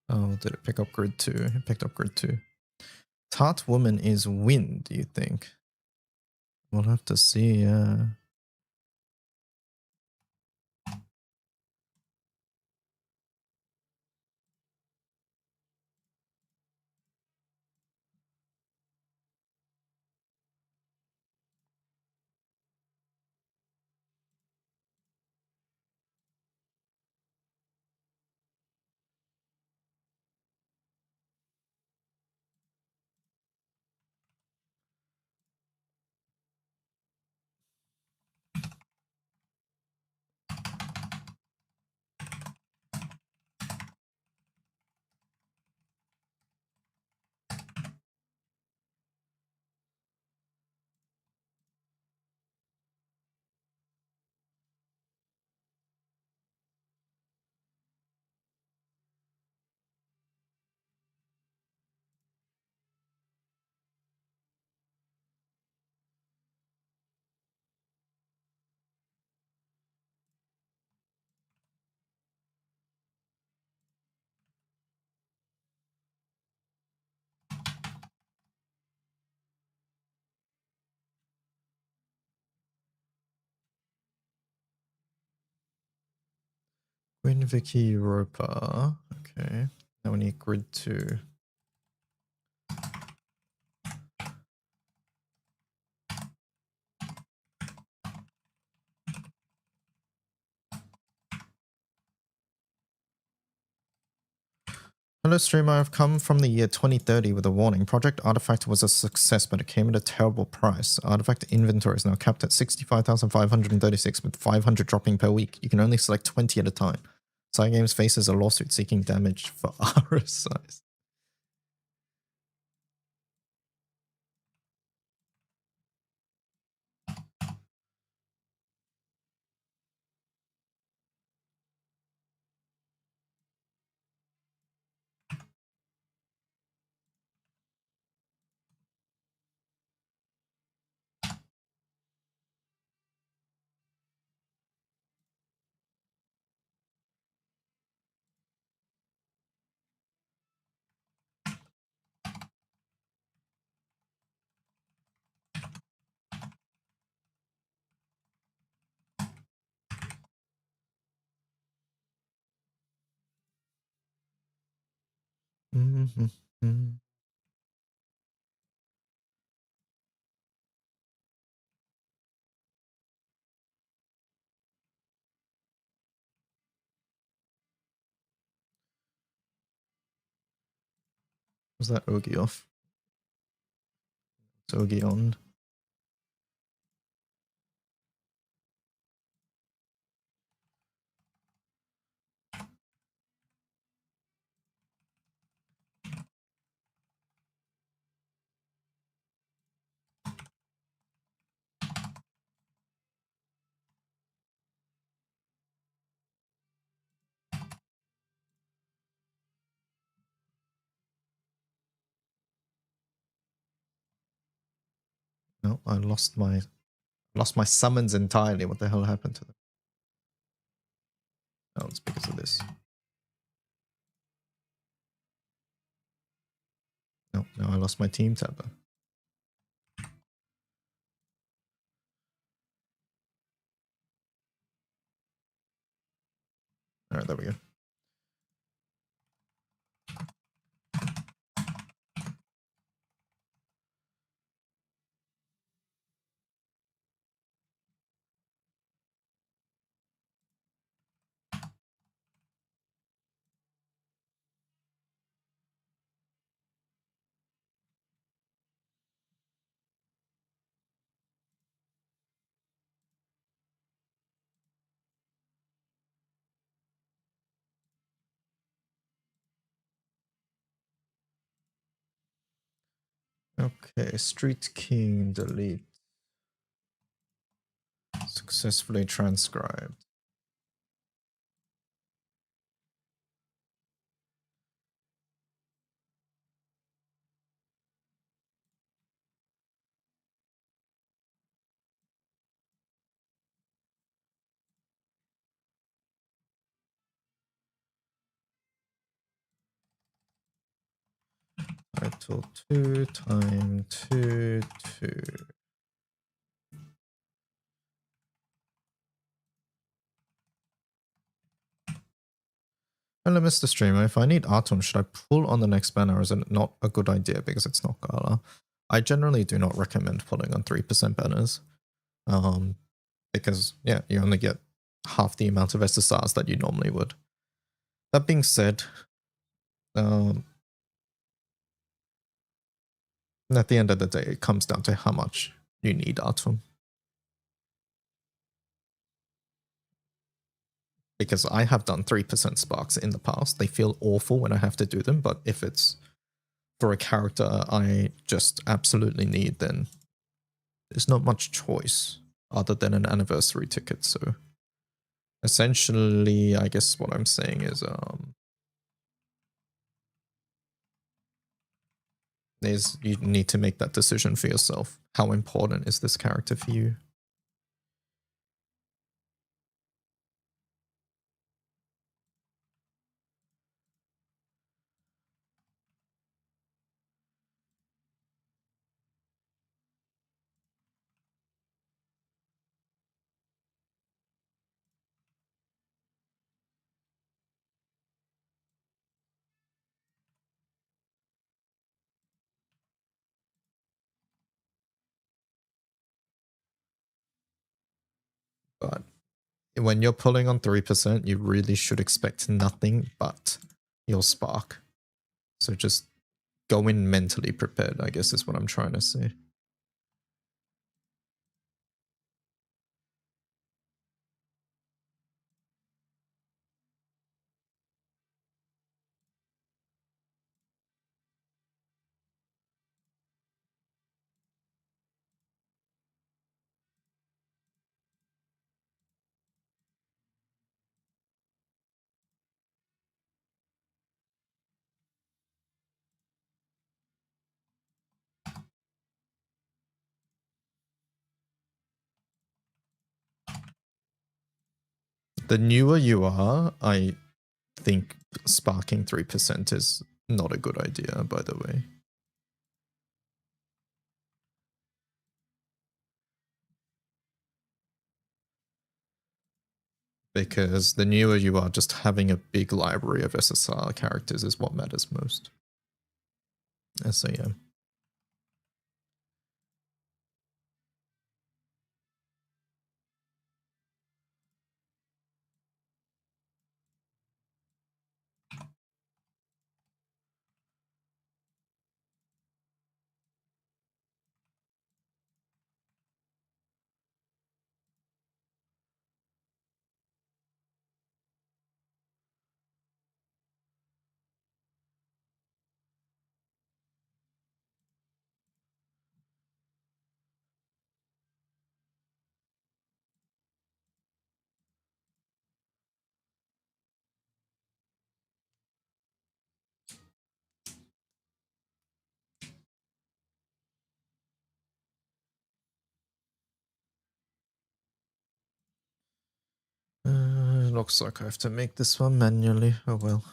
Oh, did it pick up grid 2? It picked up grid 2. Tart woman is wind, you think? We'll have to see, yeah. Queen Vicky Europa. Okay. Now we need grid 2. Hello streamer, I've come from the year 2030 with a warning. Project Artifact was a success, but it came at a terrible price. Artifact inventory is now capped at 65,536 with 500 dropping per week. You can only select 20 at a time. Cygames faces a lawsuit seeking damage for RSIs. Mm-hmm. Was that Ogi off? It's Ogi on. No, I lost my summons entirely. What the hell happened to them? Oh, it's because of this. No, now I lost my team tab. Alright, there we go. Okay, Street King delete. Successfully transcribed. Title 2 time 2 2. Hello, Mr. Streamer. If I need Atom, should I pull on the next banner or is it not a good idea because it's not Gala? I generally do not recommend pulling on 3% banners. Because, yeah, you only get half the amount of SSRs that you normally would. That being said, at the end of the day, it comes down to how much you need Atom. Because I have done 3% sparks in the past. They feel awful when I have to do them, but if it's for a character I just absolutely need, then there's not much choice other than an anniversary ticket. So essentially, I guess what I'm saying is you need to make that decision for yourself. How important is this character for you? But when you're pulling on 3%, you really should expect nothing but your spark. So just go in mentally prepared, I guess is what I'm trying to say. The newer you are, I think sparking 3% is not a good idea, by the way. Because the newer you are, just having a big library of SSR characters is what matters most. So yeah. looks like I have to make this one manually. Oh well.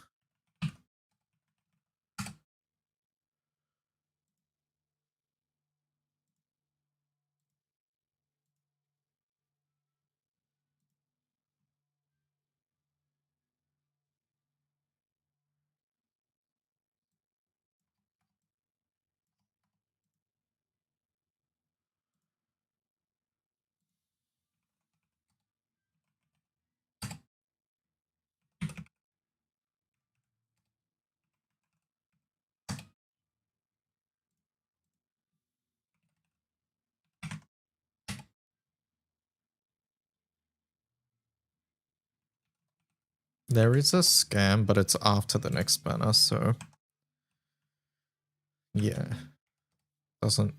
There is a scam, but it's after the next banner, so yeah, doesn't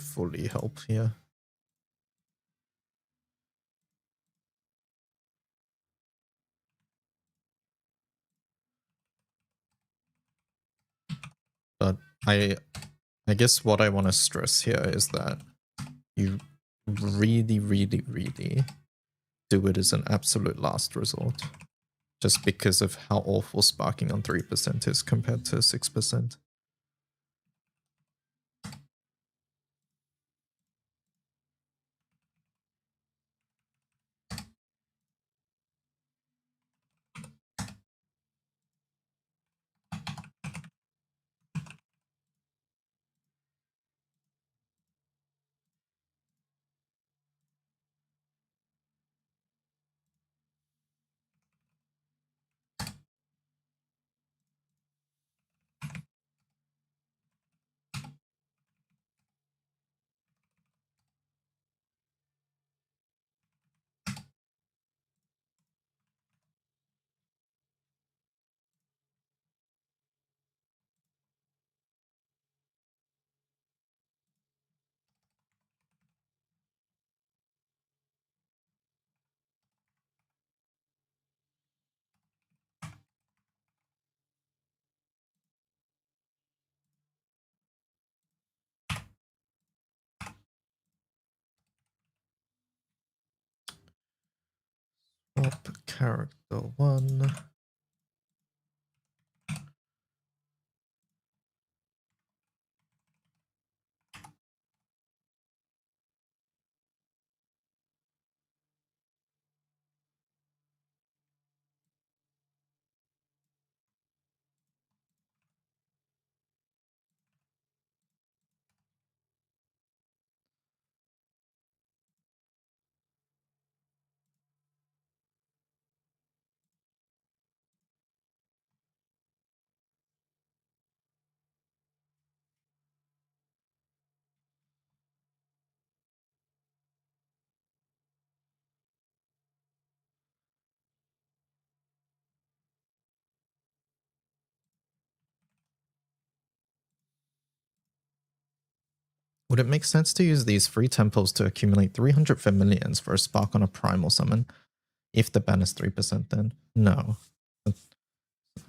fully help here. But I guess what I want to stress here is that you really, really, really do it as an absolute last resort. Just because of how awful sparking on 3% is compared to 6%. Swap character 1. Would it make sense to use these free temples to accumulate 300 vermilions for a spark on a primal summon? If the ban is 3% then? No.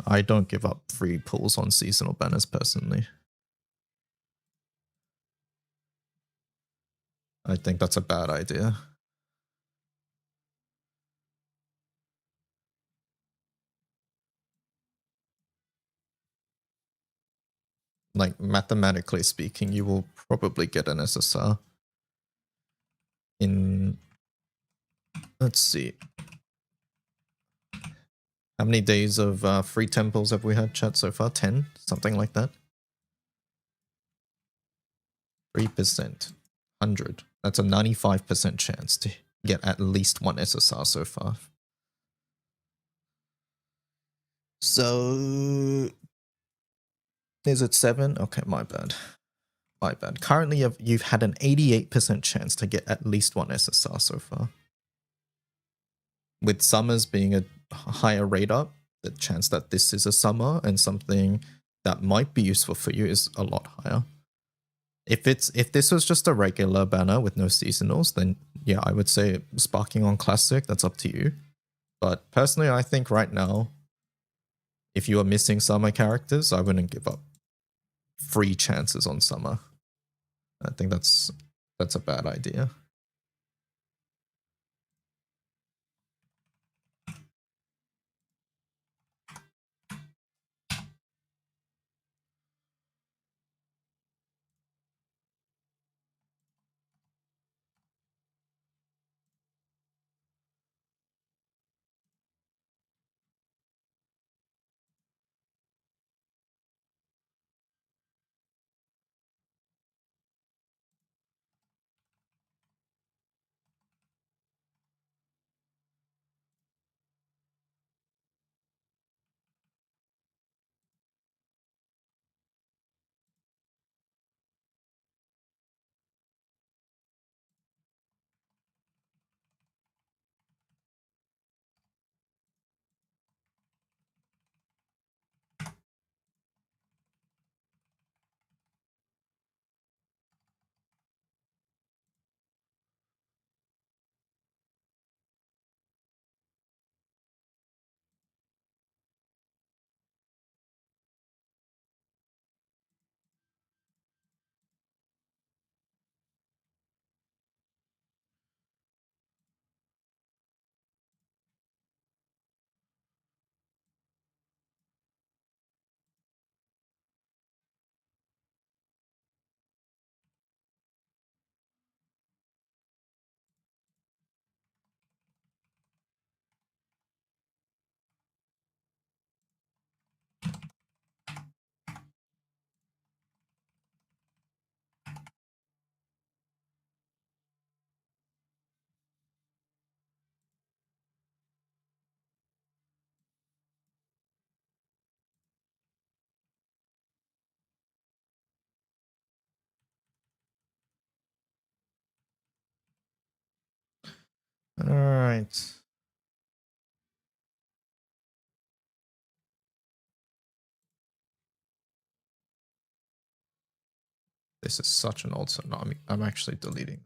I don't give up free pulls on seasonal banners personally. I think that's a bad idea. Like, mathematically speaking, you will probably get an SSR in... Let's see. How many days of free temples have we had, chat, so far? 10? Something like that? 3%. 100. That's a 95% chance to get at least one SSR so far. So... Is it 7? Okay, my bad. My bad. Currently, you've had an 88% chance to get at least one SSR so far. With summers being a higher rate up, the chance that this is a summer and something that might be useful for you is a lot higher. If this was just a regular banner with no seasonals, then yeah, I would say sparking on classic, that's up to you. But personally, I think right now, if you are missing summer characters, I wouldn't give up free chances on summer. I think that's a bad idea. Alright. This is such an old setup. No, I'm actually deleting.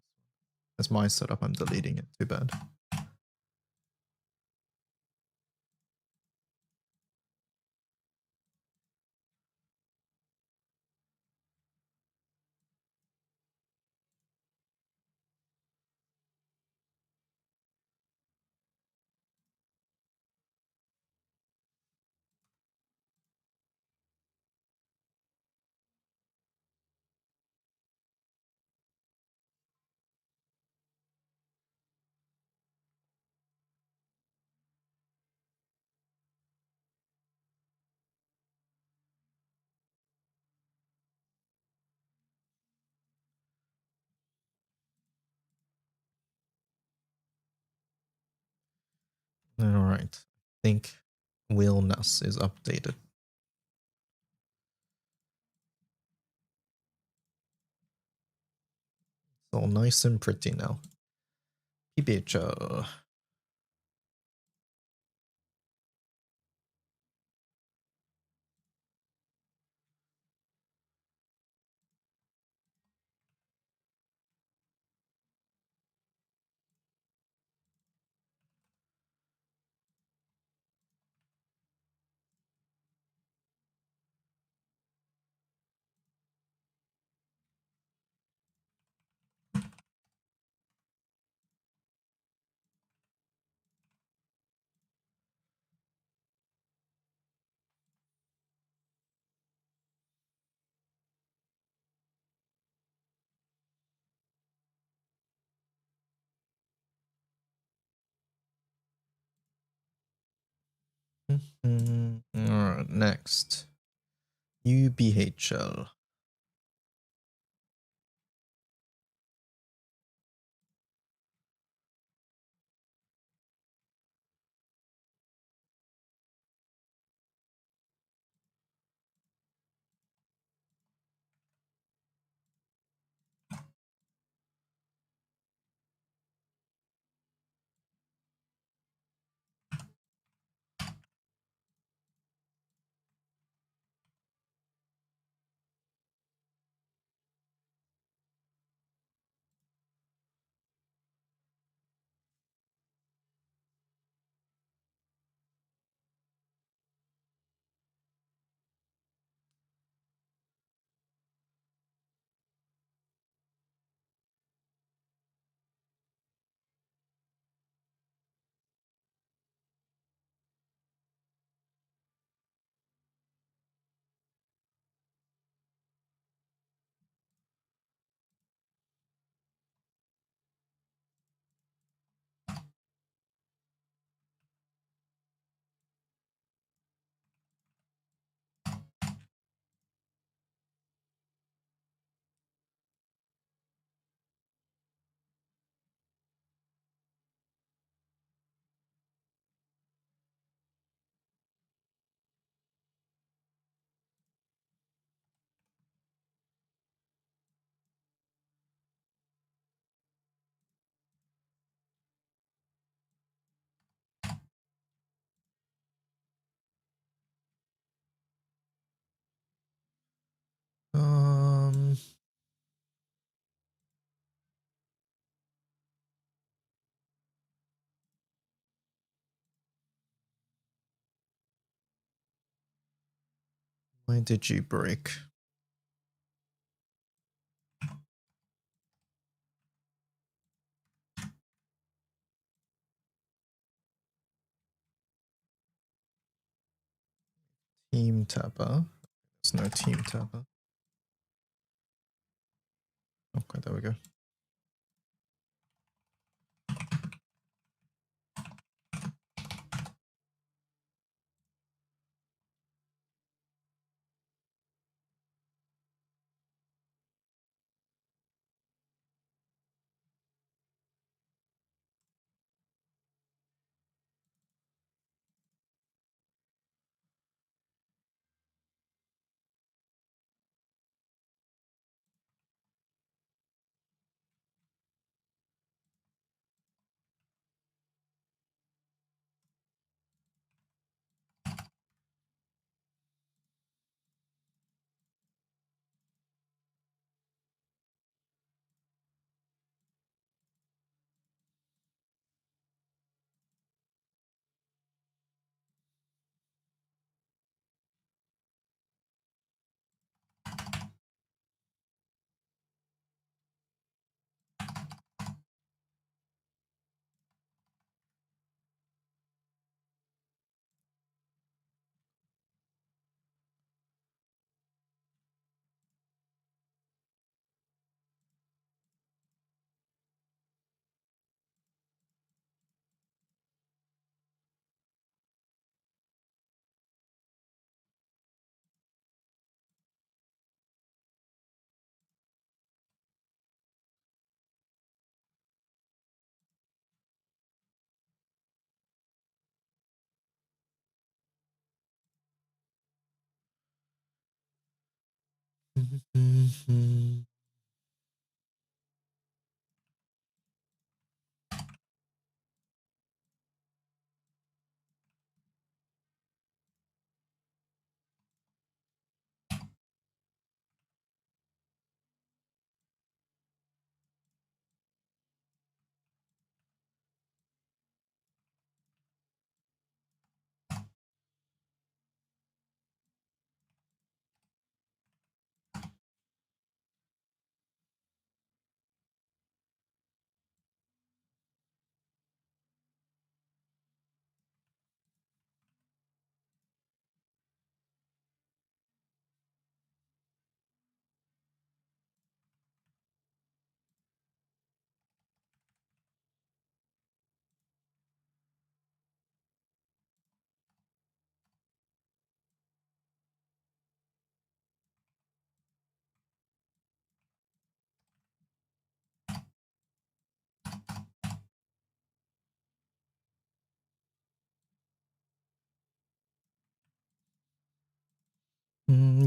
That's my setup. I'm deleting it. Too bad. Alright. I think Willness is updated. It's all nice and pretty now. PBHL. Alright, next. UBHL. Um, why did you break? Team Tapper. There's no Team Tapper. Okay, there we go.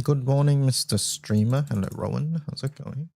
Good morning, Mr. Streamer. Hello, Rowan. How's it going?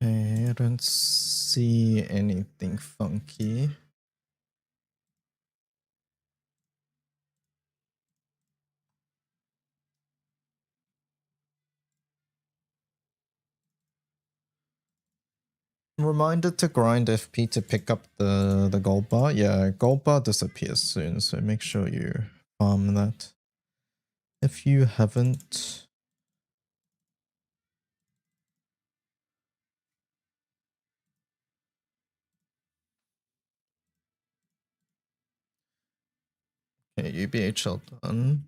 Okay, I don't see anything funky. Reminder to grind FP to pick up the gold bar. Yeah, gold bar disappears soon, so make sure you farm that. If you haven't... Okay, UBHL done.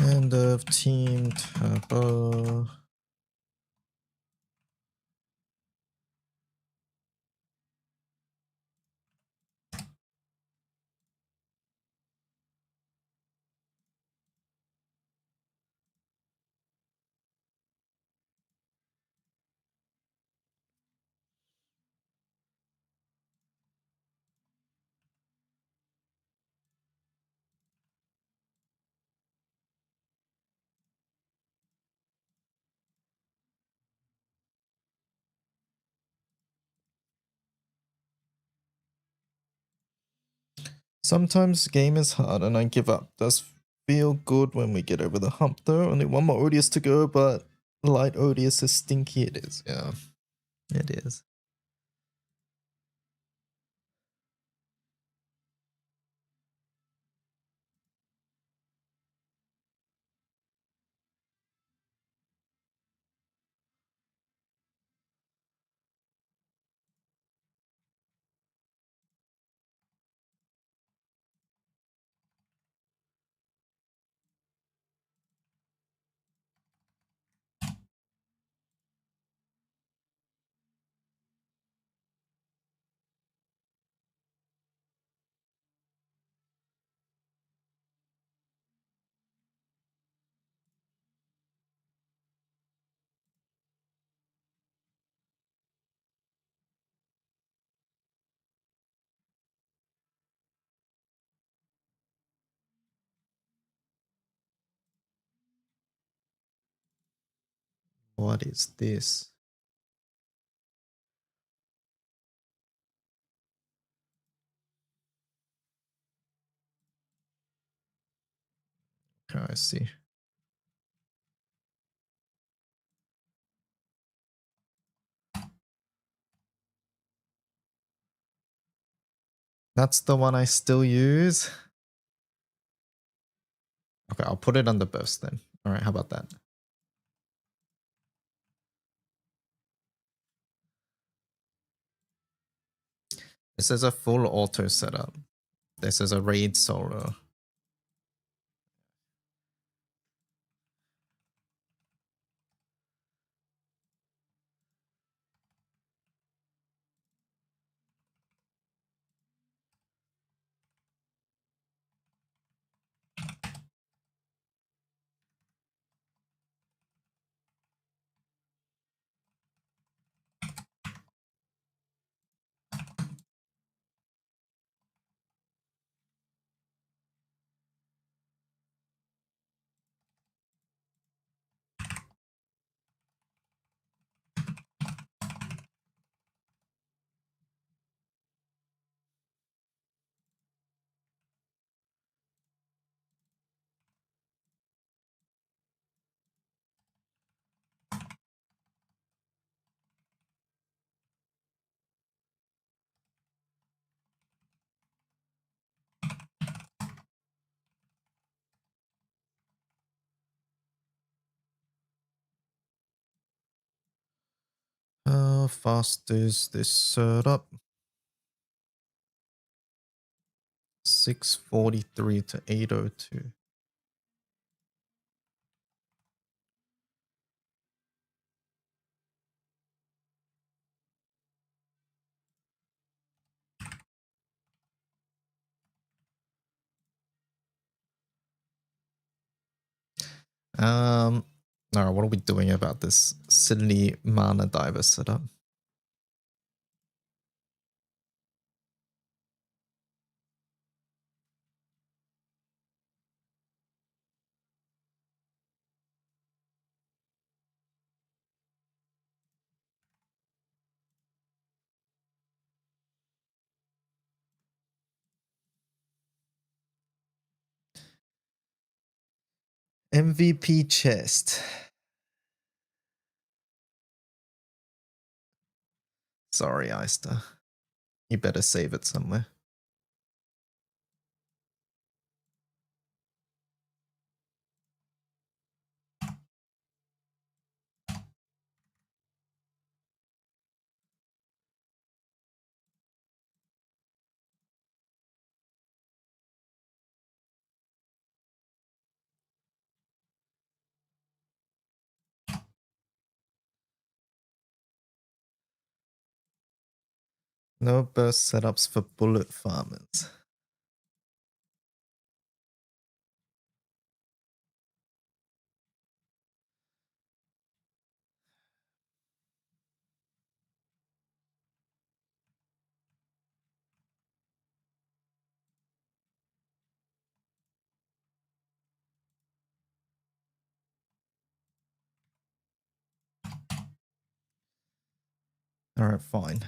End of Team Turbo. Sometimes game is hard and I give up. Does feel good when we get over the hump though. Only one more Odious to go, but light Odious is stinky it is. Yeah, it is. What is this? Okay, I see. That's the one I still use. Okay, I'll put it under burst then. All right, how about that? This is a full auto setup. This is a raid solo. How fast is this setup? 643 to 802. No, what are we doing about this silly mana diver setup? MVP chest. Sorry, Eister. You better save it somewhere. No burst setups for bullet farmers. Alright, fine.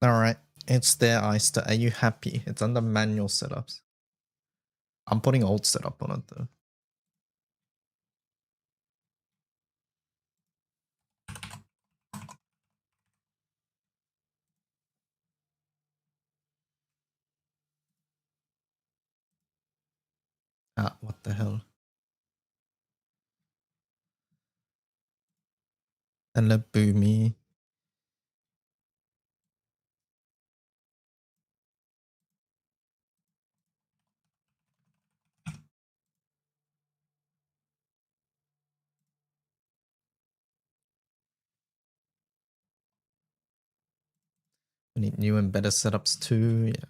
Alright, it's there, Eyster. Are you happy? It's under manual setups. I'm putting old setup on it though. Ah, what the hell? And let Boomy. We need new and better setups too. Yeah.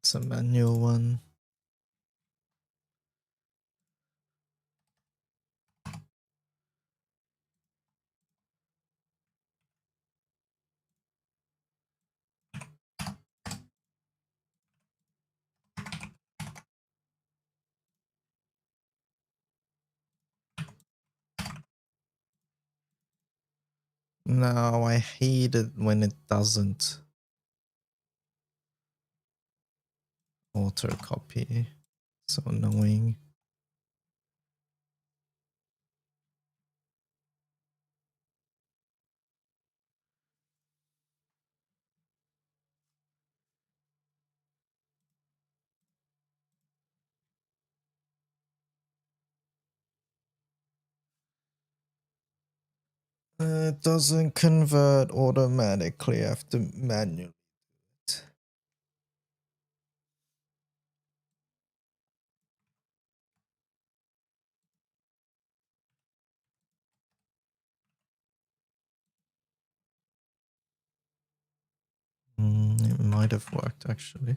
It's a manual one. No, I hate it when it doesn't auto copy. So annoying. It doesn't convert automatically. I have to manually. It might have worked actually.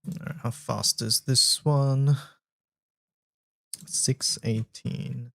Alright, how fast is this one? 618.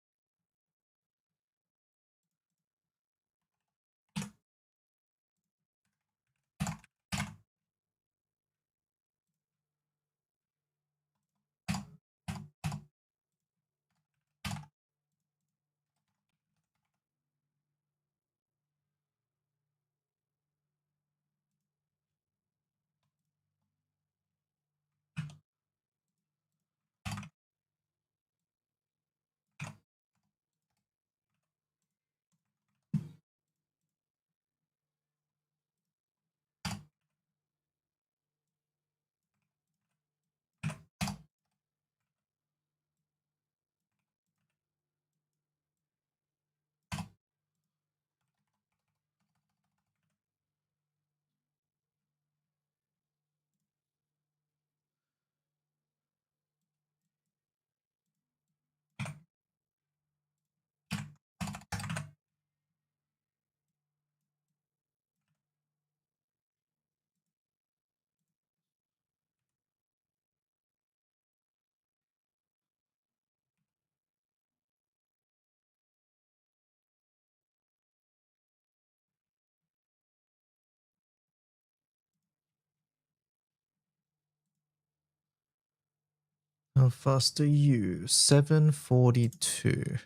How fast are you? 742.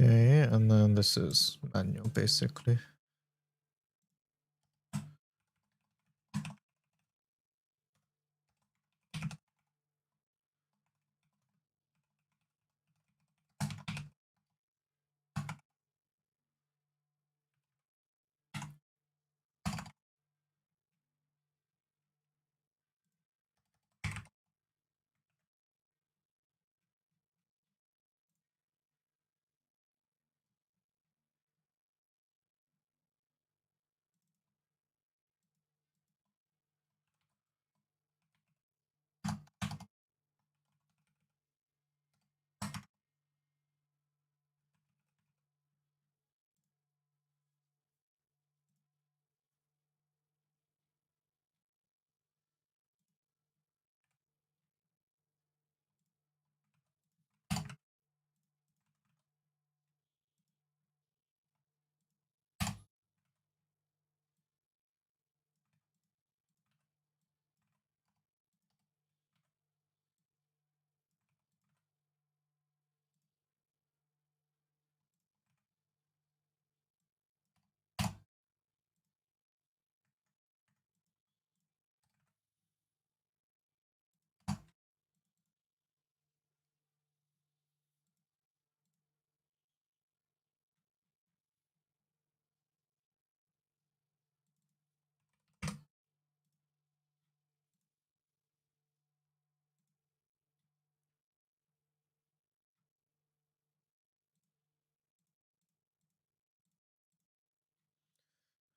Okay, and then this is manual basically.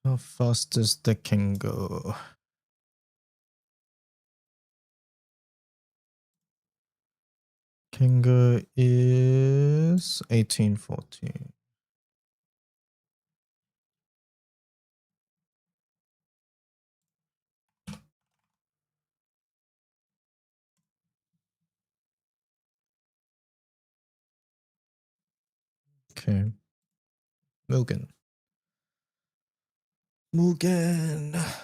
How fast does the king go? Kingo is 1814. Okay. Mugen. Mugen. I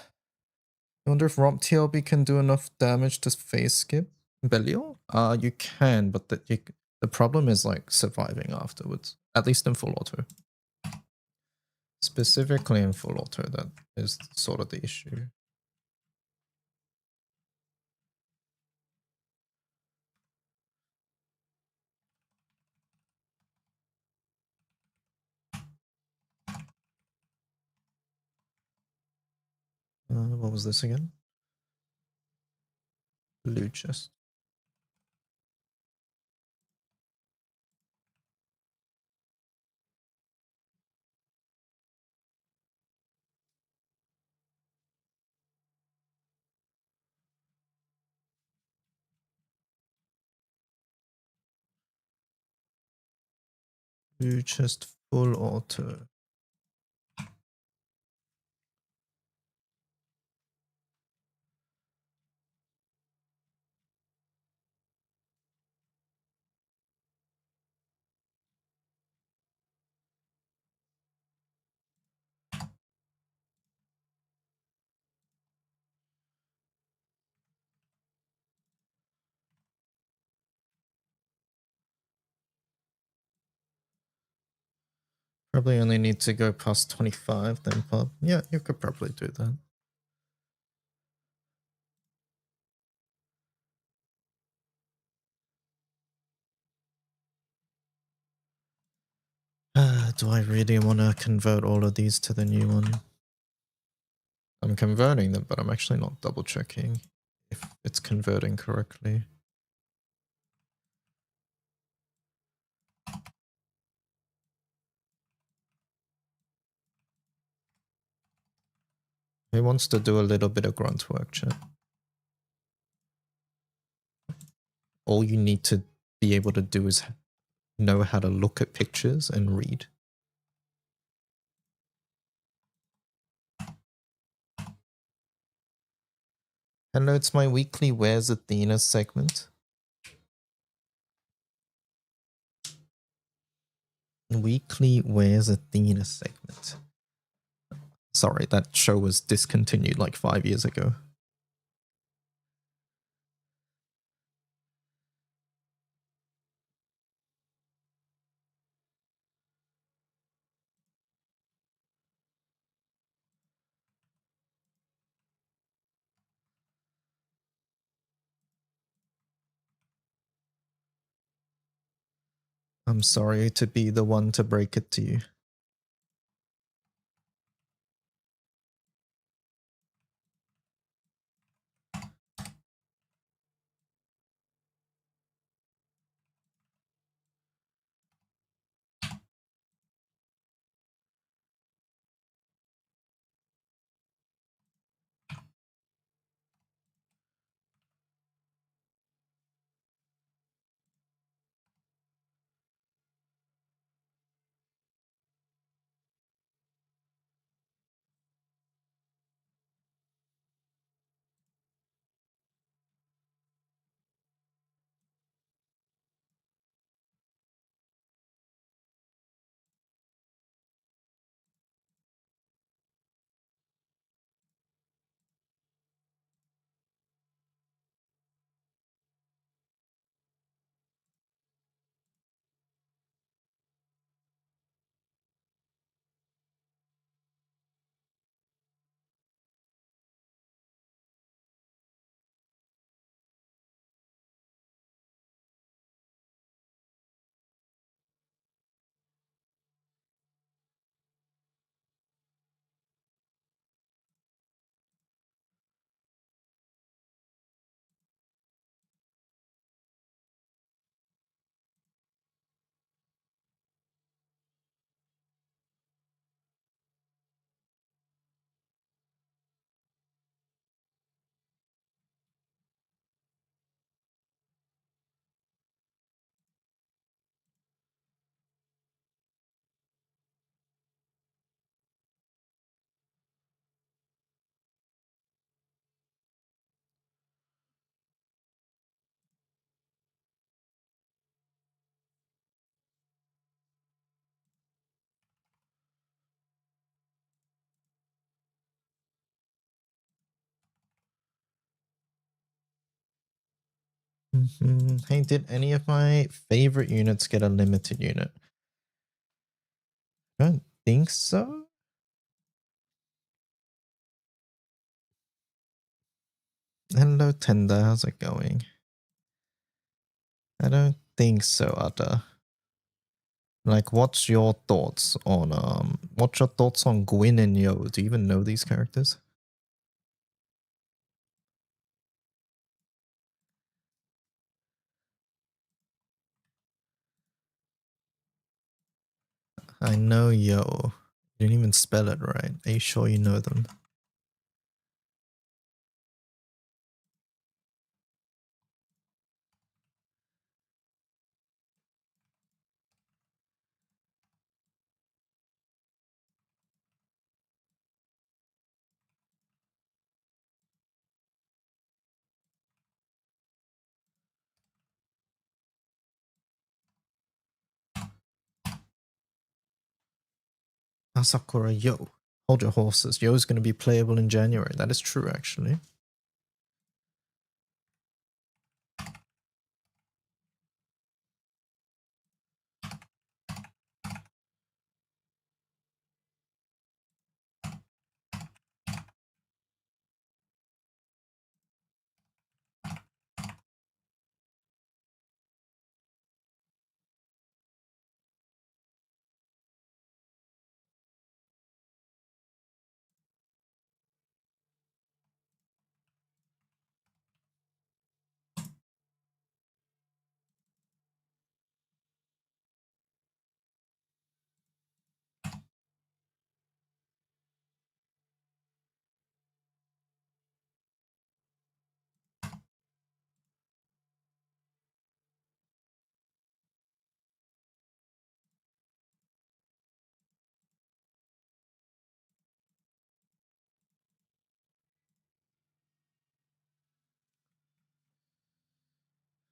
wonder if Romp TLB can do enough damage to phase skip Belial? You can, but the problem is like surviving afterwards. At least in full auto. Specifically in full auto, that is sort of the issue. What was this again? Loot chest. Loot chest full auto. Probably only need to go past 25 then pub. Yeah, you could probably do that. Do I really want to convert all of these to the new one? I'm converting them, but I'm actually not double checking if it's converting correctly. He wants to do a little bit of grunt work, chat. All you need to be able to do is know how to look at pictures and read. Hello, it's my weekly Where's Athena segment. Weekly Where's Athena segment. Sorry, that show was discontinued like 5 years ago. I'm sorry to be the one to break it to you. Hey, did any of my favorite units get a limited unit? I don't think so. Hello, Tender. How's it going? I don't think so, Ada. Like, what's your thoughts on Gwyn and Yo? Do you even know these characters? I know Yo. You didn't even spell it right. Are you sure you know them? Asakura Yo. Hold your horses. Yo is going to be playable in January. That is true, actually.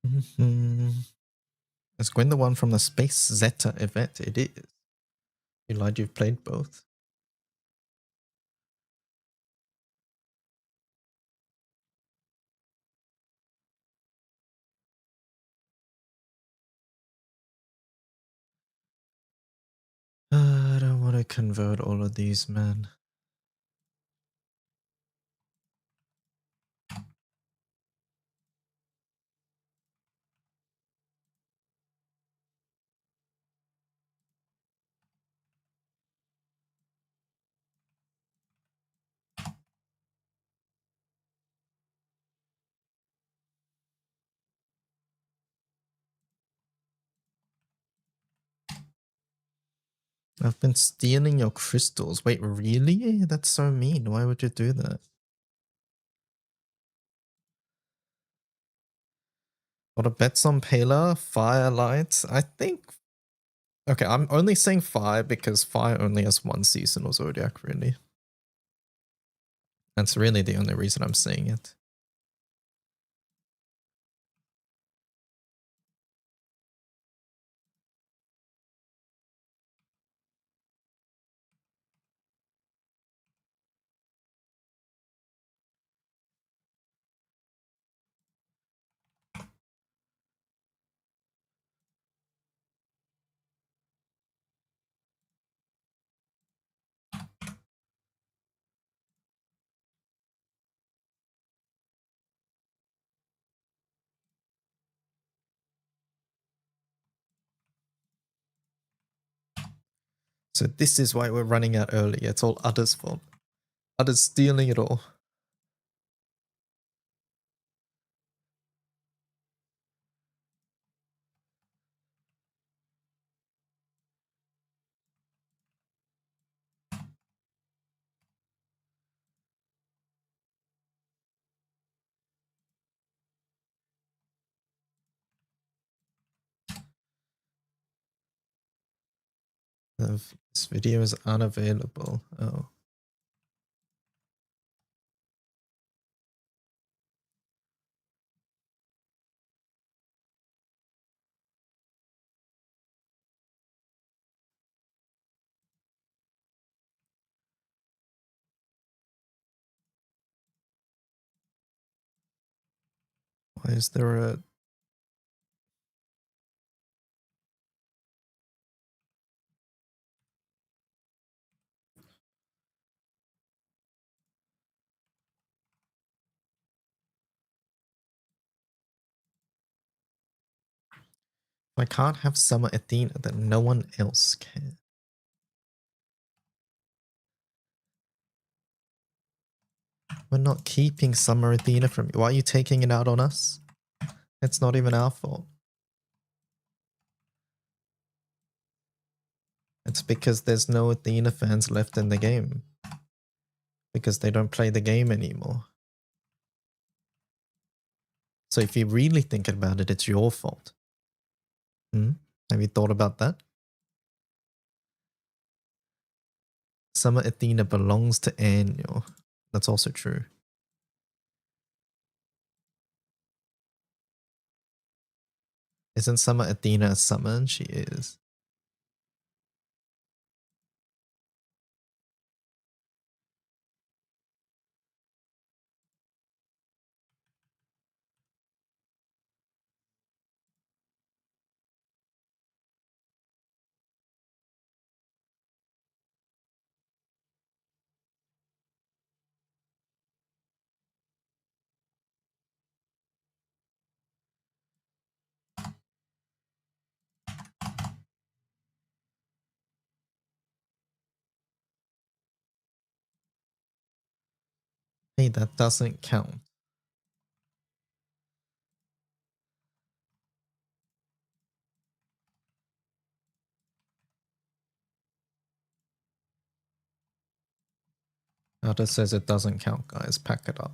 Is Gwen the one from the Space Zeta event? It is. You lied, you've played both. I don't want to convert all of these, man. I've been stealing your crystals. Wait, really? That's so mean. Why would you do that? What a bets on Pela? Firelight? I think... Okay, I'm only saying Fire because Fire only has one seasonal Zodiac, really. That's really the only reason I'm saying it. So this is why we're running out early. It's all Udder's fault. Udder's stealing it all. This video is unavailable. Oh. Why is there a If I can't have Summer Athena, then no one else can. We're not keeping Summer Athena from you. Why are you taking it out on us? It's not even our fault. It's because there's no Athena fans left in the game. Because they don't play the game anymore. So if you really think about it, it's your fault. Have you thought about that? Summer Athena belongs to Annual. That's also true. Isn't Summer Athena a summon? She is. Hey, that doesn't count. Arta says it doesn't count, guys. Pack it up.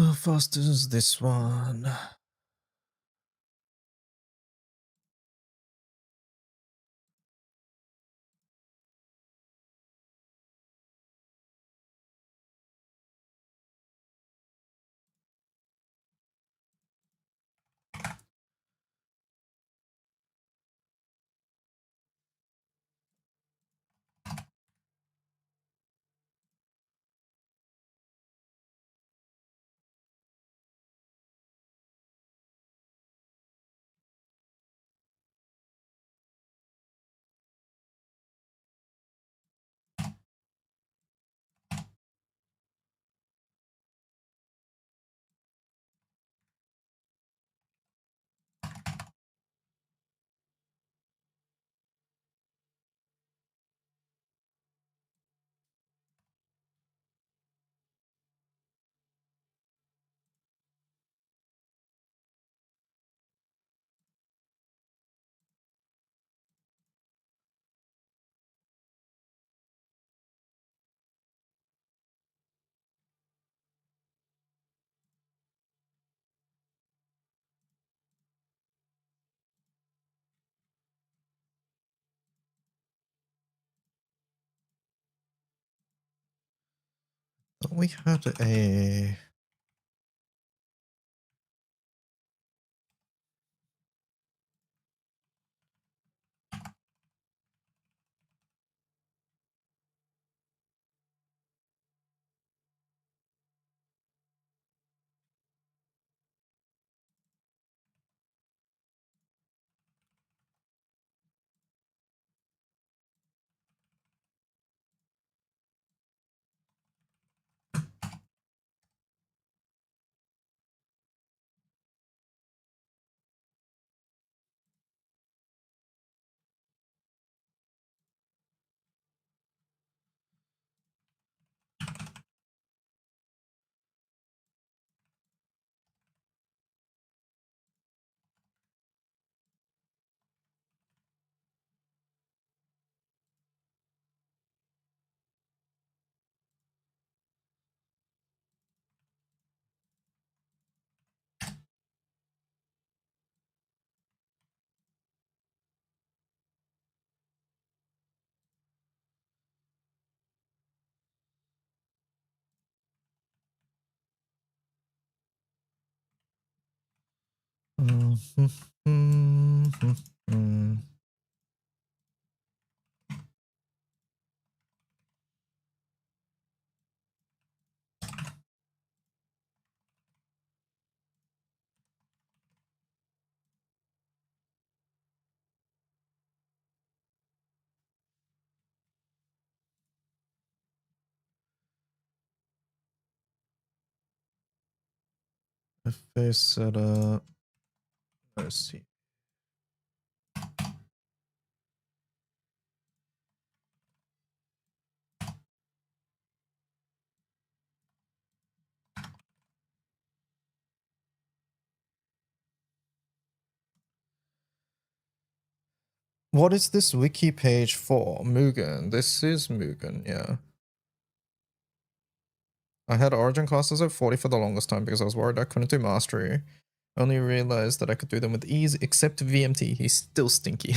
How fast is this one? We had a... FA setup. Let's see. What is this wiki page for? Mugen. This is Mugen, yeah. I had Origin classes at 40 for the longest time because I was worried I couldn't do Mastery. Only realized that I could do them with ease, except VMT. He's still stinky.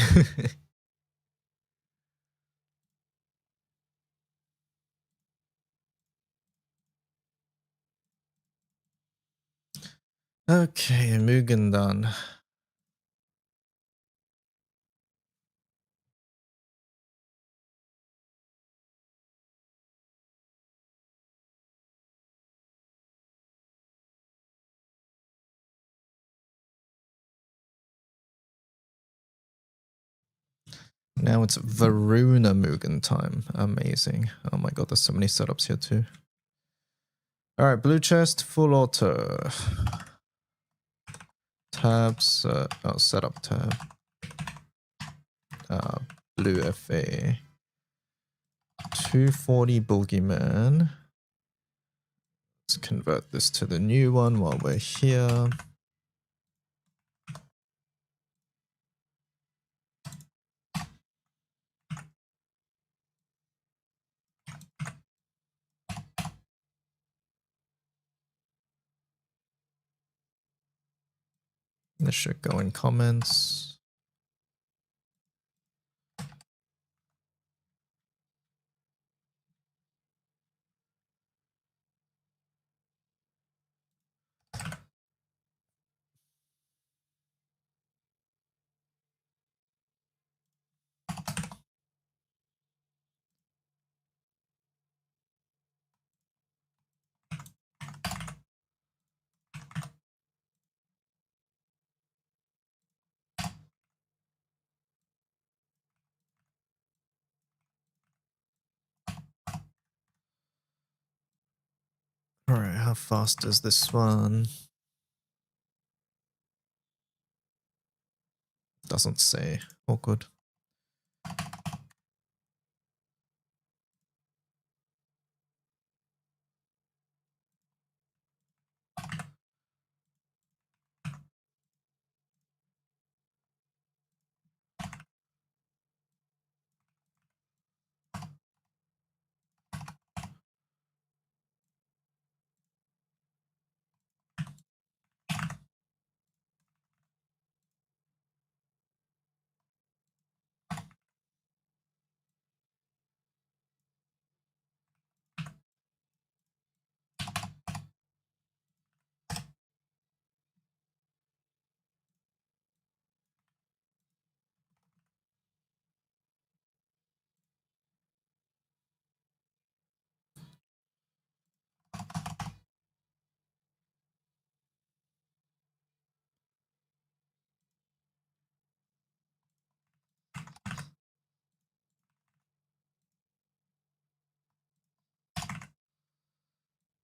Okay, Mugen done. Now it's Varuna Mugen time. Amazing. Oh my god, there's so many setups here too. Alright, blue chest, full auto. Tabs, setup tab. Blue FA. 240 Boogeyman. Let's convert this to the new one while we're here. This should go in comments. Alright, how fast is this one? Doesn't say. All good.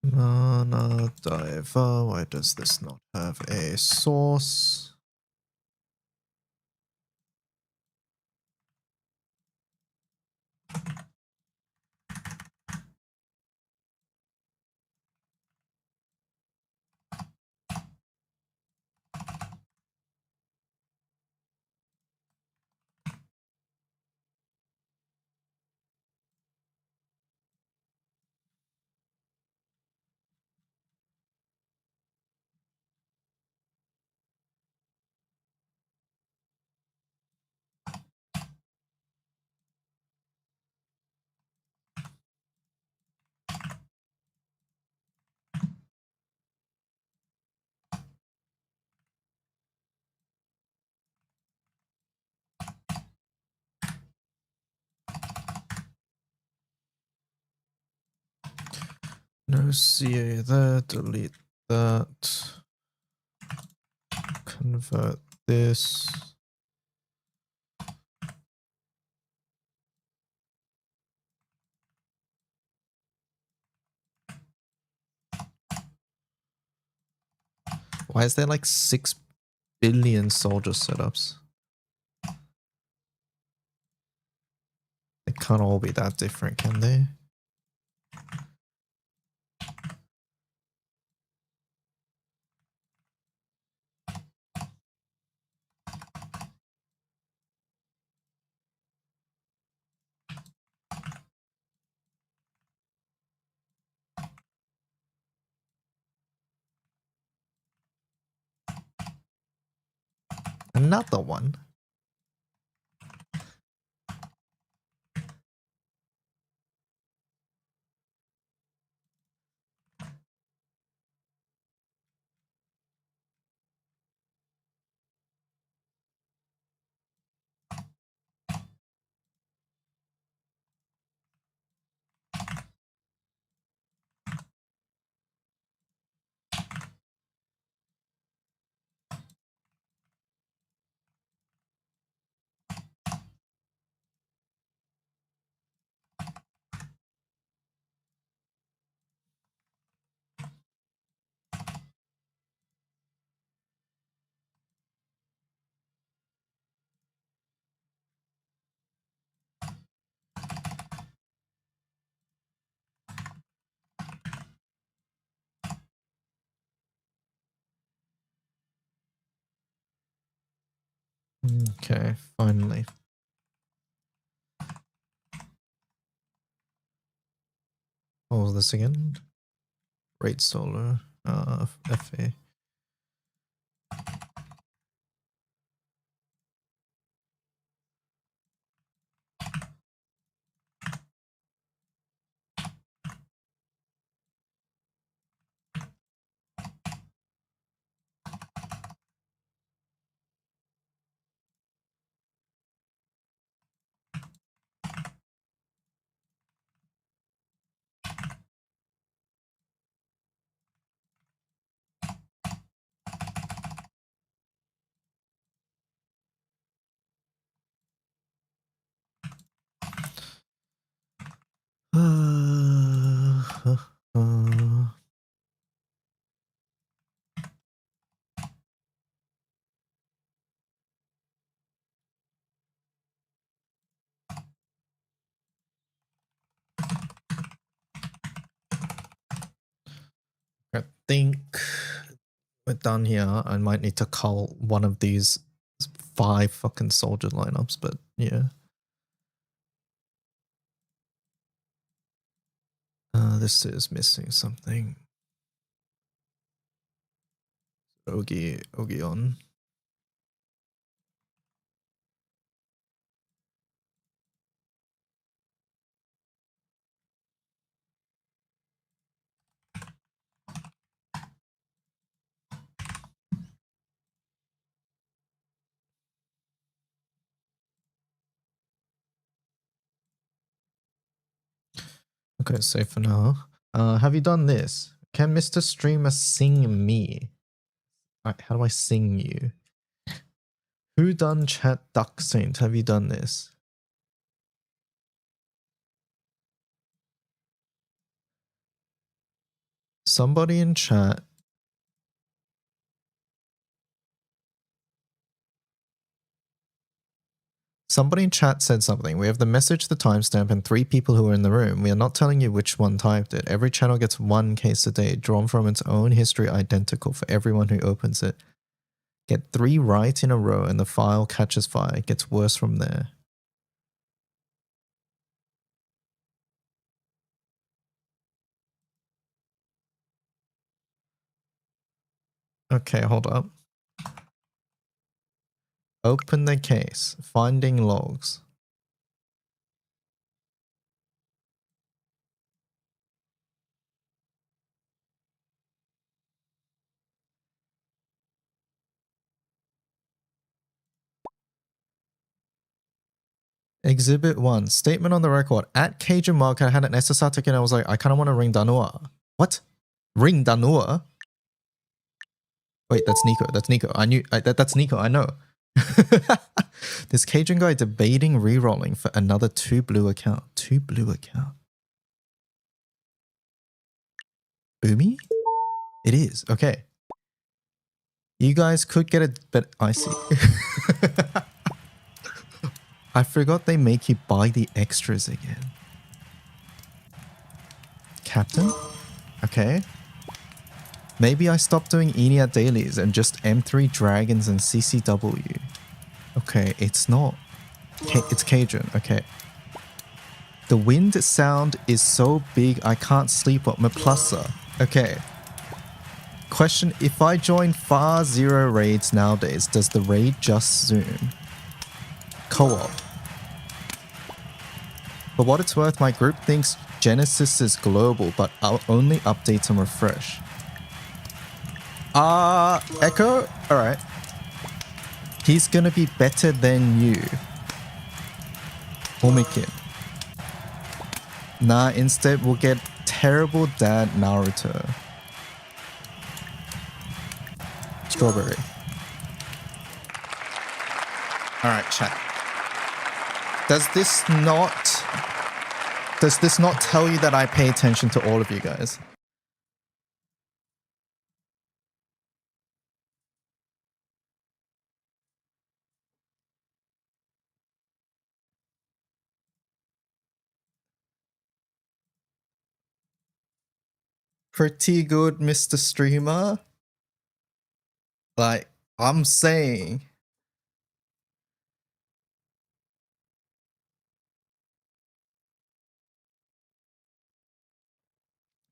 Mana Diver. Why does this not have a source? No CA there, delete that. Convert this. Why is there like 6 billion soldier setups? They can't all be that different, can they? Another one. Okay, finally. What was this again? Rate solar. FA. I think we're done here. I might need to cull one of these 5 fucking soldier lineups, but yeah. This is missing something. Ogi on. Okay, safe for now. Have you done this? Can Mr. Streamer sing me? Alright, how do I sing you? Who done chat Duck Saint? Have you done this? Somebody in chat. Somebody in chat said something. We have the message, the timestamp, and 3 people who are in the room. We are not telling you which one typed it. Every channel gets 1 case a day, drawn from its own history, identical for everyone who opens it. Get 3 right in a row and the file catches fire. It gets worse from there. Okay, hold up. Open the case. Finding logs. Exhibit 1. Statement on the record. At Cajun Market, I had an SSR ticket and I was like, I kind of want to ring Danua. What? Ring Danua? Wait, that's Nico. That's Nico. That's Nico. I know. This Cajun guy debating rerolling for another 2 blue account. 2 blue account. Boomy? It is. Okay. You guys could get it, but I see. I forgot they make you buy the extras again. Captain? Okay. Maybe I stop doing Eniat dailies and just M3 dragons and CCW. Okay, it's not. It's Cajun. Okay. The wind sound is so big I can't sleep up my pluser. Okay. Question, if I join far 0 raids nowadays, does the raid just zoom? Co-op. For what it's worth, my group thinks Genesis is global, but I'll only update and refresh. Echo? Alright. He's gonna be better than you. Omikin. Nah, instead we'll get terrible dad Naruto. Strawberry. Alright, chat. Does this not tell you that I pay attention to all of you guys? Pretty good, Mr. Streamer. Like, I'm saying.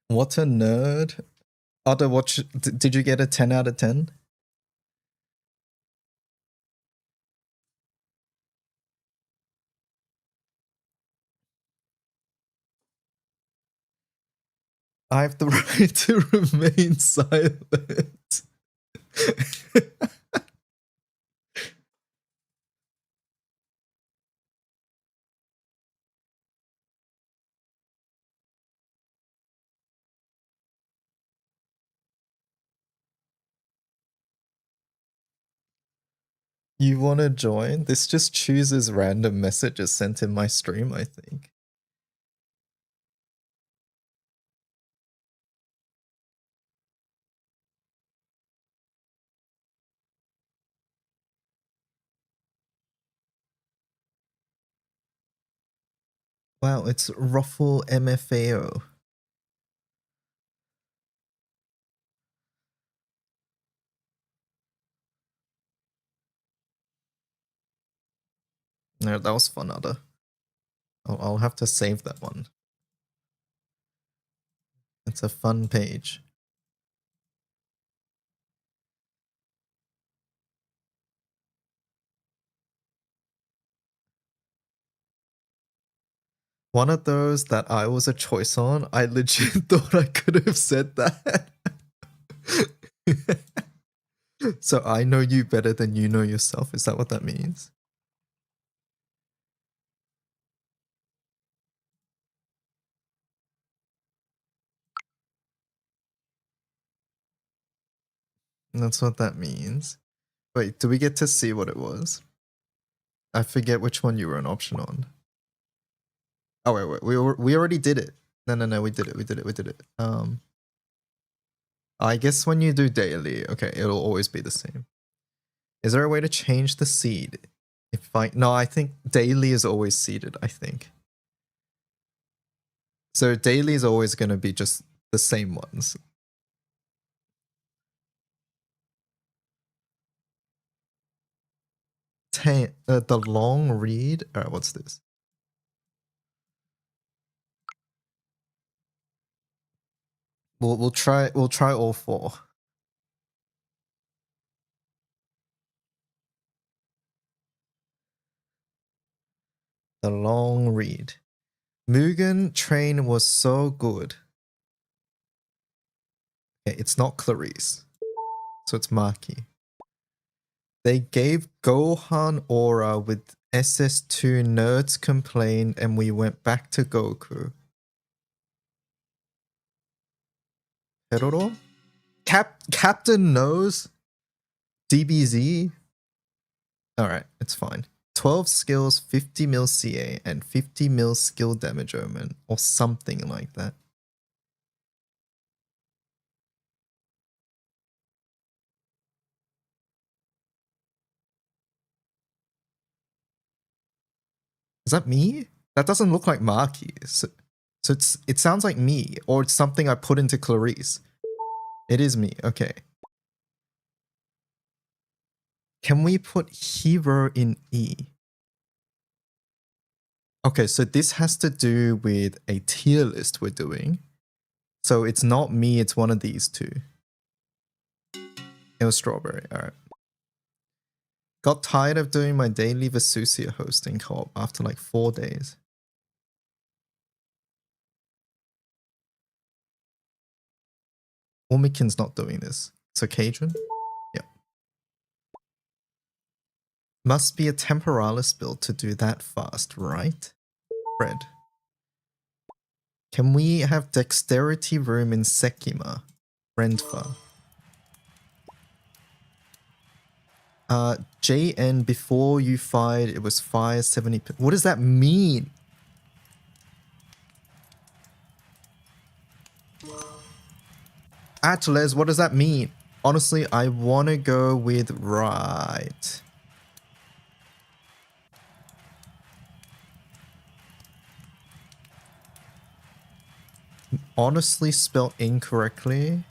What a nerd. Other watch, did you get a 10 out of 10? I have the right to remain silent. You want to join? This just chooses random messages sent in my stream, I think. Wow, it's Ruffle MFAO. No, that was fun, Ada. I'll have to save that one. It's a fun page. One of those that I was a choice on, I legit thought I could have said that. So I know you better than you know yourself. Is that what that means? That's what that means. Wait, do we get to see what it was? I forget which one you were an option on. Oh wait, we already did it. No, we did it. I guess when you do daily, okay, it'll always be the same. Is there a way to change the seed? No, I think daily is always seeded, I think. So daily is always going to be just the same ones. The long read. All right, what's this? We'll try all 4. The long read. Mugen Train was so good. Okay, it's not Clarice. So it's Maki. They gave Gohan Aura with SS2 Nerds Complained and we went back to Goku. Peroro? Captain knows? DBZ? Alright, it's fine. 12 skills, 50 mil CA, and 50 mil skill damage omen, or something like that. Is that me? That doesn't look like Maki. So it sounds like me, or it's something I put into Clarice. It is me, okay. Can we put hero in E? Okay, so this has to do with a tier list we're doing. So it's not me, it's one of these two. It was strawberry, alright. Got tired of doing my daily Vesusia hosting co-op after like 4 days. Omikin's not doing this. So Cajun? Yep. Must be a Temporalis build to do that fast, right? Fred. Can we have dexterity room in Sekima? Rentfa. JN, before you fired, it was fire 70. What does that mean? Atles, what does that mean? Honestly, I want to go with right. Honestly spelled incorrectly.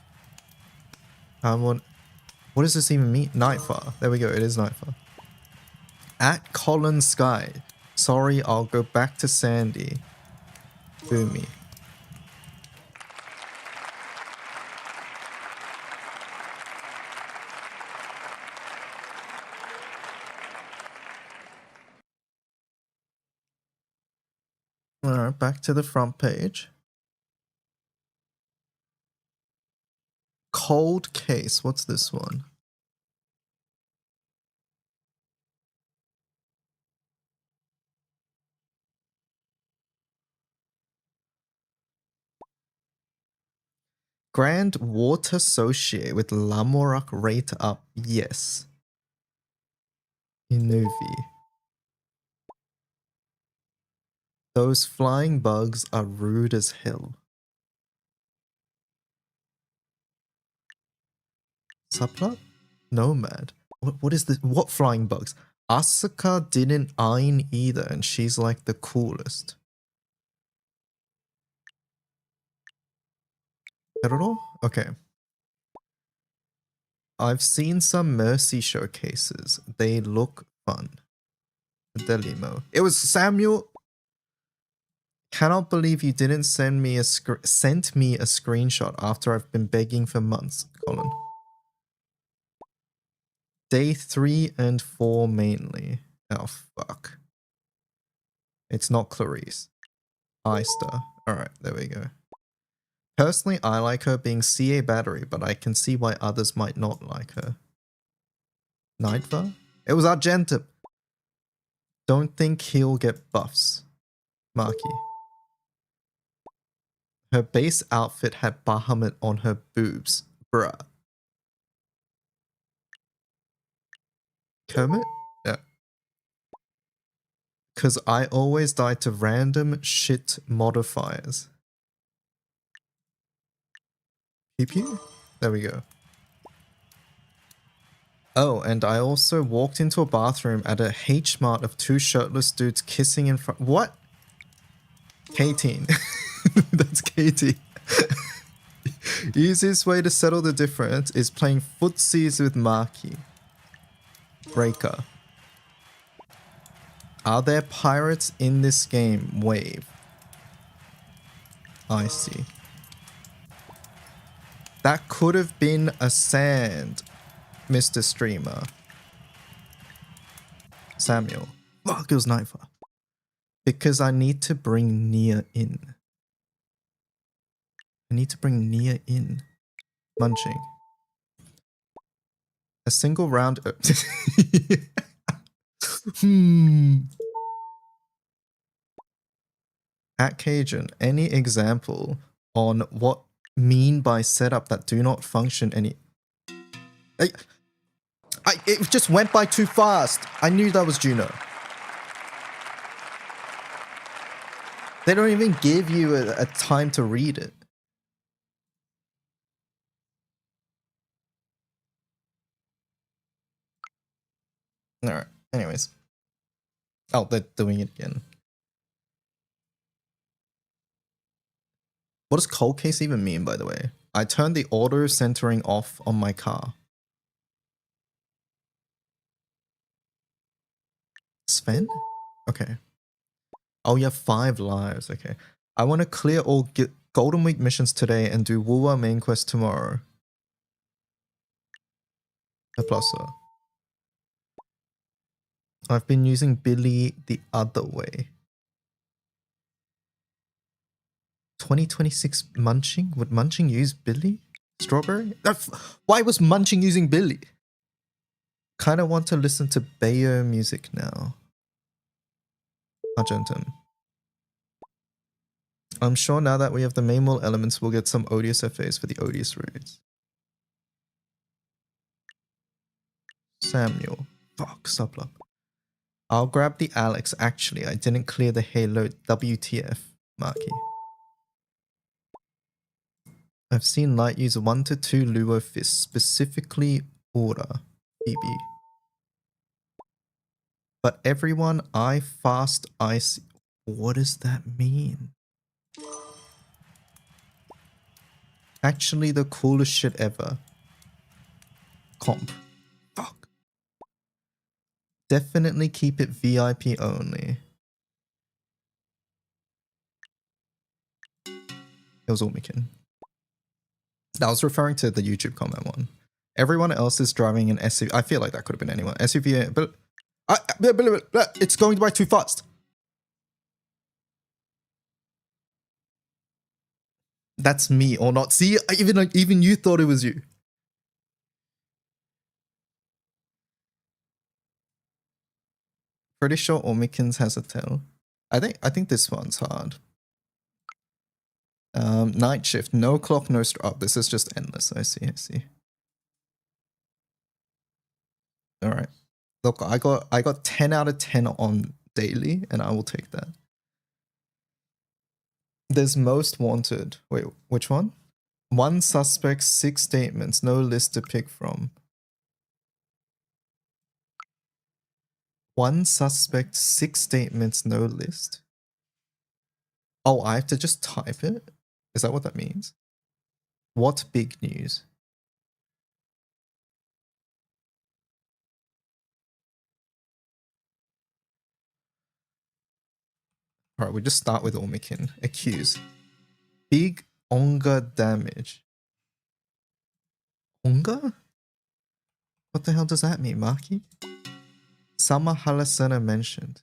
I want... What does this even mean? Nightfall. There we go. It is Nightfall. At Colin Sky. Sorry, I'll go back to Sandy. Boomy. Alright, back to the front page. Cold Case. What's this one? Grand Water Associate with Lamorak rate up. Yes. Inuvi. Those flying bugs are rude as hell. Subplot? Nomad. What is this? What flying bugs? Asuka didn't iron either, and she's like the coolest. I don't know. Okay. I've seen some Mercy showcases. They look fun. The limo. It was Samuel. Cannot believe you didn't send me a screenshot after I've been begging for months, Colin. Day 3 and 4 mainly. Oh fuck. It's not Clarice. Eyster. Alright, there we go. Personally, I like her being CA battery, but I can see why others might not like her. Nightva? It was Argentum. Don't think he'll get buffs. Marky. Her base outfit had Bahamut on her boobs. Bruh. Kermit? Yeah. Cause I always die to random shit modifiers. Pew pew? There we go. Oh, and I also walked into a bathroom at a H-Mart of 2 shirtless dudes kissing in front. What? K-teen. That's Katie. Easiest way to settle the difference is playing footsies with Maki. Breaker. Are there pirates in this game? Wave. I see. That could have been a sand, Mr. Streamer. Samuel. Fuck, it was Nightfall. Because I need to bring Nia in. I need to bring Nia in. Munching. A single round. At Cajun, any example on what mean by setup that do not function any... it just went by too fast. I knew that was Juno. They don't even give you a time to read it. Alright, anyways. Oh, they're doing it again. What does cold case even mean, by the way? I turned the auto centering off on my car. Sven? Okay. Oh, you have 5 lives. Okay. I want to clear all Golden Week missions today and do Woowa main quest tomorrow. A pluser. I've been using Billy the other way. 2026 Munching? Would Munching use Billy? Strawberry? Why was Munching using Billy? Kinda want to listen to Bayo music now. Argentum. I'm sure now that we have the main world elements, we'll get some odious FAs for the odious raids. Samuel. Fuck, sublab. I'll grab the Alex. Actually, I didn't clear the Halo. WTF, Marky. I've seen Light use 1 to 2 Luo fists, specifically Order, BB. But everyone, I fast ice. What does that mean? Actually, the coolest shit ever. Comp. Fuck. Definitely keep it VIP only. It was Ulmikin. I was referring to the YouTube comment one. Everyone else is driving an SUV. I feel like that could have been anyone. SUV, but it's going by too fast. That's me or not. See, even you thought it was you. Pretty sure Omikins has a tail. I think this one's hard. Night shift, no clock, no oh, this is just endless. I see. All right. Look, I got 10 out of 10 on daily, and I will take that. There's most wanted. Wait, which one? 1 suspect, 6 statements, no list to pick from. 1 suspect, 6 statements, no list. Oh, I have to just type it? Is that what that means? What big news? Alright, we just start with Omikin. Accuse. Big Onga damage. Onga? What the hell does that mean, Maki? Sama Halasana mentioned.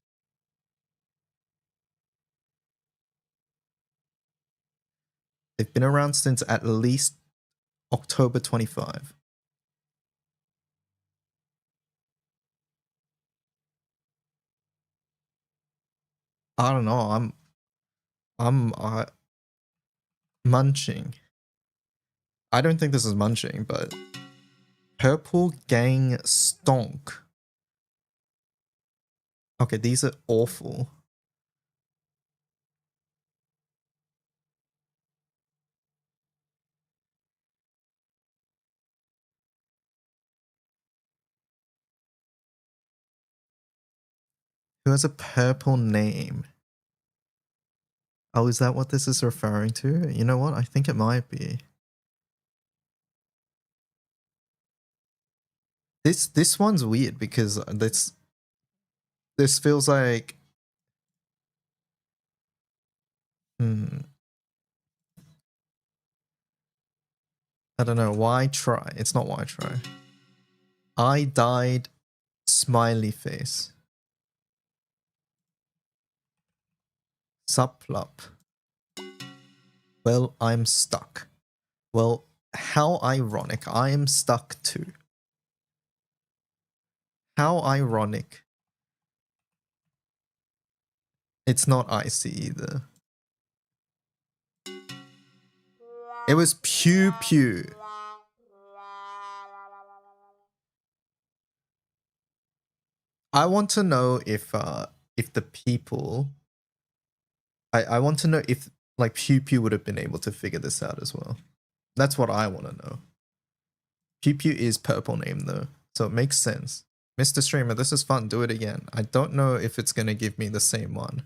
They've been around since at least October 25. I don't know. I'm munching. I don't think this is munching, but Purple Gang Stonk. Okay, these are awful. Who has a purple name? Oh, is that what this is referring to? You know what? I think it might be. This one's weird because this feels like I don't know, why try? It's not why try. I died, smiley face. Suplup. Well, I'm stuck. Well, how ironic. I am stuck too. How ironic. It's not icy either. It was Pew Pew. I want to know if the people I want to know if like Pew Pew would have been able to figure this out as well. That's what I want to know. Pew Pew is purple name though, so it makes sense. Mr. Streamer, this is fun. Do it again. I don't know if it's gonna give me the same one.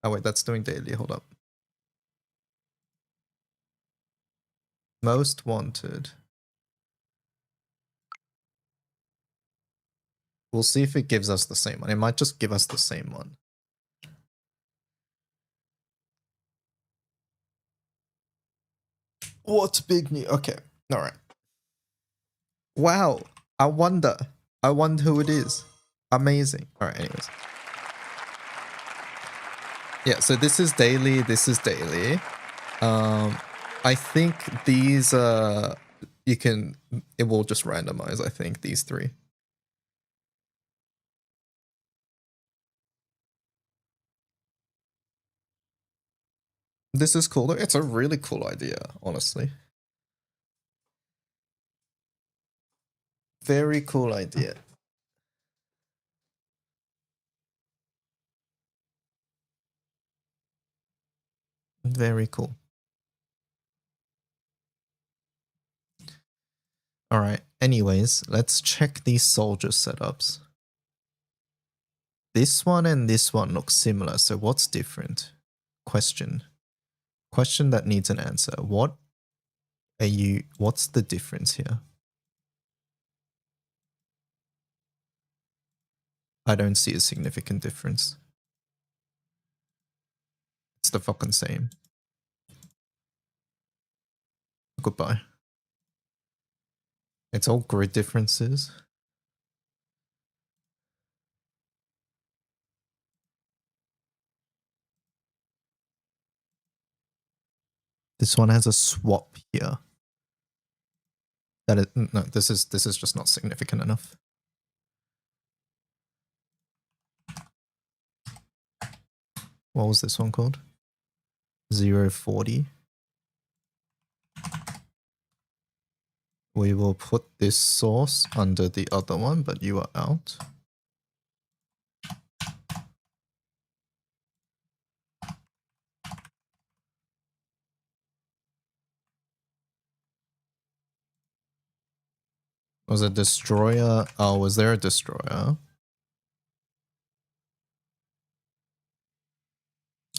Oh wait, that's doing daily. Hold up. Most wanted. We'll see if it gives us the same one. It might just give us the same one. What's big news? Okay. All right. Wow. I wonder who it is. Amazing. All right. Anyways. Yeah. So this is daily. This is daily. I think these it will just randomize. I think these three. This is cool. It's a really cool idea, honestly. Very cool idea. Very cool. All right. Anyways, let's check these soldier setups. This one and this one look similar. So what's different? Question that needs an answer. What's the difference here? I don't see a significant difference. It's the fucking same. Goodbye. It's all grid differences. This one has a swap here. No, this is just not significant enough. What was this one called? 040. We will put this source under the other one, but you are out. Was a destroyer? Oh, was there a destroyer?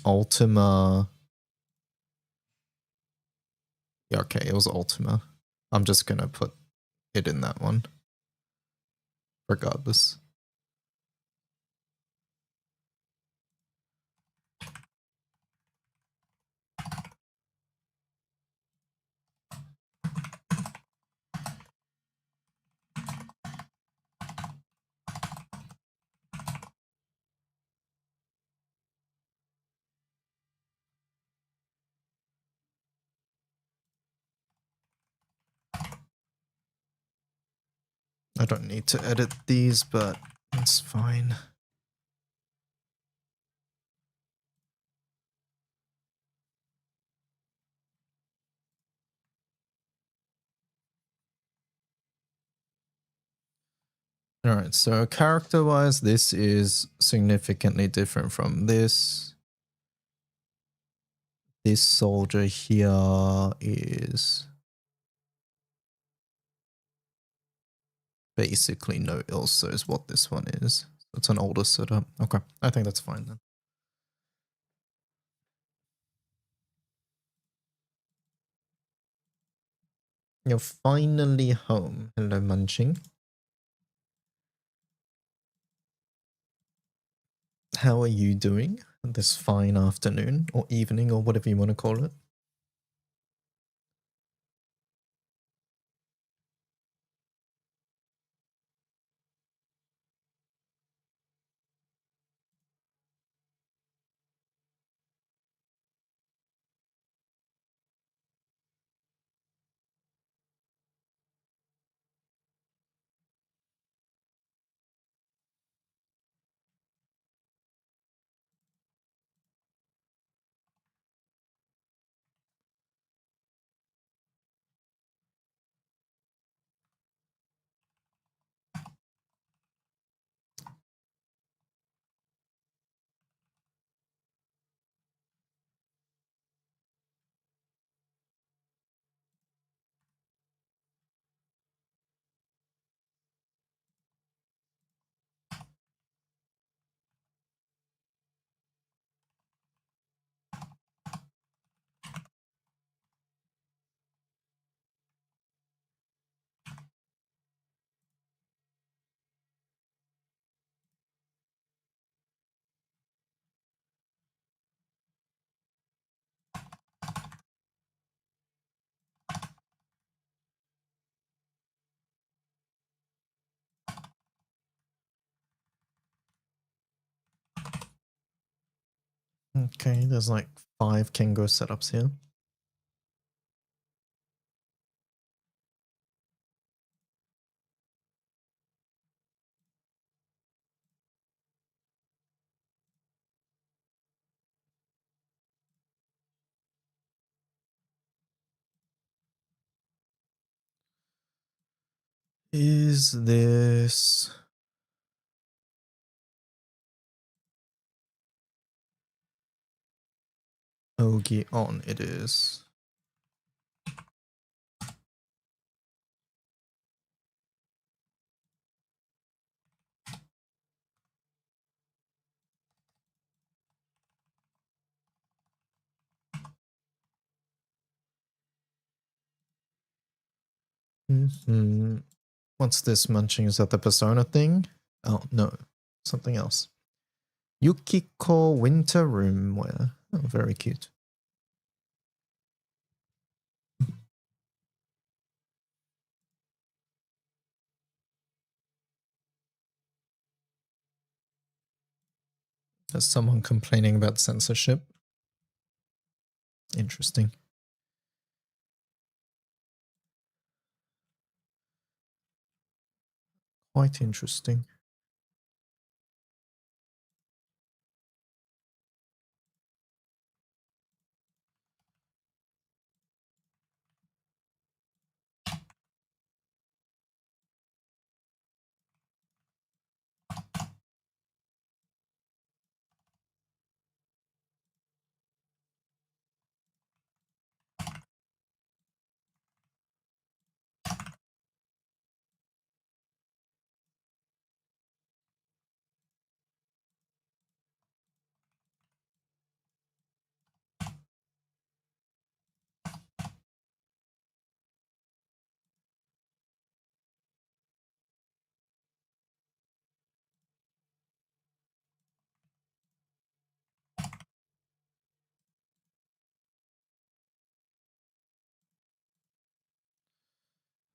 Ultima. Yeah, okay, it was Ultima. I'm just gonna put it in that one. Regardless. I don't need to edit these, but it's fine. Alright, so character-wise, this is significantly different from this. This soldier here is basically no Ilsa is what this one is. It's an older setup. Okay, I think that's fine then. You're finally home. Hello, Munching. How are you doing this fine afternoon or evening or whatever you want to call it? Okay, there's like 5 Kengo setups here. Is this... Ogi on? It is. What's this munching? Is that the persona thing? Oh, no. Something else. Yukiko Winter Room wear. Oh, very cute. There's someone complaining about censorship. Interesting. Quite interesting.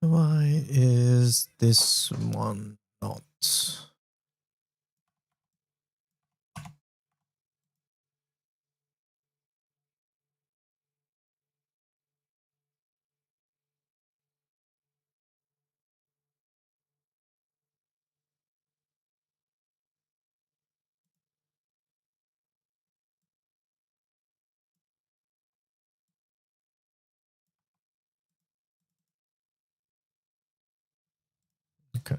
Why is this one not? Okay.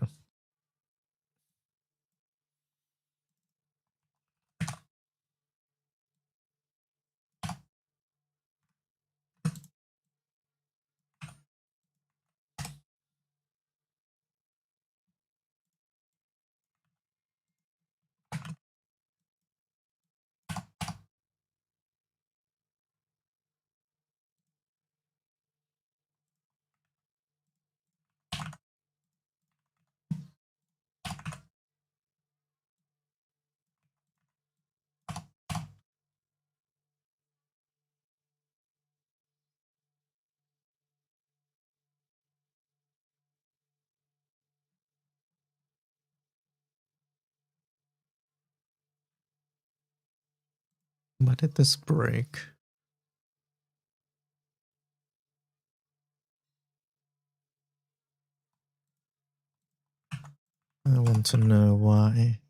Why did this break? I want to know why.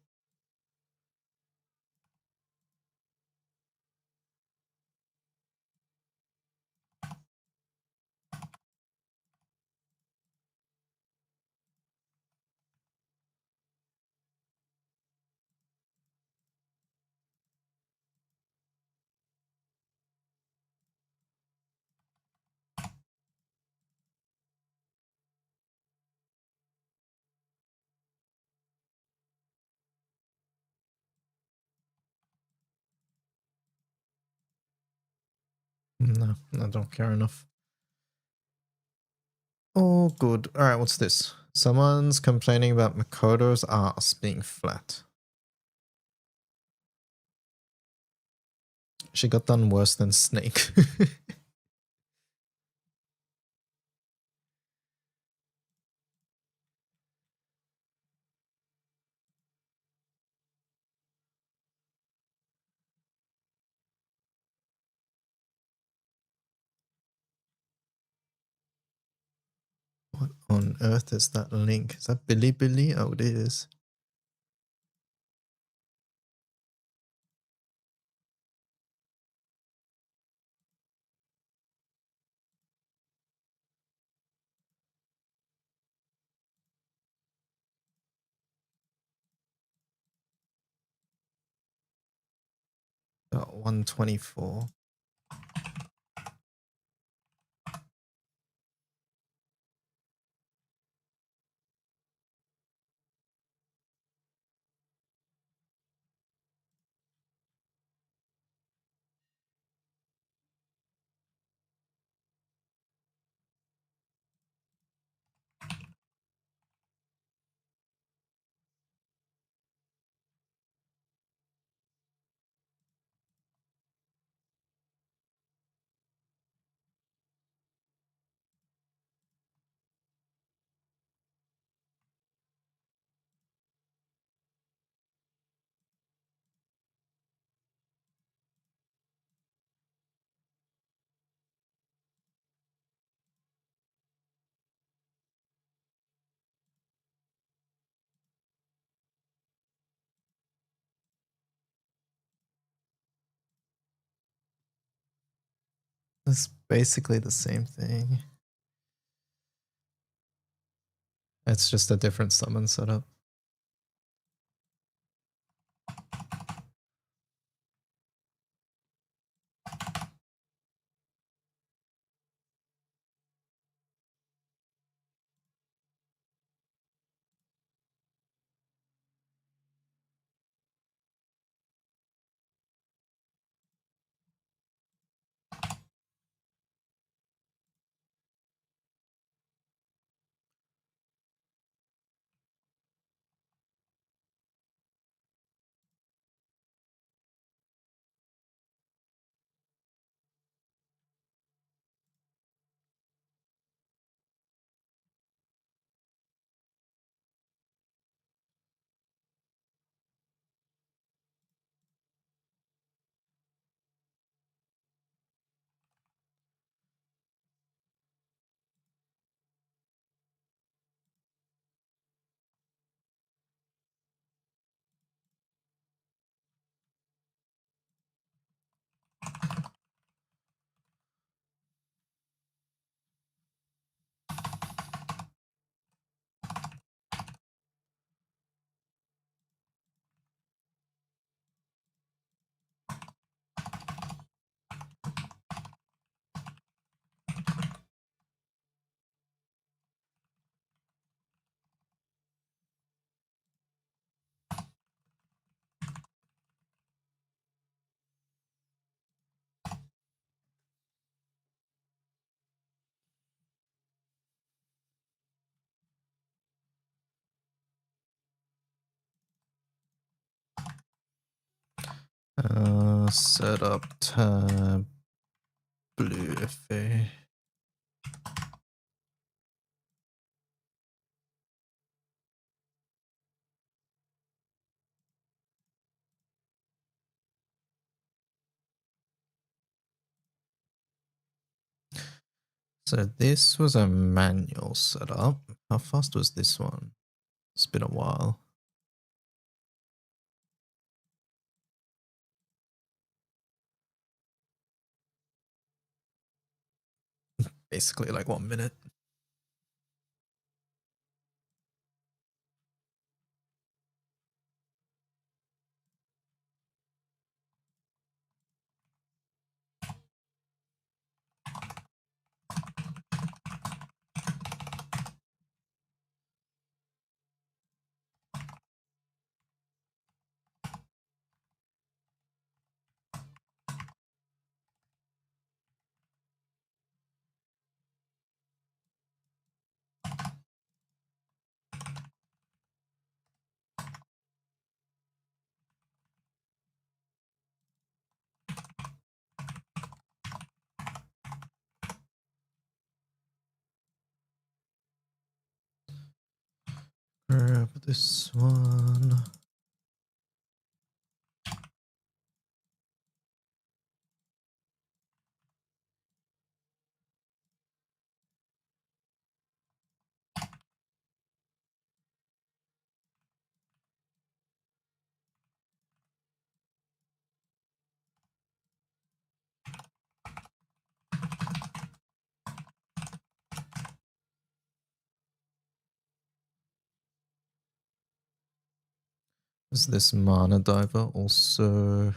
No, I don't care enough. Oh, good. Alright, what's this? Someone's complaining about Makoto's ass being flat. She got done worse than Snake. What on earth is that link? Is that Bilibili? Oh, it is. Got 124. It's basically the same thing. It's just a different summon setup. Setup tab blue FA. So this was a manual setup. How fast was this one? It's been a while. Basically like 1 minute. Grab this one. Is this Mana Diver also?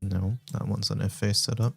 No, that one's an FA setup.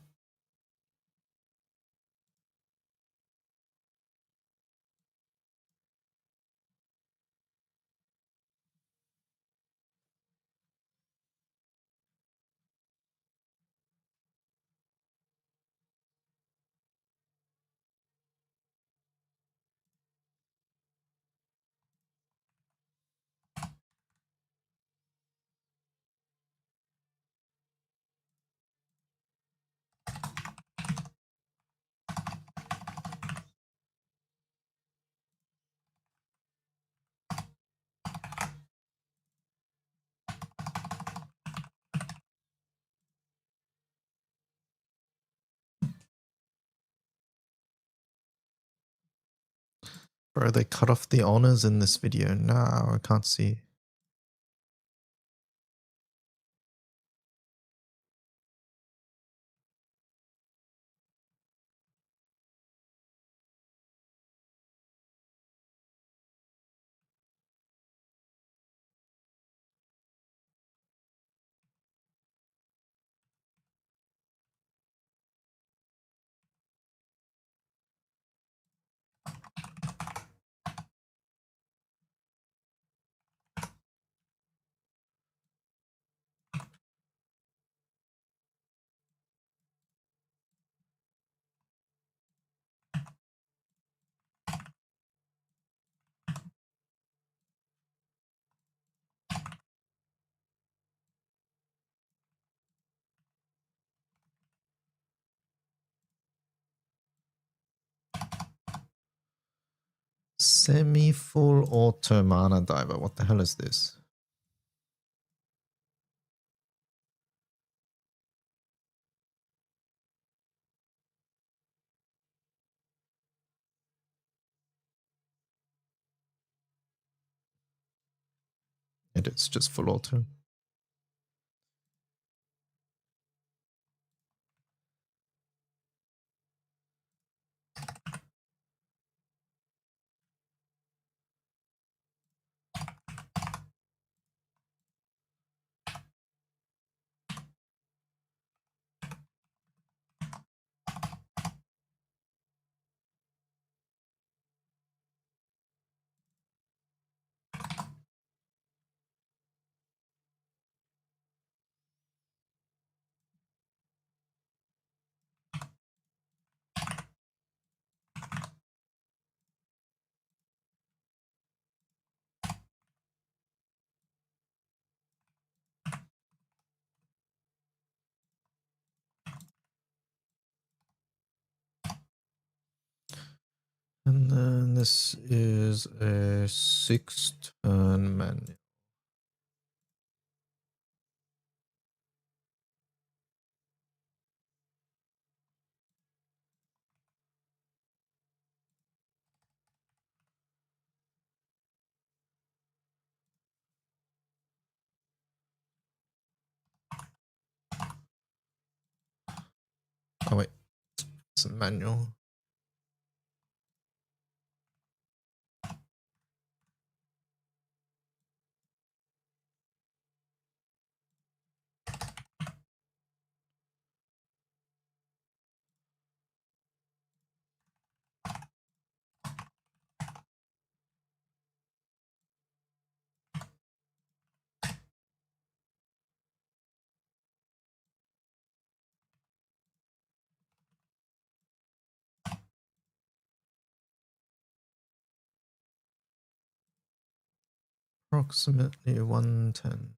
Bro, they cut off the honors in this video. No, I can't see. Semi-full auto Mana Diver. What the hell is this? It's just full auto. And then this is a 6-turn manual. Oh wait, it's a manual. Approximately 110.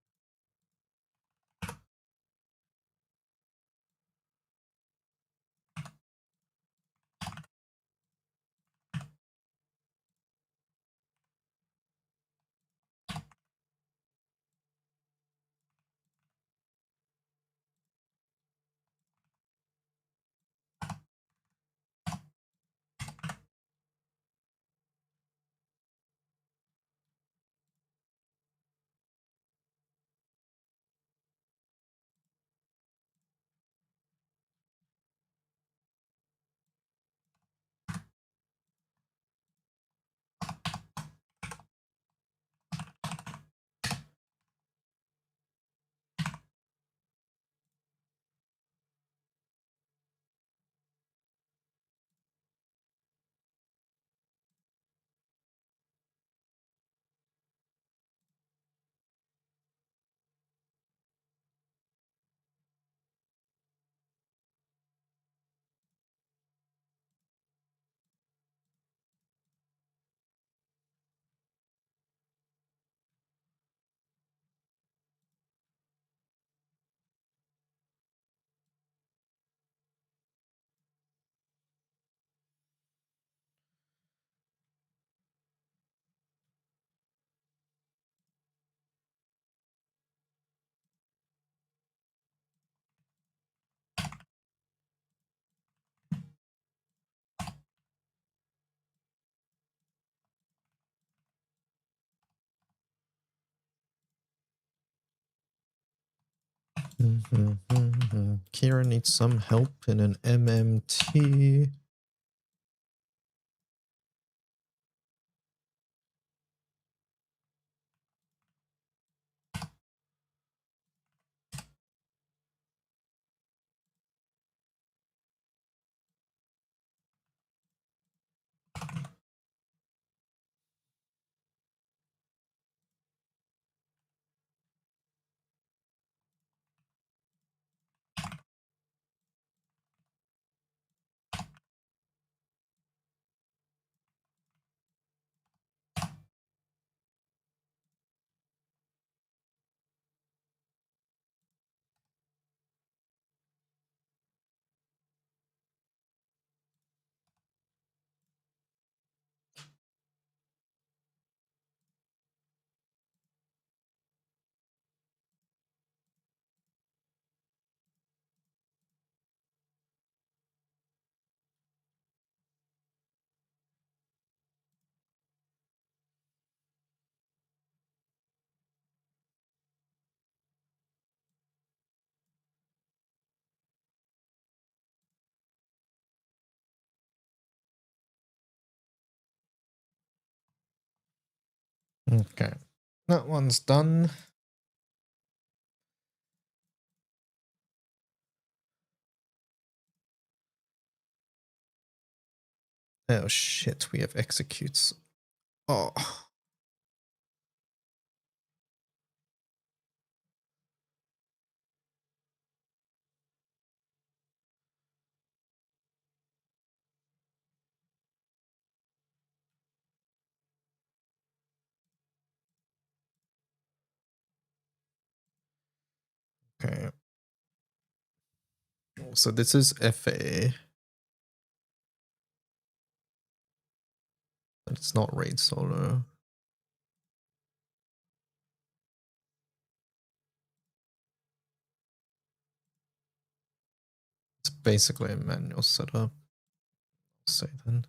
Kira needs some help in an MMT. Okay, that one's done. Oh shit, we have executes. Oh. Okay. So this is FA. But it's not raid solo. It's basically a manual setup. I'll say then.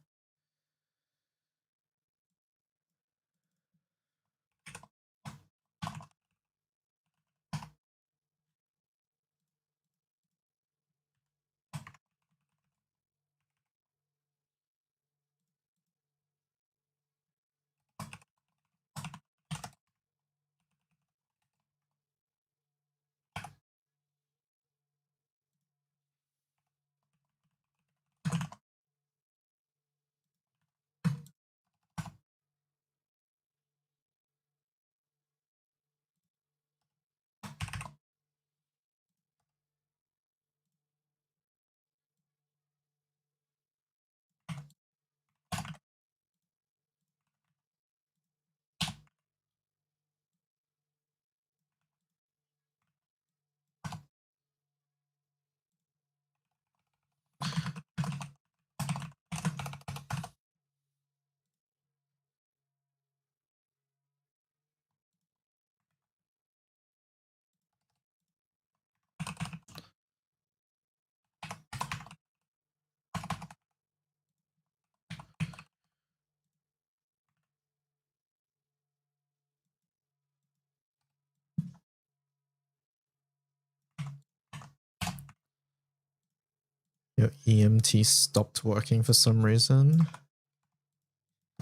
Your EMT stopped working for some reason.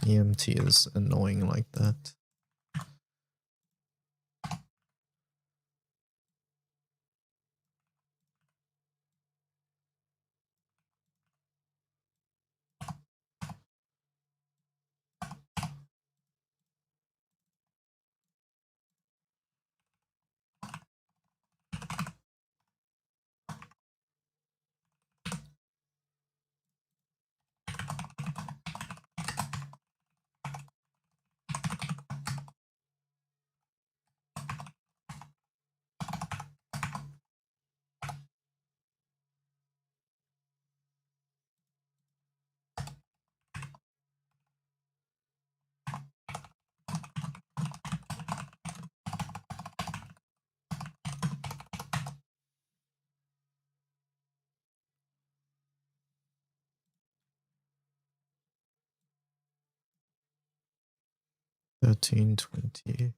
EMT is annoying like that. $13.20.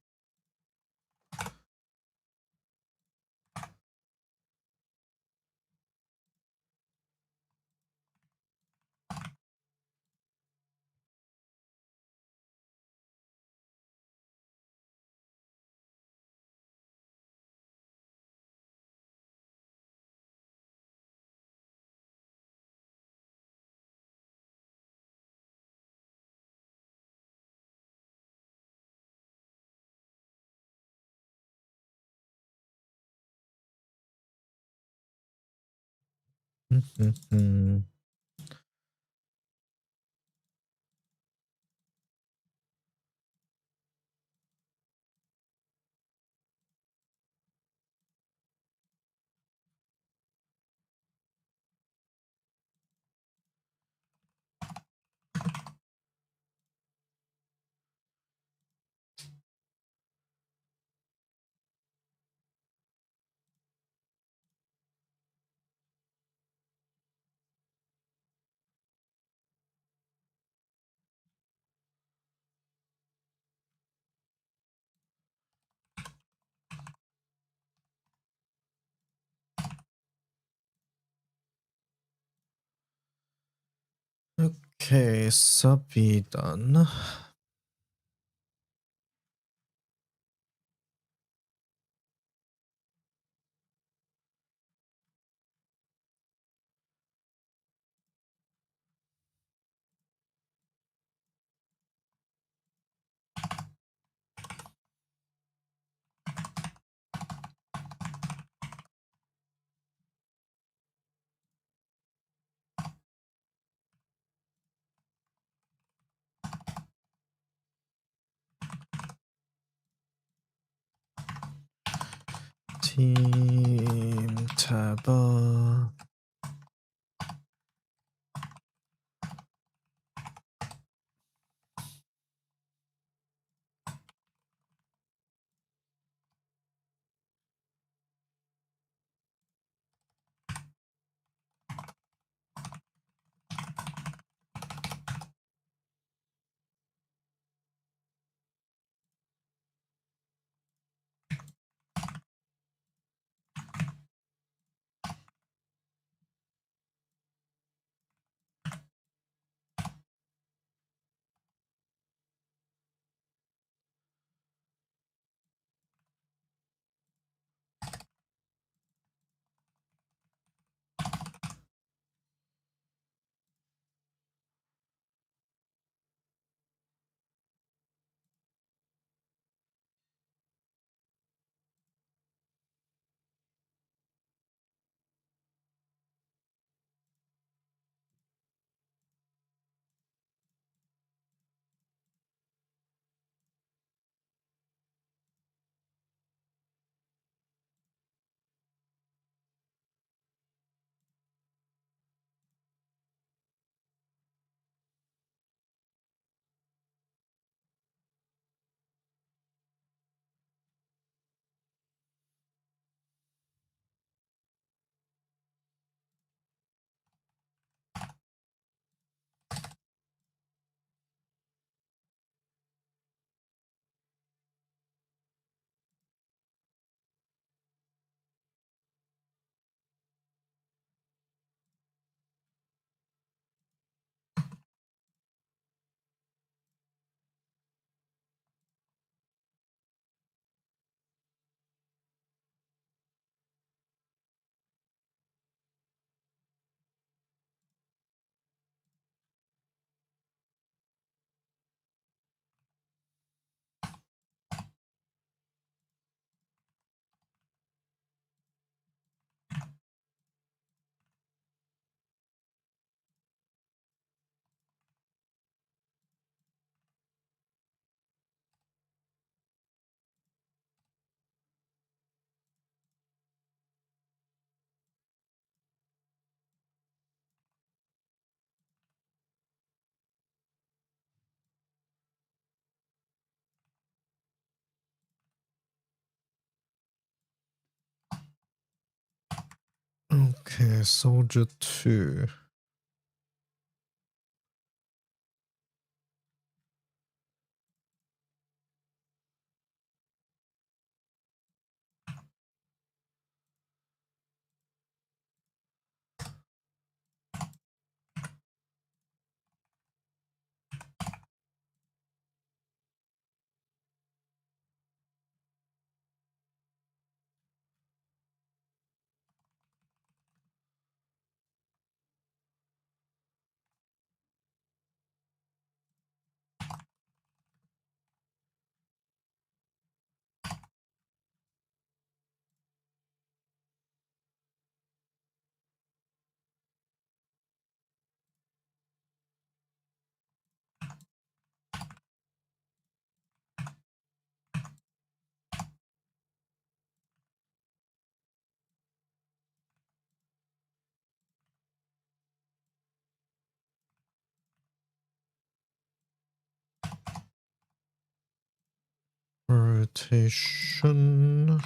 Mhm. Okay, subby done. Team Taba. Okay, Soldier 2. rotation.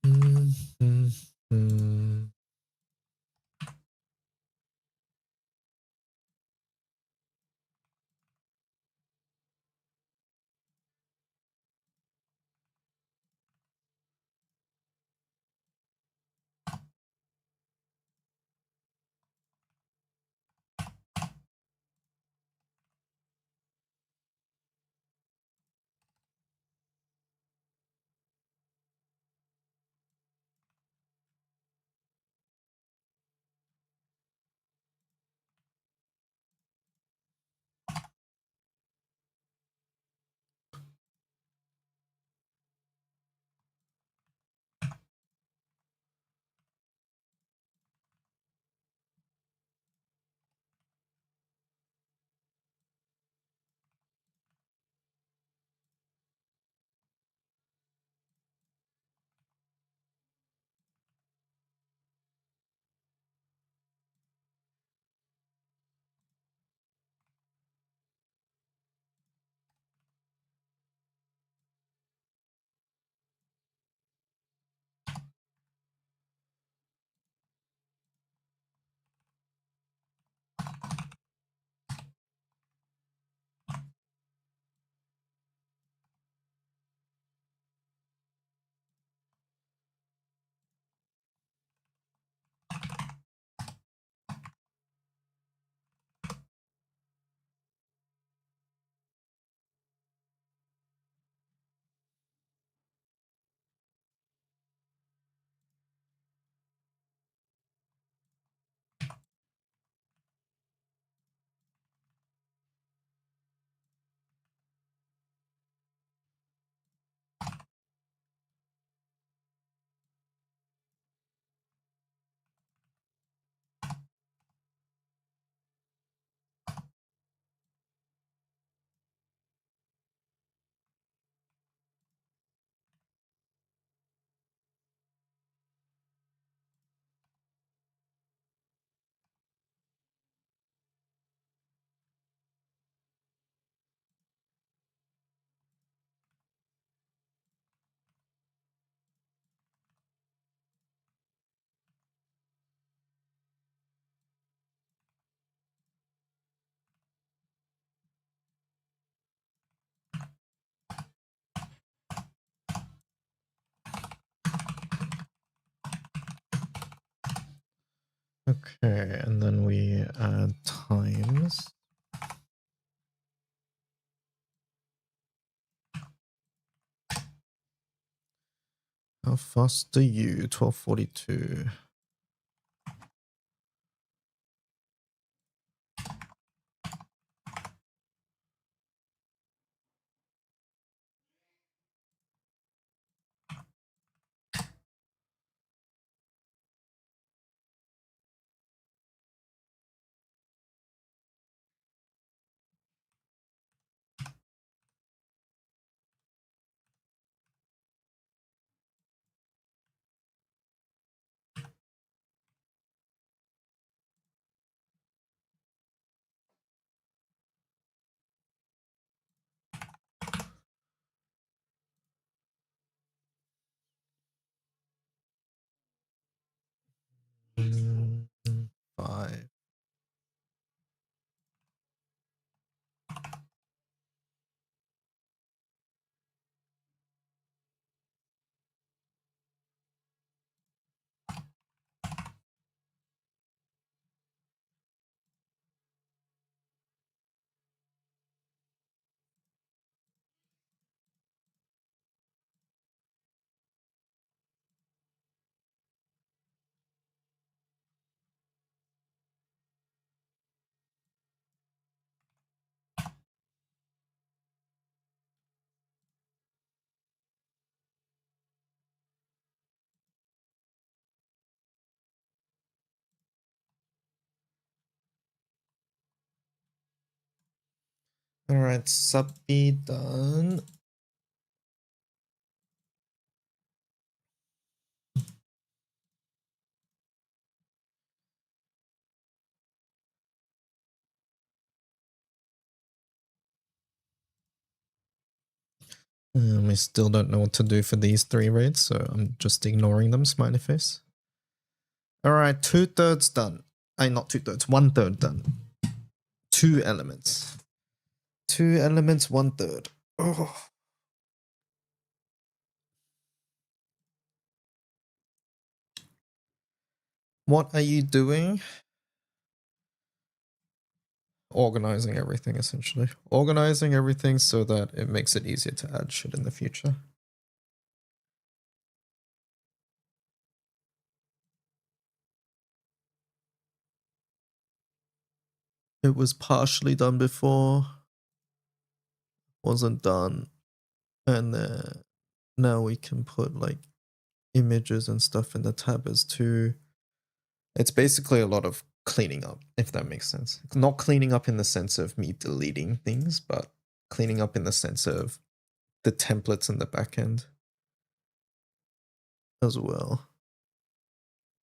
Mm-hmm. Okay, and then we add times. How fast are you? 1242. Alright, Suppy done. I still don't know what to do for these 3 raids, so I'm just ignoring them, smiley face. Alright, 2/3 done. Not 2/3, 1/3 done. 2 elements. 2 elements, 1/3. Oh. What are you doing? Organizing everything, essentially. Organizing everything so that it makes it easier to add shit in the future. It was partially done before. Wasn't done. And then now we can put like images and stuff in the tab as too. It's basically a lot of cleaning up, if that makes sense. Not cleaning up in the sense of me deleting things, but cleaning up in the sense of the templates in the backend as well.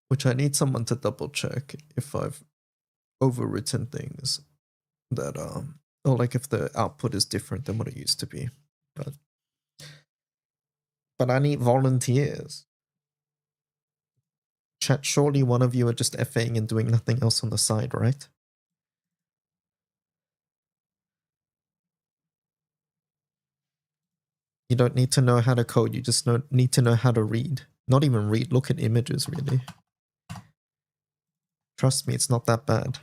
Which I need someone to double check if I've overwritten things that or like if the output is different than what it used to be. But I need volunteers. Chat, surely one of you are just FAing and doing nothing else on the side, right? You don't need to know how to code, you just need to know how to read. Not even read, look at images, really. Trust me, it's not that bad.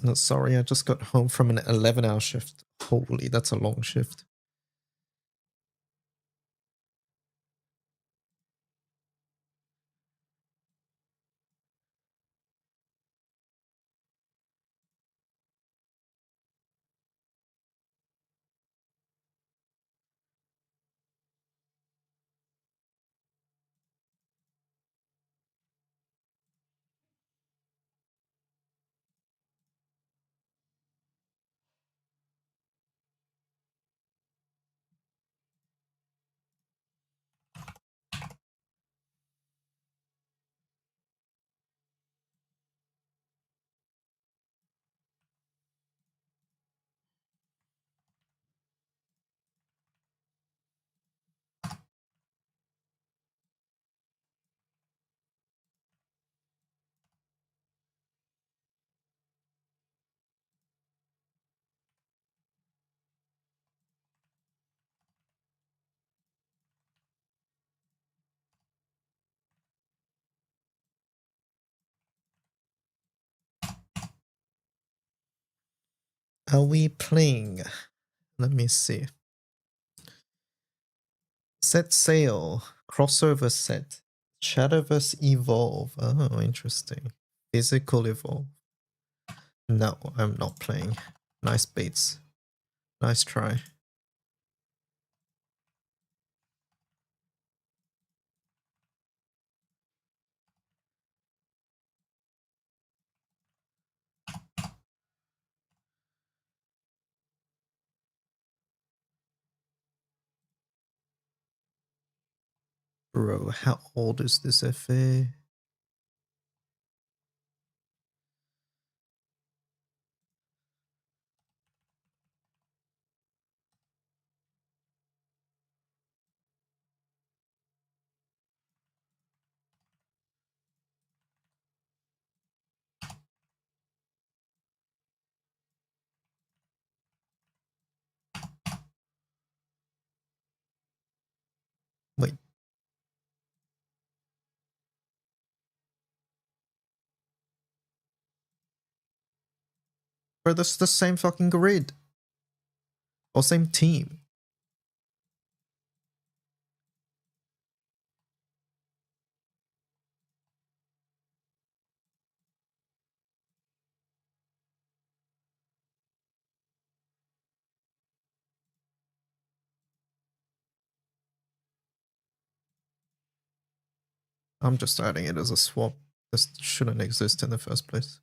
No, sorry, I just got home from an 11-hour shift. Holy, that's a long shift. Are we playing? Let me see. Set sail. Crossover set. Shadowverse evolve. Oh, interesting. Physical evolve. No, I'm not playing. Nice baits. Nice try. Bro, how old is this FA? Wait. Bro, that's the same fucking grid. Or same team. I'm just adding it as a swap. This shouldn't exist in the first place.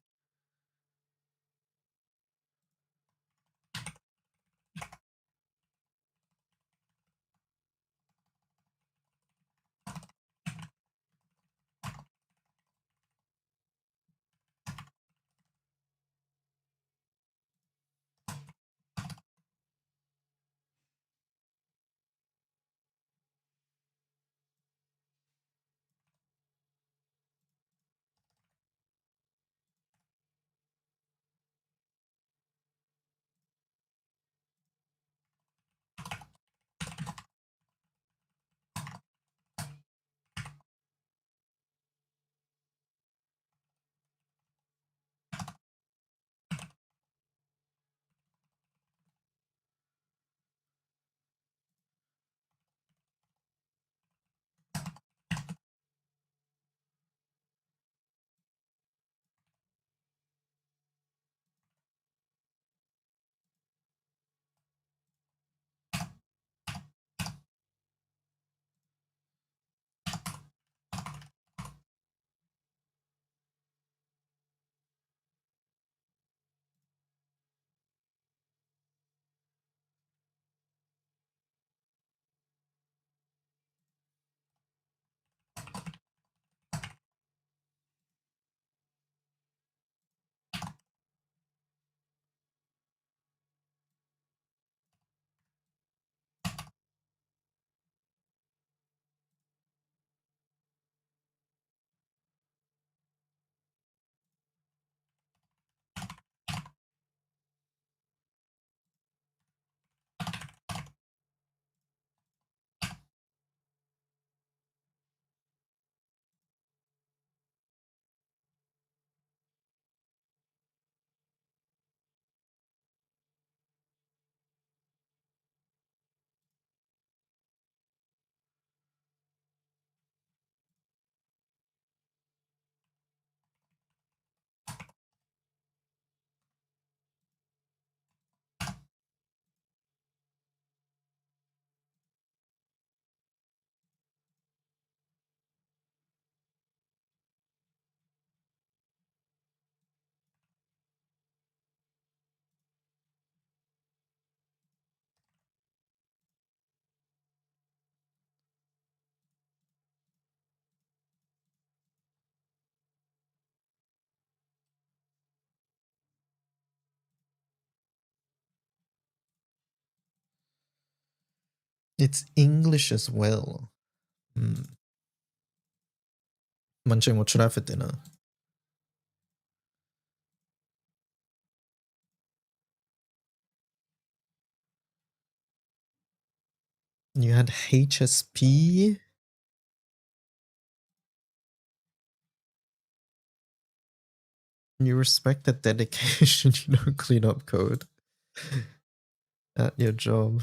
It's English as well. Munching, what should I have for dinner? You had HSP? You respect that dedication, you don't clean up code at your job.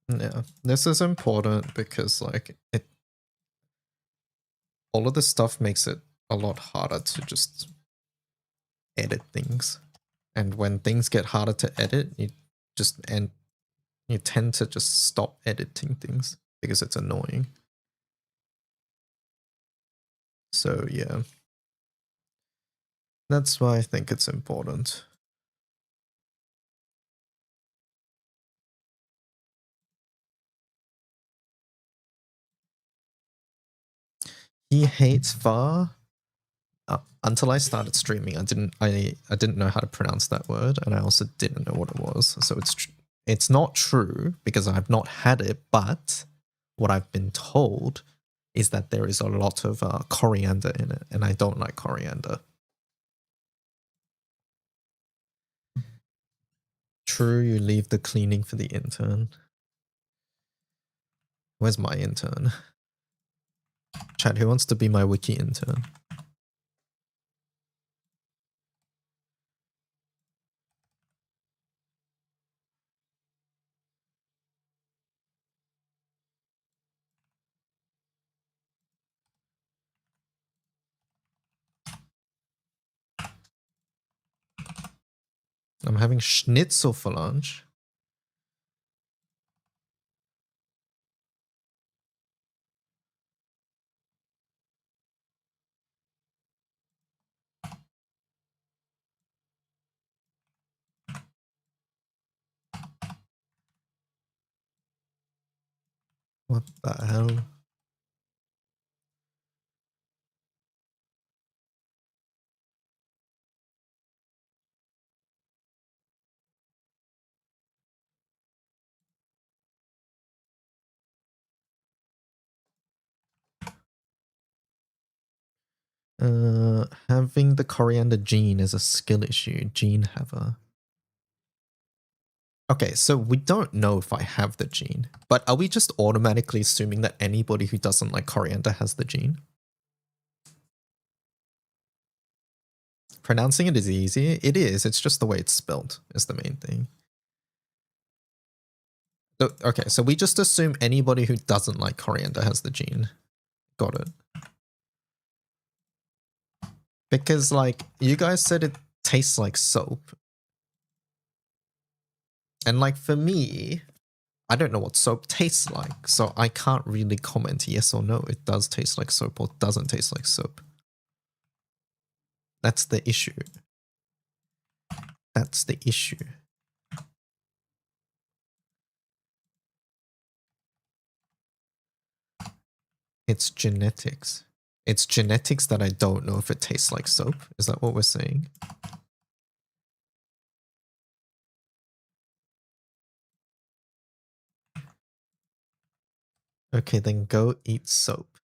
Yeah, this is important because like all of this stuff makes it a lot harder to just edit things. And when things get harder to edit, you tend to just stop editing things because it's annoying. So yeah. That's why I think it's important. He hates Var? until I started streaming, I didn't know how to pronounce that word, and I also didn't know what it was. So it's not true because I've not had it, but what I've been told is that there is a lot of coriander in it, and I don't like coriander. True, you leave the cleaning for the intern. Where's my intern? Chad, who wants to be my wiki intern? I'm having schnitzel for lunch. What the hell? Having the coriander gene is a skill issue. Gene haver. Okay, so we don't know if I have the gene, but are we just automatically assuming that anybody who doesn't like coriander has the gene? Pronouncing it is easy. It is. It's just the way it's spelled is the main thing. Okay, so we just assume anybody who doesn't like coriander has the gene. Got it. Because, like, you guys said it tastes like soap. And, like, for me, I don't know what soap tastes like, so I can't really comment yes or no. It does taste like soap or doesn't taste like soap. That's the issue. That's the issue. It's genetics. It's genetics that I don't know if it tastes like soap. Is that what we're saying? Okay, then go eat soap.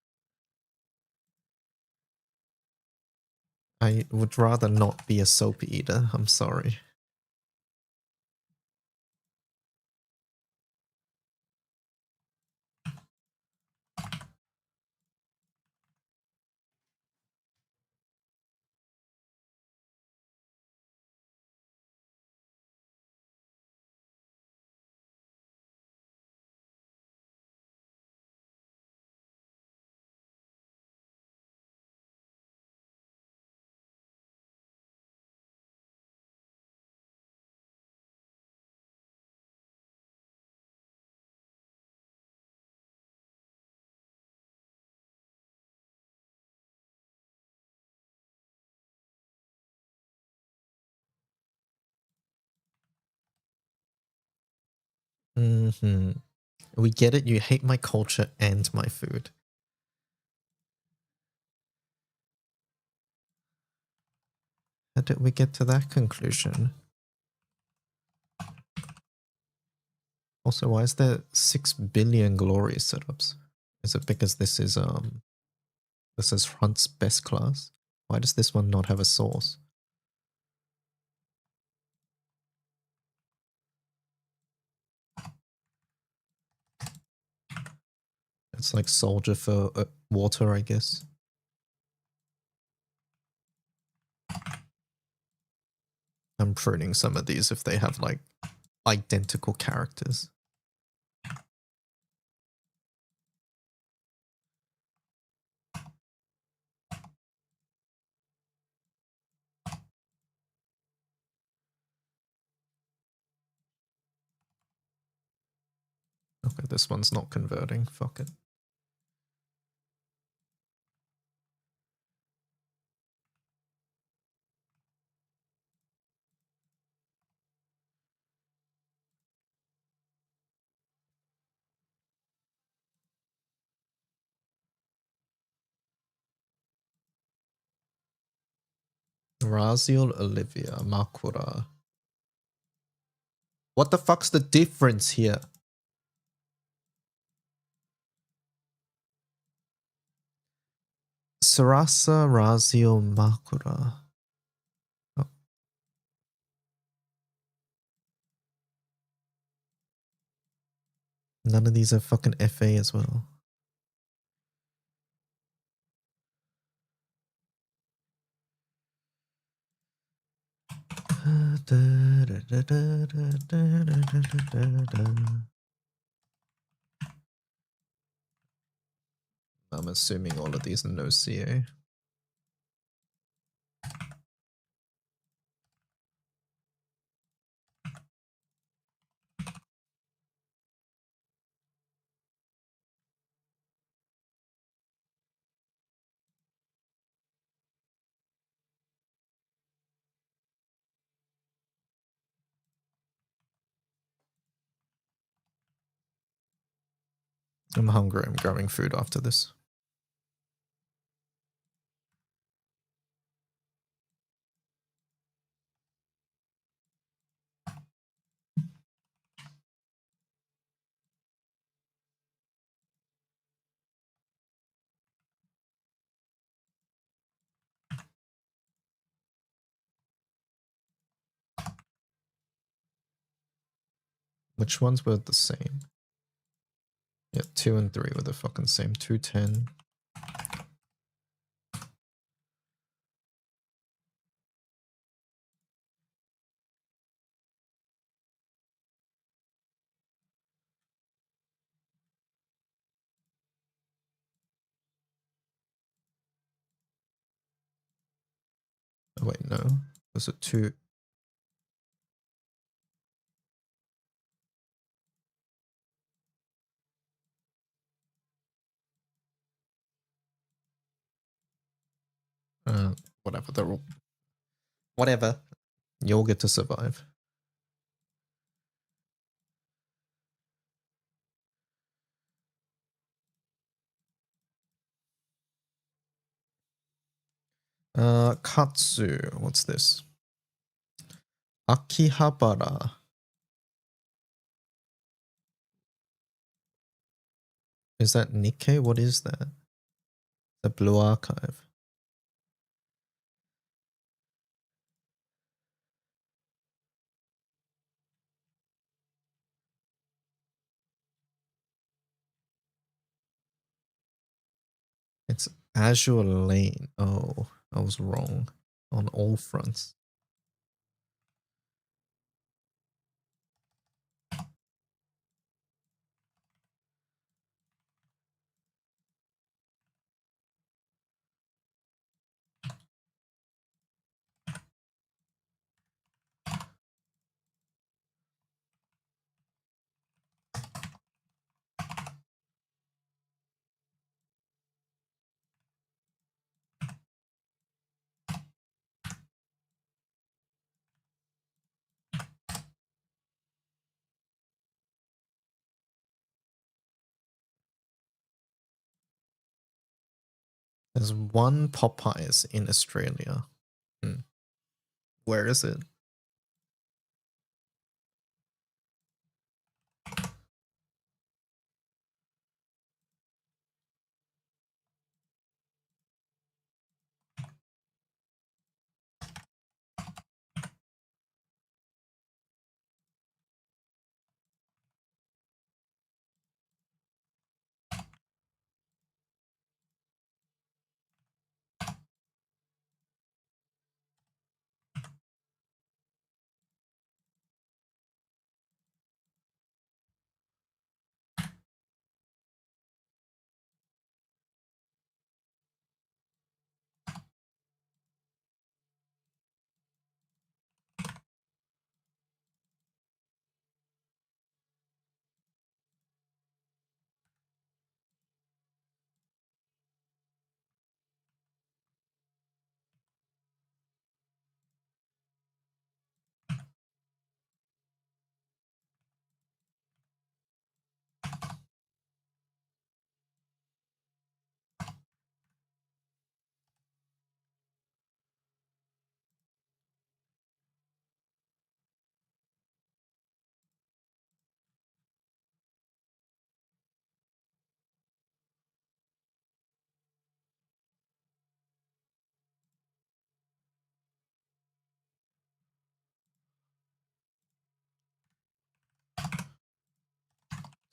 I would rather not be a soap eater. I'm sorry. We get it. You hate my culture and my food. How did we get to that conclusion? Also, why is there 6 billion glory setups? Is it because this is Hunt's best class? Why does this one not have a source? It's like soldier for water, I guess. I'm pruning some of these if they have like identical characters. Okay, this one's not converting. Fuck it. Raziel, Olivia, Makura. What the fuck's the difference here? Sarasa, Raziel, Makura. Oh. None of these are fucking FA as well. I'm assuming all of these are no CA. I'm hungry. I'm grabbing food after this. Which ones were the same? Yeah, 2 and 3 were the fucking same. 210. Oh, wait, no. Was it 2? Whatever. They're all. Whatever. You'll get to survive. Katsu. What's this? Akihabara. Is that Nikkei? What is that? The Blue Archive. It's Azure Lane. Oh, I was wrong on all fronts. There's one Popeyes in Australia. Where is it?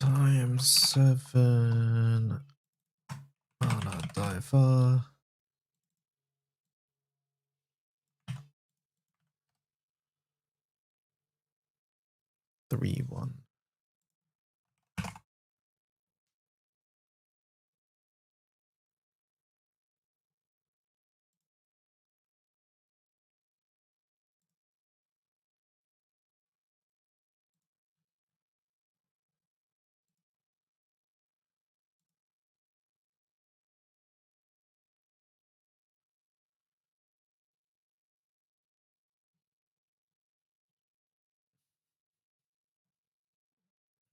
times 7. Mana diver. 3-1.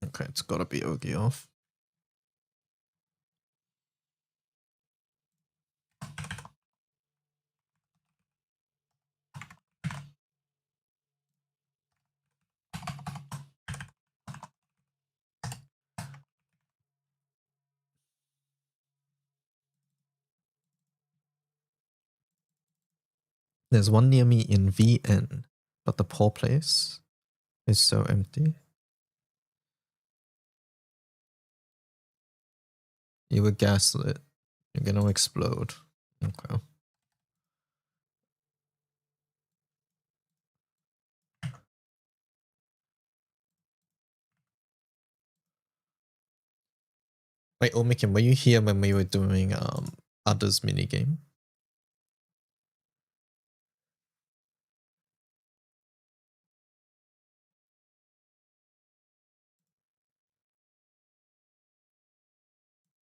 Okay, it's gotta be Ogi off. There's one near me in VN, but the poor place is so empty. You were gaslit. You're gonna explode. Okay. Wait, Omikin, were you here when we were doing others minigame?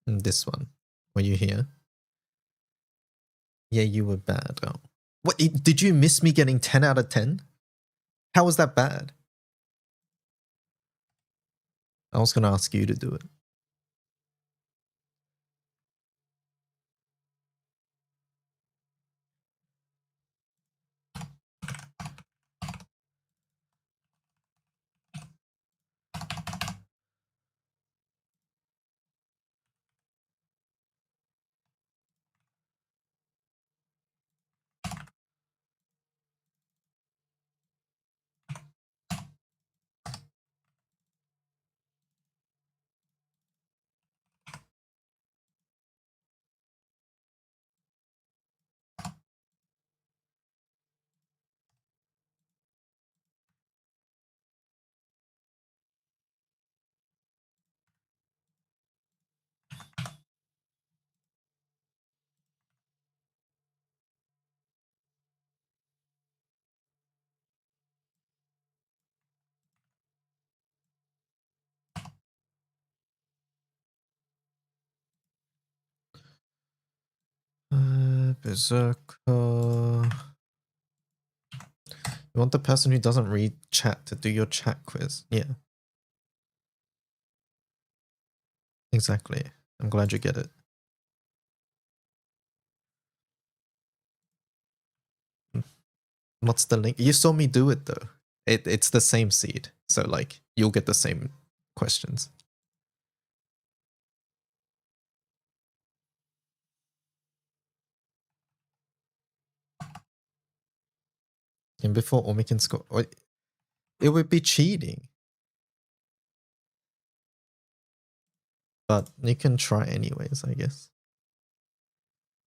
This one. Were you here? Yeah, you were bad. Oh. What? Did you miss me getting 10 out of 10? How was that bad? I was gonna ask you to do it. Berserker. You want the person who doesn't read chat to do your chat quiz. Yeah. Exactly. I'm glad you get it. What's the link? You saw me do it though. It's the same seed. So like you'll get the same questions. And before Omi can score, it would be cheating. But you can try anyways, I guess.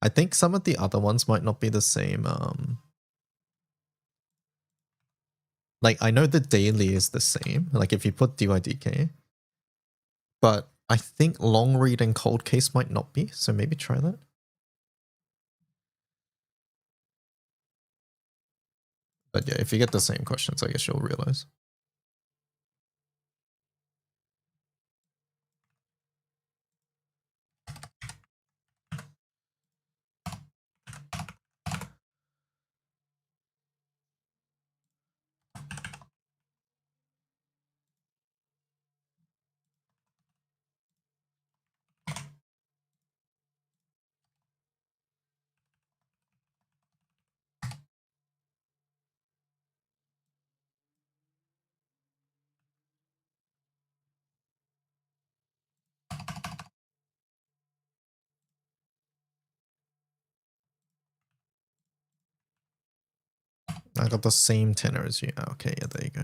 I think some of the other ones might not be the same. Like I know the daily is the same. Like if you put DYDK, but I think long read and cold case might not be. So maybe try that. But yeah, if you get the same questions, I guess you'll realize. I got the same tenor as you. Okay, yeah, there you go.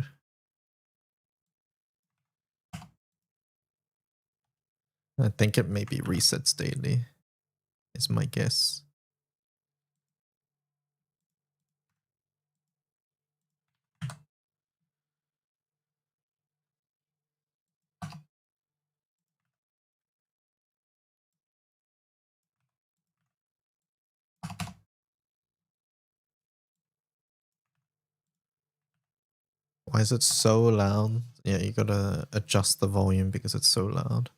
I think it maybe resets daily, is my guess. Why is it so loud? Yeah, you gotta adjust the volume because it's so loud.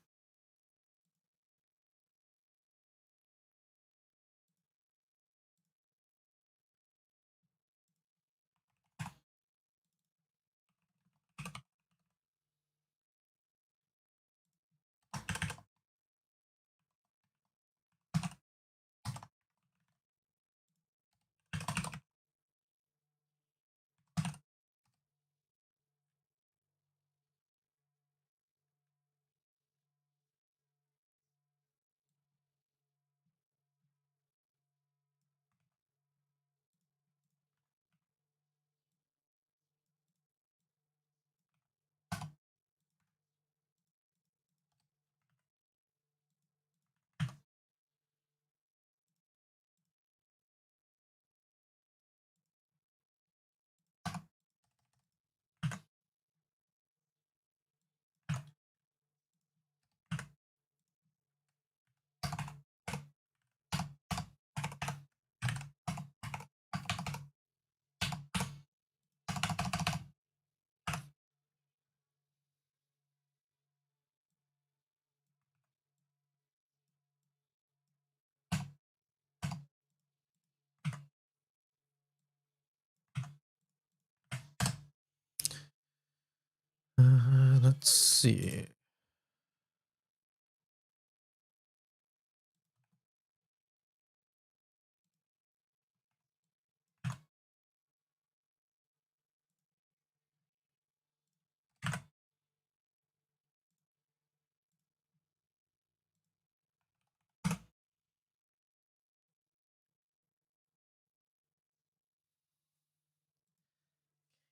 Let's see.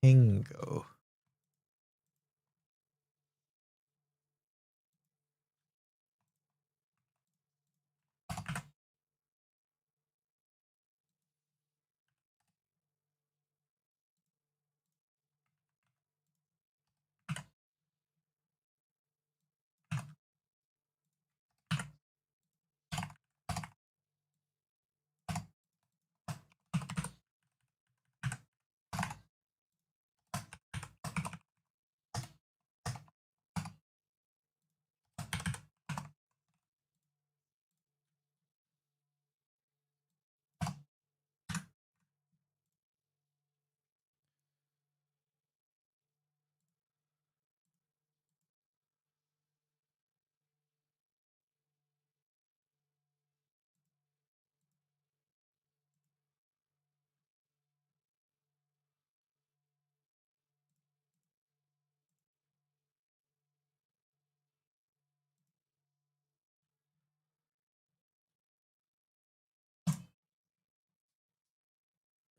Kingo.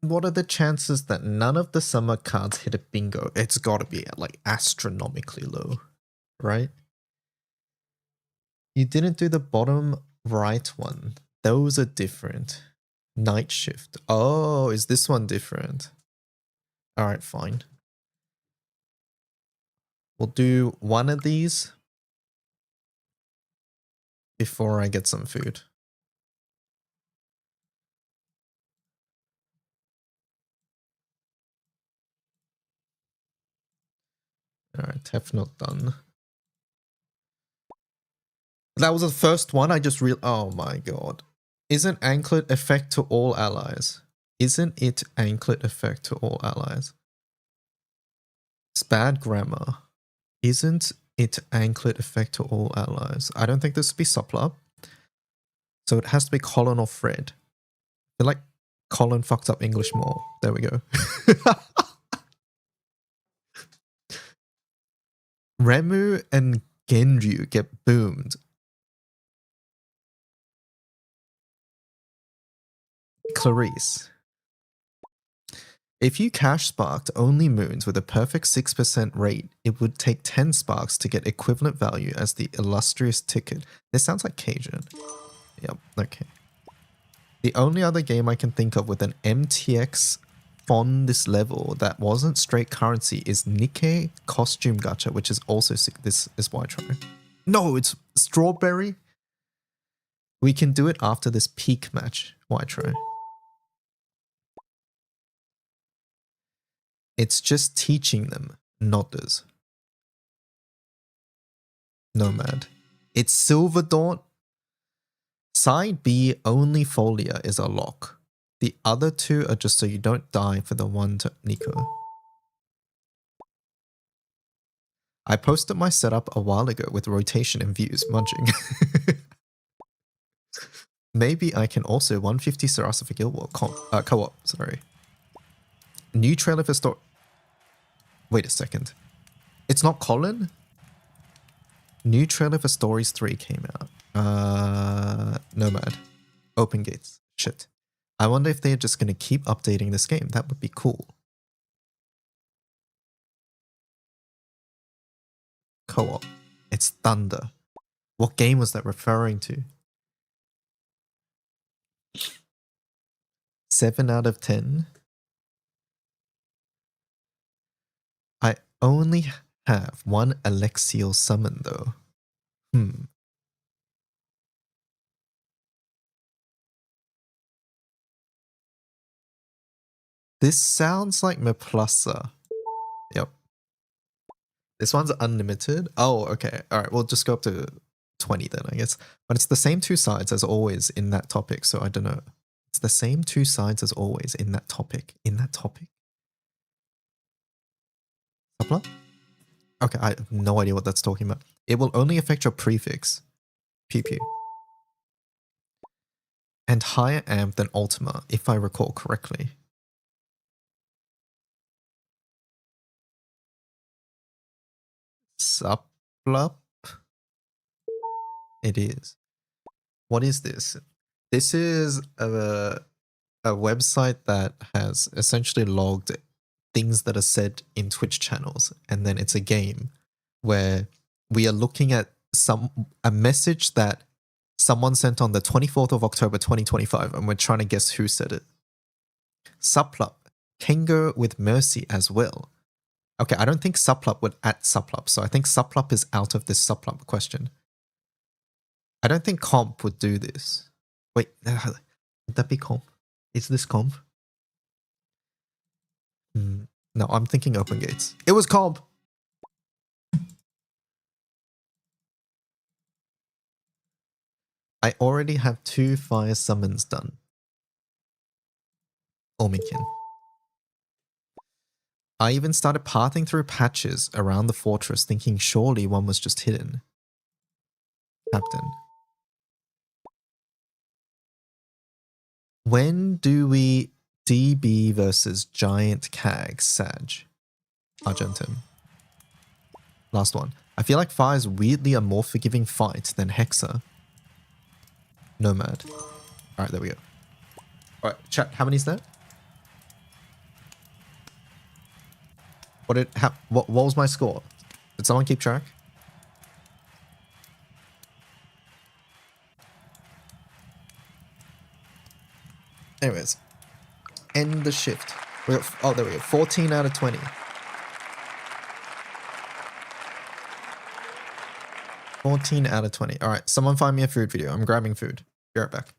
What are the chances that none of the summer cards hit a bingo? It's gotta be like astronomically low, right? You didn't do the bottom right one. Those are different. Night shift. Oh, is this one different? Alright, fine. We'll do one of these before I get some food. Alright, Tef not done. That was the first one. I just real. Oh my god. Isn't anklet effect to all allies? Isn't it anklet effect to all allies? It's bad grammar. Isn't it anklet effect to all allies? I don't think this would be Suppler. So it has to be Colin or Fred. I feel like Colin fucked up English more. There we go. Remu and Genryu get boomed. Clarice. If you cash sparked only moons with a perfect 6% rate, it would take 10 sparks to get equivalent value as the illustrious ticket. This sounds like Cajun. Yep, okay. The only other game I can think of with an MTX on this level that wasn't straight currency is Nikkei Costume Gacha, which is also sick. This is why I try. No, it's Strawberry. We can do it after this peak match. Why try? It's just teaching them, nodders. Nomad. It's Silver Dawn. Side B, only Folia is a lock. The other two are just so you don't die for the one to Nico. I posted my setup a while ago with rotation and views, munching. Maybe I can also 150 Sarasa for Guild War co-op, sorry. New trailer for story. Wait a second. It's not Colin? New trailer for Stories 3 came out. Nomad. Open Gates. Shit. I wonder if they're just going to keep updating this game. That would be cool. Co-op. It's Thunder. What game was that referring to? 7 out of 10. I only have one Alexiel summon though. This sounds like Meplasa. Yep. This one's unlimited. Oh, okay. All right, we'll just go up to 20 then, I guess. But it's the same two sides as always in that topic, so I don't know. It's the same two sides as always in that topic. In that topic? Suppler? Okay, I have no idea what that's talking about. It will only affect your prefix. Pew pew. And higher amp than Ultima, if I recall correctly. Supplup? It is. What is this? This is a website that has essentially logged things that are said in Twitch channels, and then it's a game where we are looking at a message that someone sent on the 24th of October 2025, and we're trying to guess who said it. Supplup can go with Mercy as well. Okay, I don't think Supplup would at Supplup, so I think Supplup is out of this Supplup question. I don't think Comp would do this. Wait, would that be Comp? Is this Comp? No, I'm thinking Open Gates. It was Comp! I already have 2 fire summons done. Omikin. I even started pathing through patches around the fortress thinking surely one was just hidden. Captain. When do we DB versus Giant Cag Sag? Argentin. Last one. I feel like Fire is weirdly a more forgiving fight than Hexa. Nomad. Alright, there we go. Alright, chat, how many is that? What was my score? Did someone keep track? Anyways, end the shift. Oh, there we go. 14 out of 20. 14 out of 20. All right, someone find me a food video. I'm grabbing food. Be right back.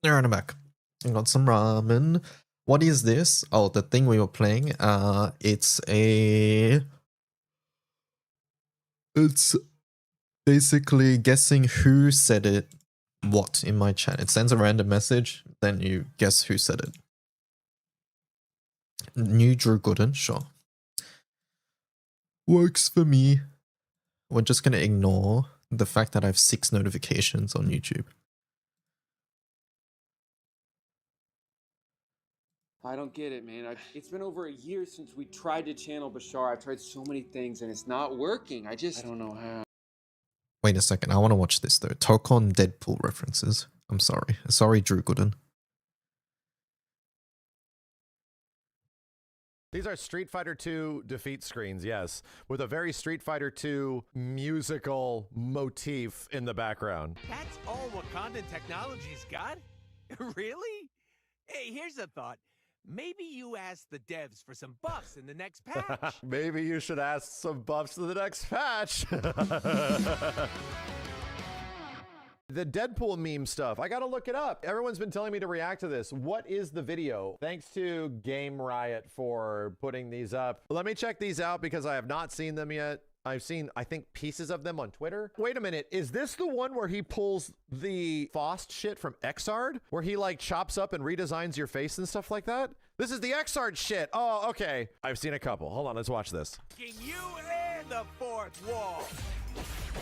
Alright, I'm back. I got some ramen. What is this? Oh, the thing we were playing. It's basically guessing who said it what in my chat. It sends a random message, then you guess who said it. New Drew Gooden, sure. Works for me. We're just gonna ignore the fact that I have 6 notifications on YouTube. I don't get it, man. It's been over a year since we tried to channel Bashar. I've tried so many things and it's not working. I don't know how. Wait a second, I want to watch this though. Tokon Deadpool references. I'm sorry. Sorry, Drew Gooden. These are Street Fighter 2 defeat screens, yes, with a very Street Fighter 2 musical motif in the background. That's all Wakandan Technology's got? Really? Hey, here's a thought. Maybe you ask the devs for some buffs in the next patch. Maybe you should ask some buffs to the next patch. The Deadpool meme stuff, I gotta look it up. Everyone's been telling me to react to this. What is the video? Thanks to Game Riot for putting these up. Let me check these out because I have not seen them yet. I've seen, I think, pieces of them on Twitter. Wait a minute, is this the one where he pulls the Faust shit from Xrd? Where he like chops up and redesigns your face and stuff like that? This is the Xrd shit. Oh, okay. I've seen a couple. Hold on, let's watch this. You and the fourth wall.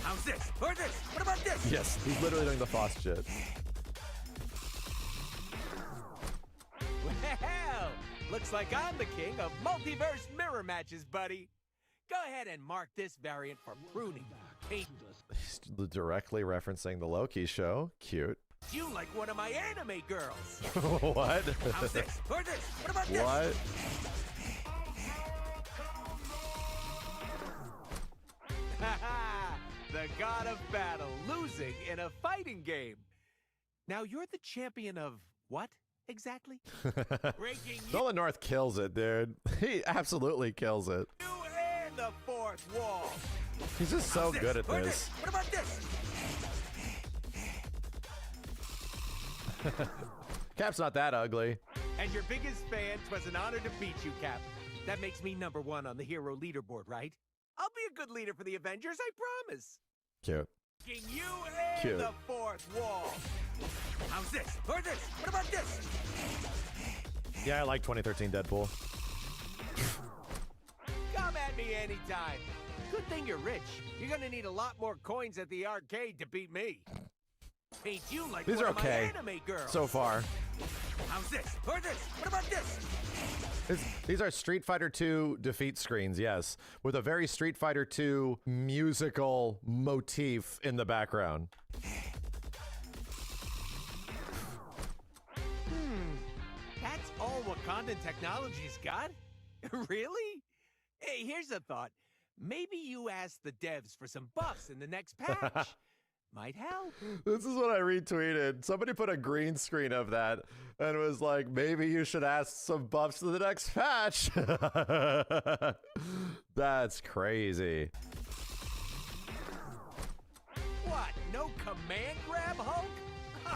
How's this? Or this? What about this? Yes, he's literally doing the Faust shit. Well, looks like I'm the king of multiverse mirror matches, buddy. Go ahead and mark this variant for pruning. He's directly referencing the Loki show. Cute. You like one of my anime girls. What? How's this? Or this? What about this? What? The god of battle losing in a fighting game. Now you're the champion of what exactly? Breaking Nolan North kills it, dude. He absolutely kills it. you and the fourth wall. He's just so How's good at Or this. What about this? Cap's not that ugly. And your biggest fan, 'twas an honor to beat you, Cap. That makes me #1 on the hero leaderboard, right? I'll be a good leader for the Avengers, I promise. Cute. You and Cute. the fourth wall. How's this? Or this? What about this? Yeah, I like 2013 Deadpool. Come at me anytime. Good thing you're rich. You're gonna need a lot more coins at the arcade to beat me. Paint you like These one are of okay my anime girls. so far. How's this? Or this? What about this? These are Street Fighter 2 defeat screens, yes, with a very Street Fighter 2 musical motif in the background. That's all Wakandan Technology's got? Really? Hey, here's a thought. Maybe you ask the devs for some buffs in the next patch. Might help. This is what I retweeted. Somebody put a green screen of that and was like, maybe you should ask some buffs to the next patch. That's crazy. What? No command grab, Hulk?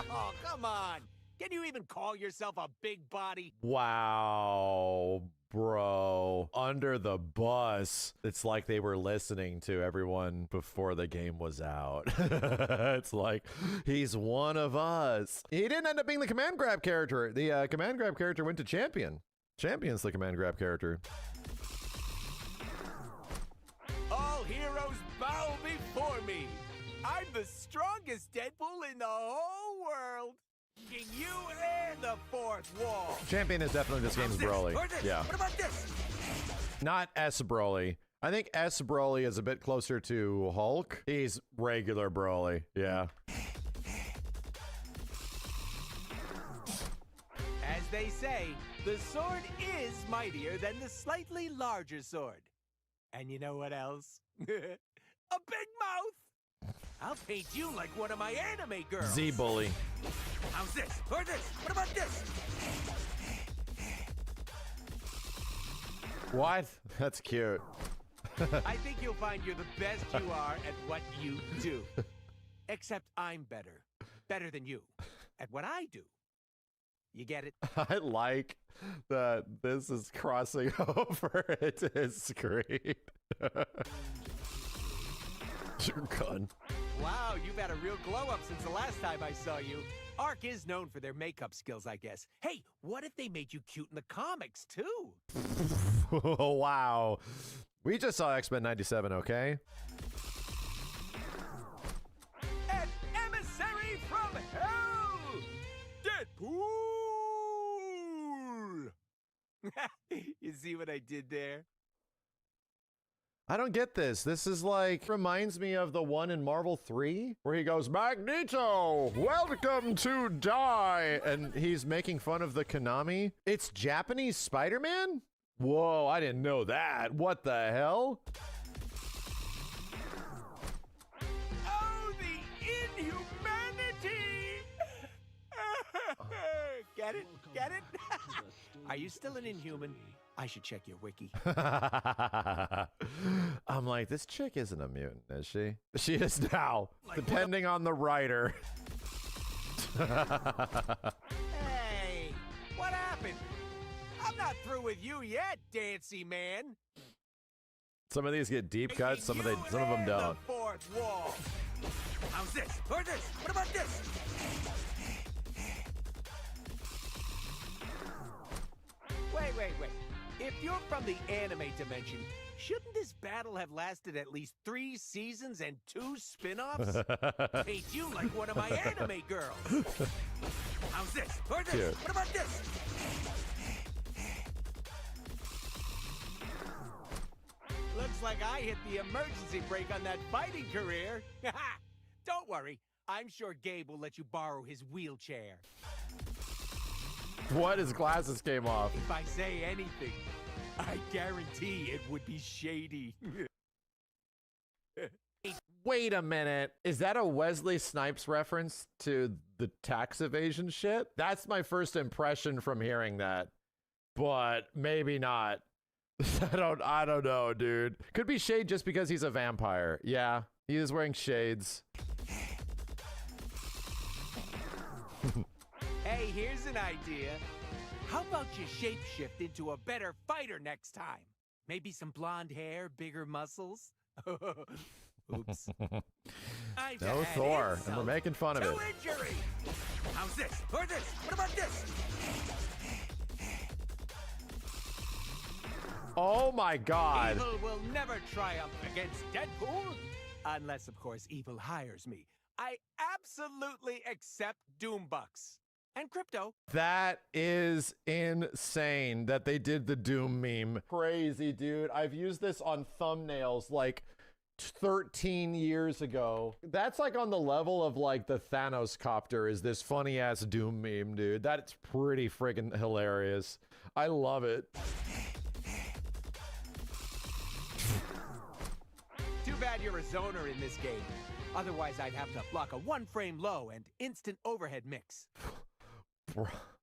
Oh, come on. Can you even call yourself a big body? Wow, bro. Under the bus. It's like they were listening to everyone before the game was out. It's like, he's one of us. He didn't end up being the command grab character. The command grab character went to Champion. Champion's the command grab character. All heroes bow before me. I'm the strongest Deadpool in the whole world. You and the fourth wall. Champion is definitely this game's Broly. Or this? Yeah. What about this? Not S Broly. I think S Broly is a bit closer to Hulk. He's regular Broly. Yeah. As they say, the sword is mightier than the slightly larger sword. And you know what else? A big mouth. I'll paint you like one of my anime girls. Z Bully. How's this? Or this? What about this? What? That's cute. I think you'll find you're the best you are at what you do. Except I'm better. Better than you. At what I do. You get it? I like that this is crossing over into his screen. Your gun. Wow, you've had a real glow up since the last time I saw you. Ark is known for their makeup skills, I guess. Hey, what if they made you cute in the comics, too? Wow. We just saw X-Men 97, okay? An emissary from hell! Deadpool! You see what I did there? I don't get this. This is like, reminds me of the one in Marvel 3 where he goes, Magneto, welcome to die. And he's making fun of the Konami. It's Japanese Spider-Man? Whoa, I didn't know that. What the hell? Oh, the inhumanity! Get it? Get it? Are you still an inhuman? I should check your wiki. I'm like, this chick isn't a mutant, is she? She is now, depending on the writer. Hey, what happened? I'm not through with you yet, Dancy man. Some of these get deep cuts, some of them don't. The fourth wall. How's this? Or this? What about this? Wait. If you're from the anime dimension, shouldn't this battle have lasted at least 3 seasons and 2 spin-offs? Paint you like one of my anime girls. How's this? Or this? Cute. What about this? Looks like I hit the emergency brake on that fighting career. Don't worry. I'm sure Gabe will let you borrow his wheelchair. What? His glasses came off. If I say anything, I guarantee it would be shady. Wait a minute. Is that a Wesley Snipes reference to the tax evasion shit? That's my first impression from hearing that. But maybe not. I don't know, dude. Could be shade just because he's a vampire. Yeah, he is wearing shades. Hey, here's an idea. How about you shapeshift into a better fighter next time? Maybe some blonde hair, bigger muscles? Oops. No Thor, and we're making fun of it. Injury. How's this? Or this? What about this? Oh my god. Evil will never triumph against Deadpool. Unless, of course, evil hires me. I absolutely accept Doombucks. And crypto. That is insane that they did the Doom meme. Crazy, dude. I've used this on thumbnails like 13 years ago. That's like on the level of like the Thanos copter is this funny ass Doom meme, dude. That's pretty friggin' hilarious. I love it. Too bad you're a zoner in this game. Otherwise, I'd have to block a 1-frame low and instant overhead mix.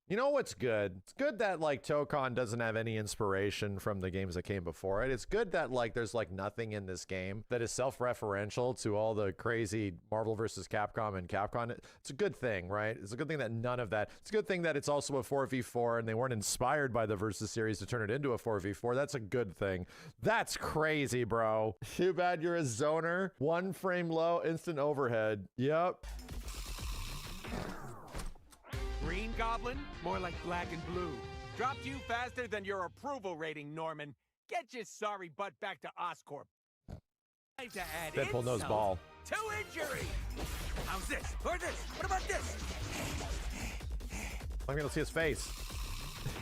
You know what's good? It's good that like Tokon doesn't have any inspiration from the games that came before it. It's good that like there's like nothing in this game that is self-referential to all the crazy Marvel versus Capcom and Capcom. It's a good thing, right? It's a good thing that none of that. It's a good thing that it's also a 4v4 and they weren't inspired by the Versus series to turn it into a 4v4. That's a good thing. That's crazy, bro. Too bad you're a zoner. 1 frame low, instant overhead. Yep. Green Goblin? More like black and blue. Dropped you faster than your approval rating, Norman. Get your sorry butt back to Oscorp. Time to add Deadpool knows insult ball. to injury. How's this? Or this? What about this? I'm gonna see his face.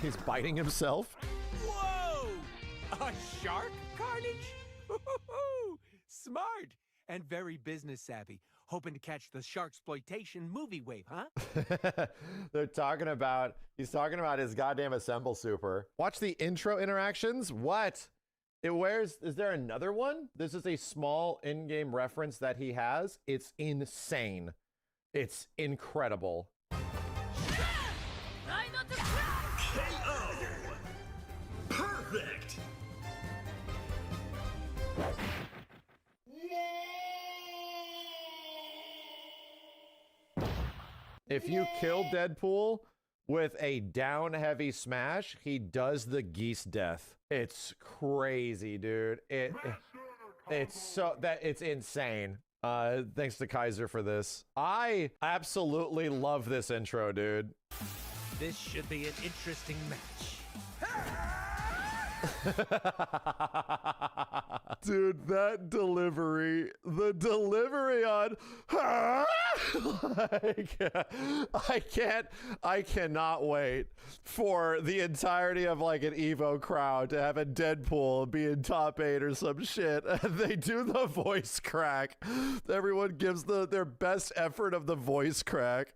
He's biting himself. Whoa! A shark, Carnage? Smart and very business savvy. Hoping to catch the sharksploitation movie wave, huh? They're talking about, he's talking about his goddamn Assemble Super. Watch the intro interactions. What? It wears, is there another one? This is a small in-game reference that he has. It's insane. It's incredible. Perfect! If you kill Deadpool, with a down heavy smash, he does the geese death. It's crazy, dude. It's insane. Thanks to Kaiser for this. I absolutely love this intro, dude. This should be an interesting match. Dude, that delivery, the delivery on like, I cannot wait for the entirety of like an Evo crowd to have a Deadpool be in top 8 or some shit, and they do the voice crack. Everyone gives their best effort of the voice crack.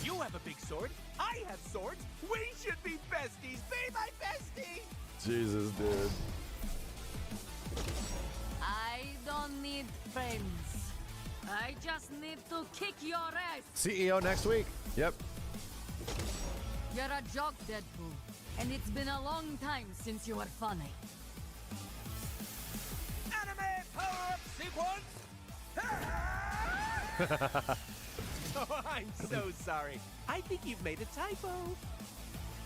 You have a big sword. I have swords. We should be besties. Be my bestie. Jesus, dude. I don't need friends. I just need to kick your ass. CEO next week. Yep. You're a joke, Deadpool. And it's been a long time since you were funny. Anime power-up sequence. Oh, I'm so sorry. I think you've made a typo.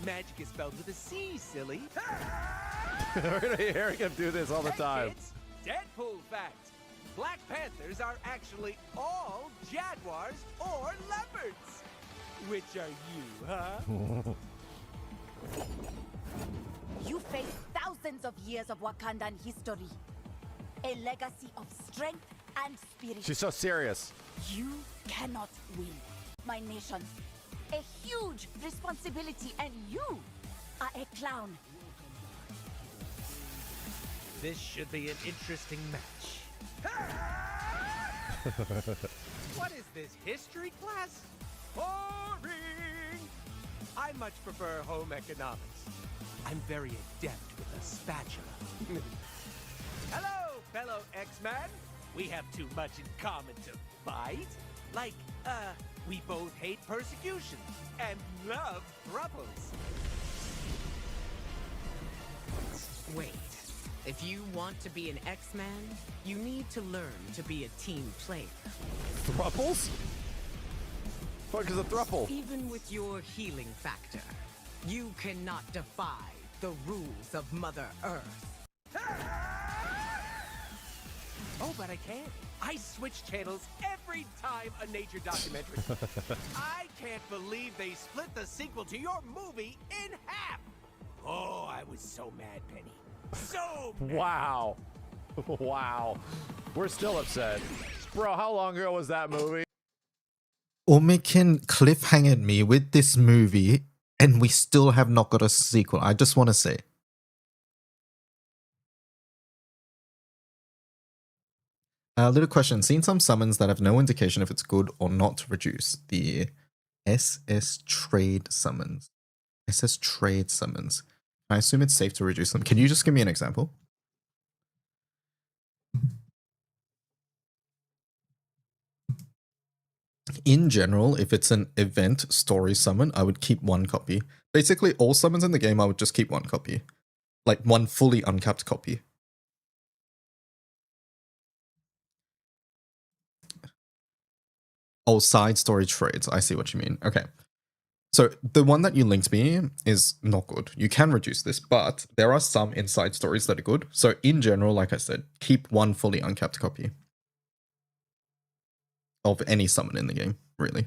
Magic is spelled with a C, silly. We're gonna hear him do this all the Hey, time. kids, Deadpool fact. Black Panthers are actually all jaguars or leopards. Which are you, huh? You face thousands of years of Wakandan history. A legacy of strength and spirit. She's so serious. You cannot win. My nation. A huge responsibility, and you are a clown. This should be an interesting match. What is this, history class? Boring! I much prefer home economics. I'm very adept with a spatula. Hello, fellow X-Men. We have too much in common to fight. Like, we both hate persecution and love thrupples. Wait. If you want to be an X-Man, you need to learn to be a team player. Thrupples? Fuck is a thruple? Even with your healing factor, you cannot defy the rules of Mother Earth. Oh, but I can. I switch channels every time a nature documentary. I can't believe they split the sequel to your movie in half. Oh, I was so mad, Penny. So mad. Wow. Wow. We're still upset. Bro, how long ago was that movie? Omikin cliffhanged me with this movie, and we still have not got a sequel. I just want to say. A little question. Seen some summons that have no indication if it's good or not to reduce. The SS trade summons. SS trade summons. I assume it's safe to reduce them. Can you just give me an example? In general, if it's an event story summon, I would keep 1 copy. Basically, all summons in the game, I would just keep 1 copy. Like 1 fully uncapped copy. Oh, side story trades. I see what you mean. Okay. So the one that you linked me is not good. You can reduce this, but there are some inside stories that are good. So in general, like I said, keep 1 fully uncapped copy of any summon in the game, really.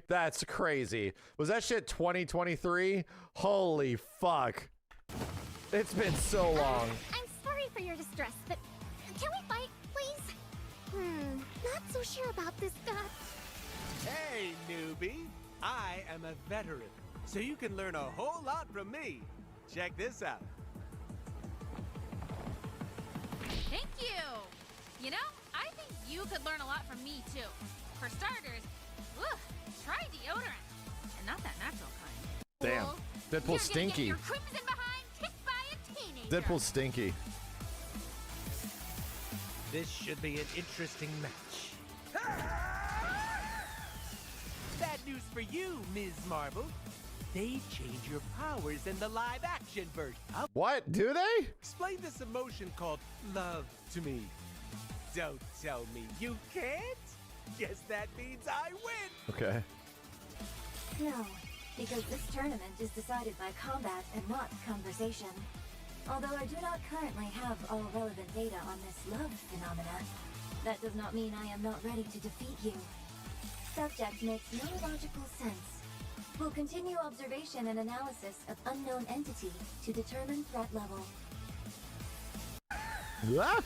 That's crazy. Was that shit 2023? Holy fuck. It's been so long. I'm sorry for your distress, but can we fight, please? Not so sure about this guy. Hey, newbie. I am a veteran, so you can learn a whole lot from me. Check this out. Thank you! You know, I think you could learn a lot from me, too. For starters, try deodorant. And not that natural kind. Damn. Well, Deadpool's you're stinky. Gonna get your crimson behind kicked by a teenager. Deadpool's stinky. This should be an interesting match. Bad news for you, Ms. Marvel. They change your powers in the live-action version. I'll What? Do they? explain this emotion called love to me. Don't tell me you can't. Guess that means I win. Okay. No, because this tournament is decided by combat and not conversation. Although I do not currently have all relevant data on this love phenomena, that does not mean I am not ready to defeat you. Subject makes no logical sense. We'll continue observation and analysis of unknown entity to determine threat level. Ah!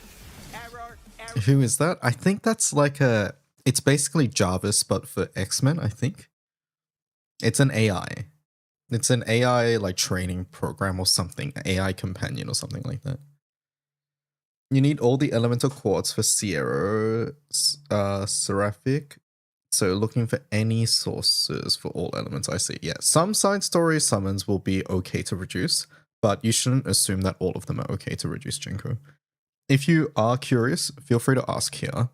Error. Who is that? I think that's like a. It's basically Jarvis, but for X-Men, I think. It's an AI. It's an AI like training program or something. AI companion or something like that. You need all the elemental quartz for Sierra, Seraphic. So looking for any sources for all elements, I see. Yeah, some side story summons will be okay to reduce, but you shouldn't assume that all of them are okay to reduce, Jinko. If you are curious, feel free to ask here.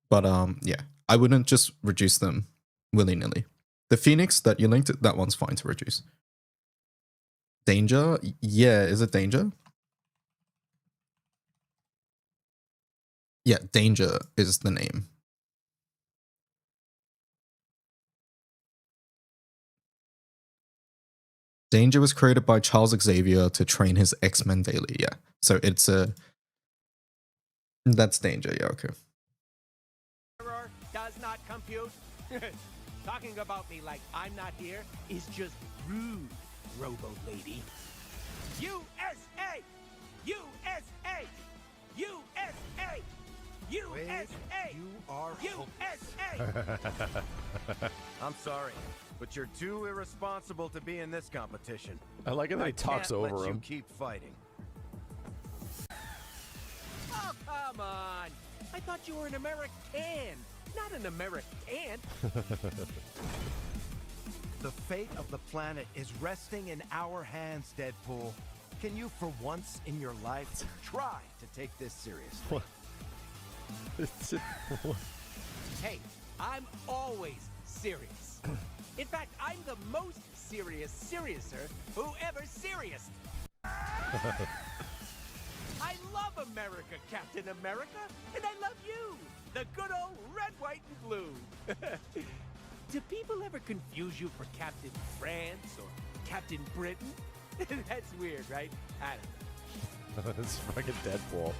But yeah, I wouldn't just reduce them willy-nilly. The Phoenix that you linked, that one's fine to reduce. Danger? Yeah, is it Danger? Yeah, Danger is the name. Danger was created by Charles Xavier to train his X-Men daily, yeah. So it's a... That's Danger, yeah, okay. Error does not compute. Talking about me like I'm not here is just rude, Robo Lady. USA! USA! USA! USA! You are USA! I'm sorry, but you're too irresponsible to be in this competition. I like it that he talks can't over let him. You keep fighting. Oh, come on! I thought you were an American, not an American. The fate of the planet is resting in our hands, Deadpool. Can you, for once in your life, try to take this seriously? Hey, I'm always serious. In fact, I'm the most seriouser who ever serious. I love America, Captain America, and I love you, the good old red, white, and blue. Do people ever confuse you for Captain France or Captain Britain? That's weird, right? I don't know. It's fucking Deadpool.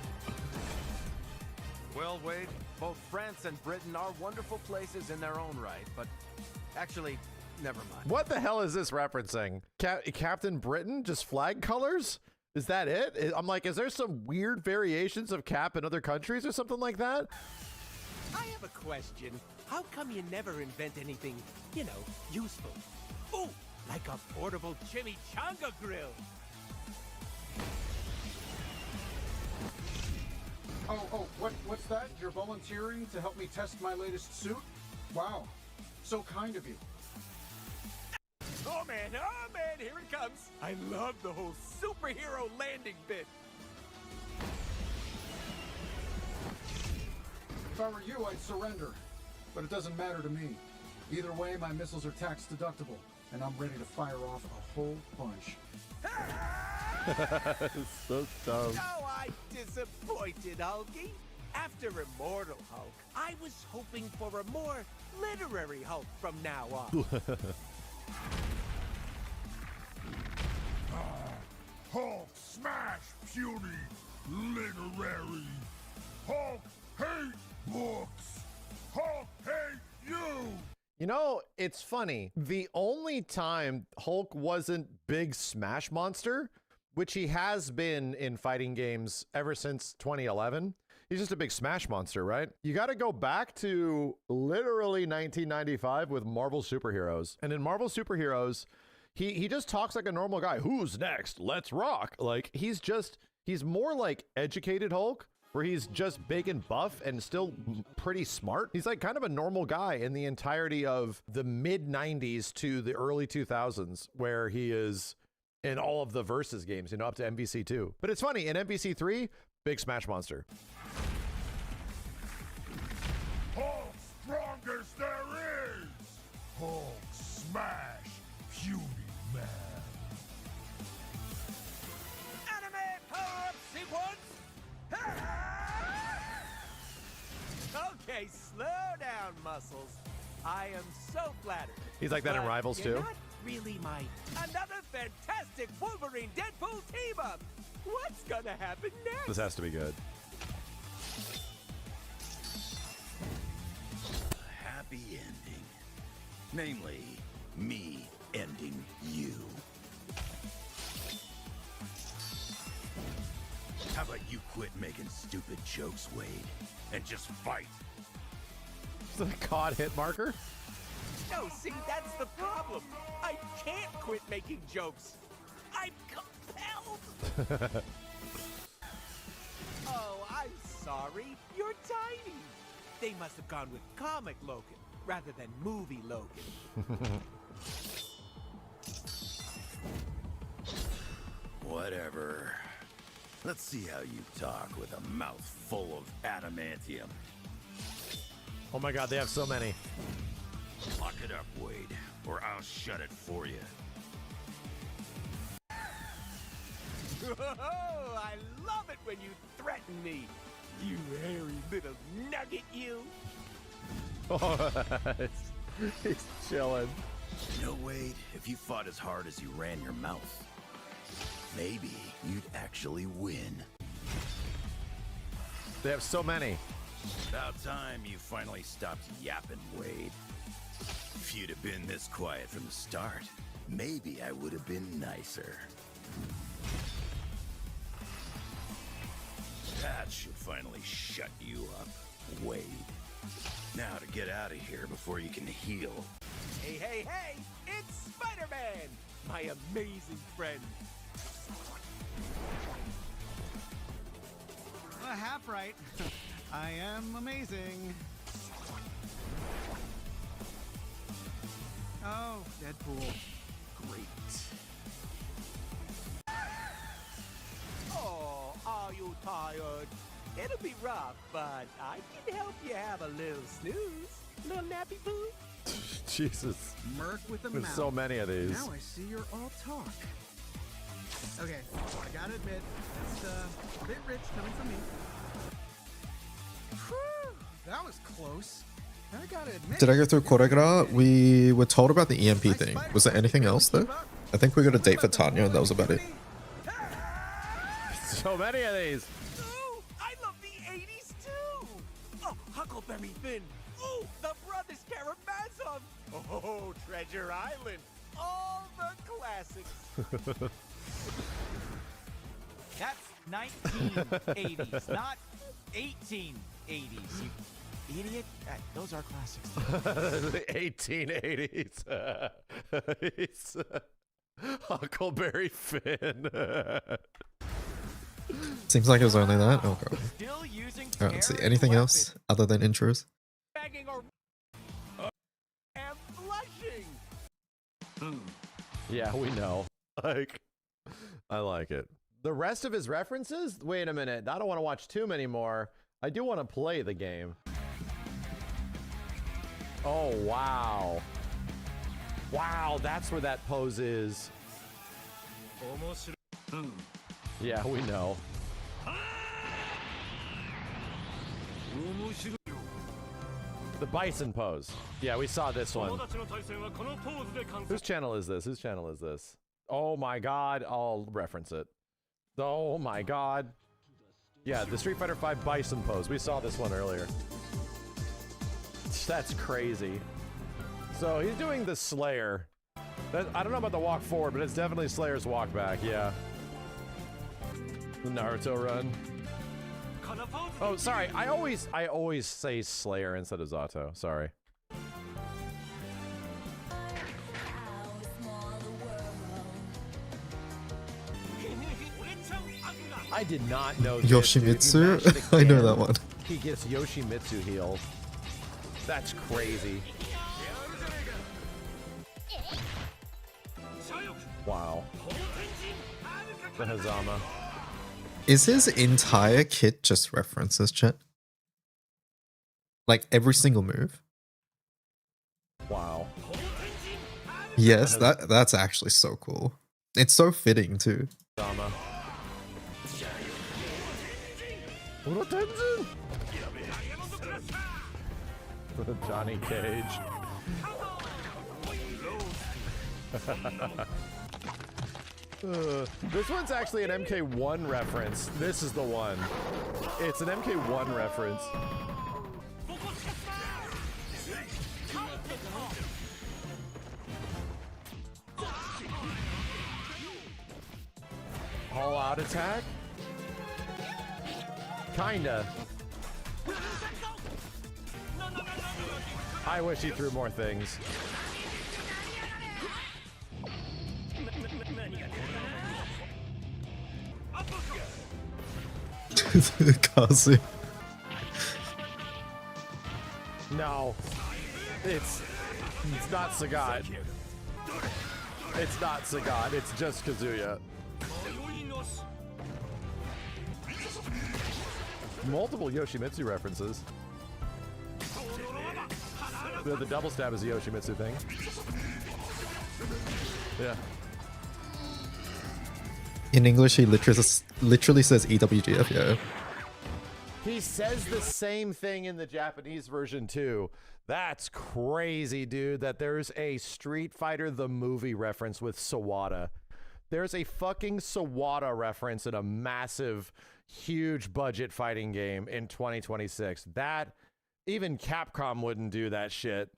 Well, Wade, both France and Britain are wonderful places in their own right, but actually, never mind. What the hell is this referencing? Captain Britain? Just flag colors? Is that it? I'm like, is there some weird variations of Cap in other countries or something like that? I have a question. How come you never invent anything, you know, useful? Ooh, like a portable chimichanga grill. Oh, what's that? You're volunteering to help me test my latest suit? Wow, so kind of you. Oh man, here it comes. I love the whole superhero landing bit. If I were you, I'd surrender. But it doesn't matter to me. Either way, my missiles are tax deductible, and I'm ready to fire off a whole bunch. So dumb. Oh, I'm disappointed, Hulky. After Immortal Hulk, I was hoping for a more literary Hulk from now on. Hulk smash puny literary. Hulk hate books. Hulk hate you. You know, it's funny. The only time Hulk wasn't big Smash Monster, which he has been in fighting games ever since 2011. He's just a big Smash Monster, right? You got to go back to literally 1995 with Marvel Superheroes. And in Marvel Superheroes, he just talks like a normal guy. Who's next? Let's rock. Like, he's more like educated Hulk, where he's just big and buff and still pretty smart. He's like kind of a normal guy in the entirety of the mid 90s to the early 2000s, where he is in all of the Versus games, you know, up to MVC2. But it's funny, in MVC3, big Smash Monster. Hulk strongest there is. Hulk smash puny man. Anime power-up sequence! Okay, slow down, muscles. I am so flattered. He's like that in But Rivals you're too. Not really my another fantastic Wolverine Deadpool team up. What's gonna happen next? This has to be good. A happy ending. Namely, me ending you. How about you quit making stupid jokes, Wade, and just fight? Is that a COD hit marker? No, see, that's the problem. I can't quit making jokes. I'm compelled. Oh, I'm sorry. You're tiny. They must have gone with comic Logan rather than movie Logan. Whatever. Let's see how you talk with a mouth full of adamantium. Oh my god, they have so many. Lock it up, Wade, or I'll shut it for you. Oh, I love it when you threaten me. You hairy little nugget, you. Oh, he's chilling. You know, Wade, if you fought as hard as you ran your mouth, maybe you'd actually win. They have so many. About time you finally stopped yapping, Wade. If you'd have been this quiet from the start, maybe I would have been nicer. That should finally shut you up, Wade. Now to get out of here before you can heal. Hey, hey, hey! It's Spider-Man, my amazing friend. Half right. I am amazing. Oh, Deadpool. Great. Oh, are you tired? It'll be rough, but I can help you have a little snooze. Little nappy poo. Jesus. Merc with a There's mouth. so many of these. Now I see you're all talk. Okay, I gotta admit, that's a bit rich coming from me. Whew, that was close. I gotta admit. Did I go through Koregra? We were told about the EMP thing. Was there anything else though? I think we got a date for Tanya and that was about it. So many of these. Ooh, I love the 80s too. Oh, Huckleberry Finn. Ooh, the Brothers Karamazov. Oh, Treasure Island. All the classics. That's 1980s, not 1880s. You idiot. Those are classics. The 1880s. He's, Huckleberry Finn. Seems like it was only that. Oh god. Still using I don't see anything else other than intros. Begging or and blushing. Yeah, we know. Like, I like it. The rest of his references? Wait a minute. I don't want to watch too many more. I do want to play the game. Oh, wow. Wow, that's where that pose is. Yeah, we know. The bison pose. Yeah, we saw this one. Whose channel is this? Whose channel is this? Oh my god, I'll reference it. Oh my god. Yeah, the Street Fighter V bison pose. We saw this one earlier. That's crazy. So he's doing the Slayer. I don't know about the walk forward, but it's definitely Slayer's walk back, yeah. The Naruto run. Oh, sorry. I always say Slayer instead of Zato. Sorry. I did not know this, Yoshimitsu? dude. You mash the I know can, that one. He gets Yoshimitsu heal. That's crazy. Wow. The Hazama. Is his entire kit just references, chat? Like every single move? Wow. Yes, that's actually so cool. It's so fitting too. Hazama. Johnny Cage. This one's actually an MK1 reference. This is the one. It's an MK1 reference. All out attack? Kinda. I wish he threw more things. Kazu. No. It's not Sagat. It's not Sagat. It's just Kazuya. Multiple Yoshimitsu references. The double stab is a Yoshimitsu thing. Yeah. In English, he literally says EWGF, yeah. He says the same thing in the Japanese version too. That's crazy, dude, that there's a Street Fighter the movie reference with Sawada. There's a fucking Sawada reference in a massive, huge budget fighting game in 2026. That, even Capcom wouldn't do that shit.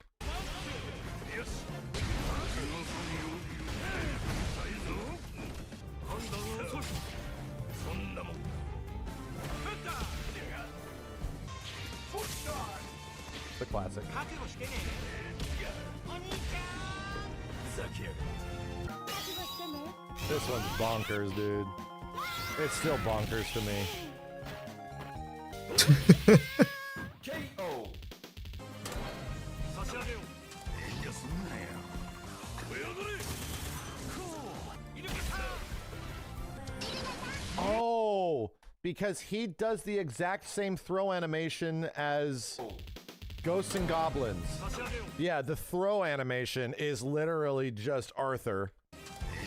The classic. This one's bonkers, dude. It's still bonkers to me. Oh, because he does the exact same throw animation as Ghosts and Goblins. Yeah, the throw animation is literally just Arthur.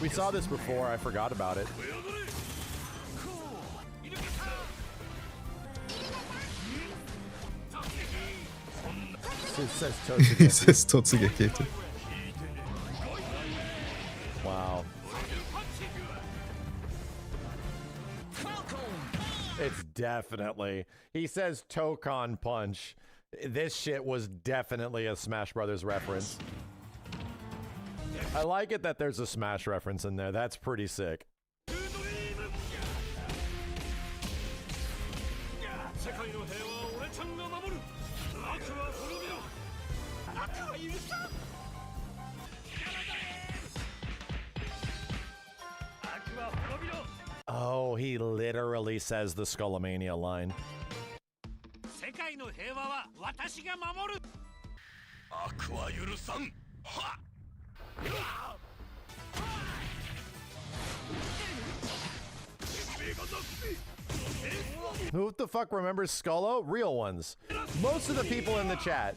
We saw this before, I forgot about it. It says Totsugeki. He says Totsugeki. Wow. It's definitely. He says Tokon Punch. This shit was definitely a Smash Brothers reference. I like it that there's a Smash reference in there. That's pretty sick. Oh, he literally says the Skullomania line. Who the fuck remembers Skullo? Real ones. Most of the people in the chat.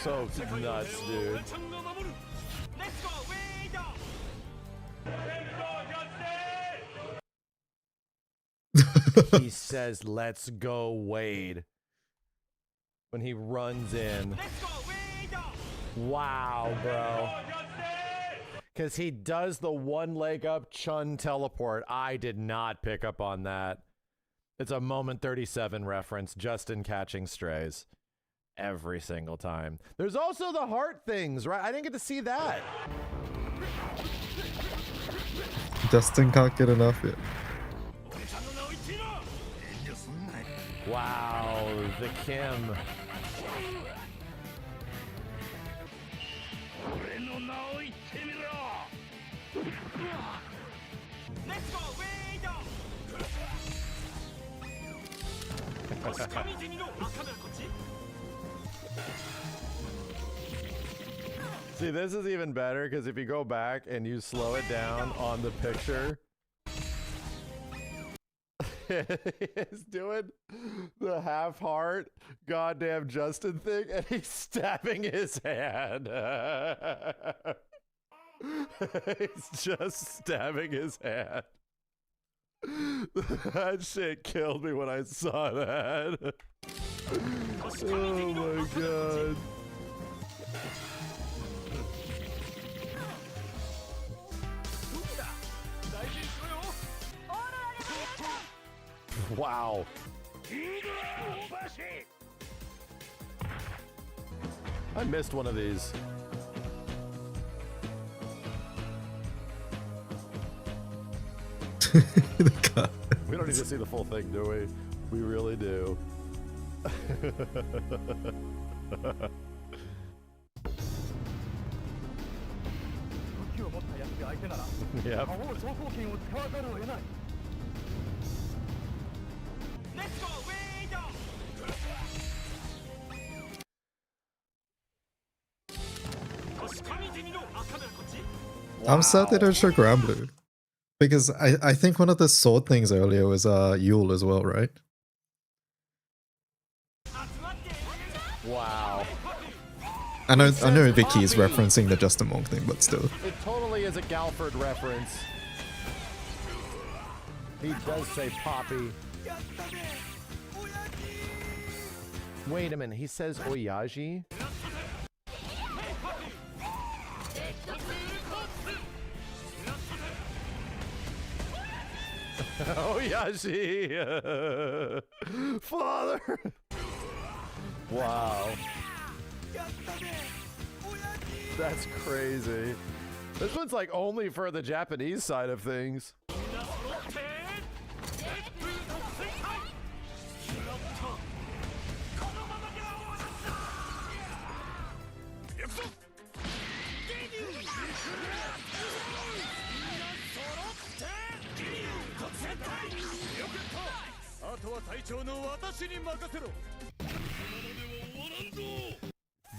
So nuts, dude. He says, "Let's go, Wade," when he runs in. Wow, bro. Because he does the one leg up Chun teleport. I did not pick up on that. It's a Moment 37 reference, just in Catching Strays. Every single time. There's also the heart things, right? I didn't get to see that. Justin can't get enough yet. Wow, the Kim. See, this is even better because if you go back and you slow it down on the picture, he's doing the half heart goddamn Justin thing and he's stabbing his hand. He's just stabbing his hand. That shit killed me when I saw that. Oh my god. Wow. I missed one of these. We don't need to see the full thing, do we? We really do. Yep. I'm sad they don't show Granblue. Because I think one of the sword things earlier was Yule as well, right? Wow. I know Vicky is referencing the Justin Monk thing, but still. It totally is a Galford reference. He does say Poppy. Wait a minute, he says Oyaji? Oyaji! Father! Wow. That's crazy. This one's like only for the Japanese side of things.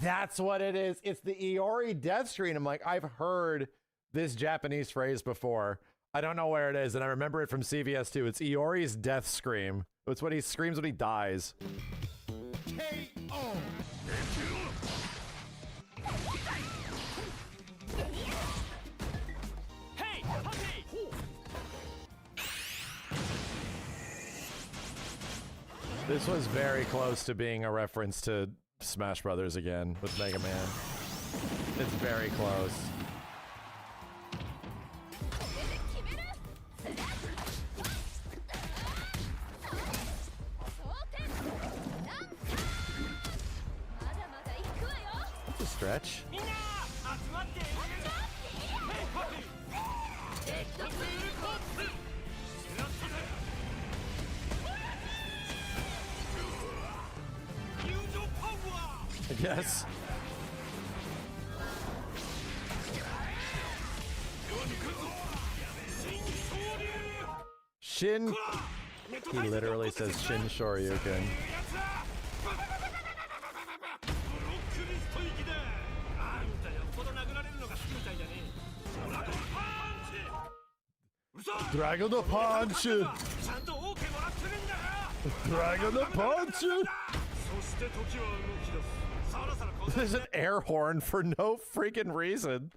That's what it is. It's the Iori death screen. I'm like, I've heard this Japanese phrase before. I don't know where it is, and I remember it from CVS too. It's Iori's death scream. It's what he screams when he dies. This was very close to being a reference to Smash Brothers again with Mega Man. It's very close. That's a stretch. Yes. Shin. He literally says Shin Shoryuken. Dragon the Punch! Dragon the Punch! There's an air horn for no freaking reason.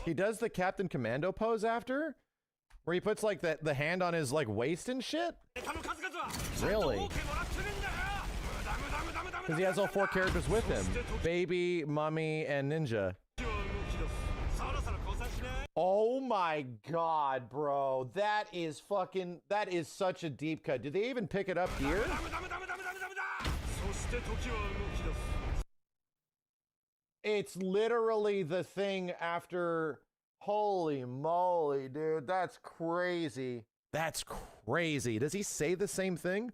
He does the Captain Commando pose after? Where he puts like the hand on his like waist and shit? Really? Because he has all 4 characters with him. Baby, Mummy, and Ninja. Oh my god, bro. That is such a deep cut. Did they even pick it up here? It's literally the thing after. Holy moly, dude. That's crazy. That's crazy. Does he say the same thing?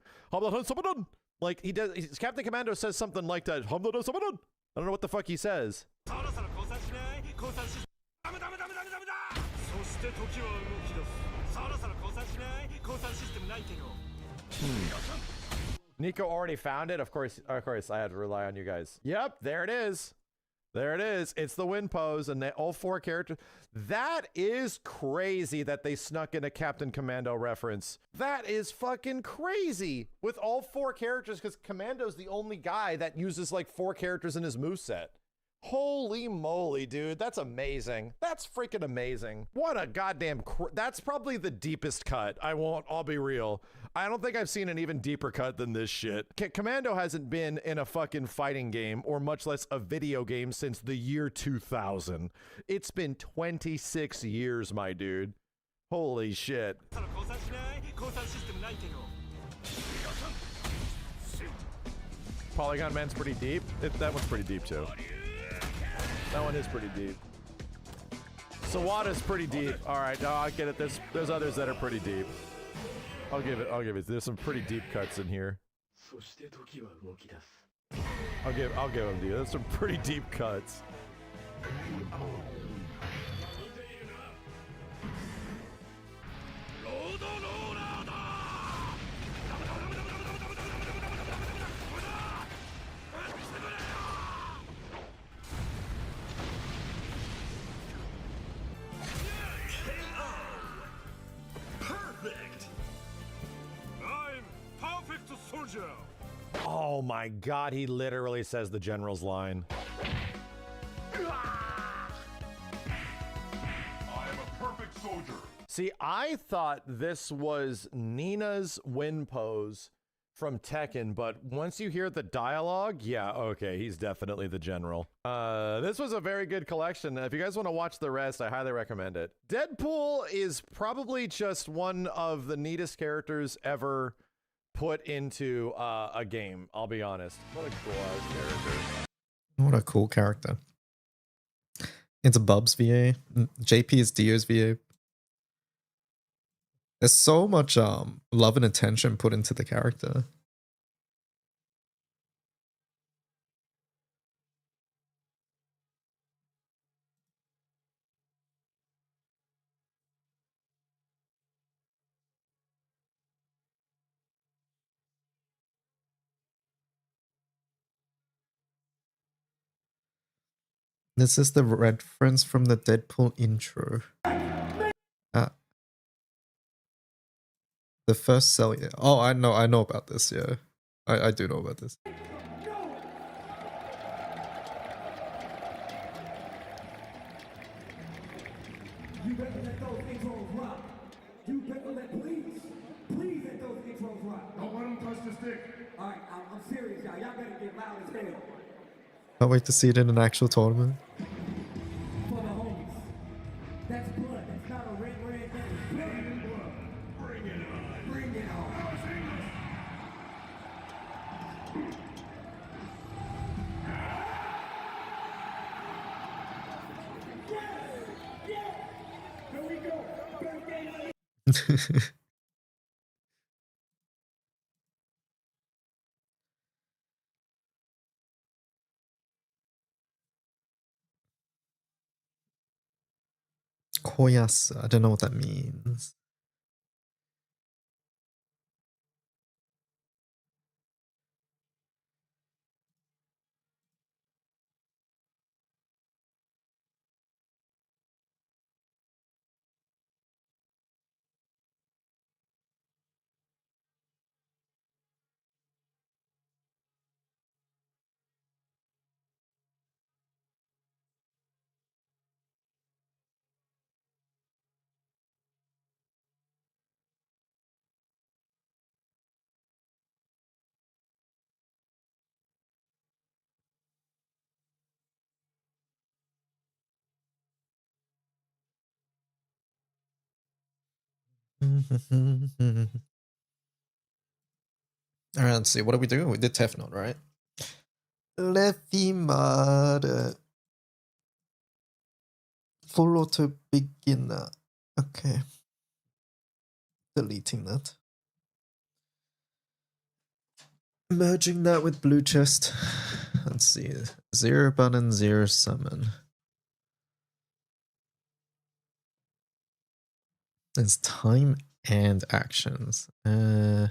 Like he does. Captain Commando says something like that. I don't know what the fuck he says. Nico already found it. Of course, I had to rely on you guys. Yep, there it is. There it is. It's the win pose, and all 4 characters. That is crazy that they snuck in a Captain Commando reference. That is fucking crazy. With all 4 characters, because Commando's the only guy that uses like 4 characters in his moveset. Holy moly, dude. That's amazing. That's freaking amazing. What a goddamn... That's probably the deepest cut. I'll be real. I don't think I've seen an even deeper cut than this shit. Commando hasn't been in a fucking fighting game, or much less a video game, since the year 2000. It's been 26 years, my dude. Holy shit. Polygon Man's pretty deep. That one's pretty deep too. That one is pretty deep. Sawada's pretty deep. All right, no, I get it. There's others that are pretty deep. I'll give it. There's some pretty deep cuts in here. I'll give them to you. There's some pretty deep cuts. Oh my god, he literally says the general's line. I am a perfect soldier. See, I thought this was Nina's win pose from Tekken, but once you hear the dialogue, yeah, okay, he's definitely the general. This was a very good collection. If you guys want to watch the rest, I highly recommend it. Deadpool is probably just one of the neatest characters ever put into a game, I'll be honest. What a cool ass character. What a cool character. It's a Bub's VA. JP is Dio's VA. There's so much love and attention put into the character. This is the reference from the Deadpool intro. The first cell. Yeah. Oh, I know about this. Yeah, I do know about this. You better let those intros rock. You better please let those intros rock. Don't let them touch the stick. All right, I'm serious, y'all. Y'all better get loud as hell. Can't wait to see it in an actual tournament. For the homies. That's blood. That's not a red thing. It's blood. Bring it on. Bring it on. Here we go. Birthday. Koyasu. I don't know what that means. Alright, let's see. What are we doing? We did Tefnod, right? Lefimada. Full auto beginner. Okay. Deleting that. Merging that with blue chest. Let's see. 0 button, 0 summon. There's time and actions. Yeah,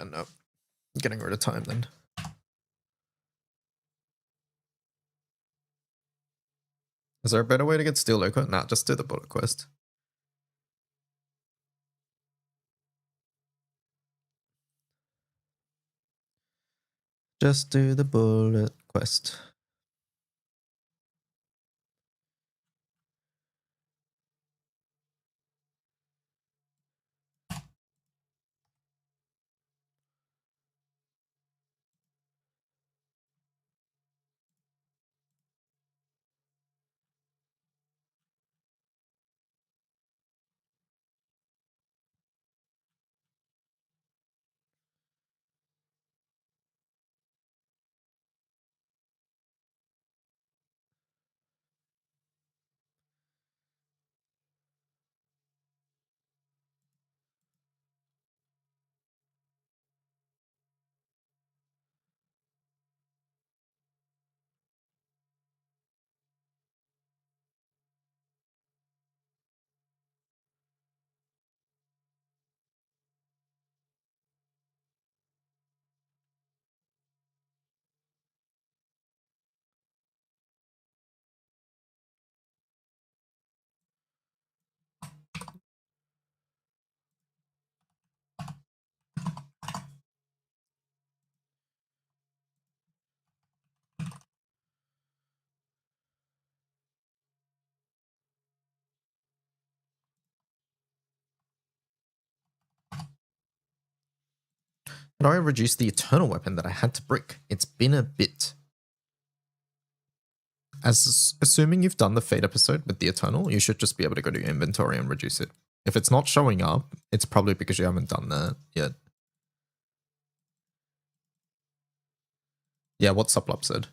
no. Getting rid of time then. Is there a better way to get Steel Ochre? Nah, just do the bullet quest. Just do the bullet quest. How do I reduce the eternal weapon that I had to brick? It's been a bit. Assuming you've done the Fate episode with the eternal, you should just be able to go to your inventory and reduce it. If it's not showing up, it's probably because you haven't done that yet. Yeah, what Suplop said.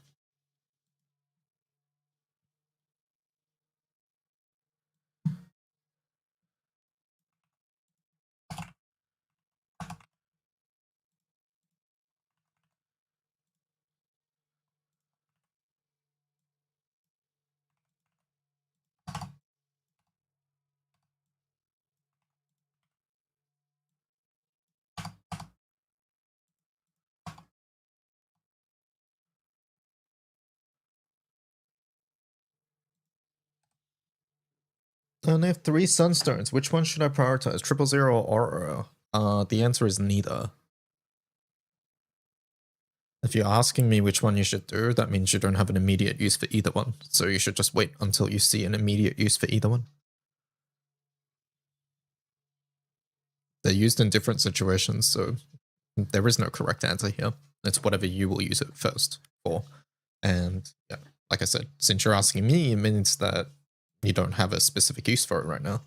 And I have 3 Sunstones. Which one should I prioritize? 000 or Aura? The answer is neither. If you're asking me which one you should do, that means you don't have an immediate use for either one. So you should just wait until you see an immediate use for either one. They're used in different situations, so there is no correct answer here. It's whatever you will use it first for. And yeah, like I said, since you're asking me, it means that you don't have a specific use for it right now.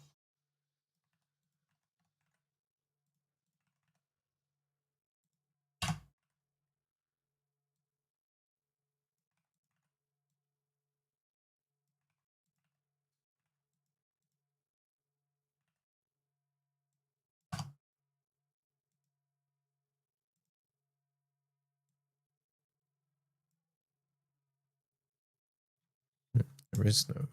There is no.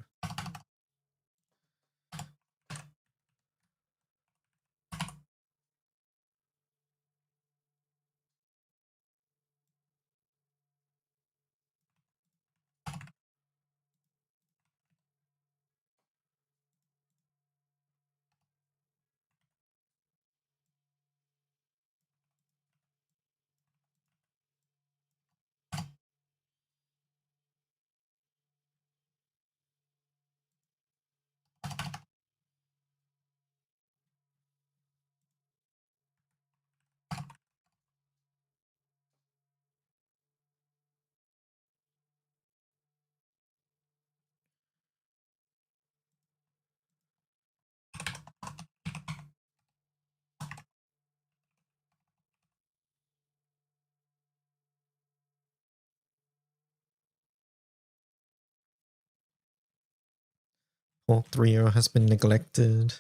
Port 3.0 has been neglected.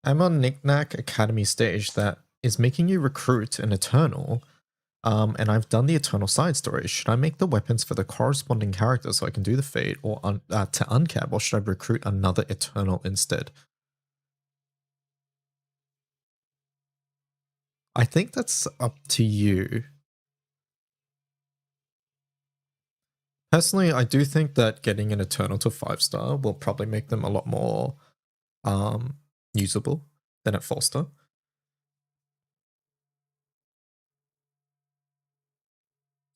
I'm on Knickknack Academy stage that is making you recruit an Eternal, and I've done the Eternal side story. Should I make the weapons for the corresponding character so I can do the Fate or to uncap, or should I recruit another Eternal instead? I think that's up to you. Personally, I do think that getting an Eternal to 5-star will probably make them a lot more usable than at 4-star.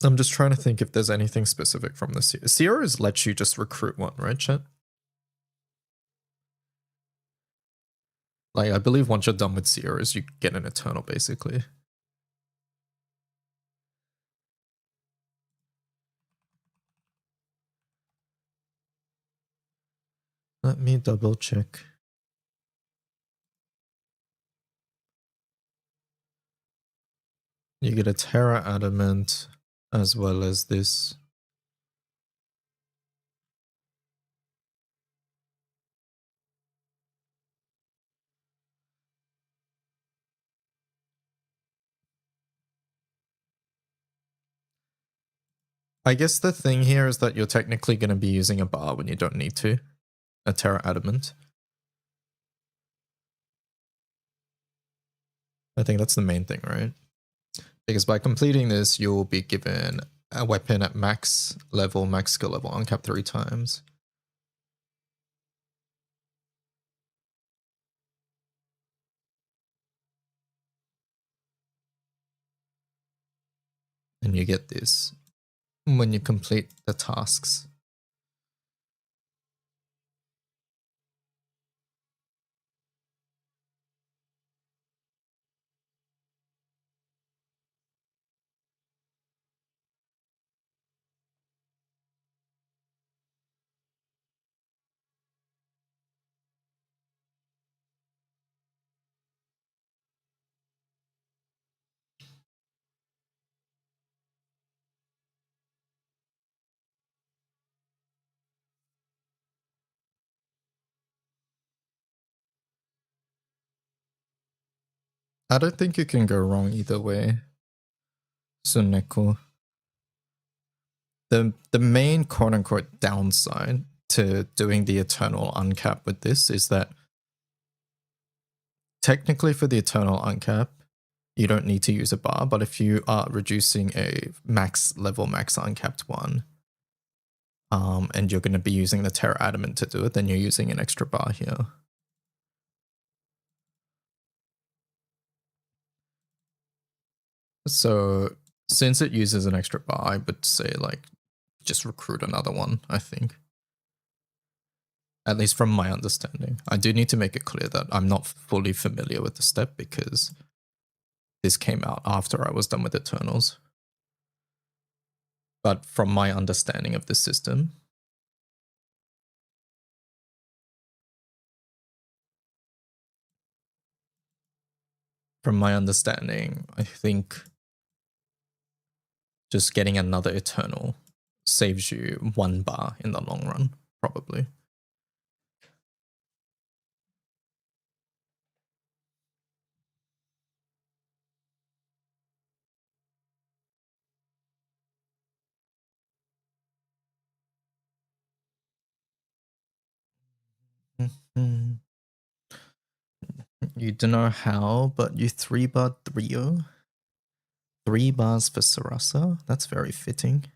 I'm just trying to think if there's anything specific from this. Sierra's lets you just recruit one, right, chat? Like, I believe once you're done with Sierras, you get an Eternal, basically. Let me double check. You get a Terra Adamant as well as this. I guess the thing here is that you're technically going to be using a bar when you don't need to. A Terra Adamant. I think that's the main thing, right? Because by completing this, you'll be given a weapon at max level, max skill level, uncapped 3 times. And you get this when you complete the tasks. I don't think you can go wrong either way. Suneko. The main quote-unquote downside to doing the Eternal uncap with this is that technically for the Eternal uncap, you don't need to use a bar, but if you are reducing a max level, max uncapped one, and you're going to be using the Terra Adamant to do it, then you're using an extra bar here. So since it uses an extra bar, I would say like just recruit another one, I think. At least from my understanding. I do need to make it clear that I'm not fully familiar with the step because this came out after I was done with Eternals. But from my understanding of the system, I think just getting another Eternal saves you 1 bar in the long run, probably. You don't know how, but you 3-bar Trio. 3 bars for Sarasa. That's very fitting.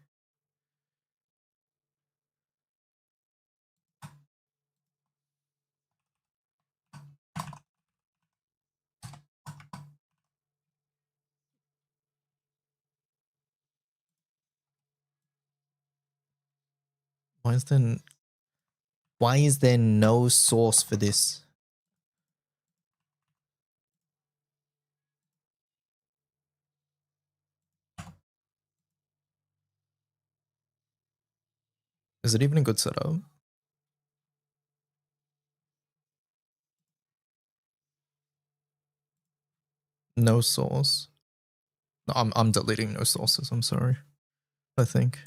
Why is there no source for this? Is it even a good setup? No source. No, I'm deleting no sources, I'm sorry. I think.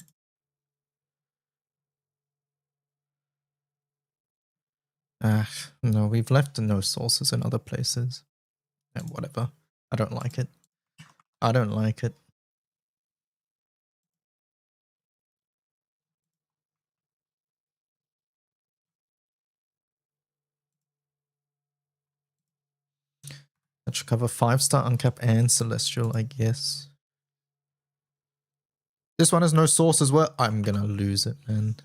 No, we've left no sources in other places. And whatever. I don't like it. I don't like it. That should cover 5-star uncap and celestial, I guess. This one has no source as well. I'm gonna lose it, man.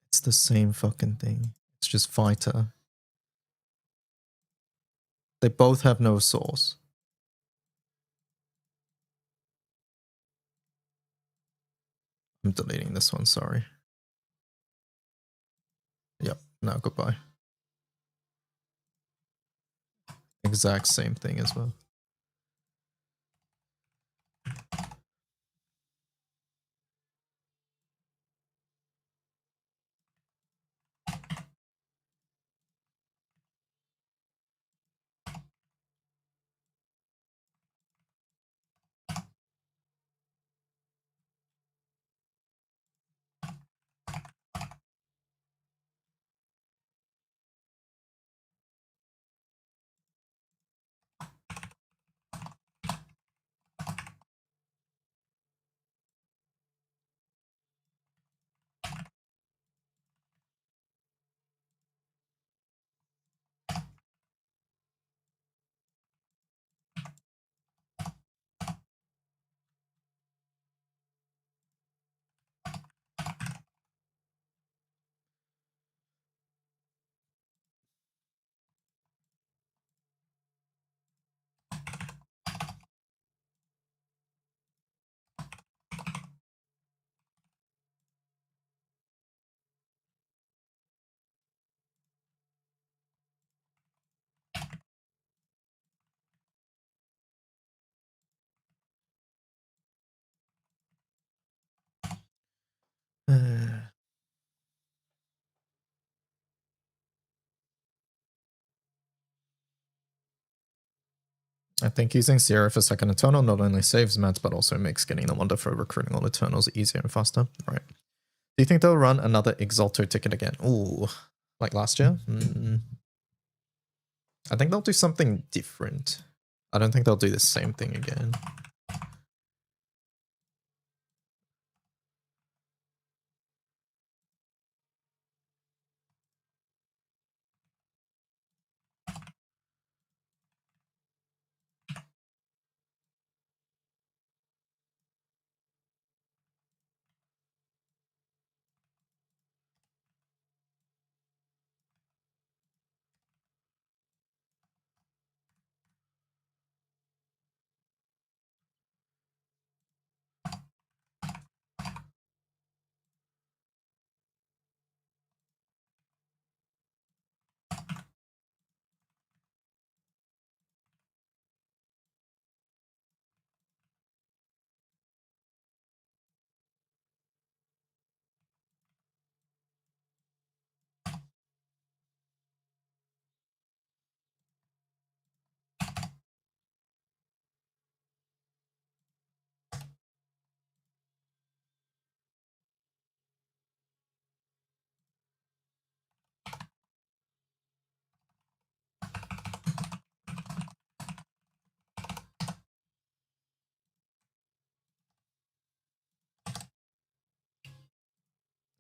It's the same fucking thing. It's just fighter. They both have no source. I'm deleting this one, sorry. Yep, now goodbye. Exact same thing as well. I think using Sierra for second Eternal not only saves mats, but also makes getting the Wonder for recruiting all Eternals easier and faster. Right. Do you think they'll run another Exalto ticket again? Ooh, like last year? I think they'll do something different. I don't think they'll do the same thing again.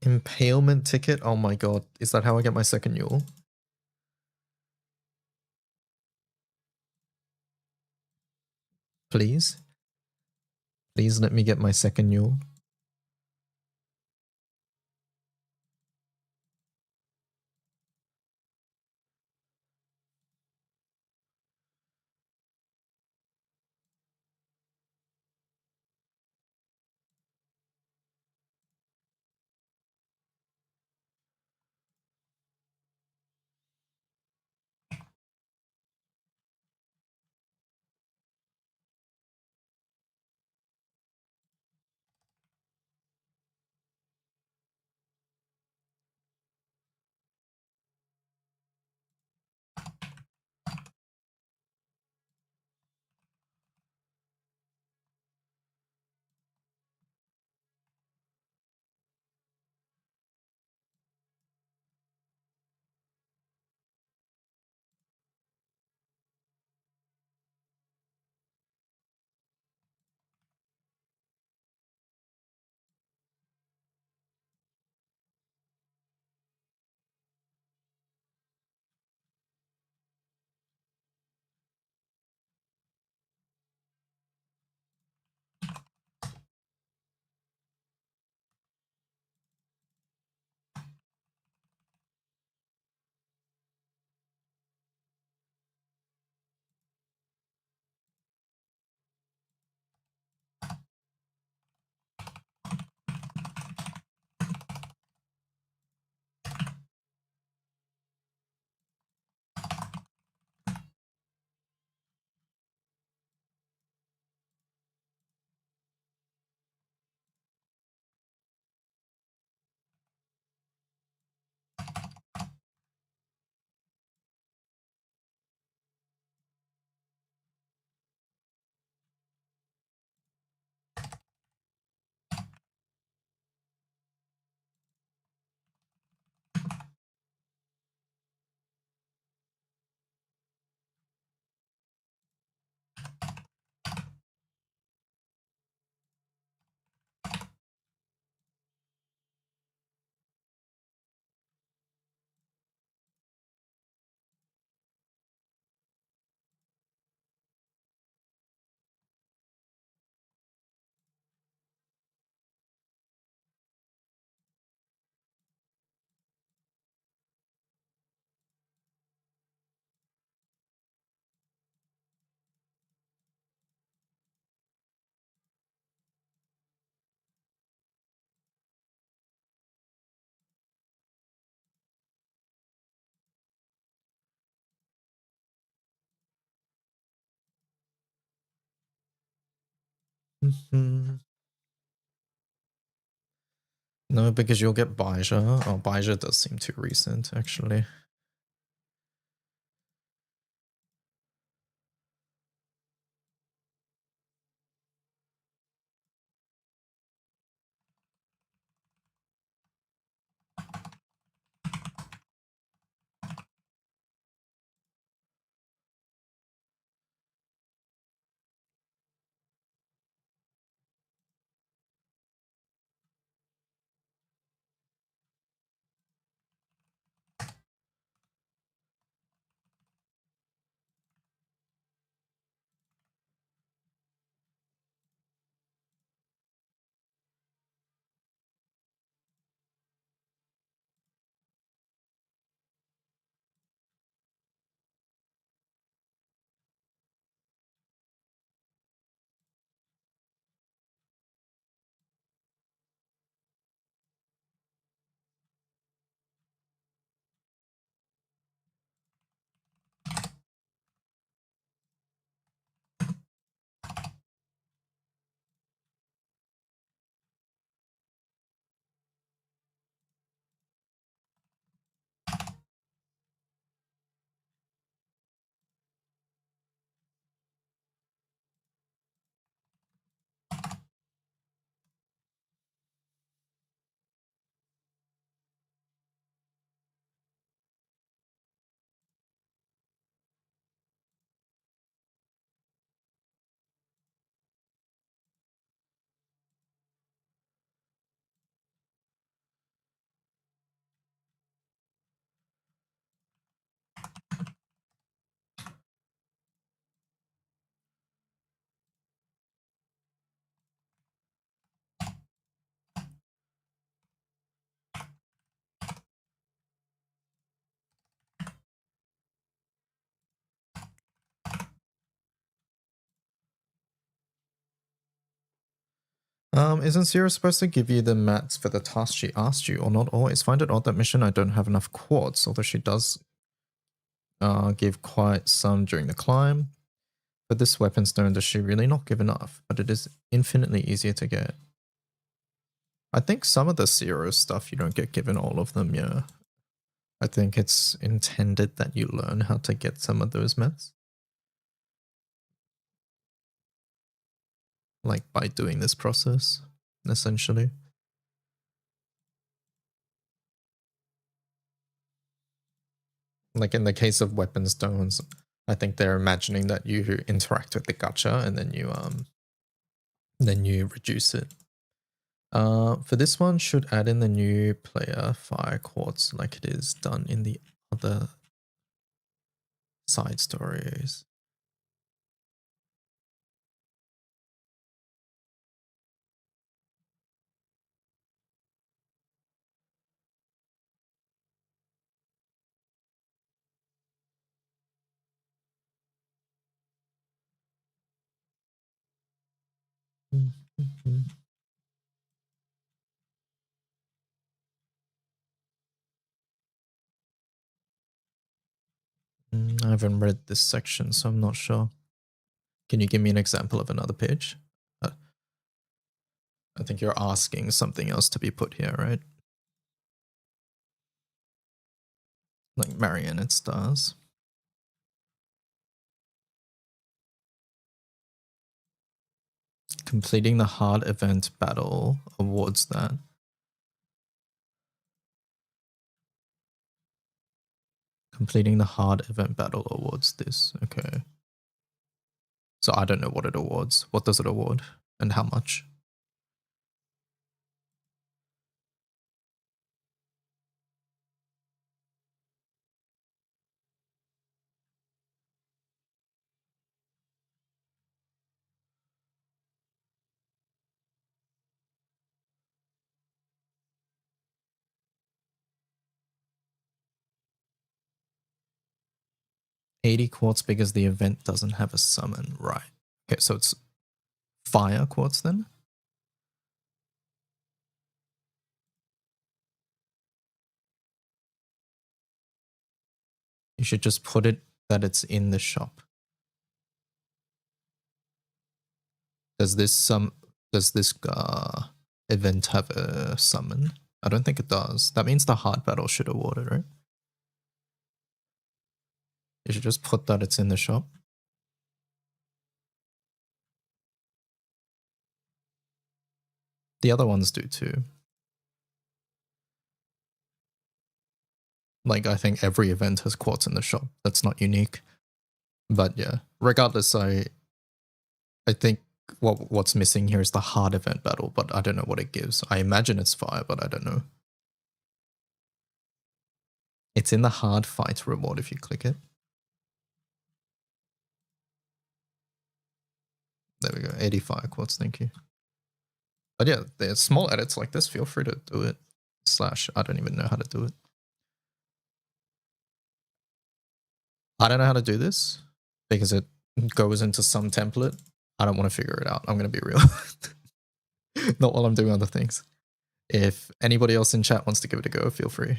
Impalement ticket? Oh my god. Is that how I get my second Yule? Please? Please let me get my second Yule. No, because you'll get Baija. Oh, Baija does seem too recent, actually. Isn't Sierra supposed to give you the mats for the task she asked you, or not always? Find it odd that mission I don't have enough quartz, although she does give quite some during the climb. But this weapon stone, does she really not give enough? But it is infinitely easier to get. I think some of the Zero stuff you don't get given all of them, yeah. I think it's intended that you learn how to get some of those mats. Like by doing this process, essentially. Like in the case of weapon stones, I think they're imagining that you interact with the gacha and then you reduce it. For this one, should add in the new player fire quartz like it is done in the other side stories. I haven't read this section, so I'm not sure. Can you give me an example of another page? I think you're asking something else to be put here, right? Like marionette stars. Completing the hard event battle awards that. Completing the hard event battle awards this. Okay. So I don't know what it awards. What does it award? And how much? $80 quartz because the event doesn't have a summon. Right. Okay, so it's fire quartz then? You should just put it that it's in the shop. Does this event have a summon? I don't think it does. That means the hard battle should award it, right? You should just put that it's in the shop. The other ones do too. Like, I think every event has quartz in the shop. That's not unique. But yeah, regardless, I think what's missing here is the hard event battle, but I don't know what it gives. I imagine it's fire, but I don't know. It's in the hard fight reward if you click it. There we go, 85 quartz, thank you. But yeah, there's small edits like this, feel free to do it. / I don't even know how to do it. I don't know how to do this because it goes into some template. I don't want to figure it out. I'm going to be real. Not while I'm doing other things. If anybody else in chat wants to give it a go, feel free.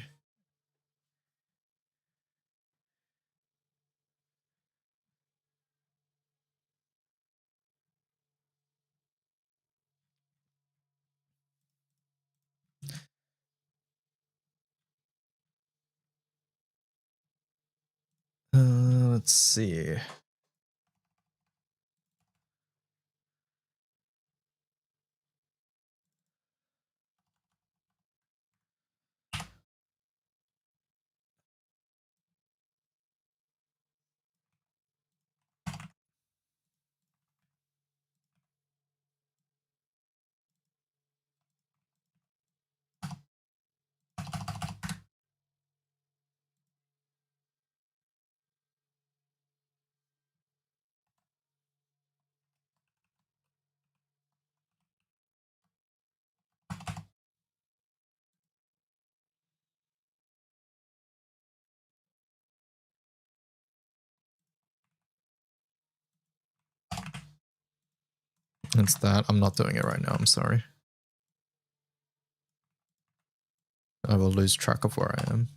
Let's see. It's that. I'm not doing it right now. I'm sorry. I will lose track of where I am.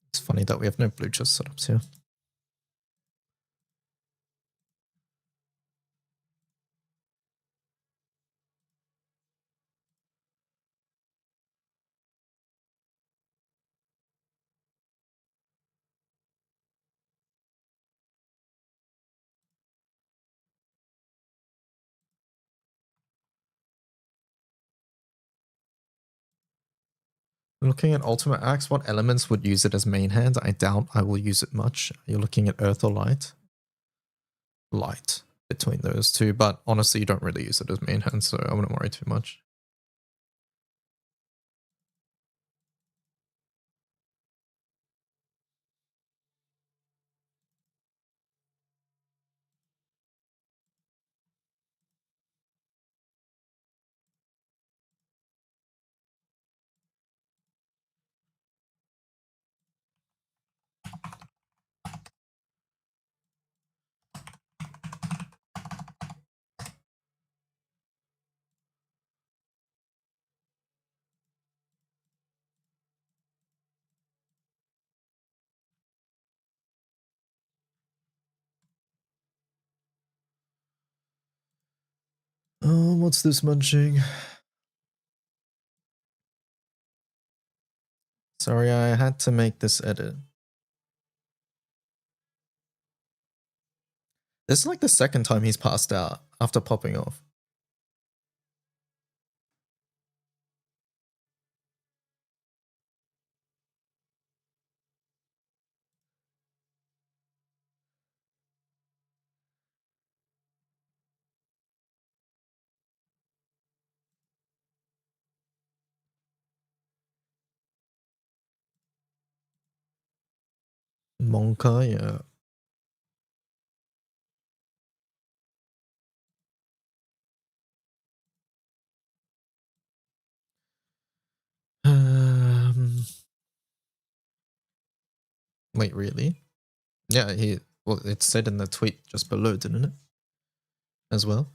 It's funny that we have no blue chest setups here. Looking at Ultimate Axe, what elements would use it as main hand? I doubt I will use it much. You're looking at Earth or Light? Light between those two, but honestly, you don't really use it as main hand, so I wouldn't worry too much. What's this munching? Sorry, I had to make this edit. This is like the second time he's passed out after popping off. Monka, yeah. Wait, really? Yeah, well, it said in the tweet just below, didn't it? As well.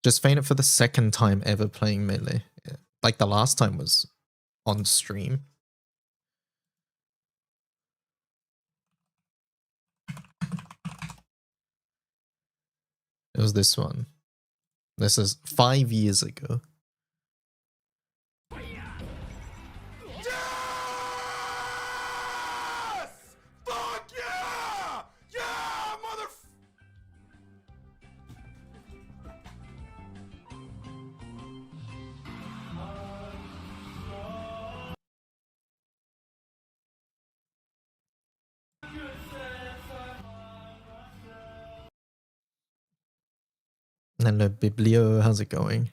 Just faint it for the second time ever playing Melee. Yeah. Like the last time was on stream. It was this one. This is 5 years ago. Fuck yeah! Yeah, mother. Hello, Biblio. How's it going?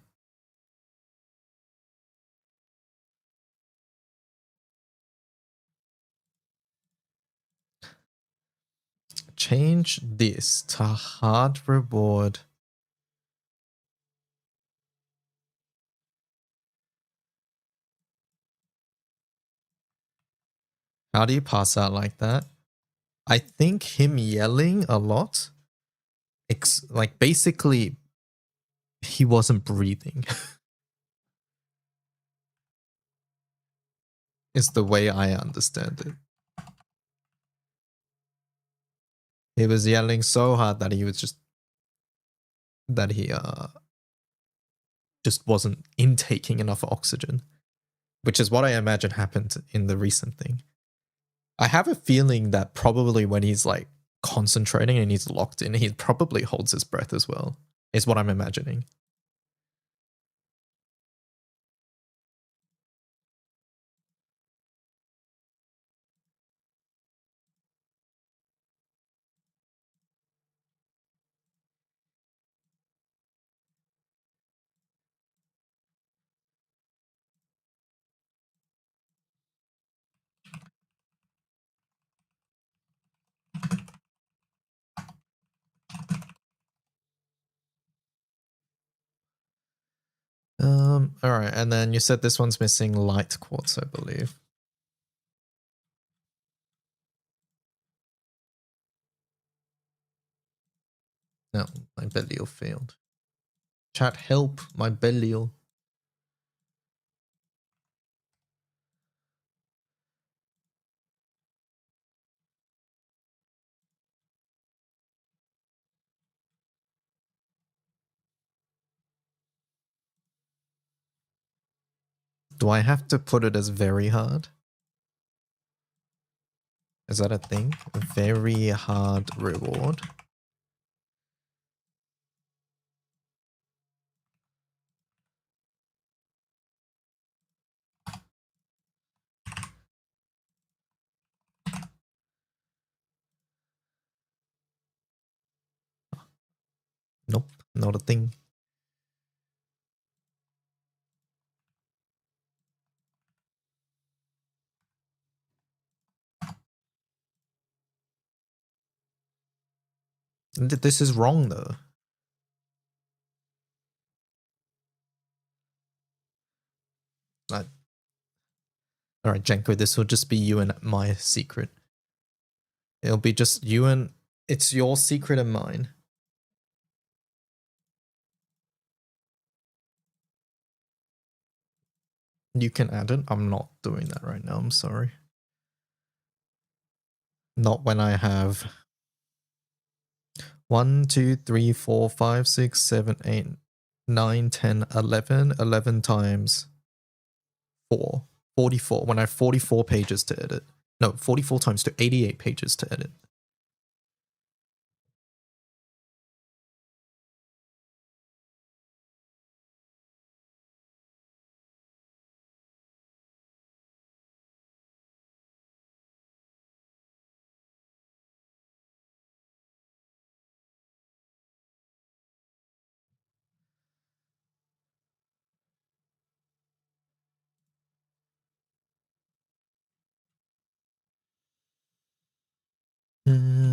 Change this to hard reward. How do you pass out like that? I think him yelling a lot, like basically he wasn't breathing. Is the way I understand it. He was yelling so hard that he was just just wasn't intaking enough oxygen, which is what I imagine happened in the recent thing. I have a feeling that probably when he's like concentrating and he's locked in, he probably holds his breath as well, is what I'm imagining. All right, and then you said this one's missing light quartz, I believe. No, my Belial failed. Chat, help, my Belial. Do I have to put it as very hard? Is that a thing? Very hard reward. Nope, not a thing. This is wrong though. Alright, Jenko, this will just be you and my secret. It'll be just you and... It's your secret and mine. You can add it. I'm not doing that right now. I'm sorry. Not when I have 1, 2, 3, 4, 5, 6, 7, 8, 9, 10, 11. 11 times 4. 44. When I have 44 pages to edit. No, 44 times 2. 88 pages to edit.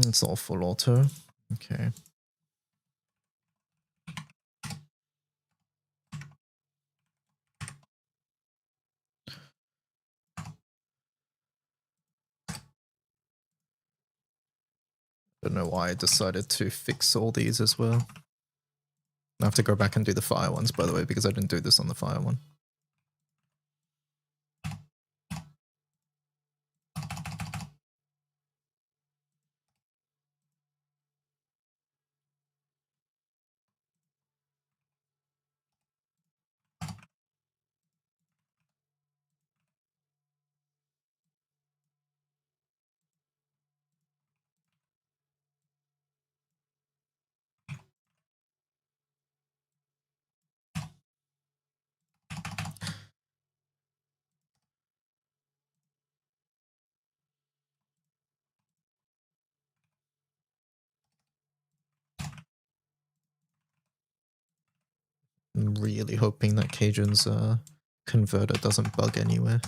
It's all full auto. Okay. Don't know why I decided to fix all these as well. I have to go back and do the fire ones, by the way, because I didn't do this on the fire one. I'm really hoping that Cajun's converter doesn't bug anywhere.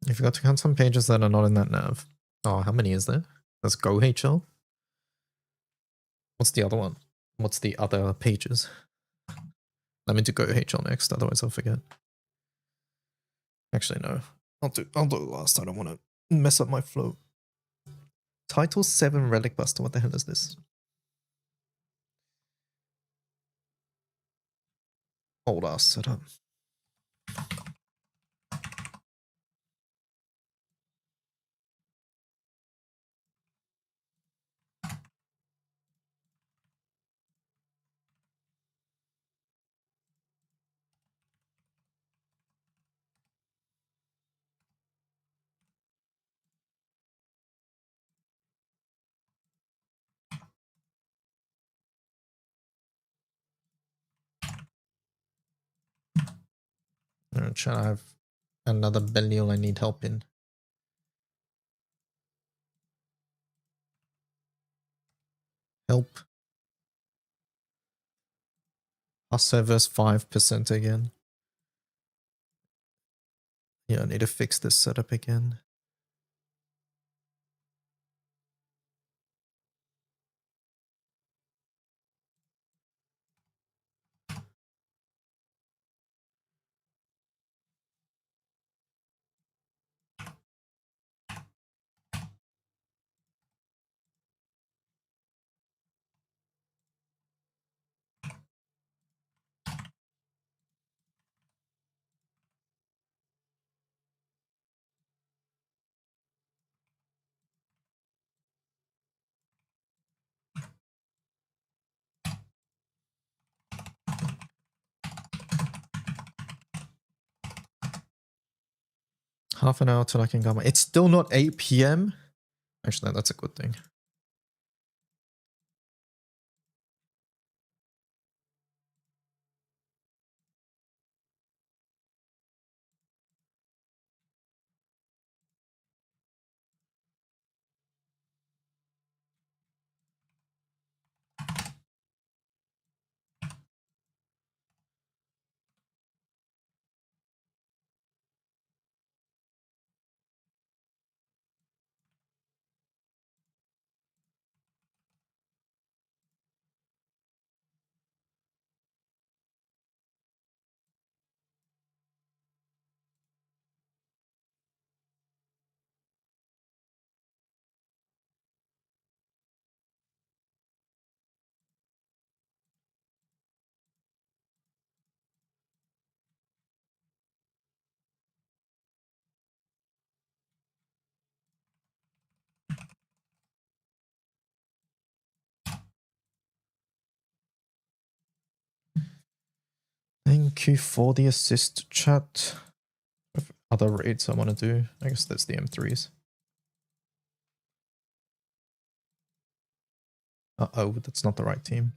You forgot to count some pages that are not in that nav. Oh, how many is there? Let's go HL. What's the other one? What's the other pages? Let me do go HL next, otherwise I'll forget. Actually, no. I'll do it last. I don't want to mess up my flow. Title 7 Relic Buster. What the hell is this? Old ass setup. Chat, I have another Belial I need help in. Help. Our server's 5% again. Yeah, I need to fix this setup again. Half an hour till I can come. It's still not 8 p.m. Actually, no, that's a good thing. Thank you for the assist, chat. Other raids I want to do. I guess that's the M3s. Uh-oh, that's not the right team.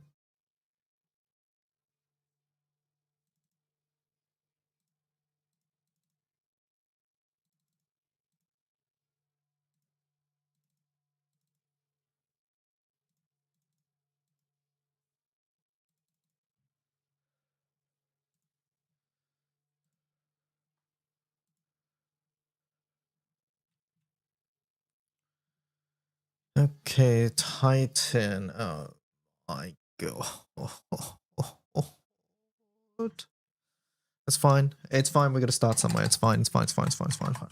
Okay, Titan. Oh my god. It's fine. It's fine. We gotta start somewhere. It's fine. It's fine. It's fine. It's fine. It's fine. It's fine.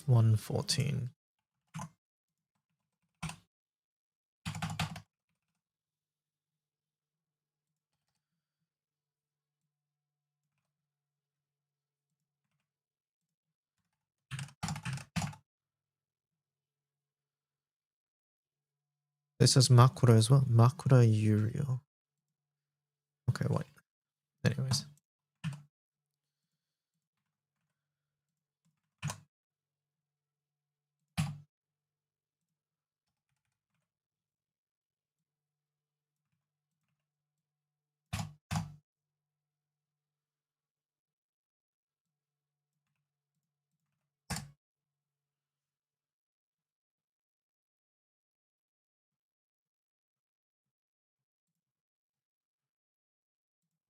$114. This is Makura as well. Makura Yurio. Okay, wait. Anyways.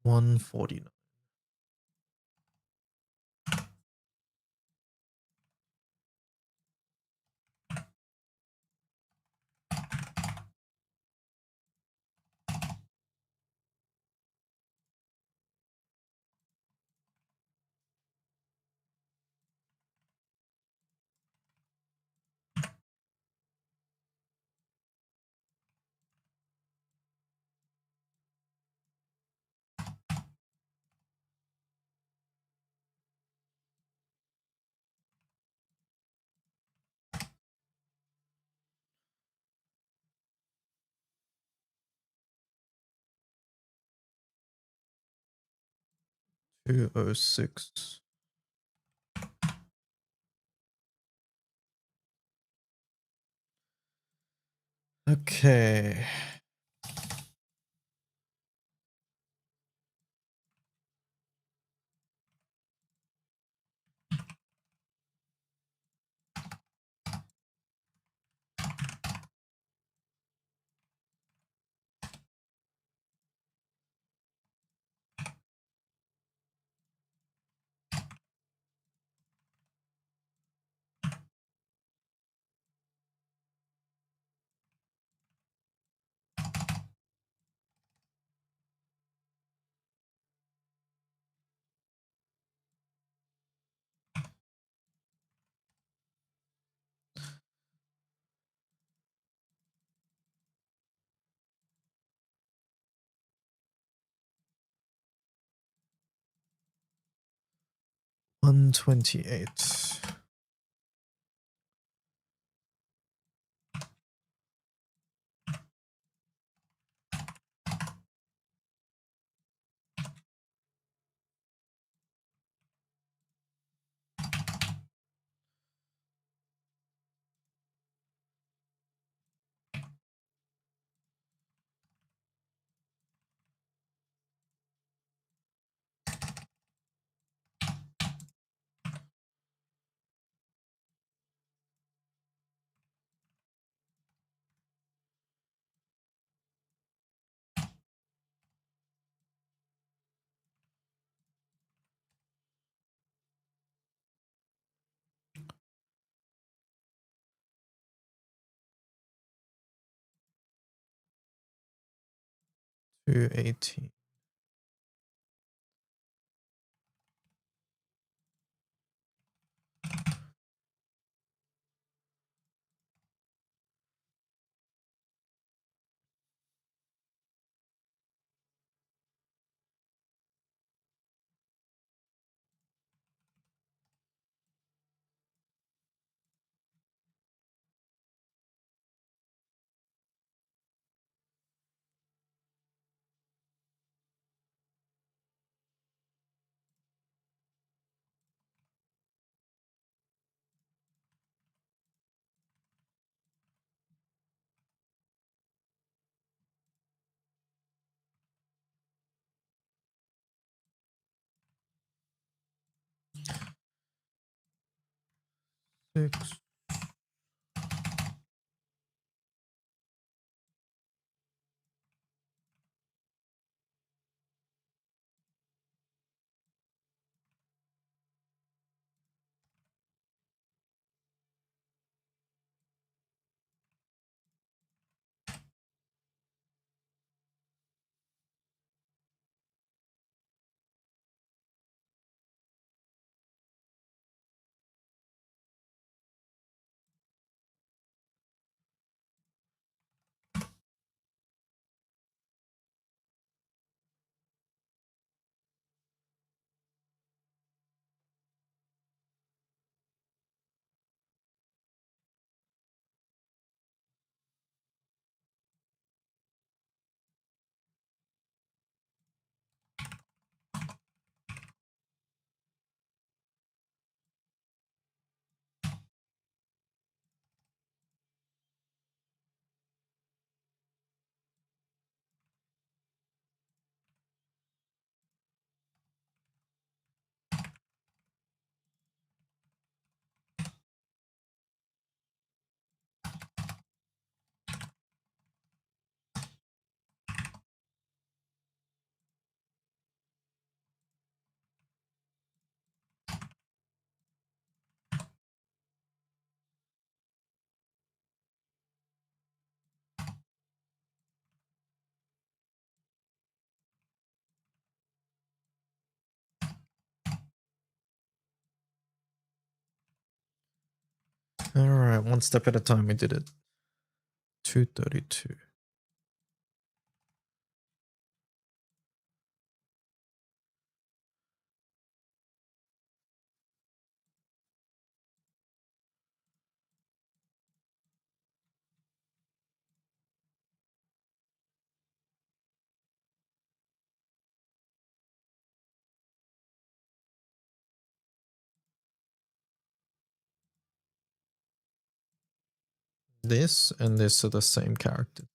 $149. $206. Okay. 128. $218. Six. All right, one step at a time. We did it. 232. This and this are the same character.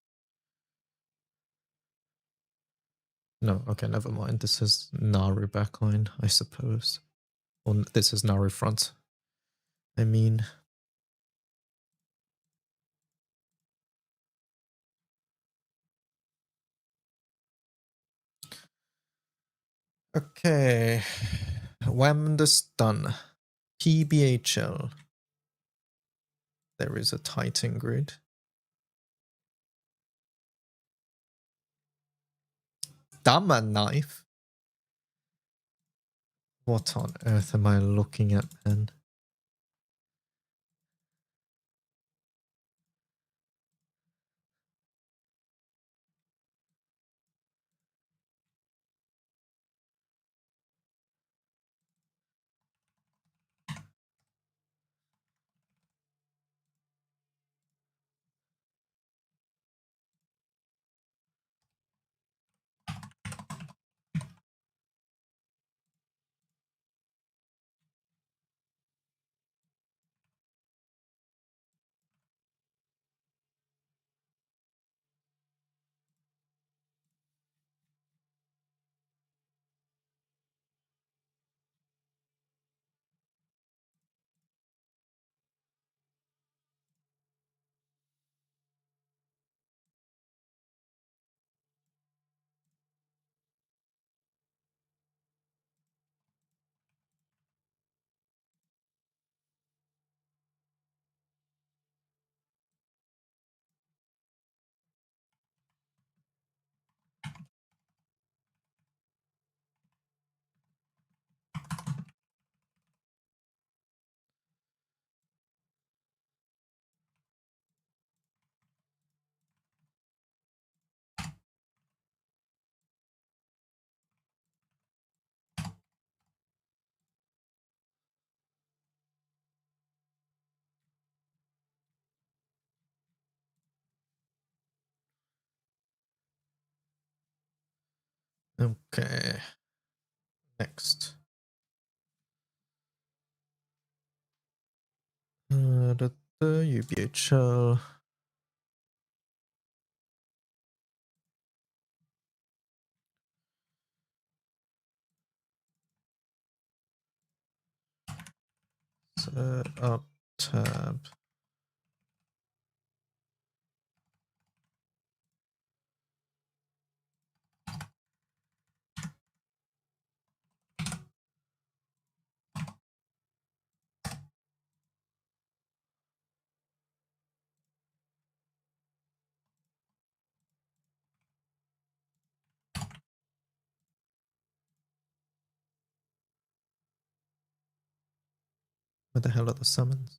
No, okay, never mind. This is Naru backline, I suppose. Or this is Naru front. I mean... Okay. Wham this done. PBHL. There is a Titan grid. Dama knife? What on earth am I looking at, man? Okay. Next. The UBHL. Set up tab. Where the hell are the summons?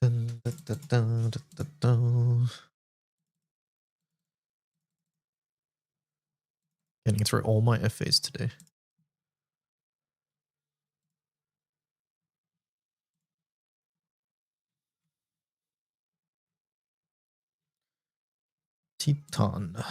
Dun, dun, dun, dun, dun, dun, dun. Getting through all my FAs today. Teton.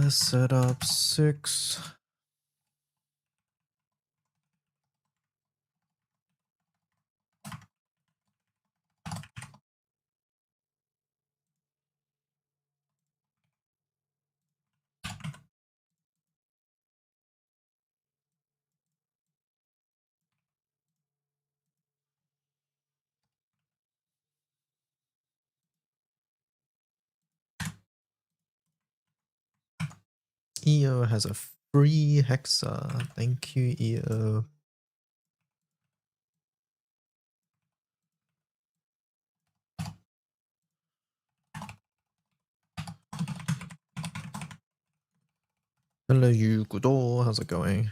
Let's set up 6. EO has a free Hexa. Thank you, EO. Hello, Yugudo. How's it going?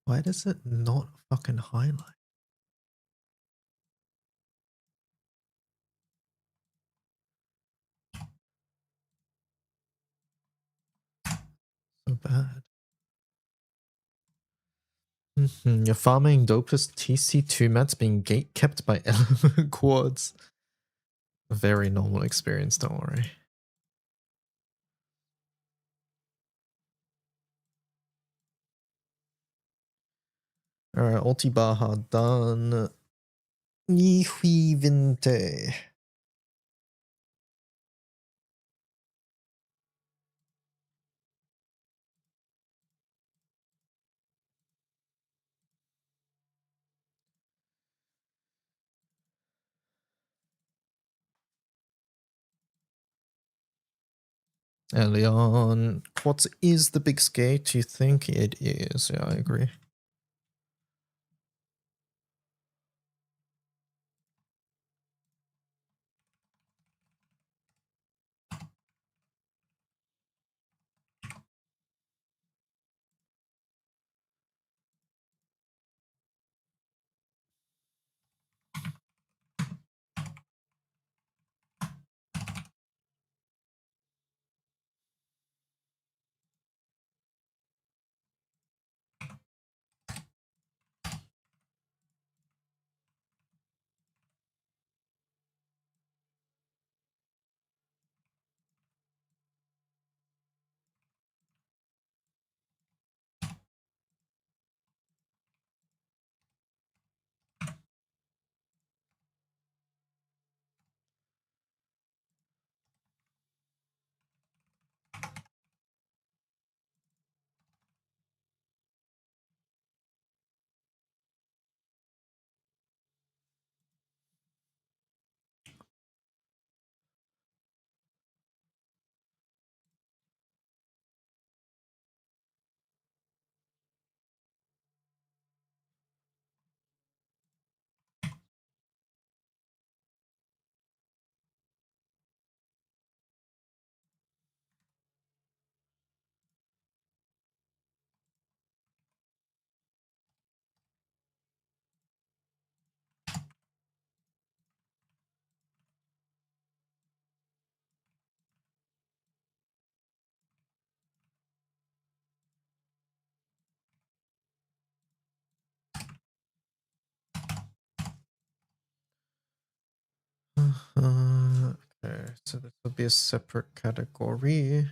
Why does it not fucking highlight? So bad. You're farming dopest TC2 mats being gate kept by element quads. A very normal experience, don't worry. Alright, ulti Baha done. Nihui Vinte. Elion, what is the big skate? You think it is? Yeah, I agree. Okay, so this will be a separate category.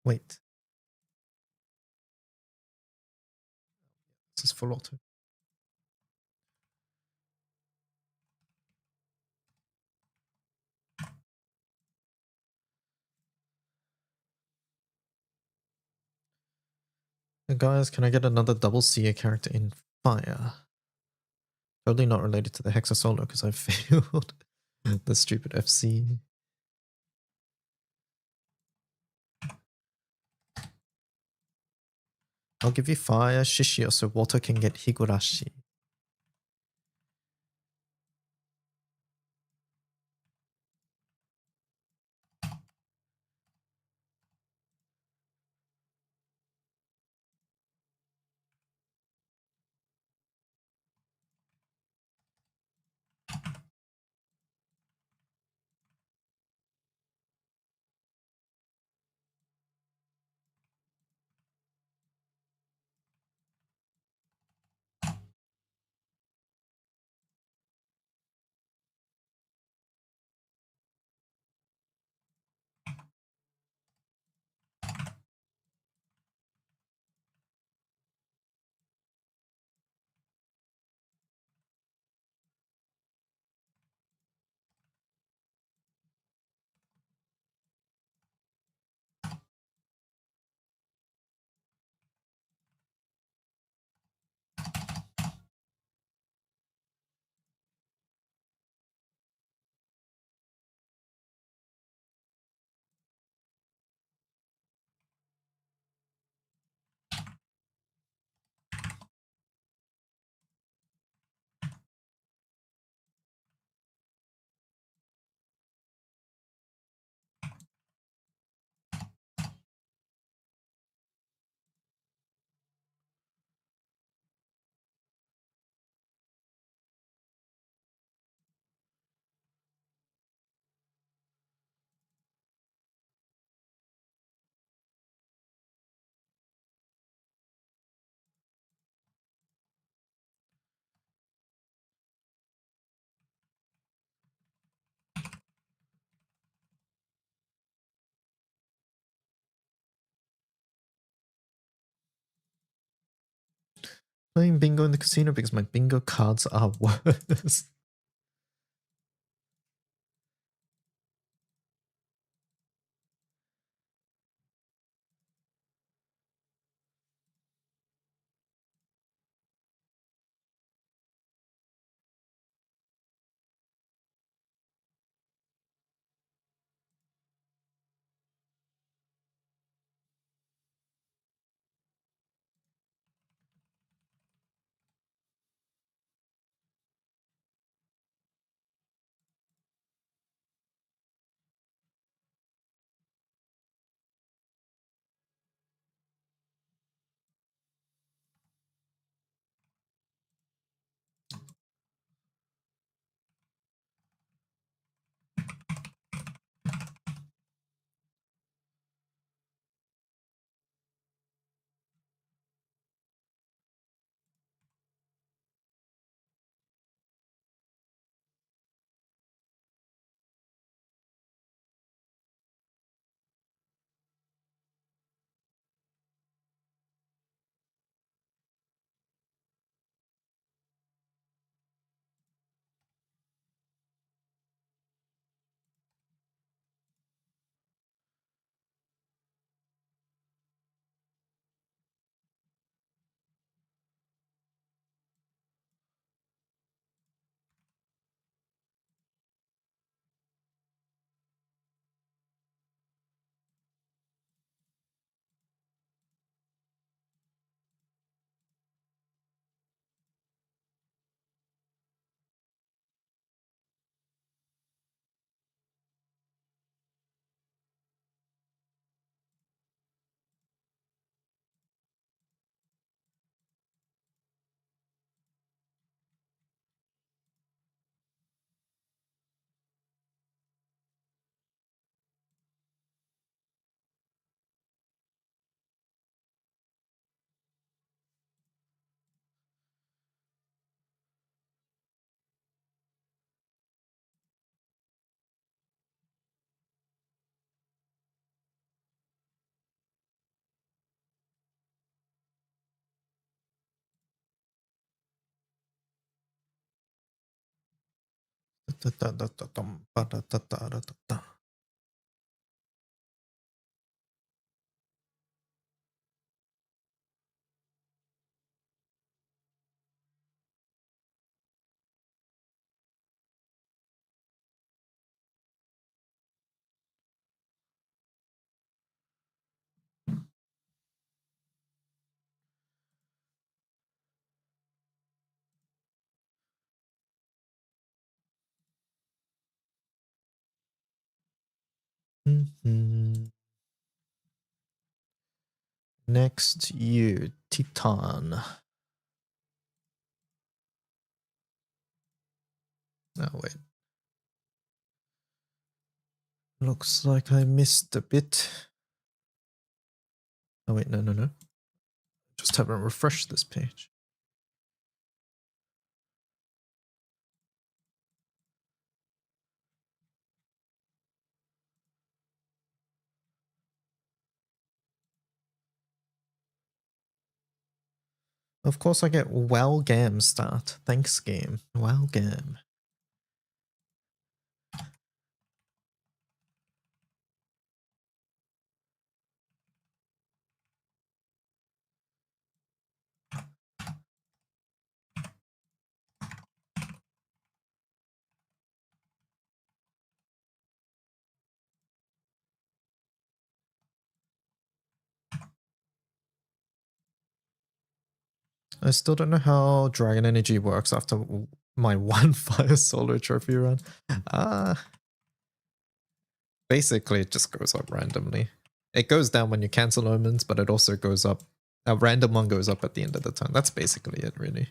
Wait. This is full auto. Hey guys, can I get another double CA character in fire? Totally not related to the Hexa solo because I failed the stupid FC. I'll give you fire, Shishio, so water can get Higurashi. Playing bingo in the casino because my bingo cards are worse. Next, you, Titan. Oh, wait. Looks like I missed a bit. Oh, wait, no. Just haven't refreshed this page. Of course, I get well game start. Thanks, game. Well game. I still don't know how Dragon Energy works after my one Fire Solo trophy run. Basically, it just goes up randomly. It goes down when you cancel omens, but it also goes up. A random one goes up at the end of the turn. That's basically it, really.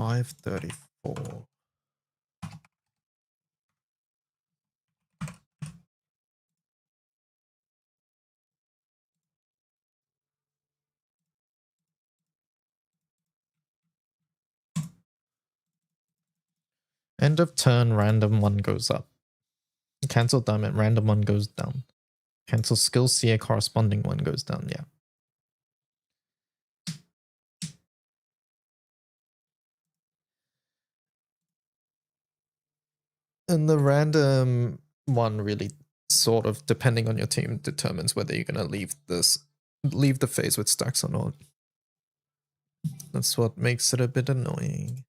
534. End of turn, random one goes up. Cancel diamond, random one goes down. Cancel skill CA, corresponding one goes down, yeah. And the random one really sort of, depending on your team, determines whether you're gonna leave the phase with stacks or not. That's what makes it a bit annoying.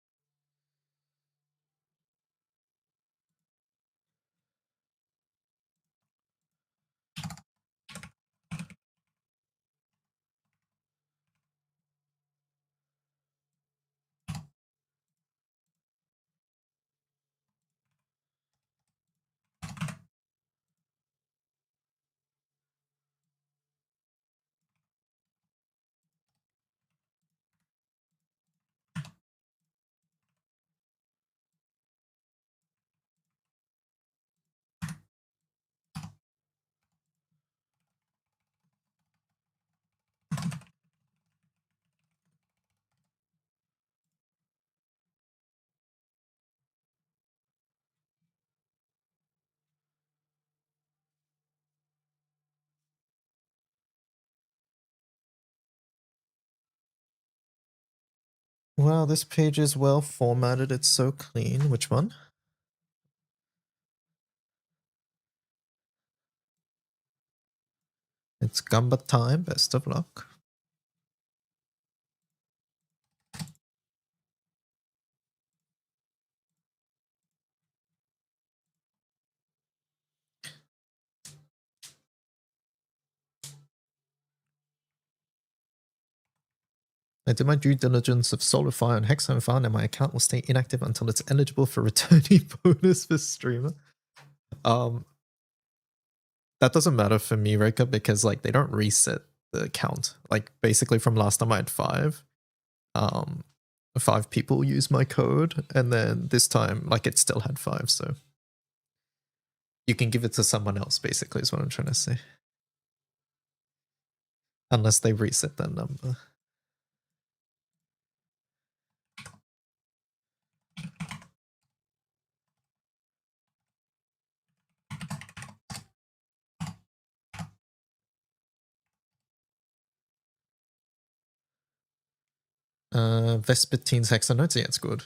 Wow, this page is well formatted. It's so clean. Which one? It's Gamba time. Best of luck. I did my due diligence of Solar Fire and Hexhome Fire, and my account will stay inactive until it's eligible for returning bonus for streamer. That doesn't matter for me, Reka, because like they don't reset the count. Like basically from last time I had 5. 5 people used my code, and then this time like it still had 5, so you can give it to someone else, basically, is what I'm trying to say. Unless they reset that number. Vespertine's Hexanotes, yeah, it's good.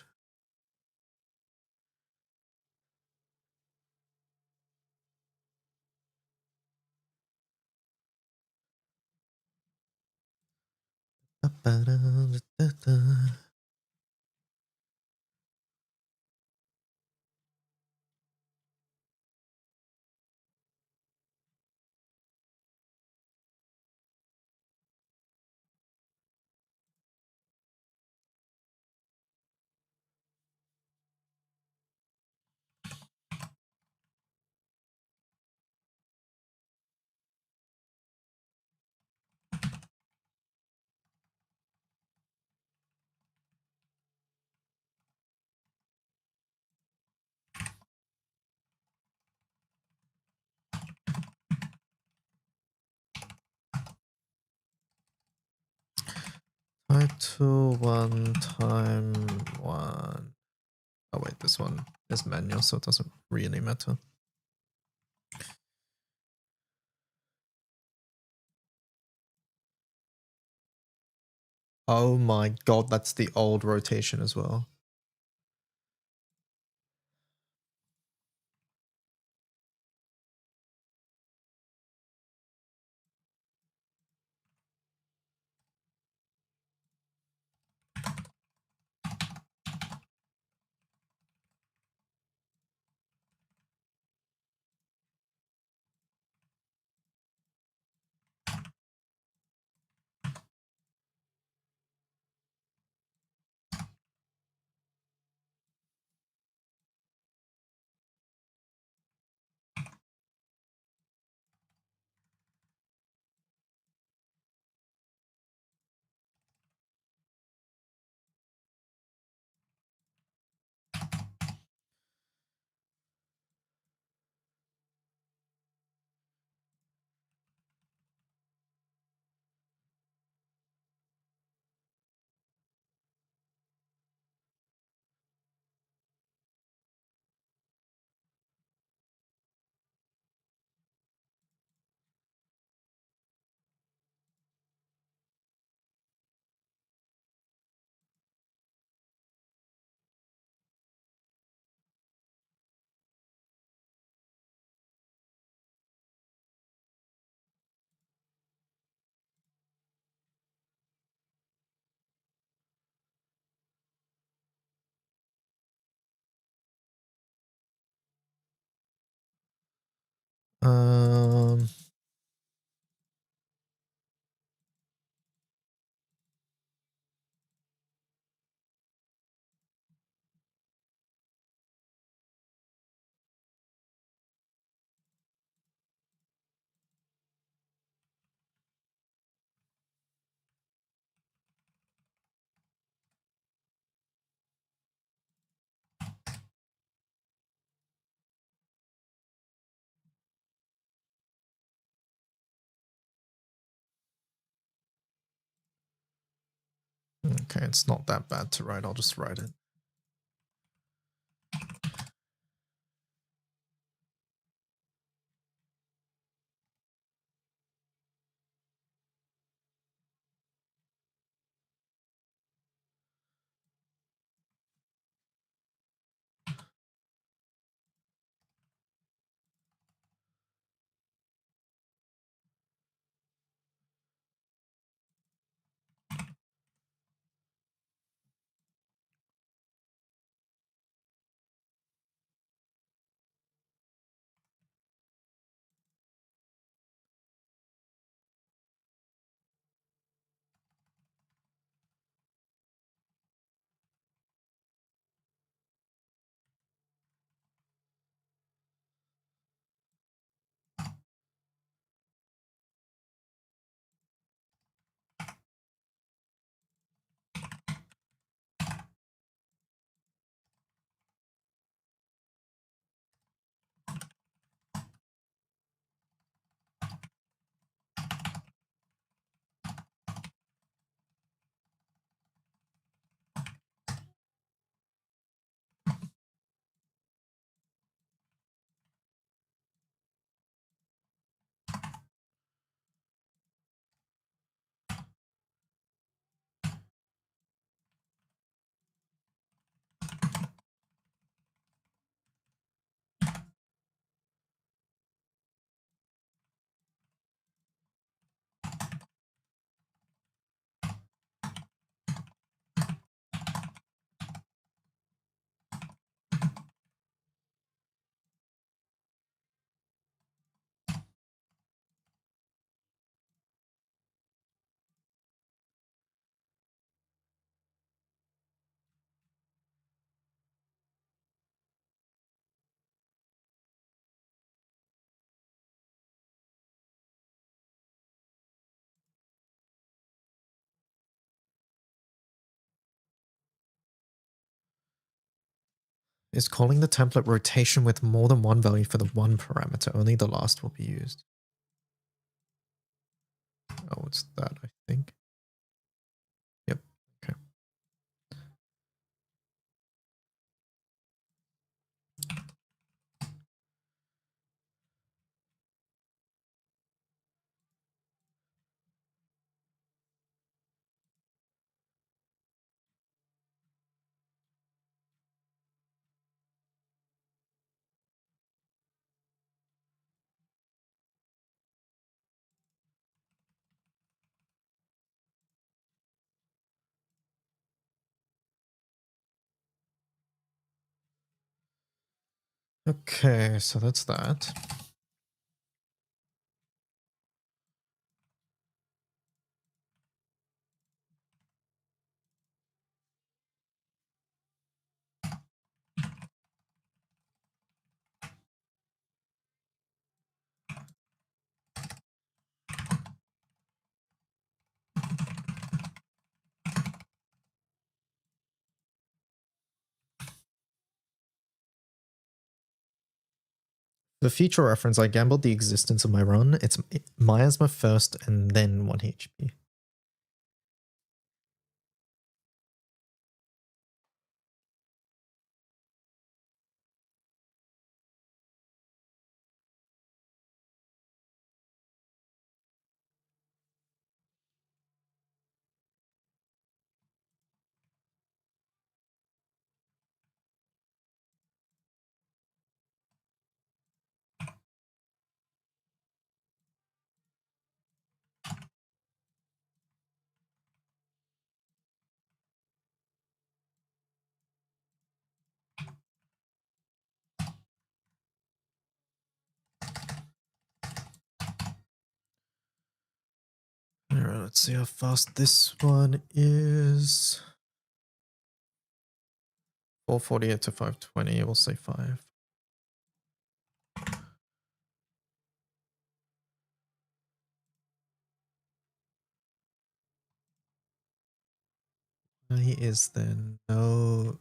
Title 1 time 1. Oh wait, this one is manual, so it doesn't really matter. Oh my god, that's the old rotation as well. Okay, it's not that bad to write. I'll just write it. Is calling the template rotation with more than one value for the one parameter. Only the last will be used. Oh, it's that, I think. Yep. Okay. Okay, so that's that. For future reference, I gambled the existence of my run. It's miasma first and then 1 HP. Alright, let's see how fast this one is. 448 to 520, we'll say 5. Why is there no...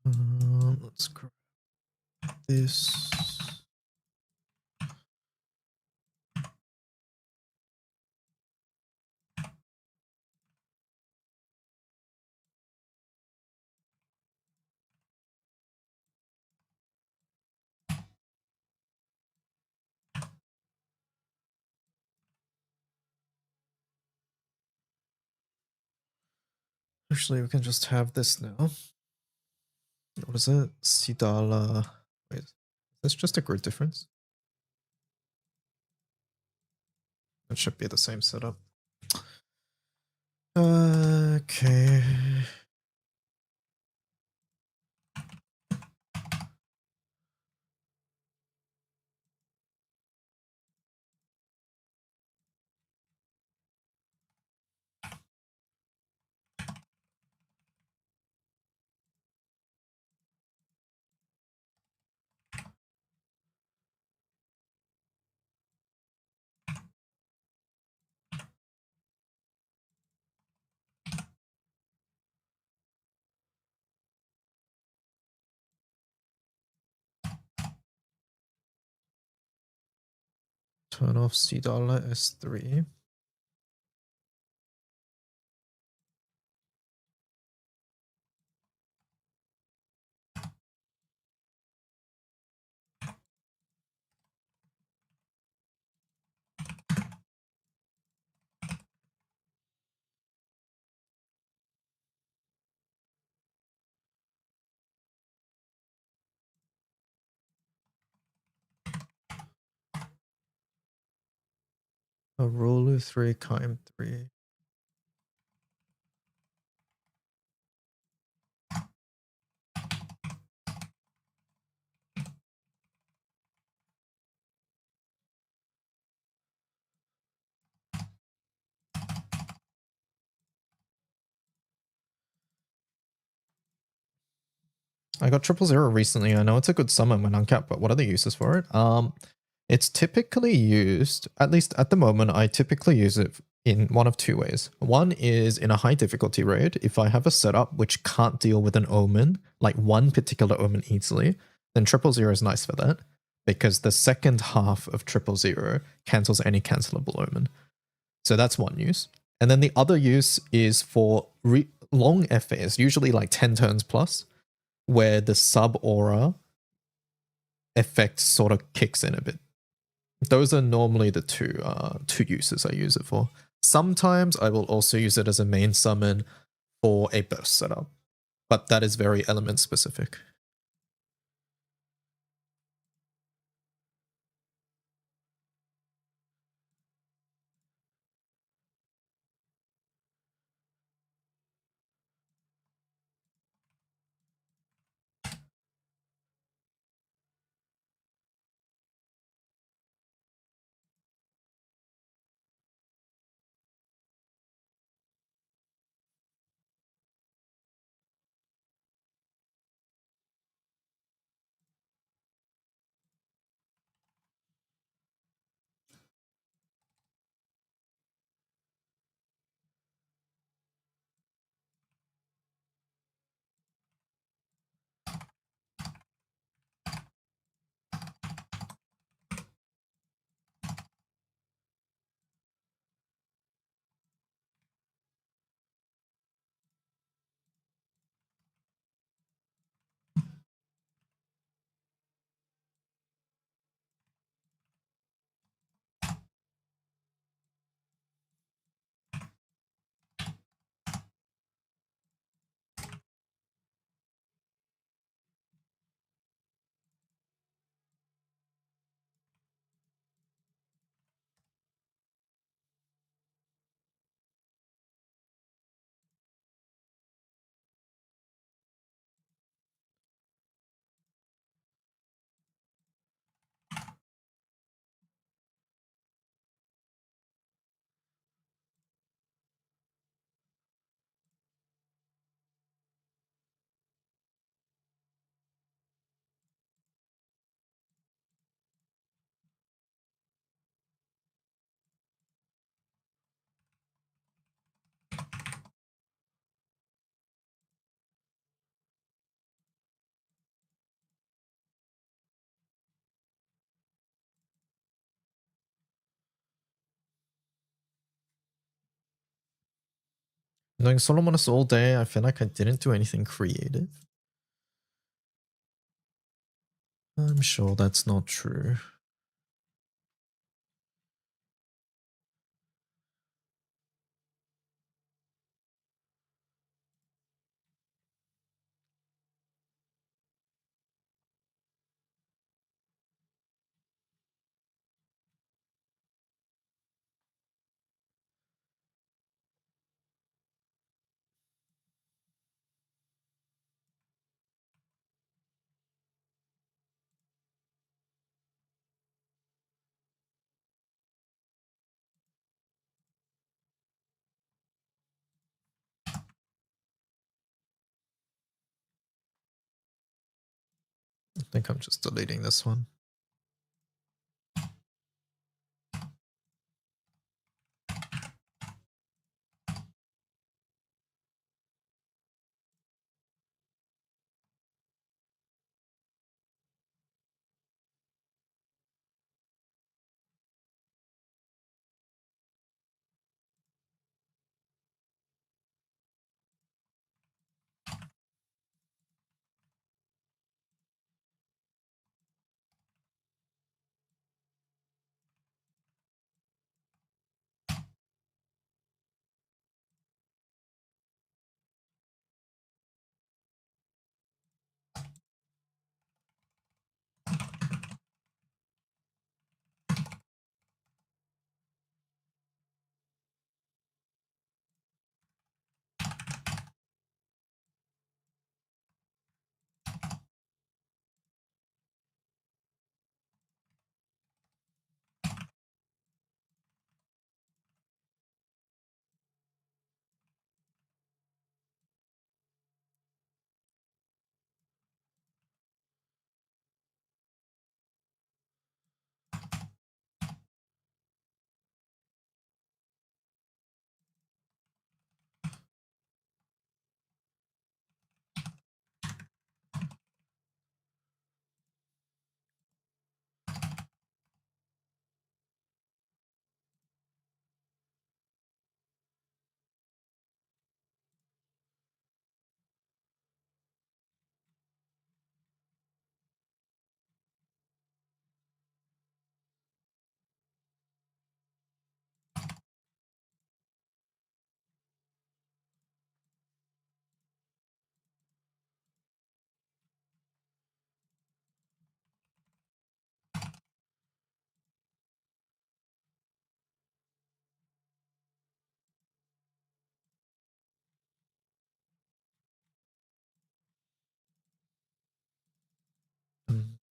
Let's grab this. Actually, we can just have this now. What is it? Sidala. Wait, that's just a grid difference. It should be the same setup. Okay. Turn off Sidala S3. A Rolu 3, Kaim 3. I got 000 recently. I know it's a good summon when uncapped, but what are the uses for it? It's typically used, at least at the moment, I typically use it in one of two ways. One is in a high difficulty raid. If I have a setup which can't deal with an omen, like one particular omen easily, then 000 is nice for that, because the second half of 000 cancels any cancelable omen. So that's one use. And then the other use is for long FAs, usually like 10 turns plus, where the sub aura effect sort of kicks in a bit. Those are normally the two uses I use it for. Sometimes I will also use it as a main summon for a burst setup, but that is very element specific. Doing Solomonus all day, I feel like I didn't do anything creative. I'm sure that's not true. I think I'm just deleting this one.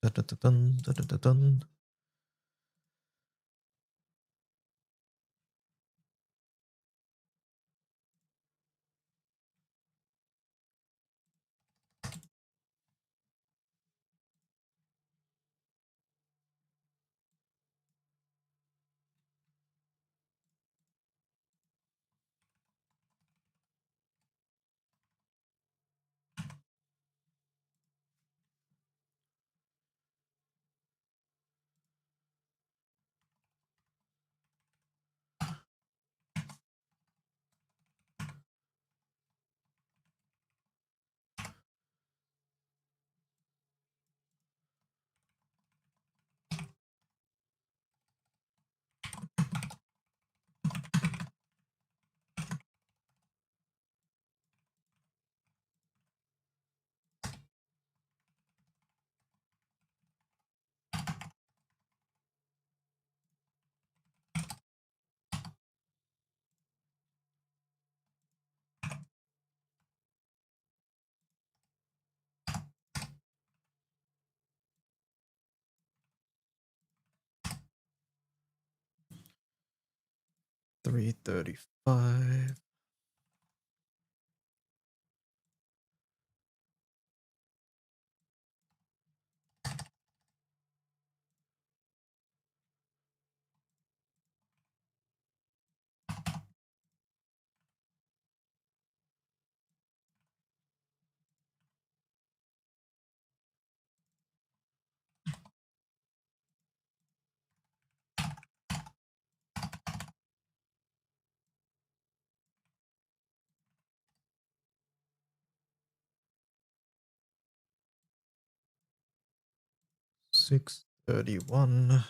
Dun, dun, dun, dun, dun, dun, dun. $335. 6:31.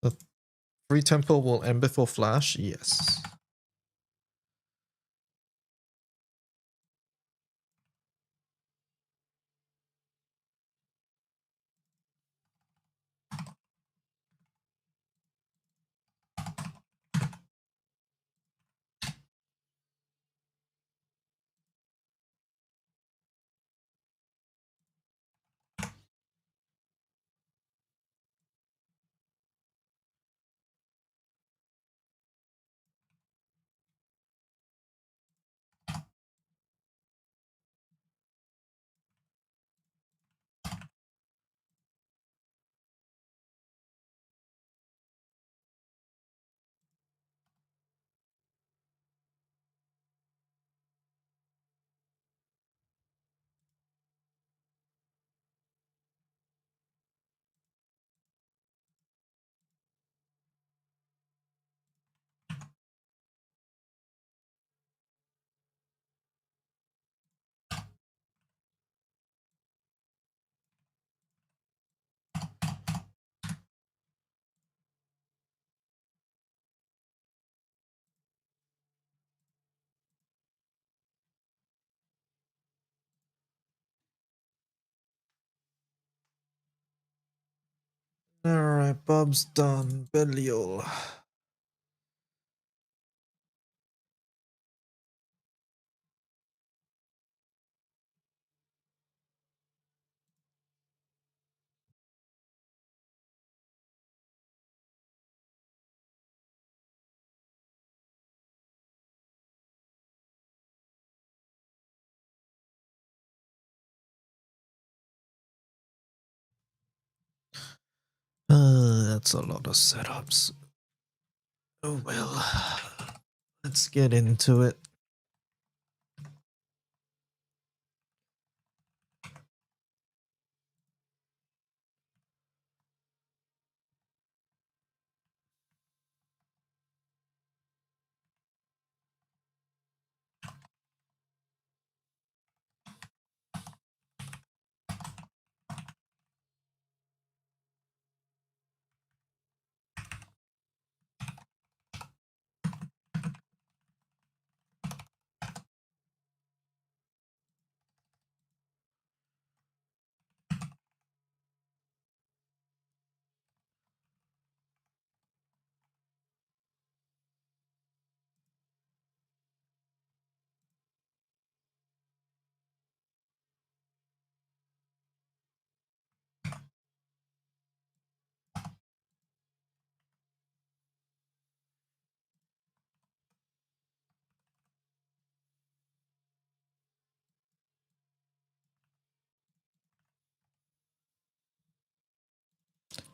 The free temple will end before flash? Yes. Alright, Bob's done. Belial. That's a lot of setups. Oh well. Let's get into it.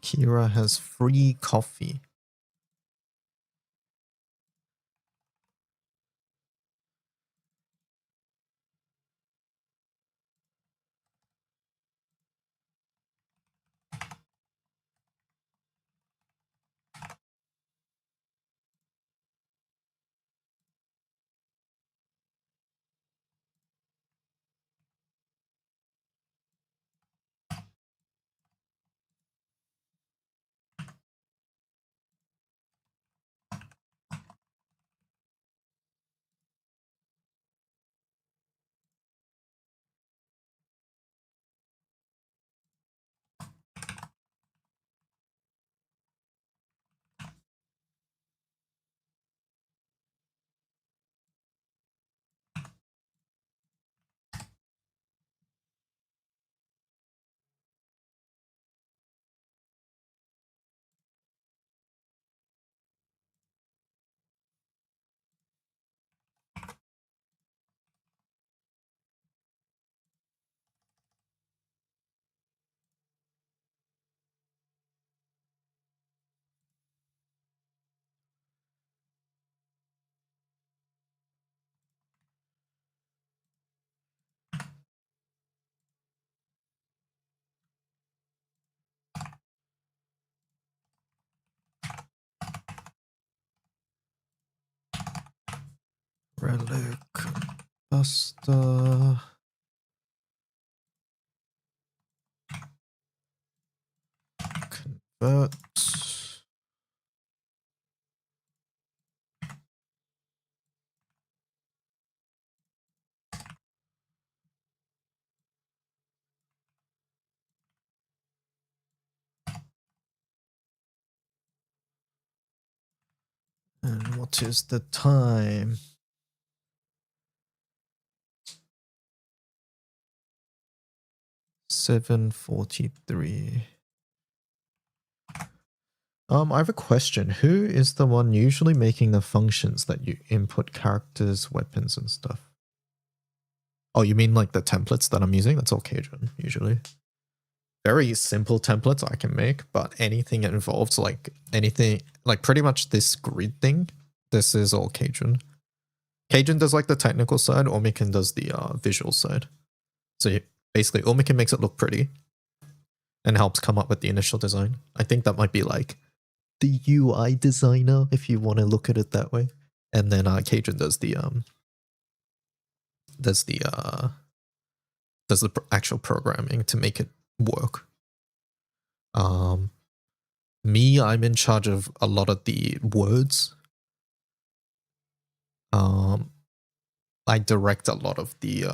Kira has free coffee. Relic. Buster. Convert. And what is the time? $7:43. I have a question. Who is the one usually making the functions that you input characters, weapons, and stuff? Oh, you mean like the templates that I'm using? That's all Cajun, usually. Very simple templates I can make, but anything that involves like anything, like pretty much this grid thing, this is all Cajun. Cajun does like the technical side, Omikin does the visual side. So basically, Omikin makes it look pretty and helps come up with the initial design. I think that might be like the UI designer, if you want to look at it that way. And then Cajun does the actual programming to make it work. Me, I'm in charge of a lot of the words. I direct a lot of the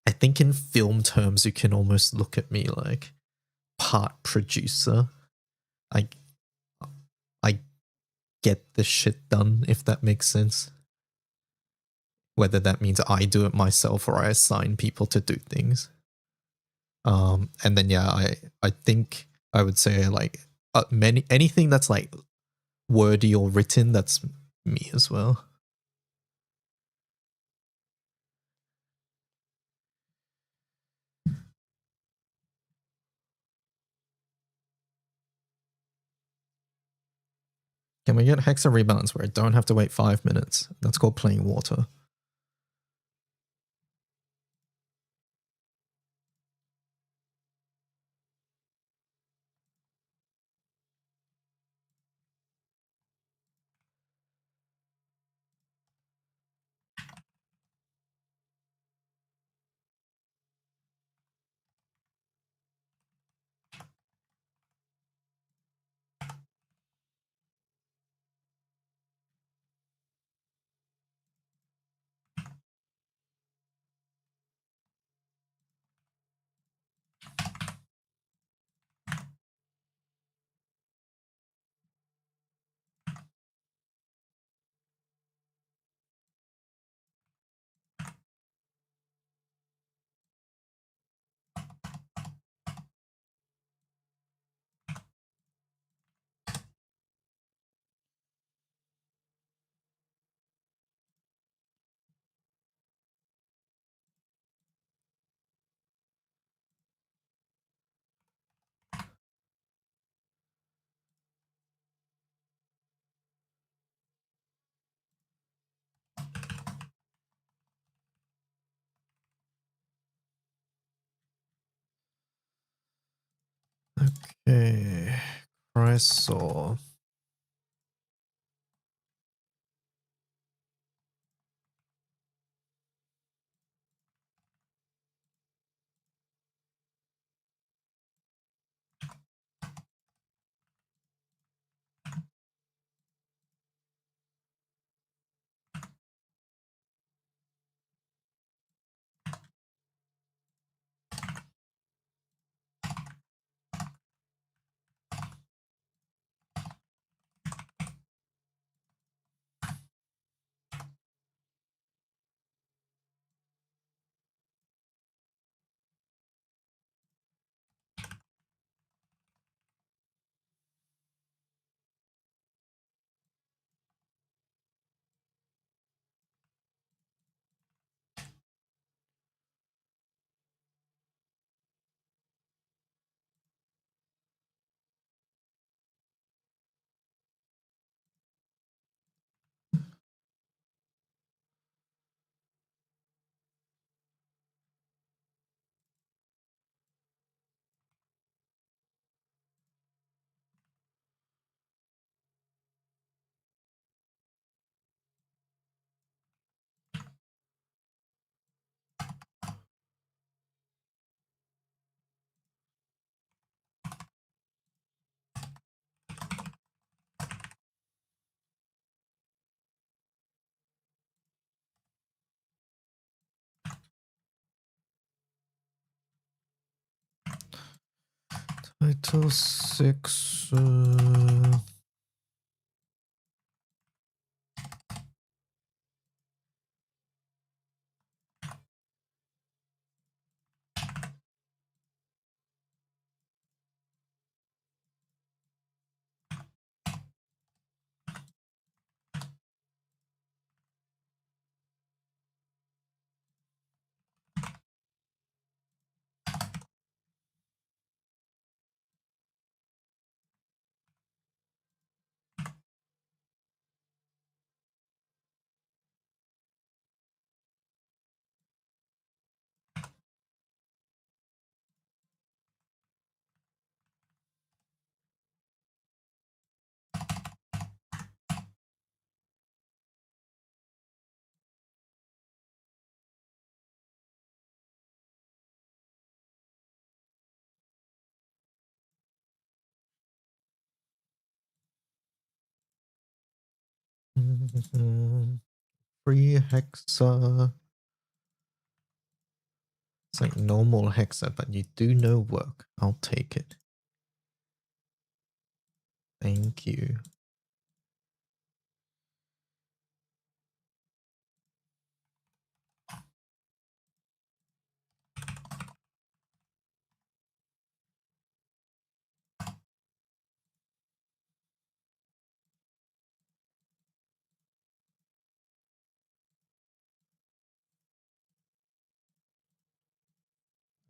I think in film terms you can almost look at me like part producer. I get the shit done, if that makes sense. Whether that means I do it myself or I assign people to do things. And then yeah, I think I would say like anything that's like wordy or written, that's me as well. Can we get Hexa rebalance where I don't have to wait 5 minutes? That's called playing water. Okay, Chrysor. Title 6. Free hexa. It's like normal hexa, but you do no work. I'll take it. Thank you.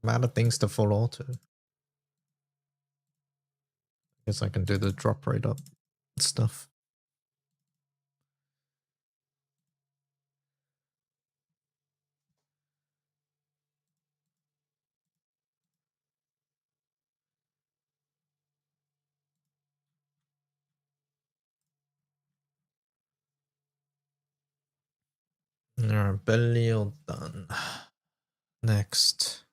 I'm out of things to full auto. Guess I can do the drop rate up stuff. Alright, Belial done. Next.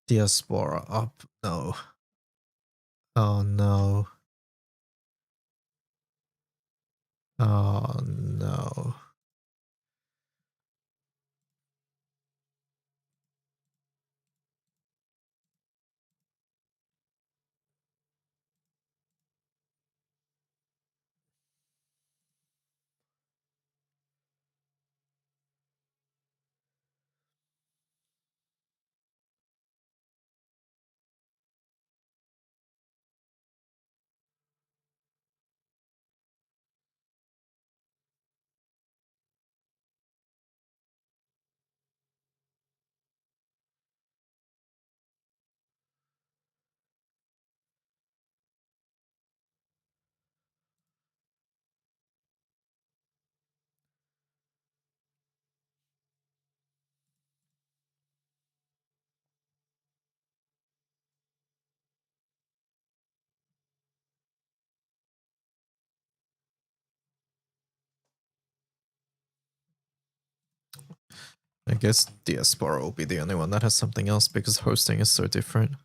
Diaspora up. No. Oh no. Oh no. I guess Diaspora will be the only one that has something else because hosting is so different.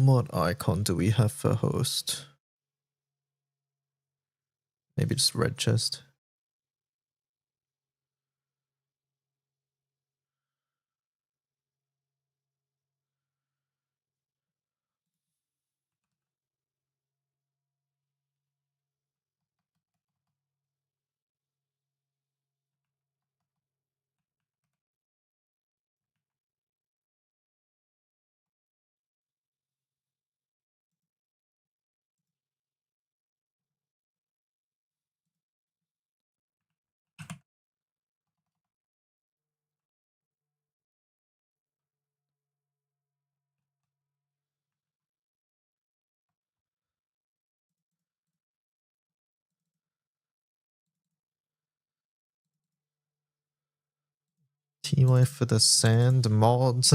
What icon do we have for host? Maybe just red chest. TY for the sand mods.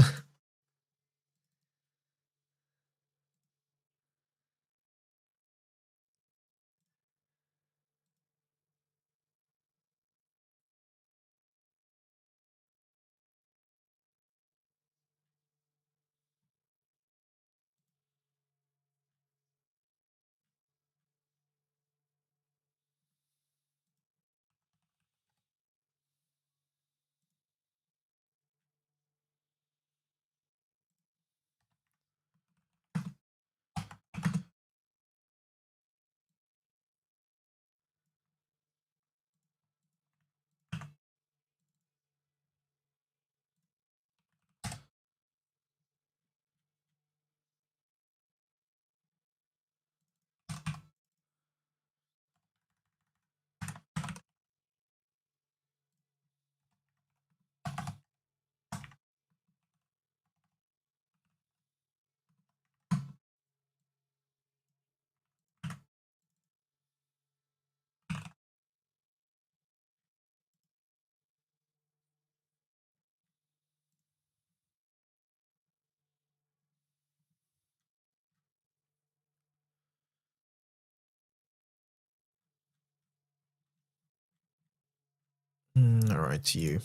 Alright, you.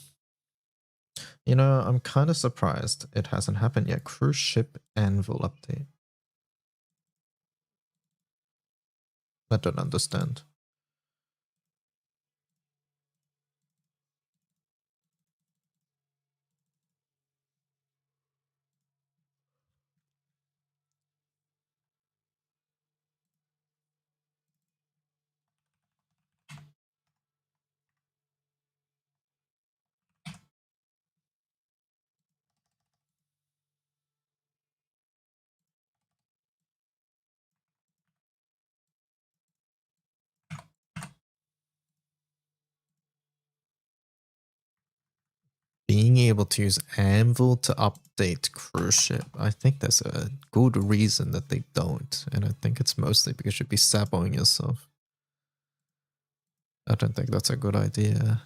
You know, I'm kind of surprised it hasn't happened yet. Cruise ship anvil update. I don't understand. Being able to use Anvil to update cruise ship. I think there's a good reason that they don't. And I think it's mostly because you'd be saboing yourself. I don't think that's a good idea.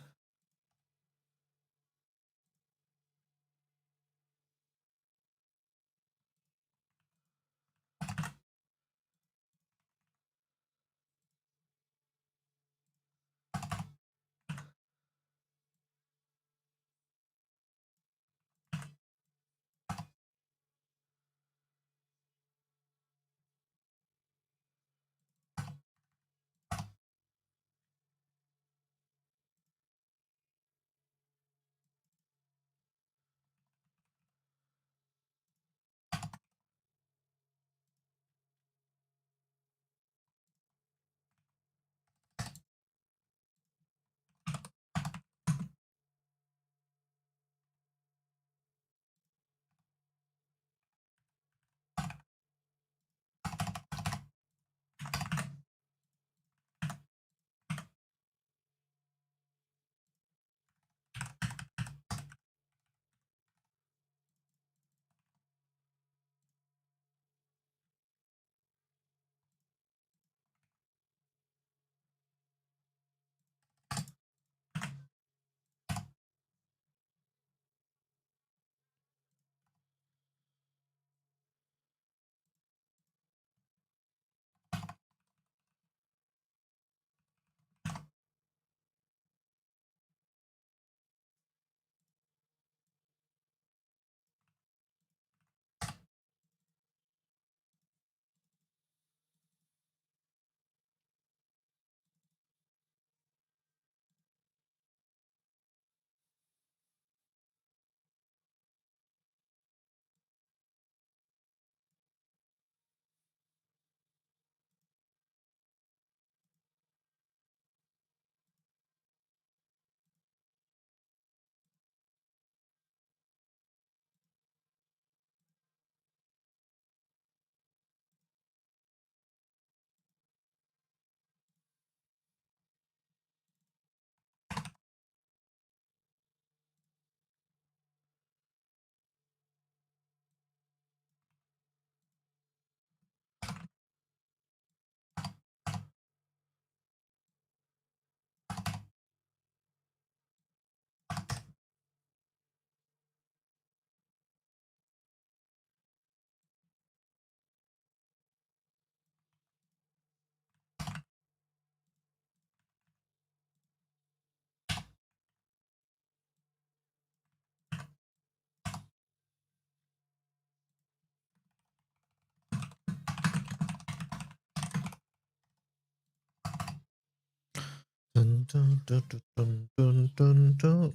Dun, dun, dun, dun, dun, dun, dun.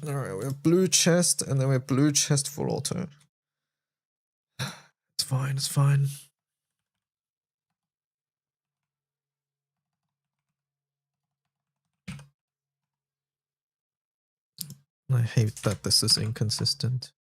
Alright, we have blue chest and then we have blue chest full auto. It's fine, it's fine. I hate that this is inconsistent.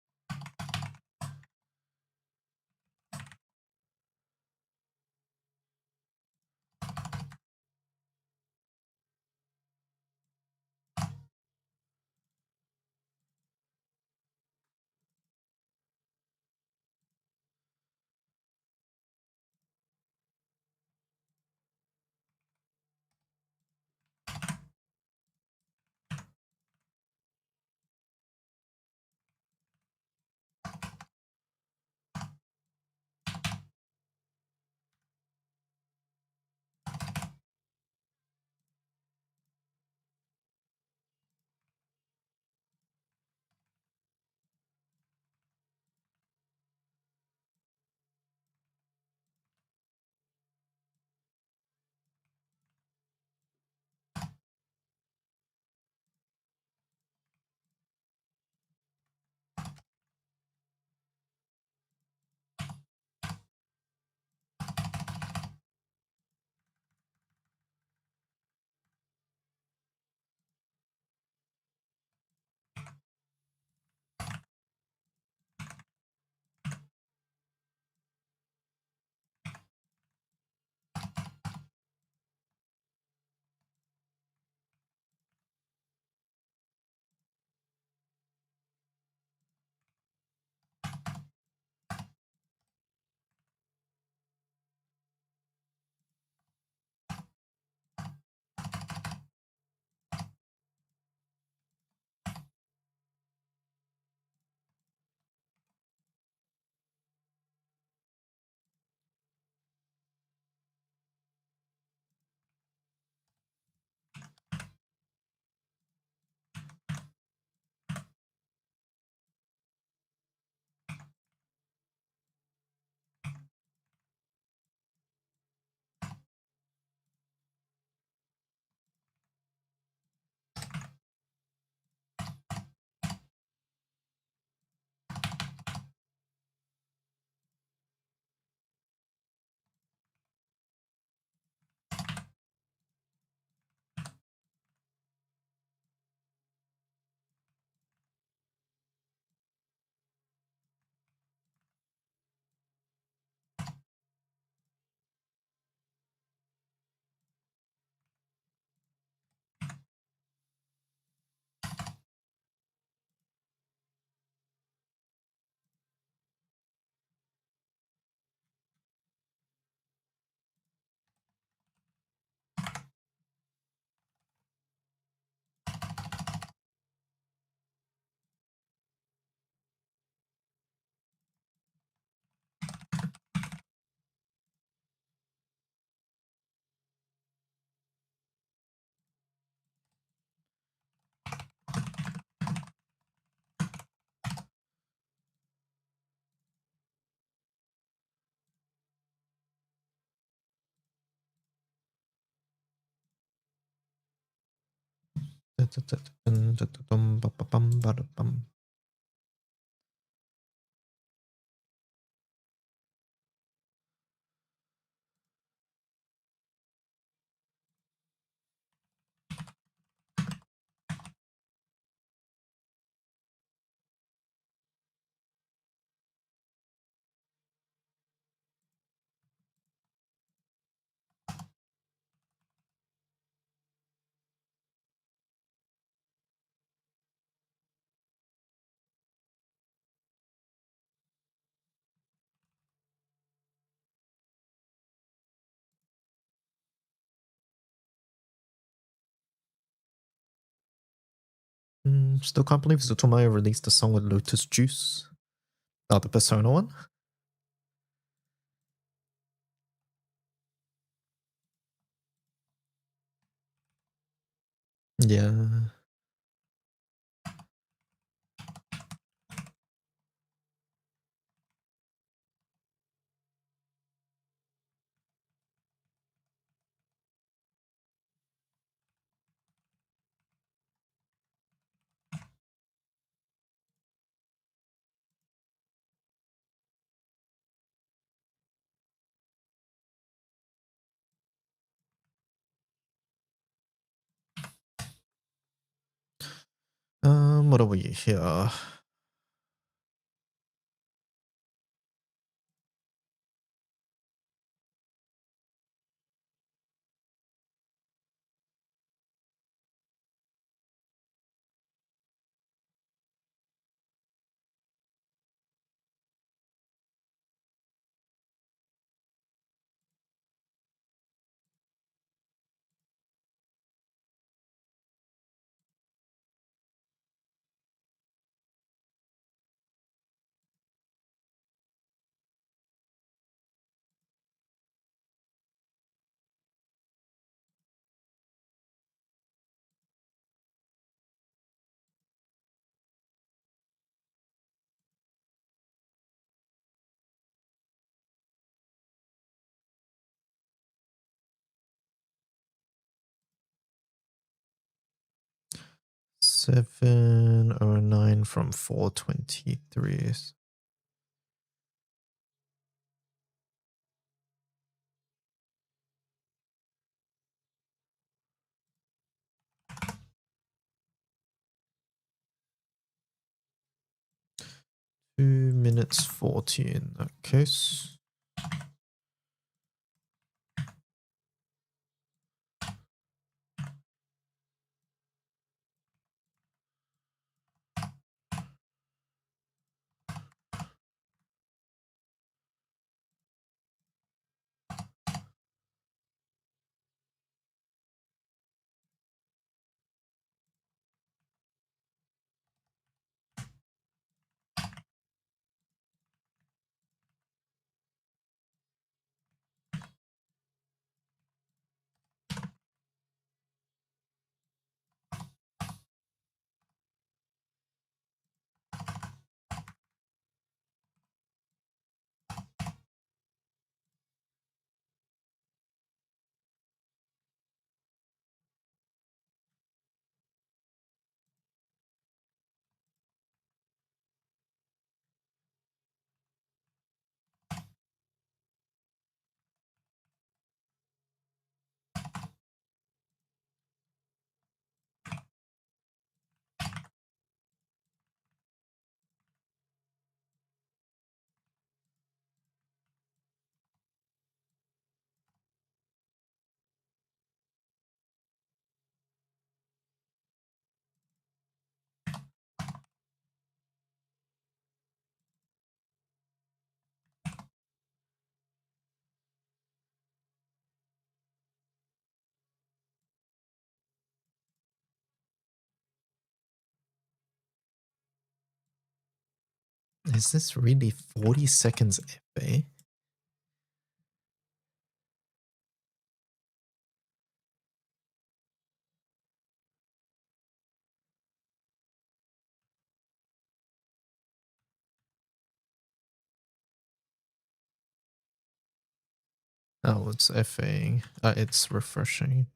Still can't believe Zutomayo released a song with Lotus Juice. Oh, the Persona one? Yeah. What are we here? $7.09 from $4.23. $2 minutes 40 in that case. Is this really 40 seconds FA? Oh, it's FAing. It's refreshing.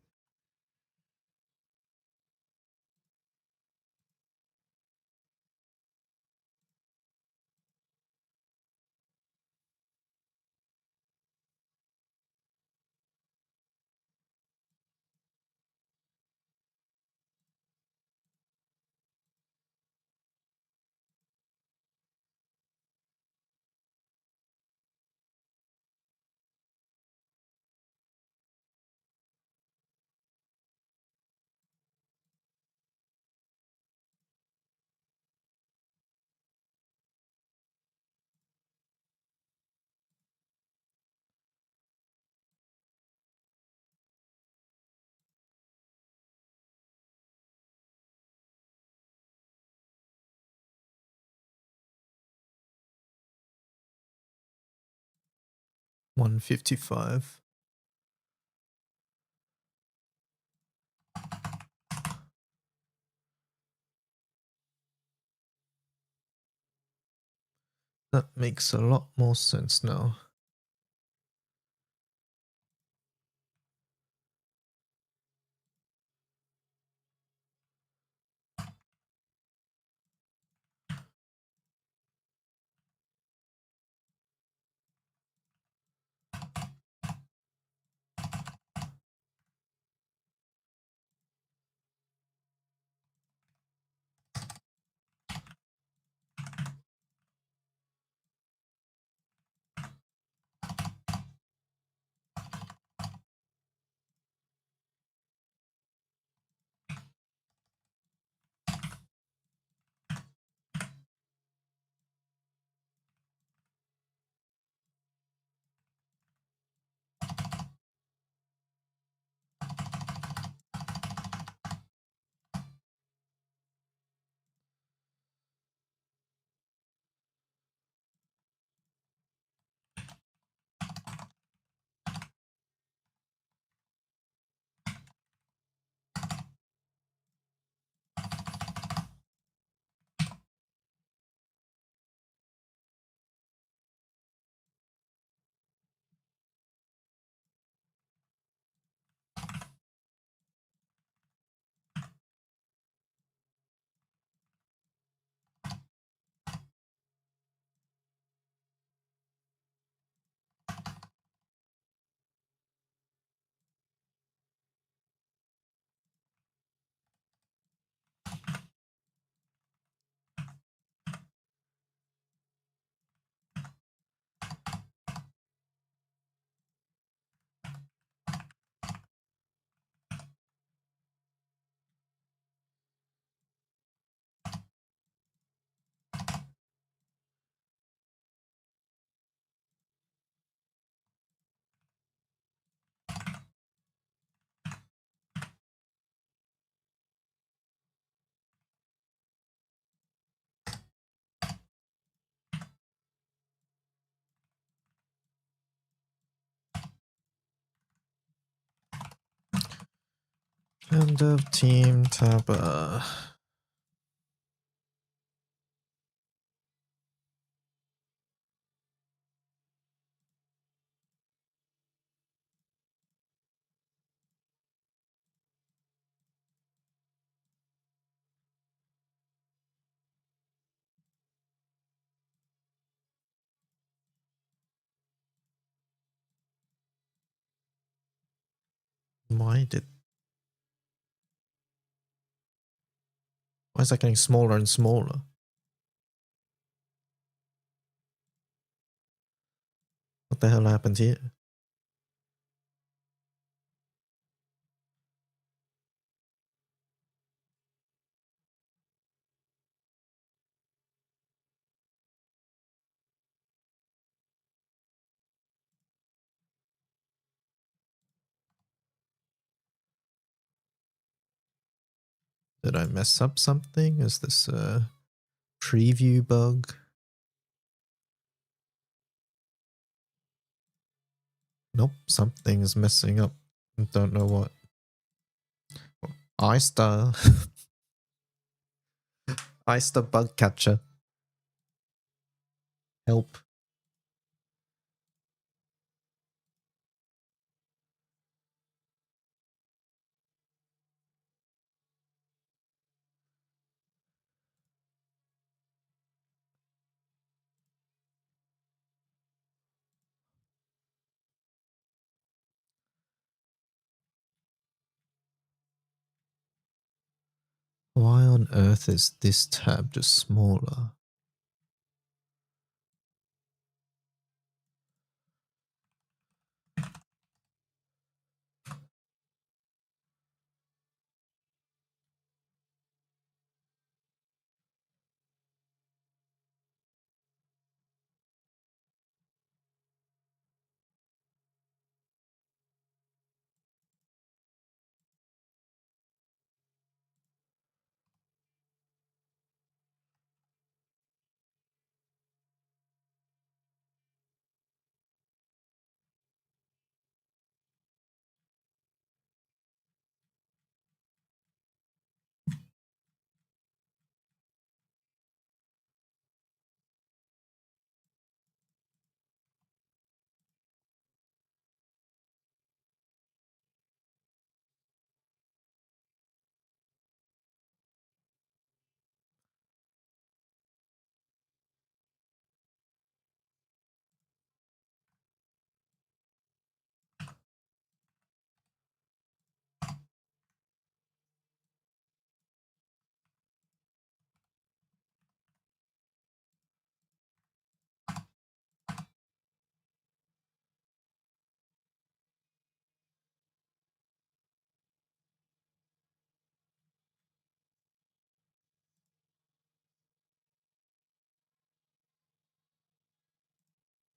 155. That makes a lot more sense now. End of Team Taba. Why is that getting smaller and smaller? What the hell happened here? Did I mess up something? Is this a preview bug? Nope, something's messing up. Don't know what. Eyster. Eyster bug catcher. Help. Why on earth is this tab just smaller?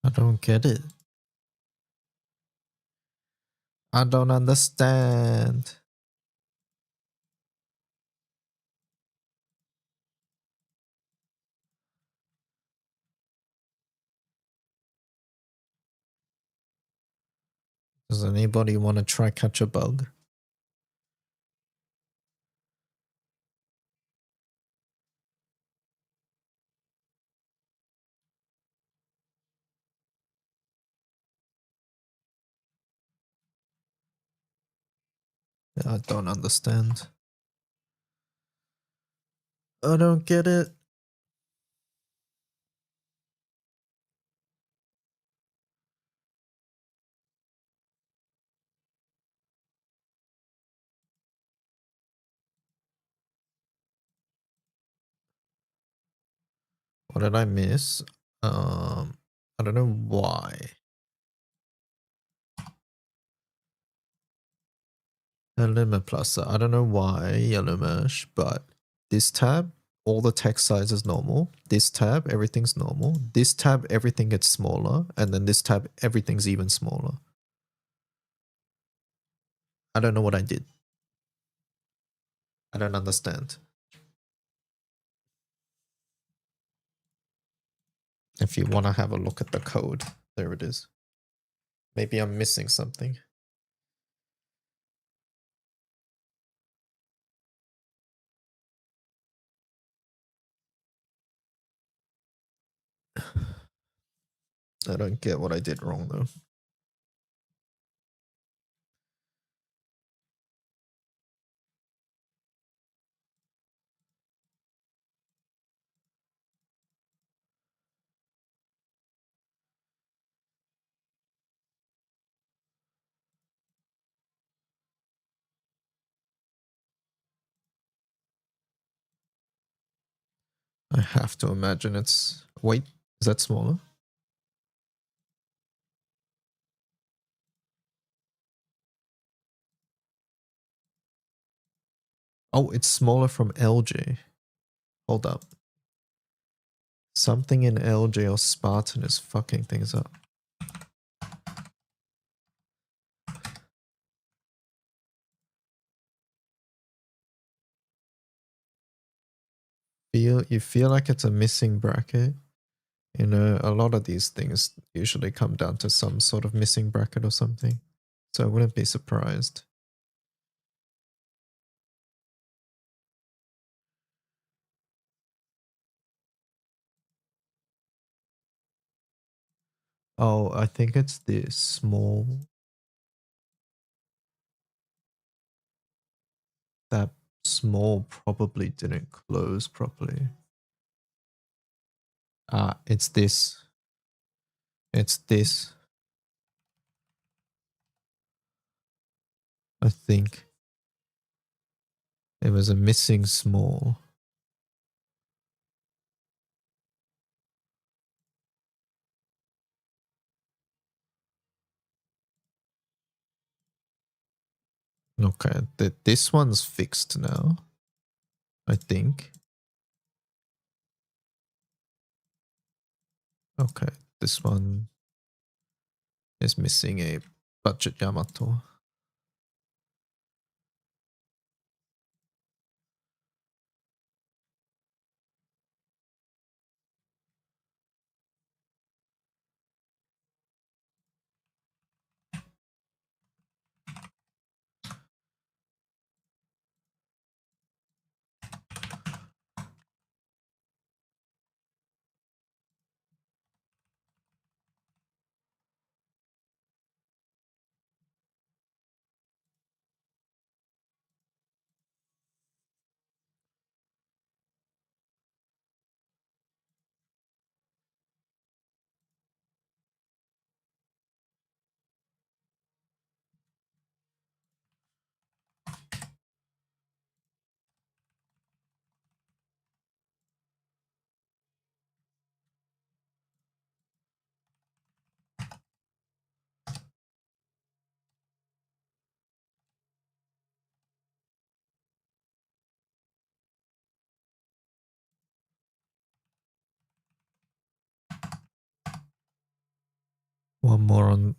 I don't get it. I don't understand. Does anybody want to try catch a bug? I don't understand. I don't get it. What did I miss? I don't know why. Element Plus. I don't know why Yellow Mesh, but this tab, all the text size is normal. This tab, everything's normal. This tab, everything gets smaller. And then this tab, everything's even smaller. I don't know what I did. I don't understand. If you want to have a look at the code, there it is. Maybe I'm missing something. I don't get what I did wrong though. I have to imagine it's... Wait, is that smaller? Oh, it's smaller from LG. Hold up. Something in LG or Spartan is fucking things up. You feel like it's a missing bracket. You know, a lot of these things usually come down to some sort of missing bracket or something. So I wouldn't be surprised. Oh, I think it's this small. That small probably didn't close properly. It's this. It's this. I think. It was a missing small. Okay, this one's fixed now. I think. Okay, this one is missing a budget Yamato. One more on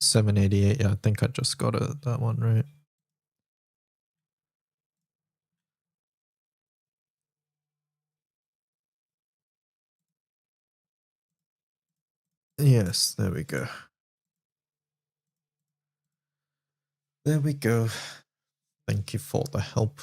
788. Yeah, I think I just got that one right. Yes, there we go. There we go. Thank you for the help.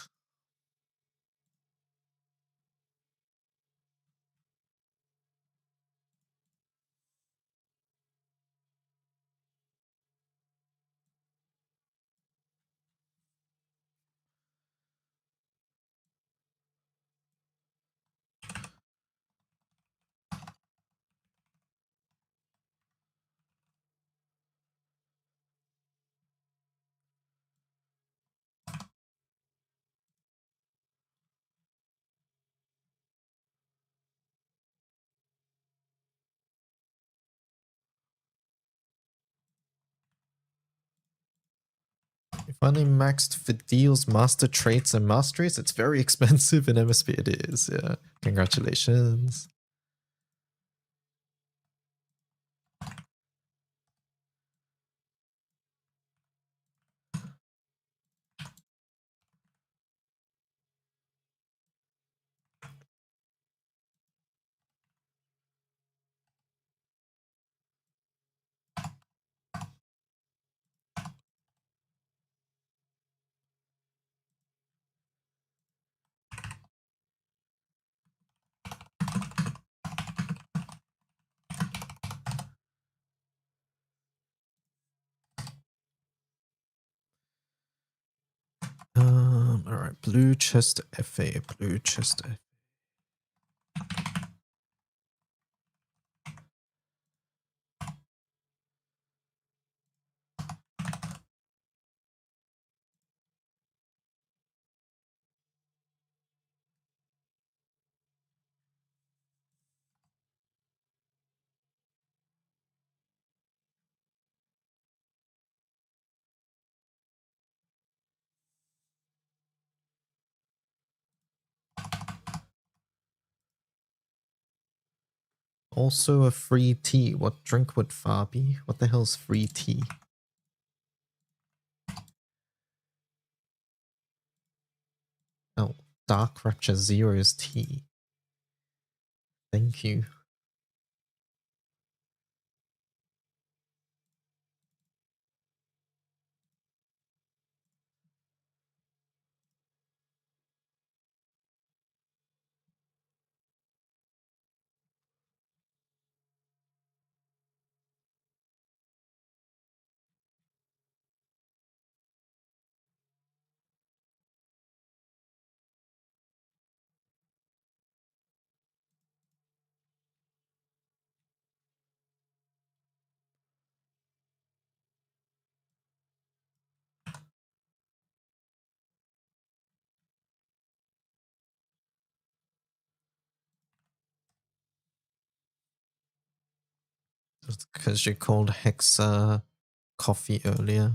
You finally maxed Fidil's master traits and masteries. It's very expensive in MSP. It is, yeah. Congratulations. All right, blue chest FA, blue chest FA. Also a free tea. What drink would far be? What the hell's free tea? Oh, Dark Rapture Zero's tea. Thank you. Because you called Hexa coffee earlier.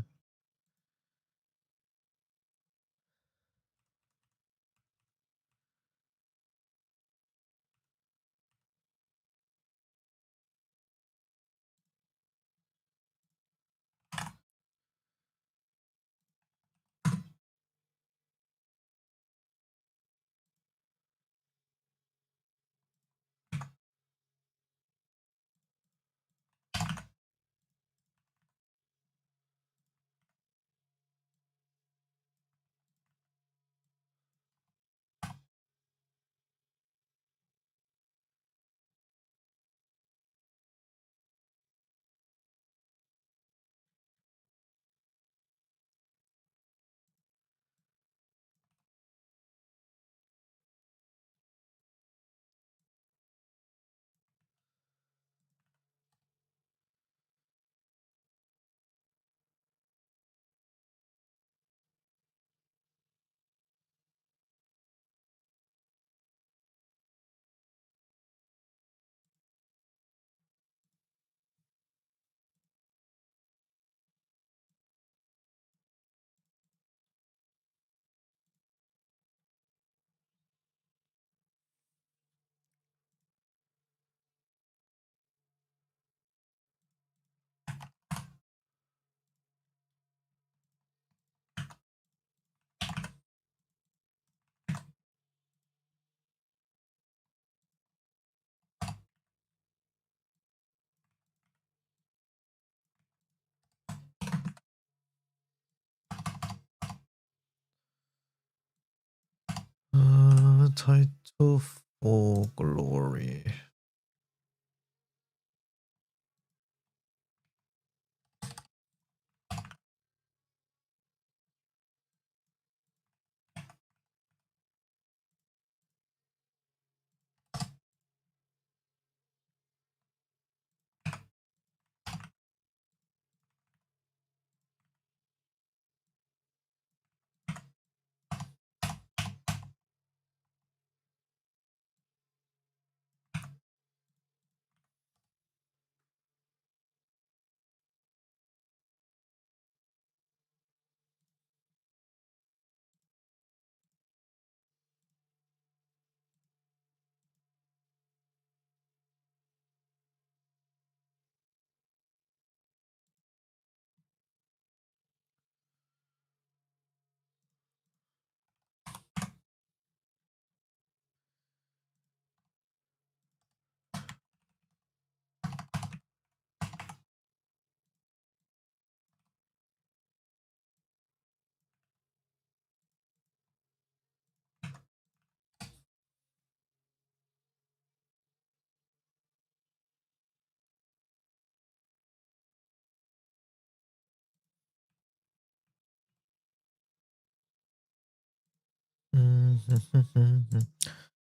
Title for Glory.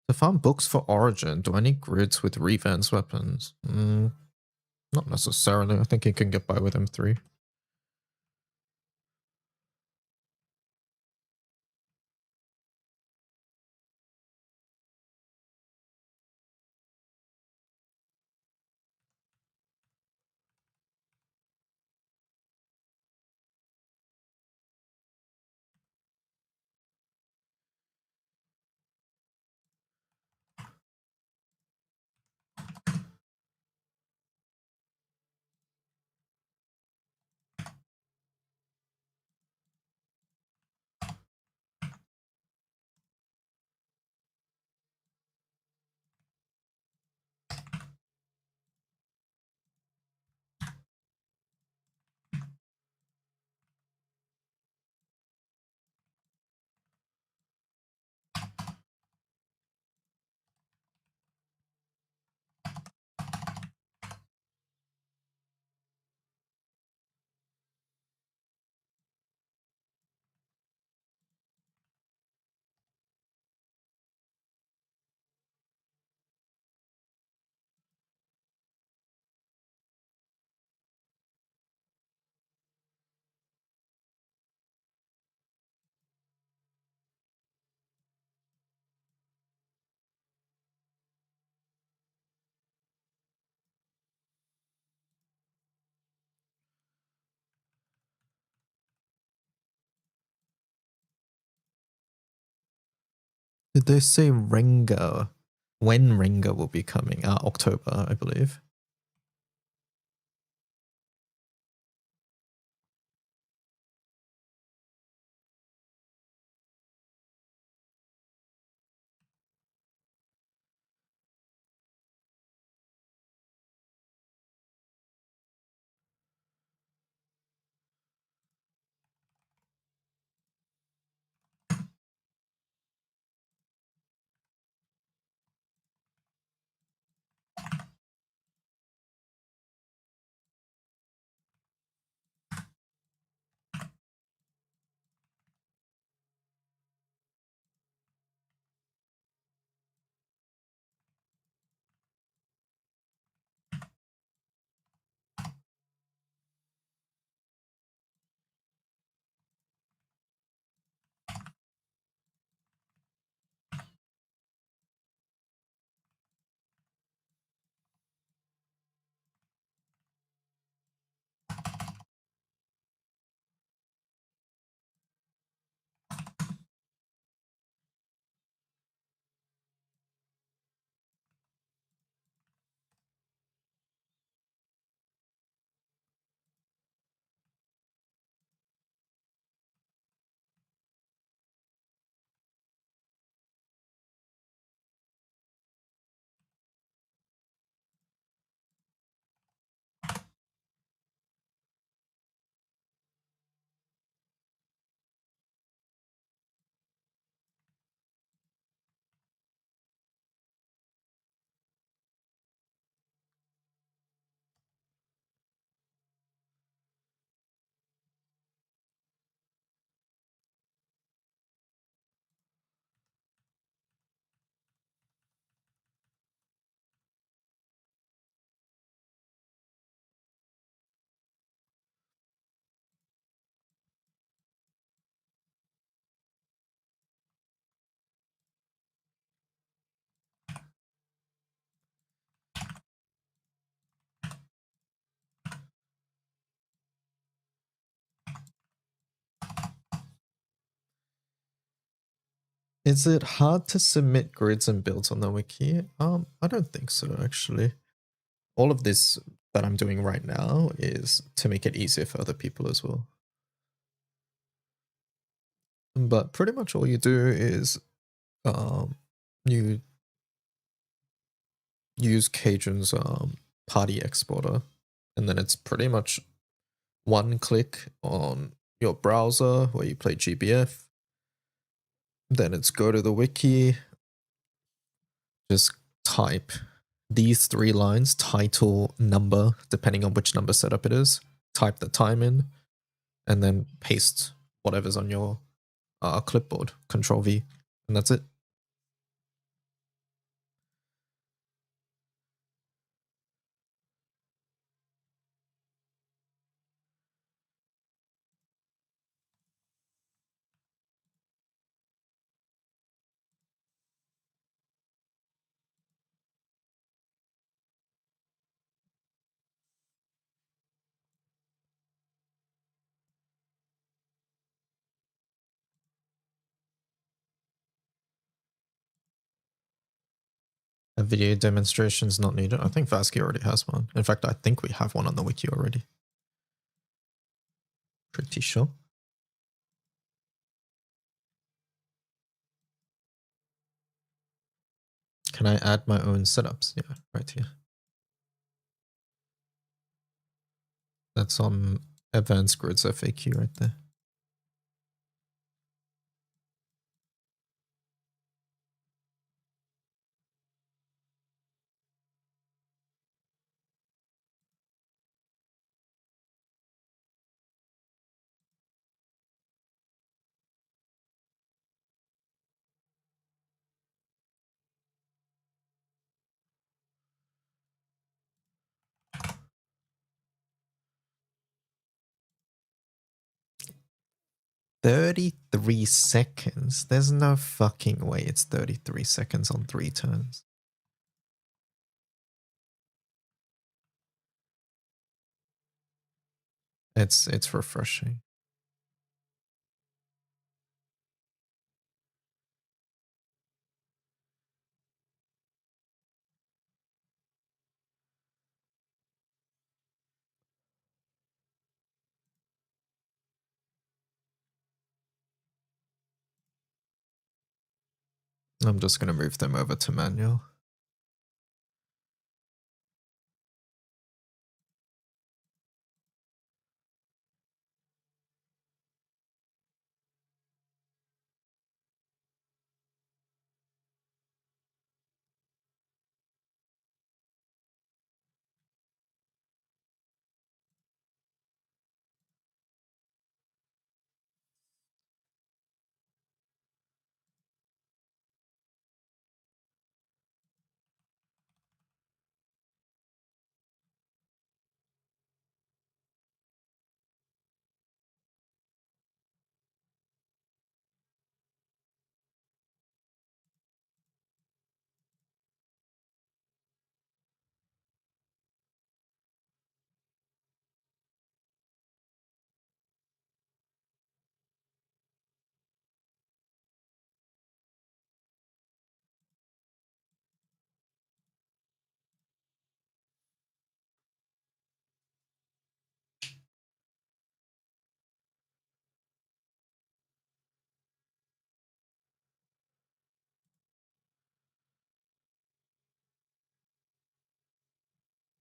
To farm books for Origin, do I need grids with Revan's weapons? Not necessarily. I think you can get by with M3. Did they say Renga? When Renga will be coming? October, I believe. Is it hard to submit grids and builds on the wiki? I don't think so, actually. All of this that I'm doing right now is to make it easier for other people as well. But pretty much all you do is you use Cajun's party exporter, and then it's pretty much one click on your browser where you play GBF. Then it's go to the wiki, just type these 3 lines, title, number, depending on which number setup it is, type the time in, and then paste whatever's on your clipboard, Control V, and that's it. A video demonstration is not needed. I think Vasky already has one. In fact, I think we have one on the wiki already. Pretty sure. Can I add my own setups? Yeah, right here. That's on Advanced Grids FAQ right there. "33 seconds? There's no fucking way it's 33 seconds on 3 turns." It's refreshing. I'm just gonna move them over to manual.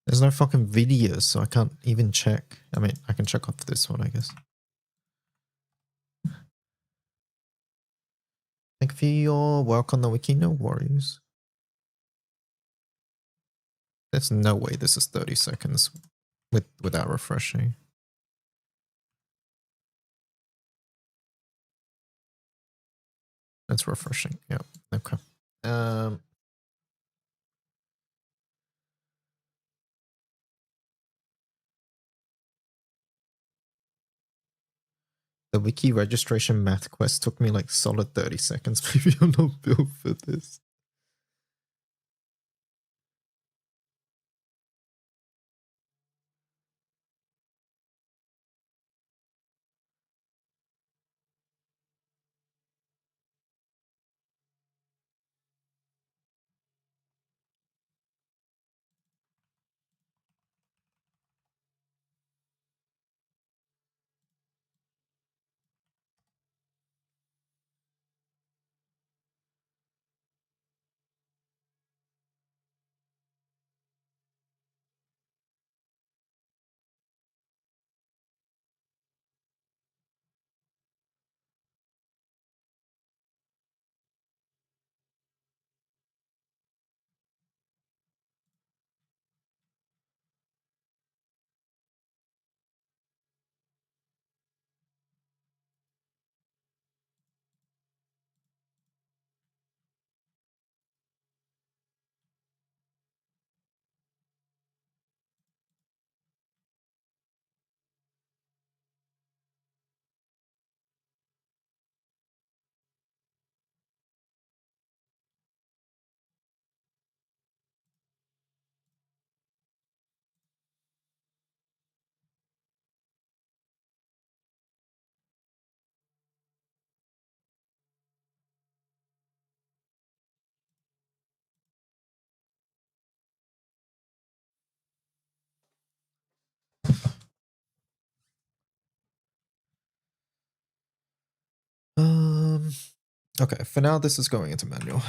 There's no fucking videos, so I can't even check. I mean, I can check off this one, I guess. Thank you for your work on the wiki, no worries. There's no way this is 30 seconds without refreshing. That's refreshing. Yeah. Okay. The wiki registration math quest took me like solid 30 seconds. Maybe I'm not built for this. Okay, for now this is going into manual.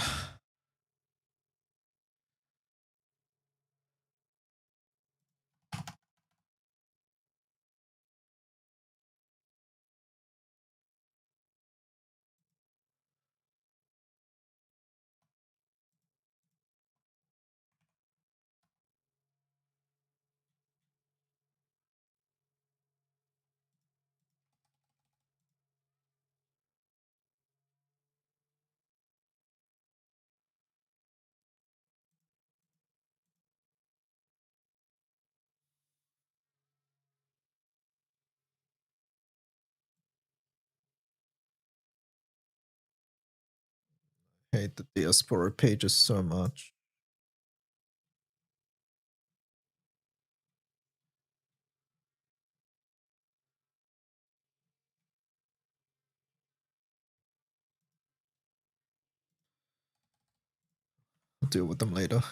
Hate the diaspora pages so much. I'll deal with them later.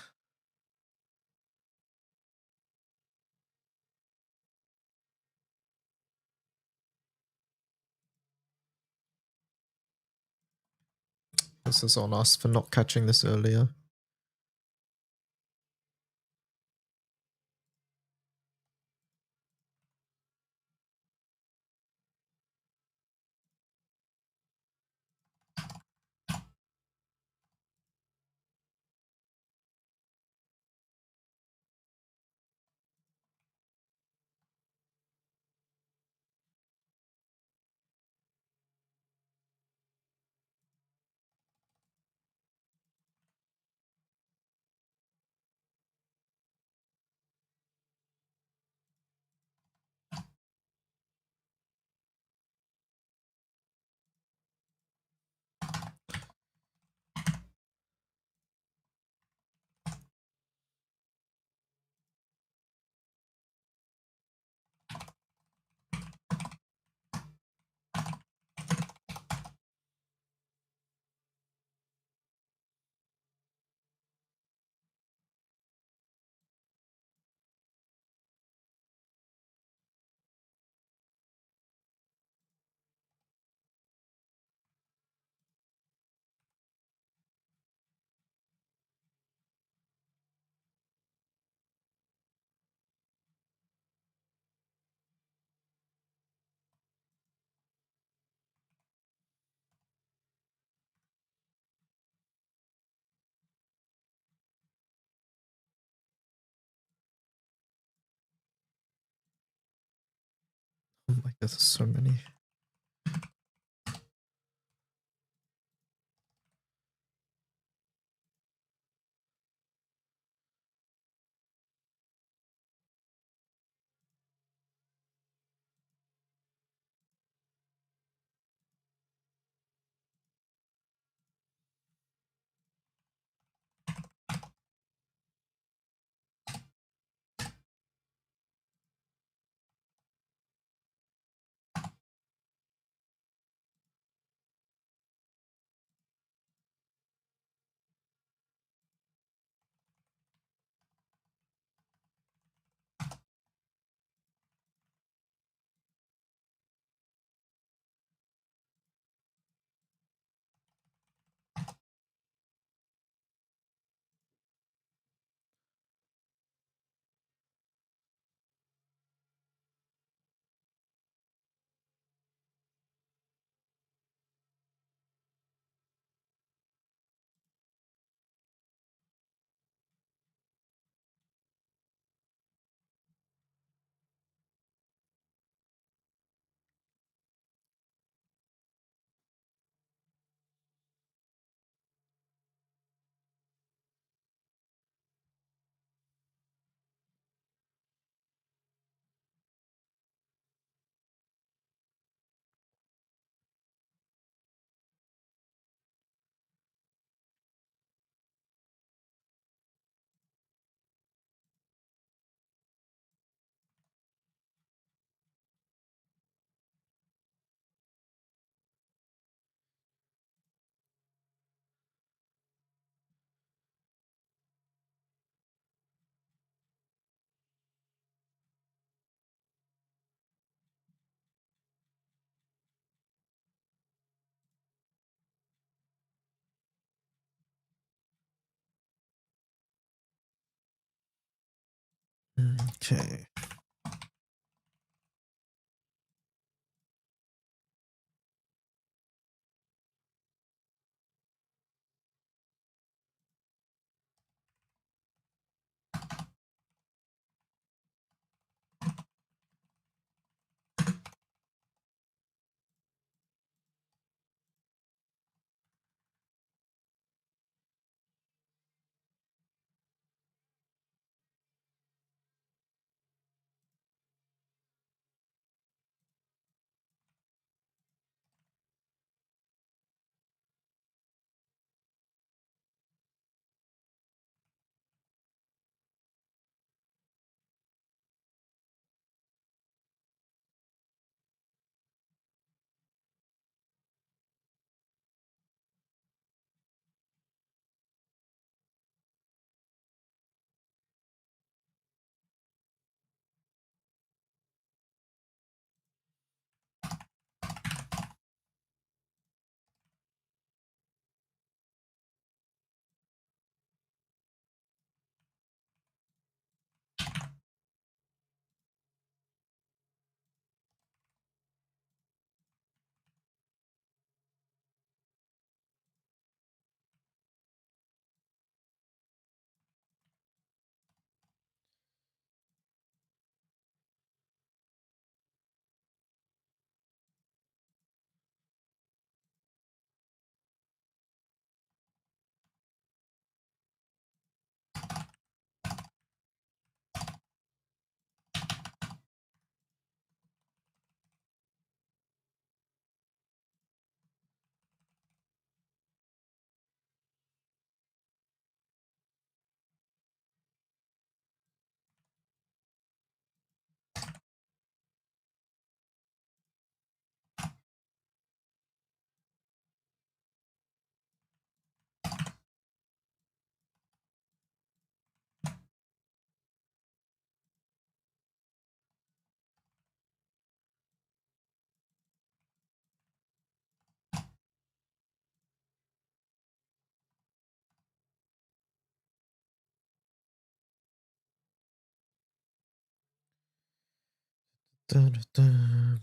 This is on us for not catching this earlier. Oh my god, there's so many. Okay. Dun.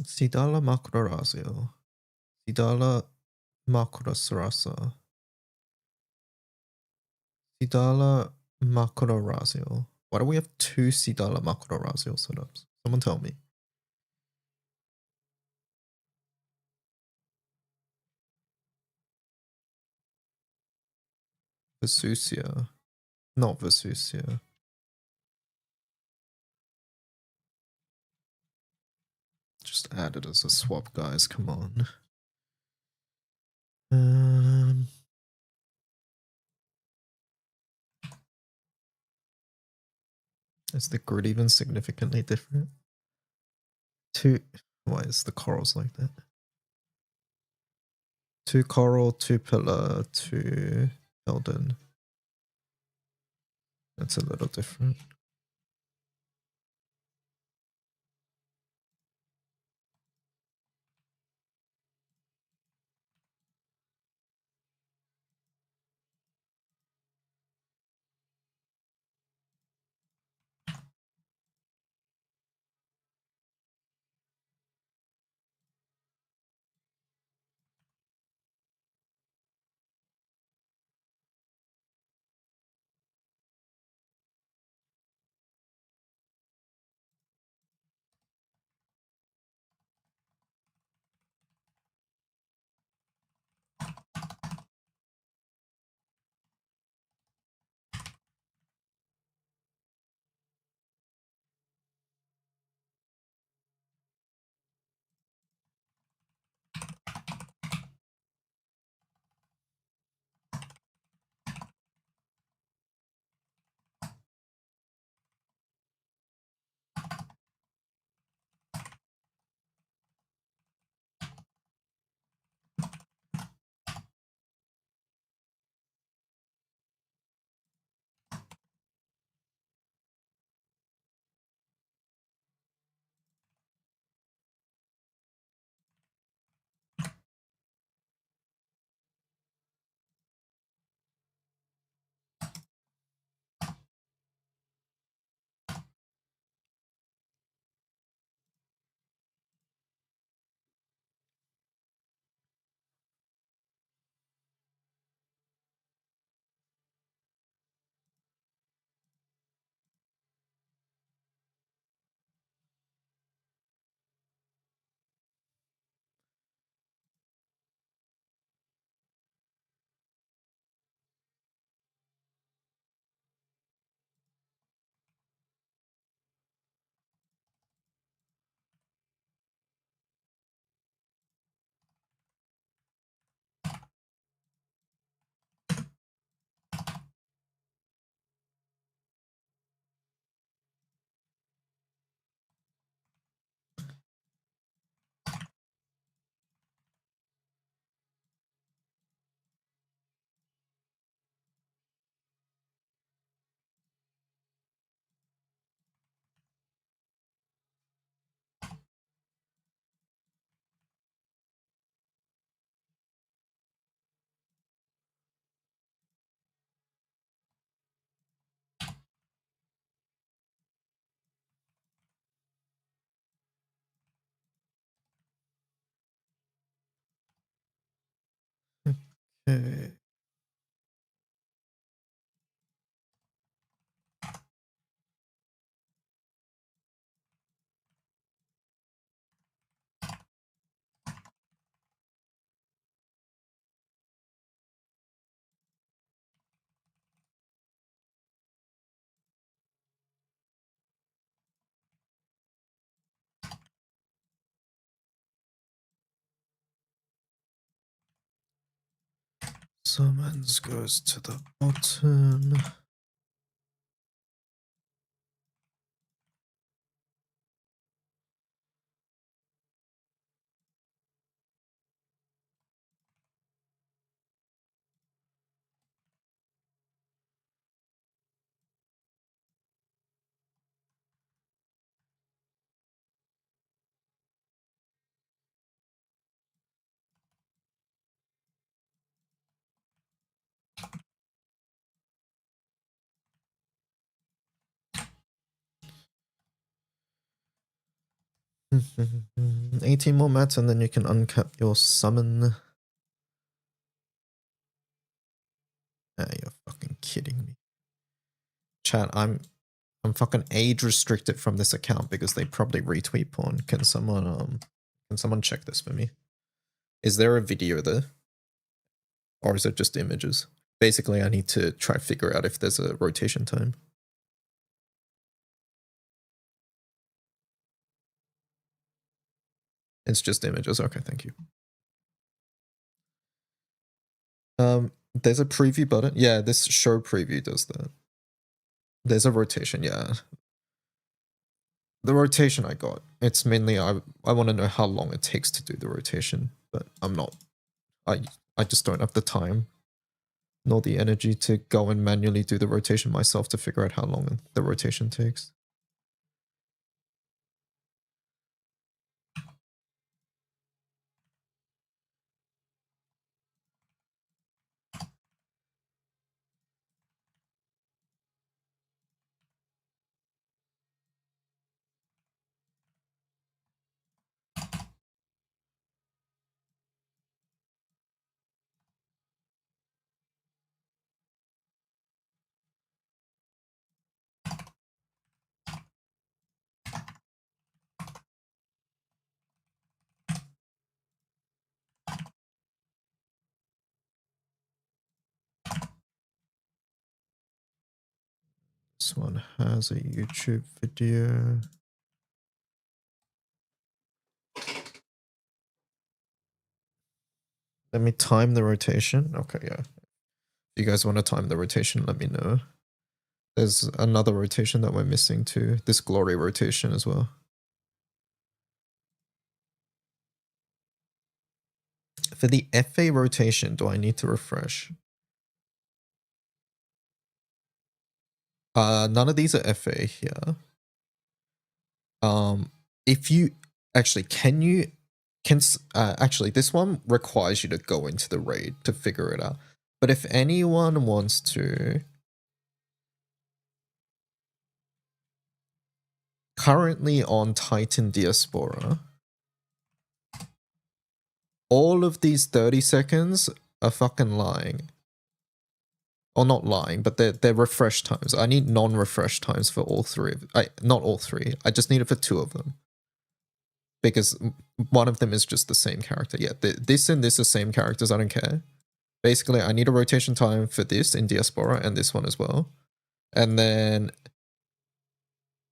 Sidala Makrorazio. Sidala Makrosrasa. Sidala Makrorazio. Why do we have two Sidala Makrorazio setups? Someone tell me. Vesusia. Not Vesusia. Just add it as a swap, guys. Come on. Is the grid even significantly different? Two. Why is the corals like that? Two coral, two pillar, two Eldon. That's a little different. Okay. Summons goes to the bottom. Mhm. 18 more mats and then you can uncap your summon. Ah, you're fucking kidding me. Chat, I'm fucking age restricted from this account because they probably retweet porn. Can someone check this for me? Is there a video there? Or is it just images? Basically, I need to try to figure out if there's a rotation time. It's just images. Okay, thank you. There's a preview button. Yeah, this show preview does that. There's a rotation, yeah. The rotation I got. It's mainly I want to know how long it takes to do the rotation, but I just don't have the time nor the energy to go and manually do the rotation myself to figure out how long the rotation takes. This one has a YouTube video. Let me time the rotation. Okay, yeah. If you guys want to time the rotation, let me know. There's another rotation that we're missing too. This glory rotation as well. For the FA rotation, do I need to refresh? None of these are FA here. If you actually actually this one requires you to go into the raid to figure it out. But if anyone wants to, currently on Titan Diaspora, all of these 30 seconds are fucking lying. Or not lying, but they're refresh times. I need non-refresh times for all three. Not all three. I just need it for two of them. Because one of them is just the same character. Yeah, this and this are same characters. I don't care. Basically, I need a rotation time for this in Diaspora and this one as well. And then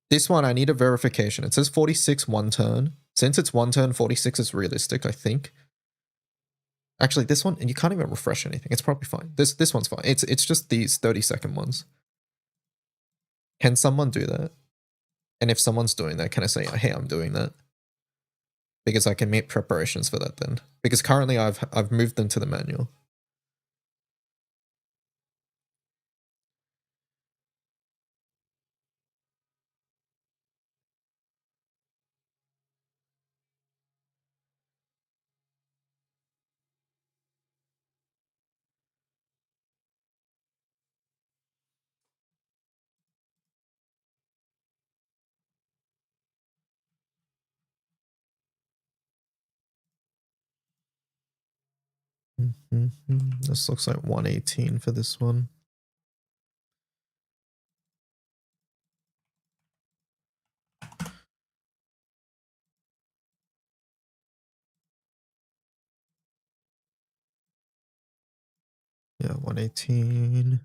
this one, I need a verification. It says 46 one turn. Since it's one turn, 46 is realistic, I think. Actually, this one, and you can't even refresh anything. It's probably fine. This one's fine. It's just these 30-second ones. Can someone do that? And if someone's doing that, can I say, hey, I'm doing that? Because I can make preparations for that then. Because currently I've moved them to the manual. This looks like 118 for this one. Yeah, 118.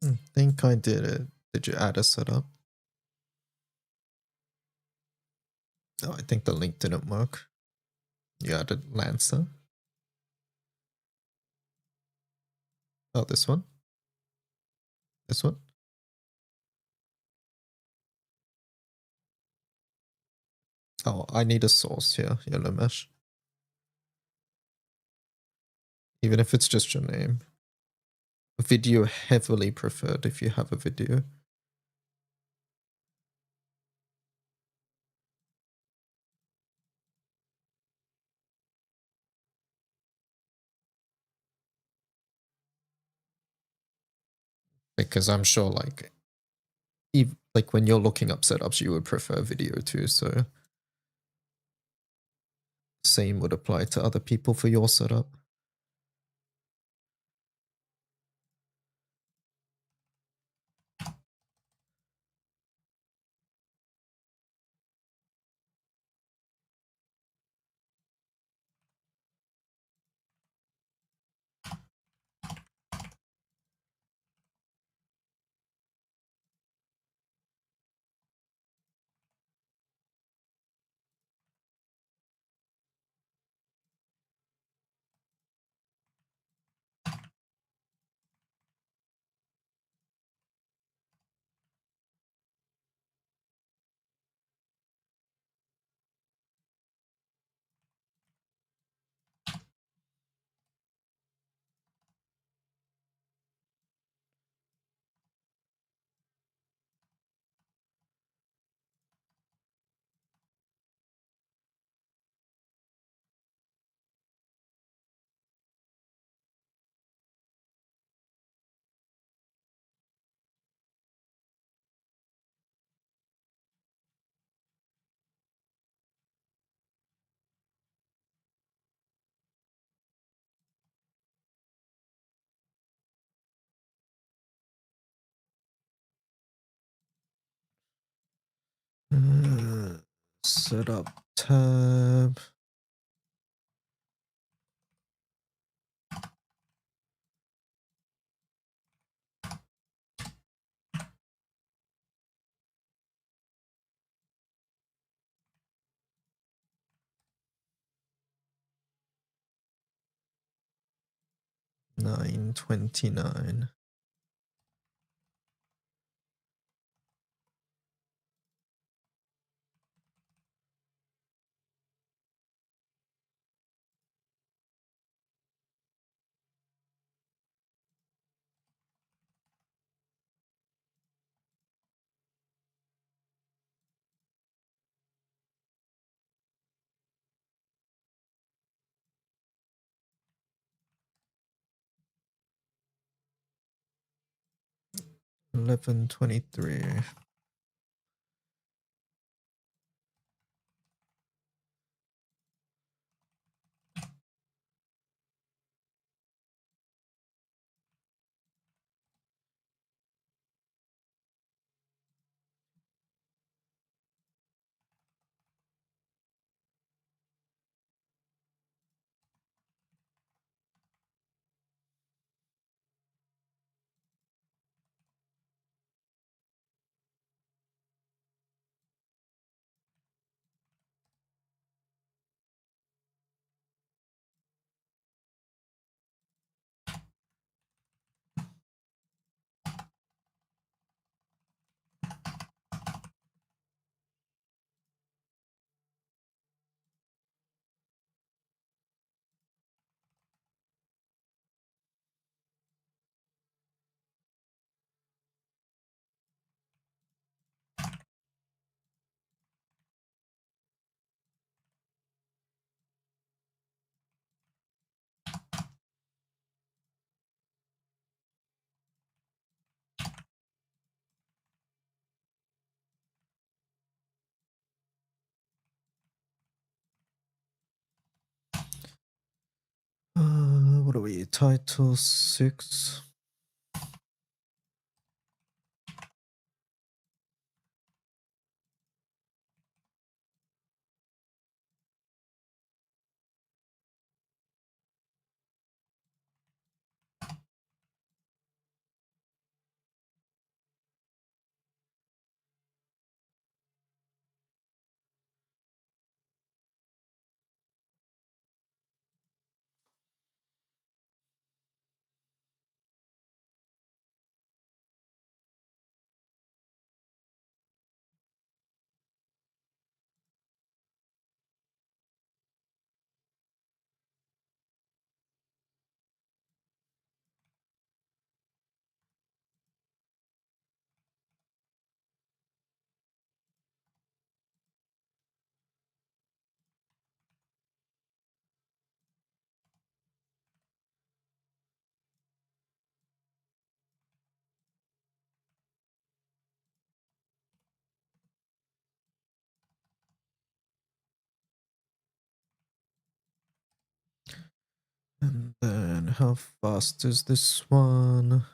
I think I did it. Did you add a setup? Oh, I think the link didn't work. You added Lancer. Oh, this one? This one? Oh, I need a source here, yellow mesh. Even if it's just your name. Video heavily preferred if you have a video. Because I'm sure like when you're looking up setups, you would prefer video too, so same would apply to other people for your setup. Setup tab. $9.29. $11.23. What are we? Title 6. And then how fast is this one?